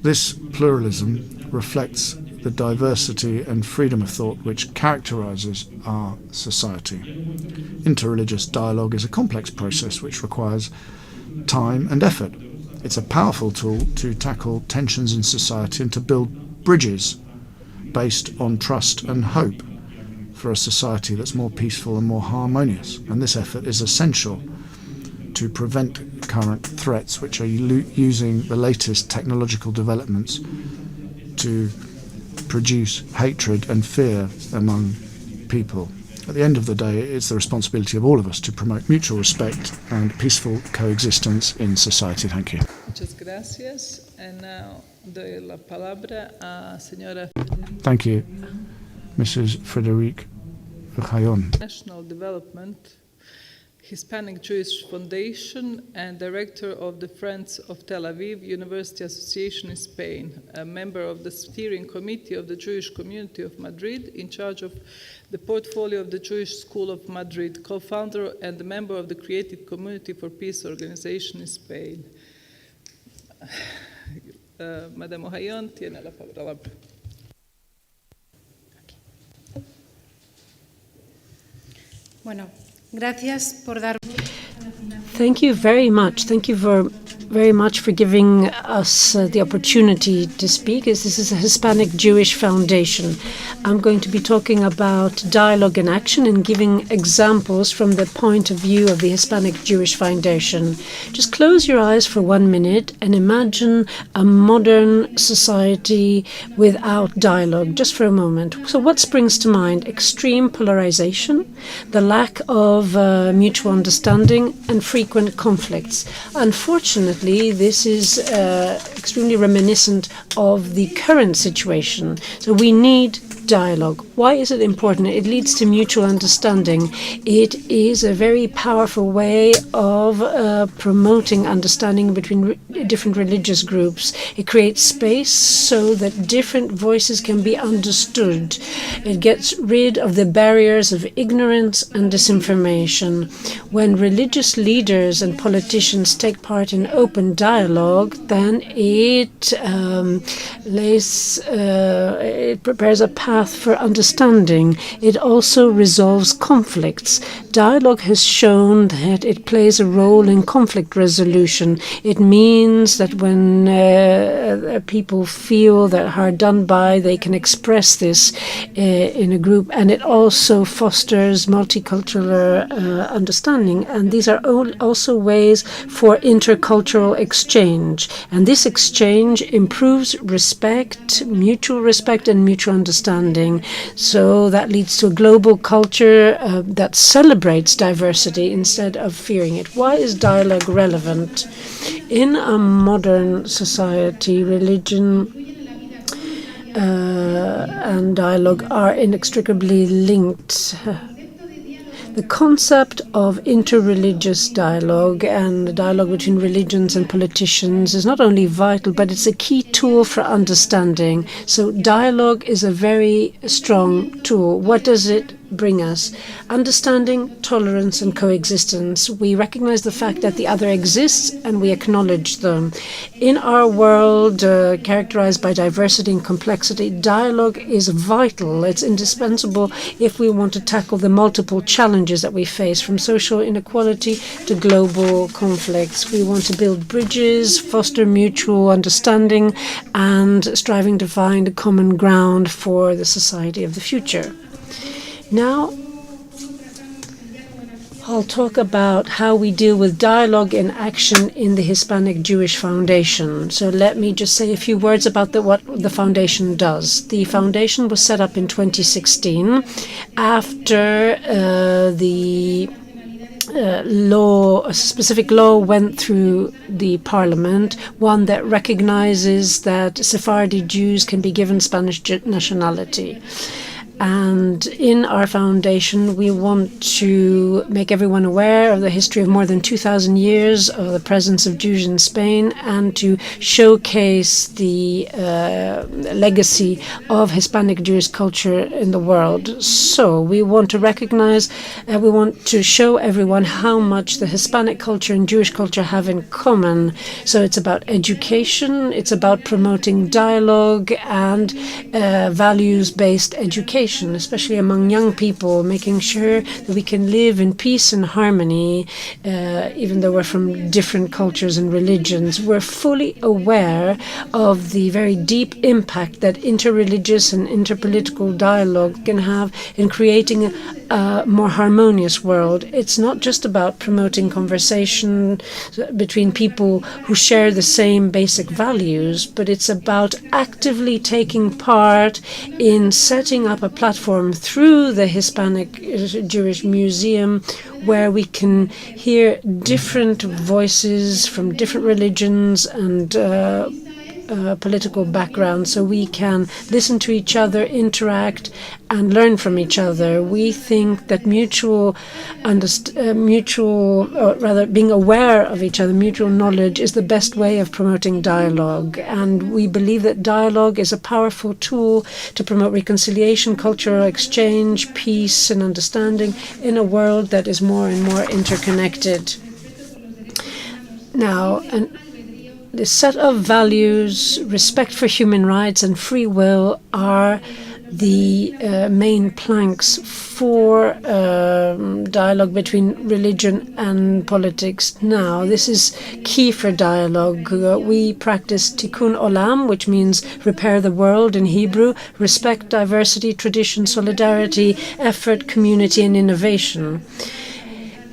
This pluralism reflects the diversity and freedom of thought which characterizes our society. Interreligious dialogue is a complex process which requires time and effort. It's a powerful tool to tackle tensions in society and to build bridges based on trust and hope for a society that's more peaceful and more harmonious. And this effort is essential to prevent current threats which are using the latest technological developments to produce hatred and fear among people. At the end of the day, it's the responsibility of all of us to promote mutual respect and peaceful coexistence in society. Thank you. Muchas gracias. And now doy la palabra a señora. Thank you, Mrs. Frederique Rayon. National Development, Hispanic Jewish Foundation, and Director of the Friends of Tel Aviv University Association in Spain, a member of the Steering Committee of the Jewish Community of Madrid, in charge of the portfolio of the Jewish School of Madrid, co-founder and a member of the Creative Community for Peace organization in Spain. Madame Rayon tiene la palabra. Bueno, gracias por dar. Thank you very much. Thank you very much for giving us the opportunity to speak. This is a Hispanic Jewish Foundation. I'm going to be talking about dialogue in action and giving examples from the point of view of the Hispanic Jewish Foundation. Just close your eyes for 1 minute and imagine a modern society without dialogue, just for a moment. So what springs to mind? Extreme polarization, the lack of mutual understanding, and frequent conflicts. Unfortunately, this is extremely reminiscent of the current situation. So we need dialogue. Why is it important? It leads to mutual understanding. It is a very powerful way of promoting understanding between different religious groups. It creates space so that different voices can be understood. It gets rid of the barriers of ignorance and disinformation. When religious leaders and politicians take part in open dialogue, then it prepares a path for understanding. It also resolves conflicts. Dialogue has shown that it plays a role in conflict resolution. It means that when people feel that hard done by, they can express this in a group, and it also fosters multicultural understanding. And these are also ways for intercultural exchange. And this exchange improves respect, mutual respect, and mutual understanding. So that leads to a global culture that celebrates diversity instead of fearing it. Why is dialogue relevant? In a modern society, religion and dialogue are inextricably linked. The concept of interreligious dialogue and the dialogue between religions and politicians is not only vital, but it's a key tool for understanding. So dialogue is a very strong tool. What does it bring us? Understanding, tolerance, and coexistence. We recognize the fact that the other exists and we acknowledge them. In our world characterized by diversity and complexity, dialogue is vital. It's indispensable if we want to tackle the multiple challenges that we face, from social inequality to global conflicts. We want to build bridges, foster mutual understanding, and striving to find a common ground for the society of the future. Now, I'll talk about how we deal with dialogue in action in the Hispanic Jewish Foundation. So let me just say a few words about what the foundation does. The foundation was set up in 2016 after a specific law went through the parliament, one that recognizes that Sephardi Jews can be given Spanish nationality. And in our foundation, we want to make everyone aware of the history of more than 2,000 years of the presence of Jews in Spain and to showcase the legacy of Hispanic Jewish culture in the world. So we want to recognize, we want to show everyone how much the Hispanic culture and Jewish culture have in common. So it's about education, it's about promoting dialogue and values-based education, especially among young people, making sure that we can live in peace and harmony, even though we're from different cultures and religions. We're fully aware of the very deep impact that interreligious and interpolitical dialogue can have in creating a more harmonious world. It's not just about promoting conversation between people who share the same basic values, but it's about actively taking part in setting up a platform through the Hispanic Jewish Museum where we can hear different voices from different religions and political backgrounds, so we can listen to each other, interact, and learn from each other. We think that being aware of each other, mutual knowledge, is the best way of promoting dialogue. And we believe that dialogue is a powerful tool to promote reconciliation, cultural exchange, peace, and understanding in a world that is more and more interconnected. Now, the set of values, respect for human rights and free will are the main planks for dialogue between religion and politics. Now, this is key for dialogue. We practice tikkun olam, which means repair the world in Hebrew, respect, diversity, tradition, solidarity, effort, community, and innovation.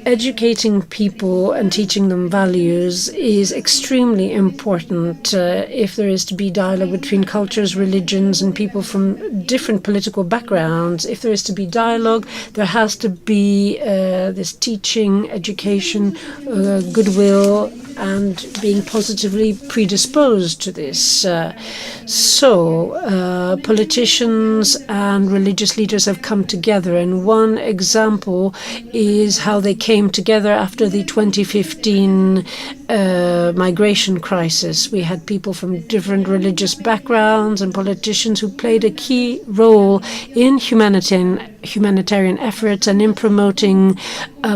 Educating people and teaching them values is extremely important if there is to be dialogue between cultures, religions, and people from different political backgrounds. If there is to be dialogue, there has to be this teaching, education, goodwill, and being positively predisposed to this. Politicians and religious leaders have come together, and one example is how they came together after the 2015 migration crisis. We had people from different religious backgrounds and politicians who played a key role in humanitarian efforts and in promoting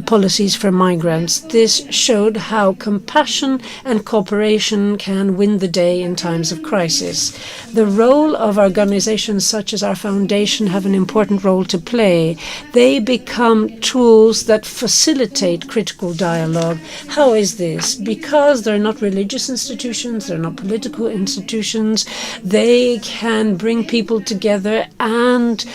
policies for migrants. This showed how compassion and cooperation can win the day in times of crisis. The role of organizations such as our foundation have an important role to play. They become tools that facilitate critical dialogue. How is this? Because they're not religious institutions, they're not political institutions, they can bring people together and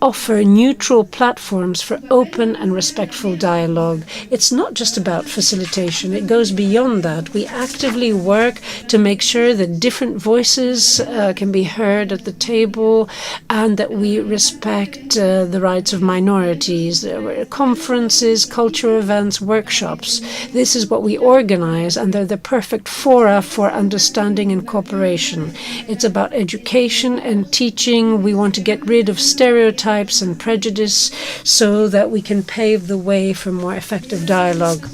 offer neutral platforms for open and respectful dialogue. It's not just about facilitation, it goes beyond that. We actively work to make sure that different voices can be heard at the table and that we respect the rights of minorities. There were conferences, cultural events, workshops. This is what we organize, and they're the perfect fora for understanding and cooperation. It's about education and teaching. We want to get rid of stereotypes and prejudice so that we can pave the way for more effective dialogue.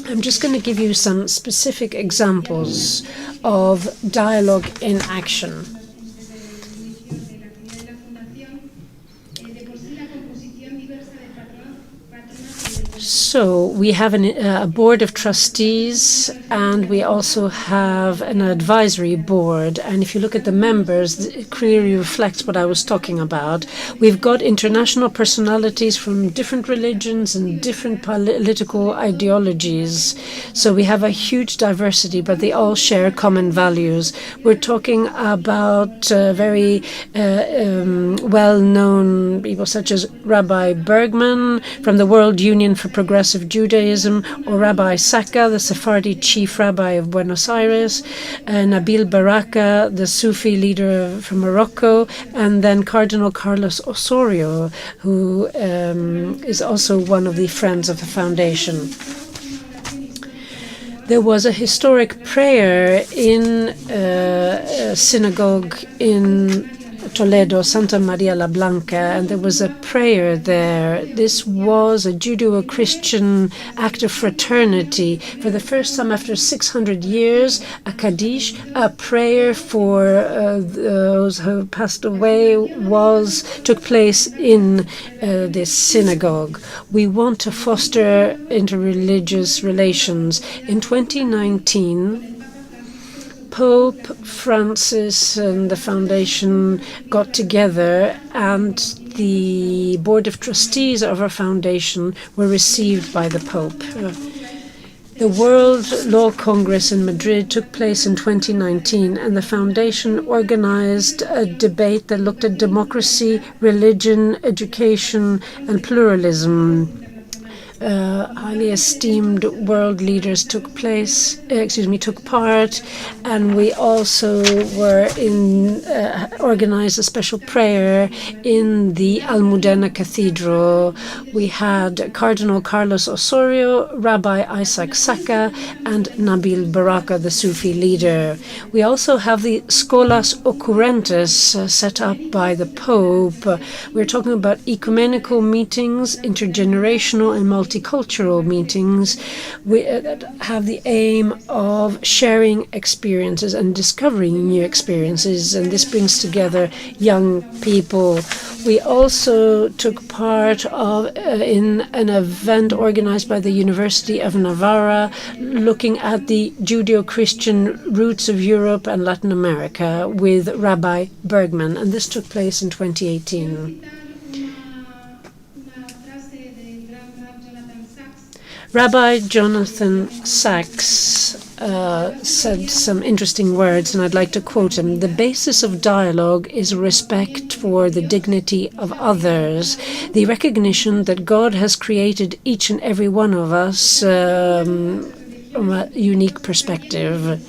I'm just going to give you some specific examples of dialogue in action. So we have a board of trustees, and we also have an advisory board. And if you look at the members, it clearly reflects what I was talking about. We've got international personalities from different religions and different political ideologies. So we have a huge diversity, but they all share common values. We're talking about very well-known people such as Rabbi Bergman from the World Union for Progressive Judaism, or Rabbi Sacca, the Sephardi chief rabbi of Buenos Aires, Nabil Baraka, the Sufi leader from Morocco, and then Cardinal Carlos Osorio, who is also one of the friends of the foundation. There was a historic prayer in a synagogue in Toledo, Santa Maria la Blanca, and there was a prayer there. This was a Judeo-Christian act of fraternity. For the first time after 600 years, a Kaddish, a prayer for those who passed away, took place in this synagogue. We want to foster interreligious relations. In 2019, Pope Francis and the foundation got together, and the board of trustees of our foundation were received by the Pope. The World Law Congress in Madrid took place in 2019, and the foundation organized a debate that looked at democracy, religion, education, and pluralism. Highly esteemed world leaders took part, and we also organized a special prayer in the Almudena Cathedral. We had Cardinal Carlos Osorio, Rabbi Isaac Sacca, and Nabil Baraka, the Sufi leader. We also have the Scholas Occurrentes set up by the Pope. We're talking about ecumenical meetings, intergenerational and multicultural meetings. We have the aim of sharing experiences and discovering new experiences, and this brings together young people. We also took part in an event organized by the University of Navarra, looking at the Judeo-Christian roots of Europe and Latin America with Rabbi Bergman, and this took place in 2018. Rabbi Jonathan Sachs said some interesting words, and I'd like to quote him. The basis of dialogue is respect for the dignity of others, the recognition that God has created each and every one of us from a unique perspective.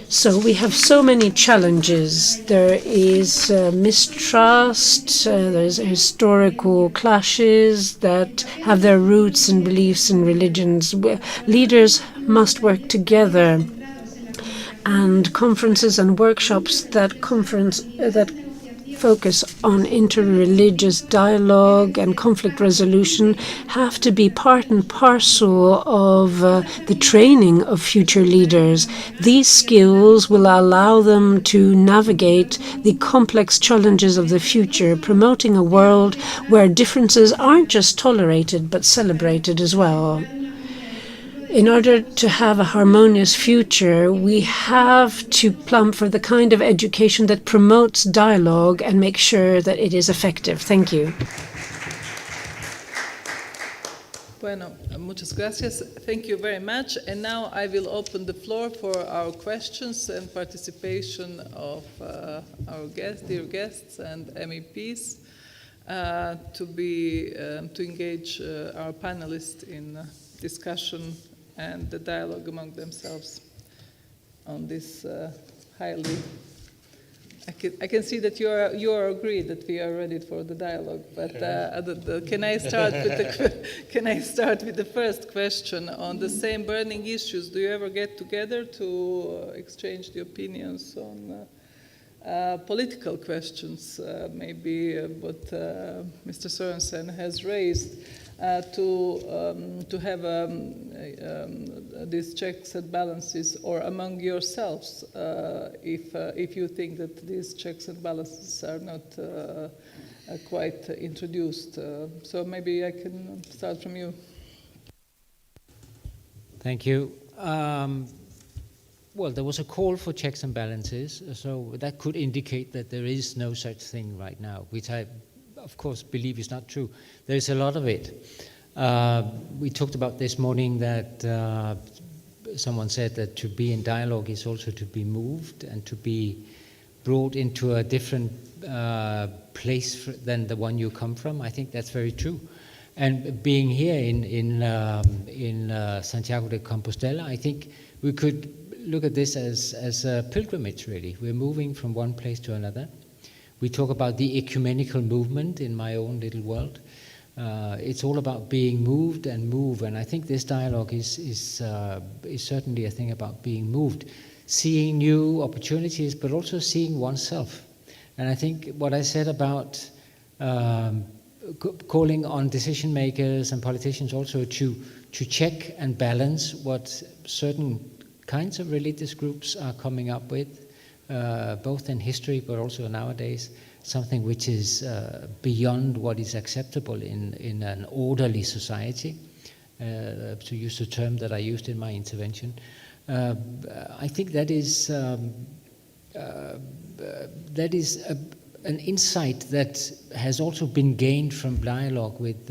So we have so many challenges. There is mistrust, there's historical clashes that have their roots in beliefs and religions. Leaders must work together, and conferences and workshops that focus on interreligious dialogue and conflict resolution have to be part and parcel of the training of future leaders. These skills will allow them to navigate the complex challenges of the future, promoting a world where differences aren't just tolerated but celebrated as well. In order to have a harmonious future, we have to plumb for the kind of education that promotes dialogue and make sure that it is effective. Thank you. Bueno, muchas gracias. Thank you very much. And now I will open the floor for our questions and participation of our dear guests and MEPs to engage our panelists in discussion and the dialogue among themselves on this highly. I can see that you are agreed that we are ready for the dialogue. But can I start with the first question on the same burning issues? Do you ever get together to exchange the opinions on political questions? Maybe what Mr. Sørensen has raised. To have these checks and balances, or among yourselves, if you think that these checks and balances are not quite introduced. So maybe I can start from you. Thank you. Well, there was a call for checks and balances, so that could indicate that there is no such thing right now, which I, of course, believe is not true. There's a lot of it. We talked about this morning that someone said that to be in dialogue is also to be moved and to be brought into a different place than the one you come from. I think that's very true. And being here in Santiago de Compostela, I think we could look at this as a pilgrimage, really. We're moving from one place to another. We talk about the ecumenical movement in my own little world. It's all about being moved and move, and I think this dialogue is certainly a thing about being moved, seeing new opportunities, but also seeing oneself. And I think what I said about calling on decision makers and politicians also to check and balance what certain kinds of religious groups are coming up with, both in history but also nowadays, something which is beyond what is acceptable in an orderly society, to use the term that I used in my intervention. I think that is an insight that has also been gained from dialogue with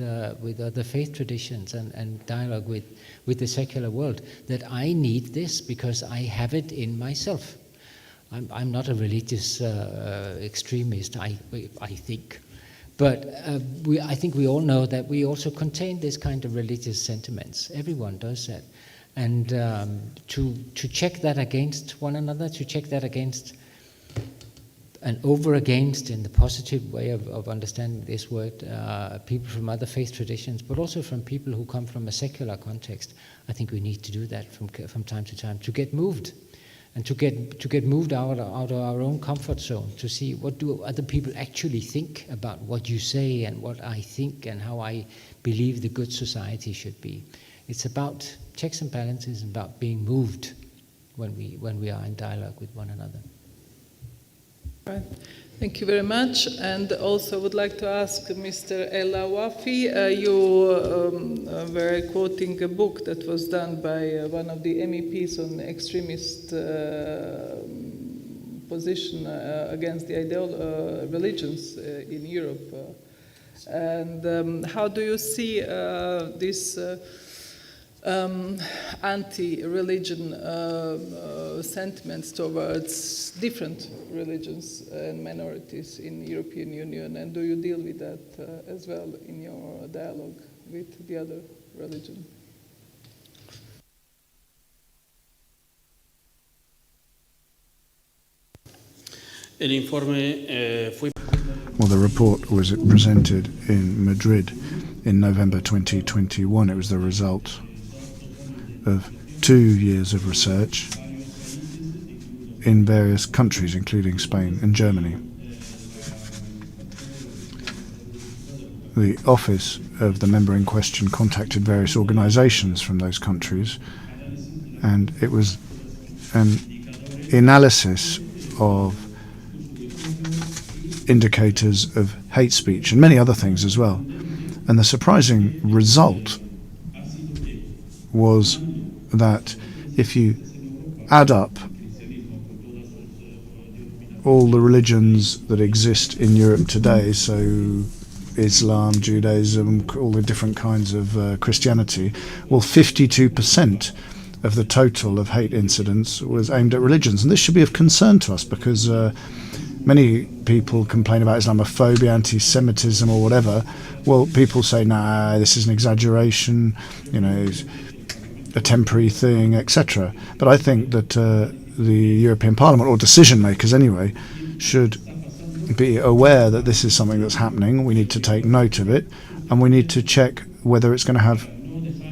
other faith traditions and dialogue with the secular world, that I need this because I have it in myself. I'm not a religious extremist, I think. But I think we all know that we also contain this kind of religious sentiments. Everyone does that. And to check that against one another, to check that against and over against, in the positive way of understanding this word, people from other faith traditions, but also from people who come from a secular context. I think we need to do that from time to time, to get moved, and to get moved out of our own comfort zone, to see what do other people actually think about what you say and what I think and how I believe the good society should be. It's about checks and balances, about being moved when we are in dialogue with one another. Right. Thank you very much. And also would like to ask Mr. Ella Wafi, you were quoting a book that was done by one of the MEPs on extremist position against the religions in Europe. And how do you see this anti-religion sentiments towards different religions and minorities in the European Union, and do you deal with that as well in your dialogue with the other religion? Well, the report was presented in Madrid in November 2021. It was the result of 2 years of research in various countries, including Spain and Germany. The office of the member in question contacted various organizations from those countries, and it was an analysis of indicators of hate speech and many other things as well. And the surprising result was that if you add up all the religions that exist in Europe today, so Islam, Judaism, all the different kinds of Christianity, well, 52% of the total of hate incidents was aimed at religions. And this should be of concern to us because many people complain about Islamophobia, anti-Semitism or whatever. Well, people say, nah, this is an exaggeration, you know, a temporary thing, etc. But I think that the European Parliament, or decision makers anyway, should be aware that this is something that's happening. We need to take note of it, and we need to check whether it's going to have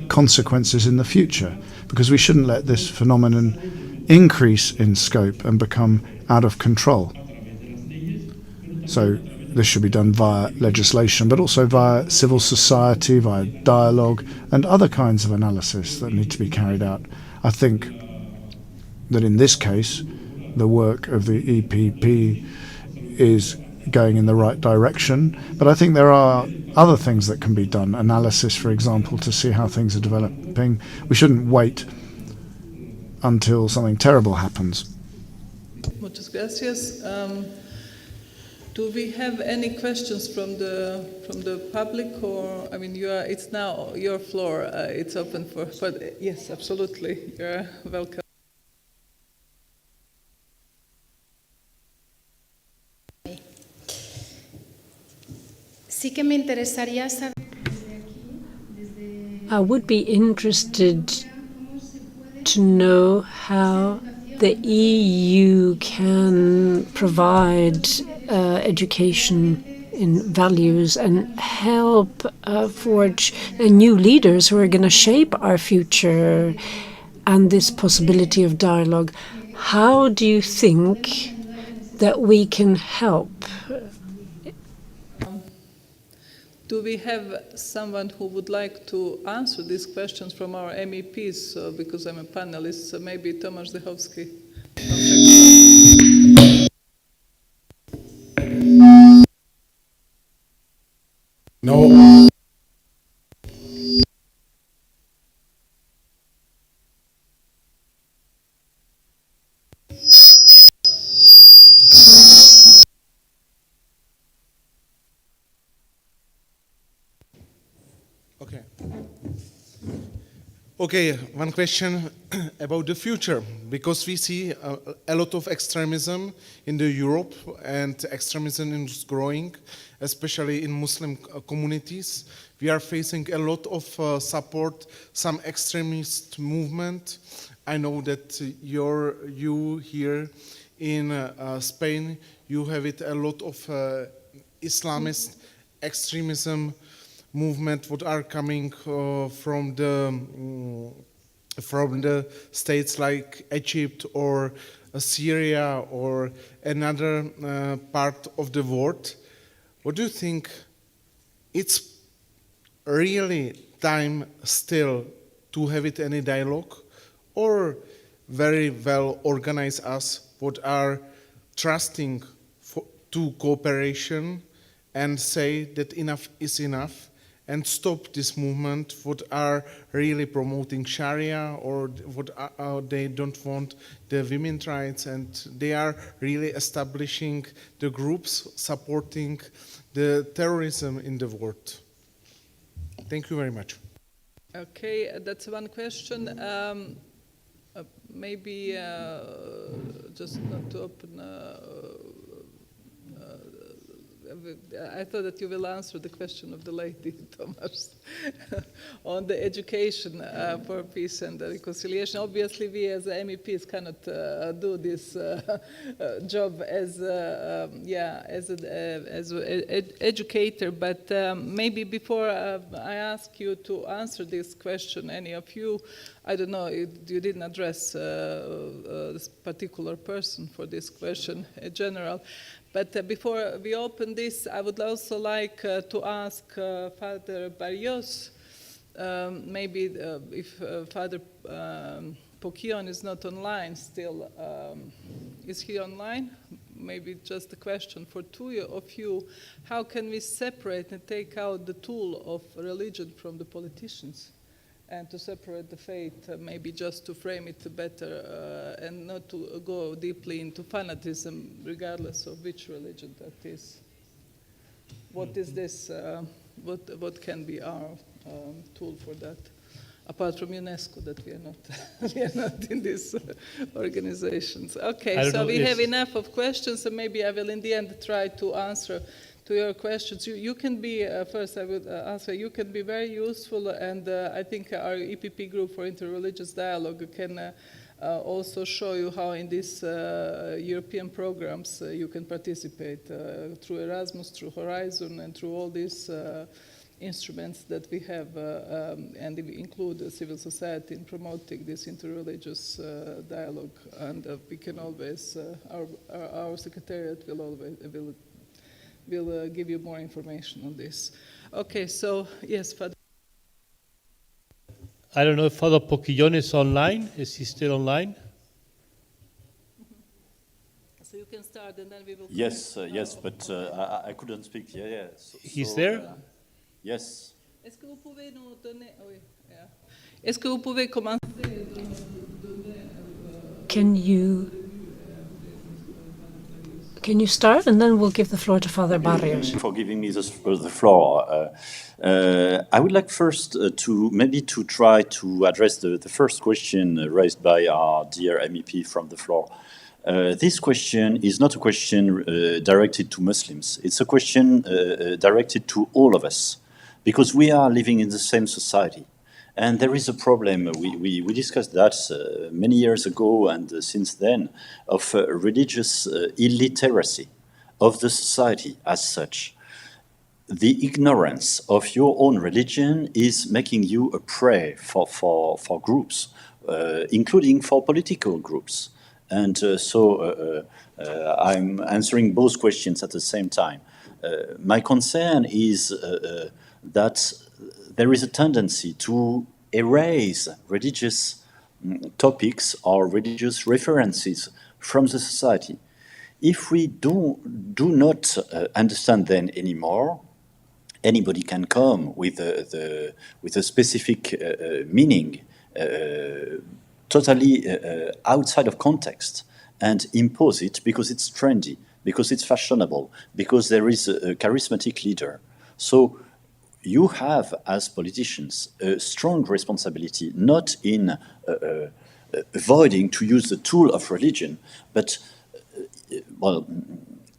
consequences in the future, because we shouldn't let this phenomenon increase in scope and become out of control. So this should be done via legislation, but also via civil society, via dialogue, and other kinds of analysis that need to be carried out. I think that in this case, the work of the EPP is going in the right direction, but I think there are other things that can be done. Analysis, for example, to see how things are developing. We shouldn't wait until something terrible happens. Muchas gracias. Do we have any questions from the public, or I mean, it's now your floor. It's open for. But yes, absolutely, you're welcome. Sí que me interesaría saber. I would be interested to know how the EU can provide education in values and help forge new leaders who are going to shape our future and this possibility of dialogue. How do you think that we can help? Do we have someone who would like to answer these questions from our MEPs? Because I'm a panelist, so maybe Tomasz Zdechowski. No. Okay, one question about the future, because we see a lot of extremism in the Europe, and extremism is growing, especially in Muslim communities. We are facing a lot of support, some extremist movement. I know that you here in Spain, you have it a lot of Islamist extremism movement what are coming from the states like Egypt or Syria or another part of the world. What do you think? It's really time still to have it any dialogue, or very well organized us what are trusting to cooperation and say that enough is enough, and stop this movement what are really promoting Sharia, or what they don't want the women's rights, and they are really establishing the groups supporting the terrorism in the world. Thank you very much. Okay, that's one question. Maybe just not to open. I thought that you will answer the question of the lady, Tomasz, on the education for peace and reconciliation. Obviously, we as MEPs cannot do this job as an educator. But maybe before I ask you to answer this question, any of you, I don't know, you didn't address this particular person for this question in general. But before we open this, I would also like to ask Father Barrios, maybe if Father Poquion is not online still. Is he online? Maybe just a question for two of you. How can we separate and take out the tool of religion from the politicians? And to separate the faith, maybe just to frame it better and not to go deeply into fanatism, regardless of which religion that is. What is this? What can be our tool for that? Apart from UNESCO, that we are not in these organizations. Okay, so we have enough of questions, so maybe I will in the end try to answer to your questions. You can be, first I would answer, you can be very useful, and I think our EPP Group for Interreligious Dialogue can also show you how in these European programs you can participate through Erasmus, through Horizon, and through all these instruments that we have, and we include civil society in promoting this interreligious dialogue. And we can always, our secretariat will give you more information on this. Okay, so yes, Father. I don't know if Father Poquillon is online. Is he still online? So you can start start and then we will... Yes, yes, but I couldn't speak. Yeah, yeah. He's there? Yes. Est-ce que vous pouvez nous donner... Oui, yeah. Est-ce que vous pouvez commencer... Can you start, and then we'll give the floor to Father Barrios. For giving me the floor. I would like first to try to address the first question raised by our dear MEP from the floor. This question is not a question directed to Muslims. It's a question directed to all of us, because we are living in the same society. And there is a problem, we discussed that many years ago and since then, of religious illiteracy of the society as such. The ignorance of your own religion is making you a prey for groups, including for political groups. And so I'm answering both questions at the same time. My concern is that there is a tendency to erase religious topics or religious references from the society. If we do not understand them anymore, anybody can come with a specific meaning, totally outside of context, and impose it because it's trendy, because it's fashionable, because there is a charismatic leader. So you have, as politicians, a strong responsibility, not in avoiding to use the tool of religion, but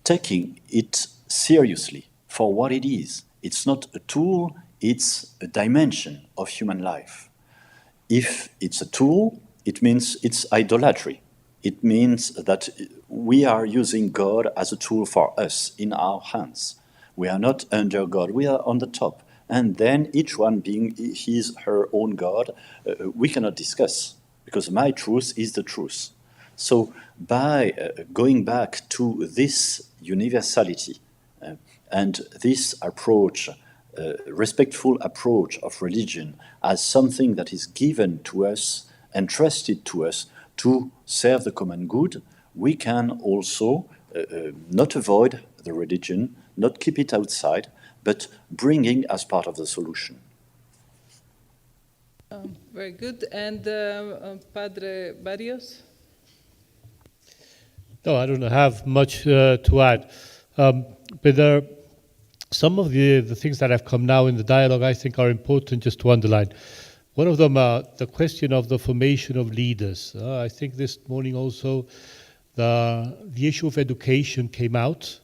taking it seriously for what it is. It's not a tool, it's a dimension of human life. If it's a tool, it means it's idolatry. It means that we are using God as a tool for us in our hands. We are not under God, we are on the top. And then each one being his, her own God, we cannot discuss, because my truth is the truth. So by going back to this universality and this approach, respectful approach of religion as something that is given to us, entrusted to us to serve the common good, we can also not avoid the religion, not keep it outside, but bringing as part of the solution. Very good. And Padre Barrios? No, I don't have much to add. But there are some of the things that have come now in the dialogue I think are important just to underline. One of them, the question of the formation of leaders. I think this morning also the issue of education came out.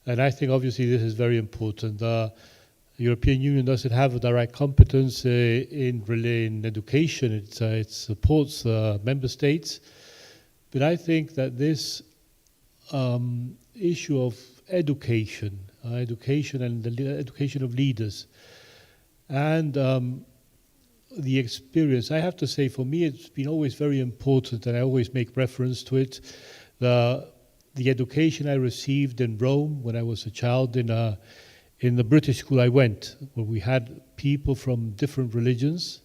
And I think obviously this is very important. The European Union doesn't have a direct competence in education. It supports member states. But I think that this issue of education and the education of leaders and the experience, I have to say for me it's been always very important, and I always make reference to it, the education I received in Rome when I was a child in the British school I went, where we had people from different religions,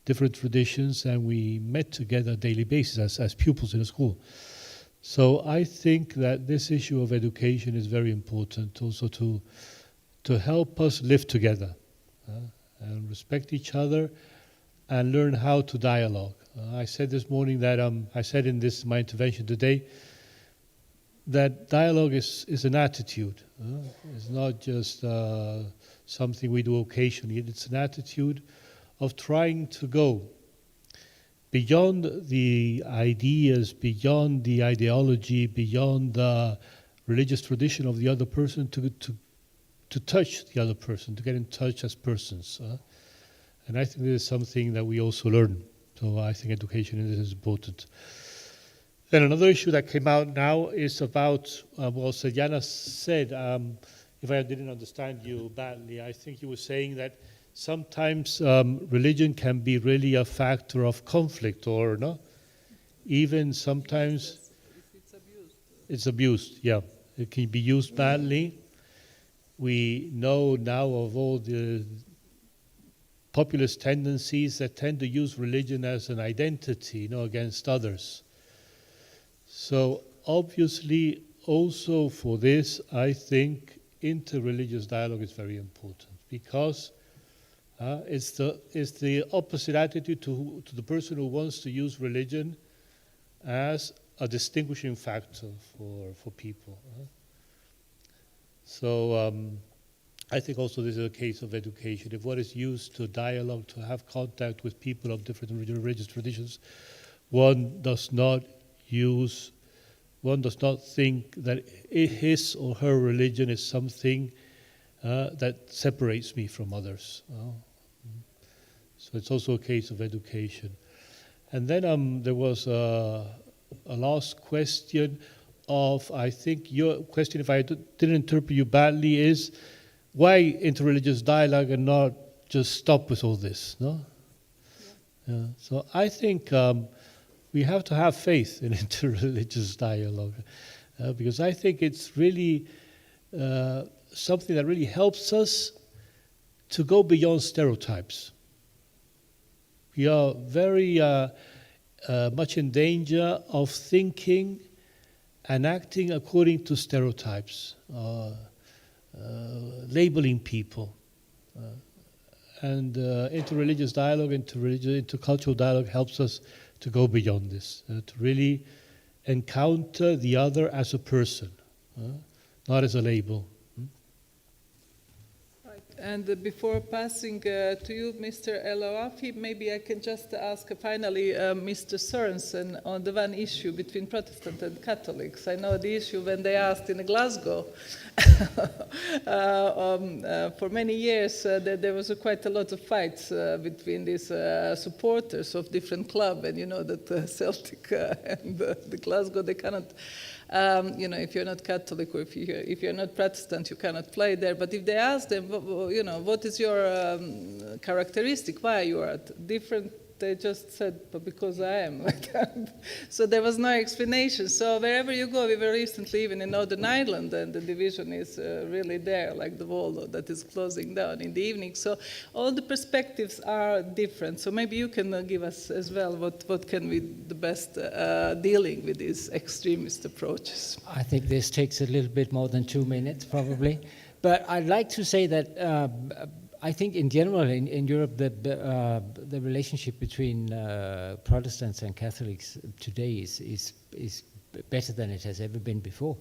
different traditions, and we met together on a daily basis as pupils in a school. So I think that this issue of education is very important also to help us live together and respect each other and learn how to dialogue. I said this morning that, I said in my intervention today, that dialogue is an attitude. It's not just something we do occasionally. It's an attitude of trying to go beyond the ideas, beyond the ideology, beyond the religious tradition of the other person, to touch the other person, to get in touch as persons. And I think this is something that we also learn. So I think education is important. Then another issue that came out now is about, well, Sajana said, if I didn't understand you badly, I think you were saying that sometimes religion can be really a factor of conflict, or no? Even sometimes it's abused, yeah. It can be used badly. We know now of all the populist tendencies that tend to use religion as an identity, against others. So obviously also for this, I think interreligious dialogue is very important, because it's the opposite attitude to the person who wants to use religion as a distinguishing factor for people. So I think also this is a case of education. If one is used to dialogue, to have contact with people of different religious traditions, one does not think that his or her religion is something that separates me from others. So it's also a case of education. And then there was a last question of, I think your question, if I didn't interpret you badly, is why interreligious dialogue and not just stop with all this, no? Yeah. So I think we have to have faith in interreligious dialogue, because I think it's really something that really helps us to go beyond stereotypes. We are very much in danger of thinking and acting according to stereotypes, labeling people. And interreligious dialogue, intercultural dialogue helps us to go beyond this, to really encounter the other as a person, not as a label. And before passing to you, Mr. El-Awafi, maybe I can just ask finally Mr. Sørensen on the one issue between Protestant and Catholics. I know the issue when they asked in Glasgow. For many years, there was quite a lot of fights between these supporters of different clubs, and you know that Celtic and the Glasgow, they cannot. If you're not Catholic or if you're not Protestant, you cannot play there. But if they ask them, what is your characteristic, why you are different, they just said, but because I am. So there was no explanation. So wherever you go, we were recently even in Northern Ireland, and the division is really there, like the wall that is closing down in the evening. So all the perspectives are different. So maybe you can give us as well what can be the best dealing with these extremist approaches. I think this takes a little bit more than 2 minutes, probably. But I'd like to say that I think in general in Europe the relationship between Protestants and Catholics today is better than it has ever been before,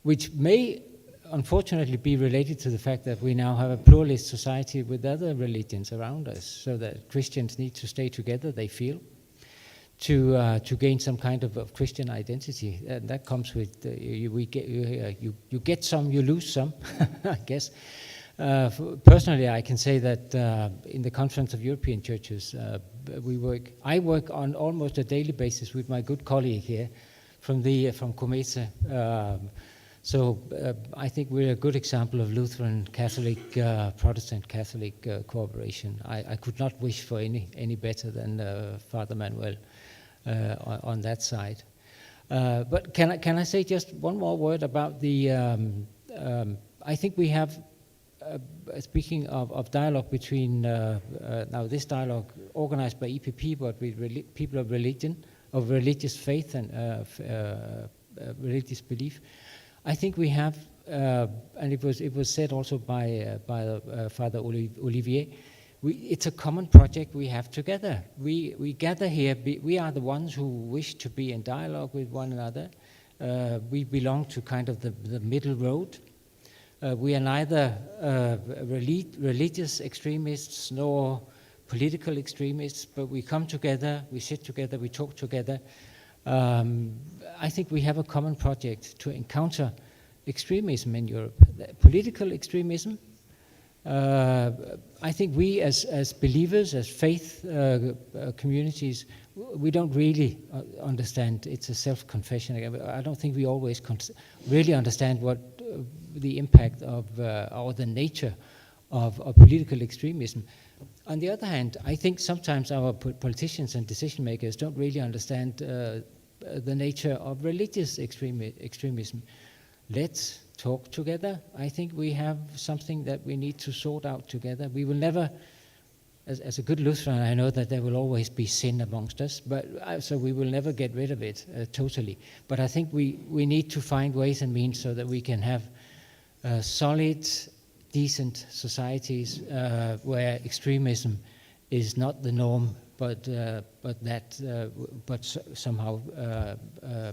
which may unfortunately be related to the fact that we now have a pluralist society with other religions around us, so that Christians need to stay together, they feel, to gain some kind of Christian identity. And that comes with you get some, you lose some, I guess. Personally, I can say that in the Conference of European Churches, I work on almost a daily basis with my good colleague here from Comese. So I think we're a good example of Lutheran Catholic, Protestant Catholic cooperation. I could not wish for any better than Father Manuel on that side. But can I say just one more word about the? I think we have. Speaking of dialogue between, now this dialogue organized by EPP, but with people of religion, of religious faith and religious belief, I think we have, and it was said also by Father Olivier, it's a common project we have together. We gather here, we are the ones who wish to be in dialogue with one another. We belong to kind of the middle road. We are neither religious extremists nor political extremists, but we come together, we sit together, we talk together. I think we have a common project to encounter extremism in Europe. Political extremism, I think we as believers, as faith communities, we don't really understand. It's a self-confession. I don't think we always really understand what the impact of or the nature of political extremism. On the other hand, I think sometimes our politicians and decision makers don't really understand the nature of religious extremism. Let's talk together. I think we have something that we need to sort out together. We will never as a good Lutheran, I know that there will always be sin amongst us, but so we will never get rid of it totally. But I think we need to find ways and means so that we can have solid, decent societies where extremism is not the norm, but somehow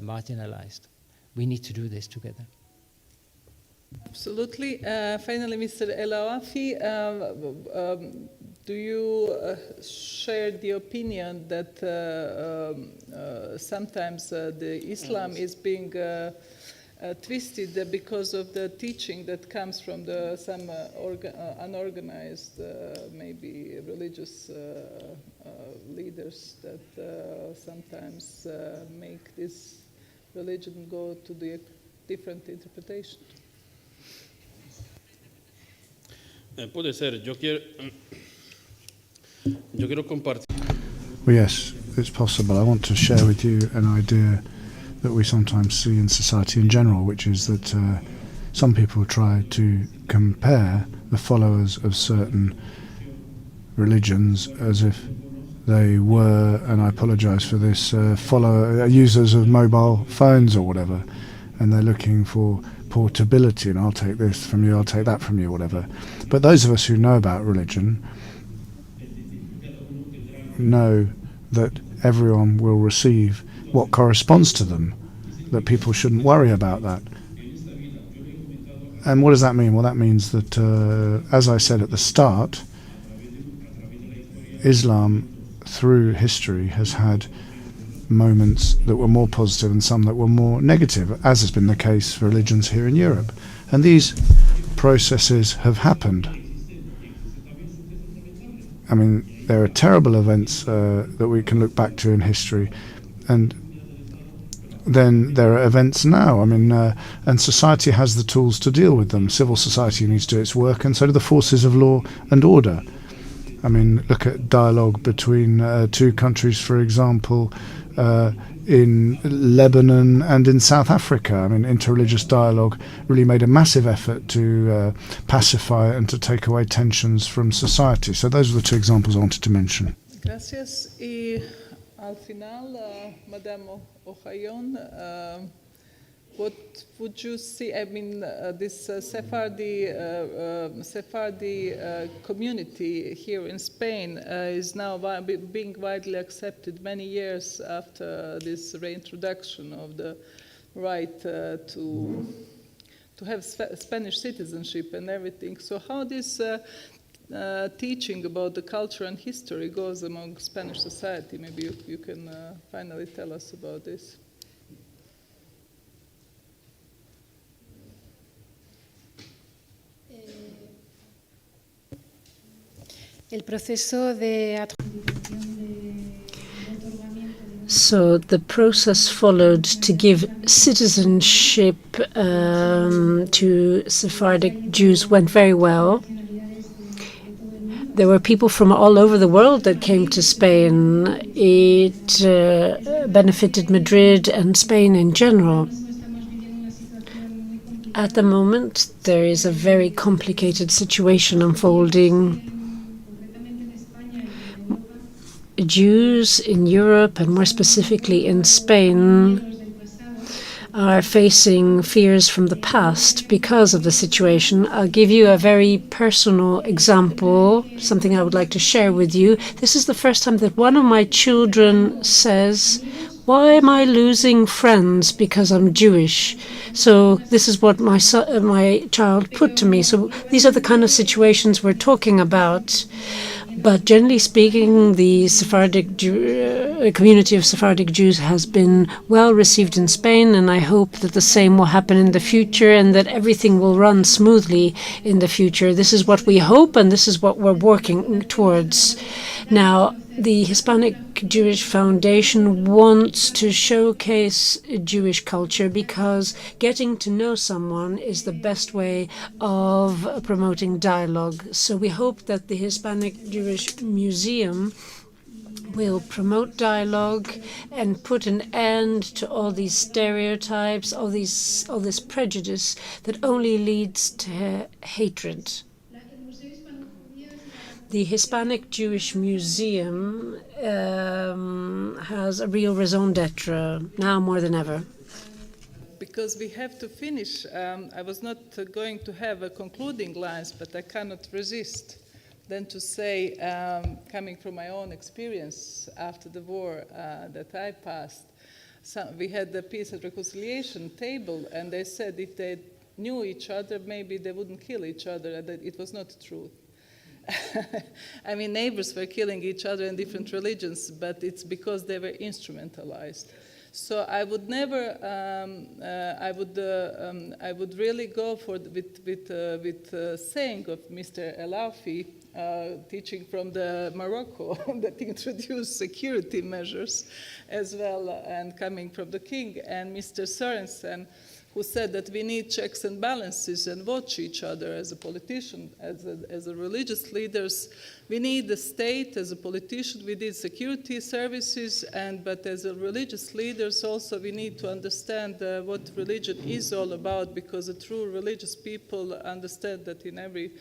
marginalized. We need to do this together. Absolutely. Finally, Mr. El Awafi, do you share the opinion that sometimes the Islam is being twisted because of the teaching that comes from some unorganized, maybe religious leaders that sometimes make this religion go to the different interpretation? Puede ser. Yo quiero compartir. Well, yes, it's possible. I want to share with you an idea that we sometimes see in society in general, which is that some people try to compare the followers of certain religions as if they were, and I apologize for this, users of mobile phones or whatever, and they're looking for portability, and I'll take this from you, I'll take that from you, whatever. But those of us who know about religion know that everyone will receive what corresponds to them, that people shouldn't worry about that. And what does that mean? Well, that means that, as I said at the start, Islam, through history, has had moments that were more positive and some that were more negative, as has been the case for religions here in Europe. And these processes have happened. I mean, there are terrible events that we can look back to in history, and then there are events now. I mean, and society has the tools to deal with them. Civil society needs to do its work, and so do the forces of law and order. I mean, look at dialogue between two countries, for example, in Lebanon and in South Africa. I mean, interreligious dialogue really made a massive effort to pacify and to take away tensions from society. So those are the two examples I wanted to mention. Gracias. Y al final, Madame Ohayon, what would you see? I mean, this Sephardi community here in Spain is now being widely accepted many years after this reintroduction of the right to have Spanish citizenship and everything. So how this teaching about the culture and history goes among Spanish society? Maybe you can finally tell us about this. So the process followed to give citizenship to Sephardic Jews went very well. There were people from all over the world that came to Spain. It benefited Madrid and Spain in general. At the moment, there is a very complicated situation unfolding. Jews in Europe, and more specifically in Spain, are facing fears from the past because of the situation. I'll give you a very personal example, something I would like to share with you. This is the first time that one of my children says, "Why am I losing friends because I'm Jewish?" So this is what my child put to me. So these are the kind of situations we're talking about. But generally speaking, the Sephardic community of Sephardic Jews has been well received in Spain, and I hope that the same will happen in the future and that everything will run smoothly in the future. This is what we hope, and this is what we're working towards. Now, the Hispanic Jewish Foundation wants to showcase Jewish culture because getting to know someone is the best way of promoting dialogue. So we hope that the Hispanic Jewish Museum will promote dialogue and put an end to all these stereotypes, all this prejudice that only leads to hatred. The the Hispanic Jewish Museum has a real raison d'etre now more than ever. Because we have to finish. I was not going to have a concluding lines, but I cannot resist then to say, coming from my own experience after the war that I passed, we had the peace and reconciliation table, and they said if they knew each other, maybe they wouldn't kill each other, and that it was not true. I mean, neighbors were killing each other in different religions, but it's because they were instrumentalized. So I would never, I would really go for with saying of Mr. El Alfi, teaching from the Morocco that introduced security measures as well, and coming from the king, and Mr. Sorensen, who said that we need checks and balances and watch each other as a politician, as a religious leaders. We need the state as a politician, we need security services, but as a religious leaders also we need to understand what religion is all about, because the true religious people understand that in every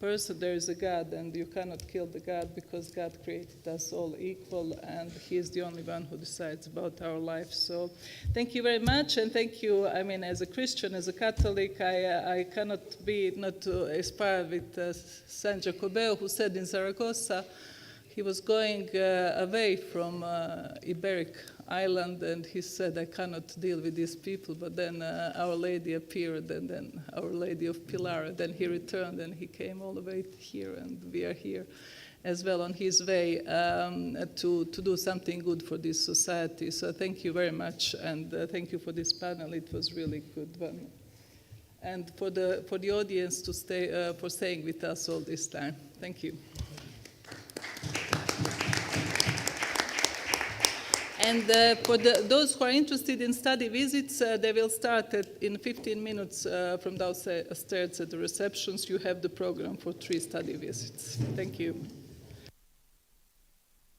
person there is a God, and you cannot kill the God because God created us all equal, and He is the only one who decides about our life. So thank you very much, and thank you. I mean, as a Christian, as a Catholic, I cannot be not to aspire with San Jacobeo, who said in Zaragoza, he was going away from Iberic island, and he said, I cannot deal with these people, but then Our Lady appeared, and then Our Lady of Pilar, and then he returned, and he came all the way here, and we are here as well on his way to do something good for this society. So thank you very much, and thank you for this panel. It was really good one. And for the audience to stay, for staying with us all this time. Thank you. And for those who are interested in study visits, they will start in 15 minutes from downstairs at the receptions. You have the program for 3 study visits. Thank you.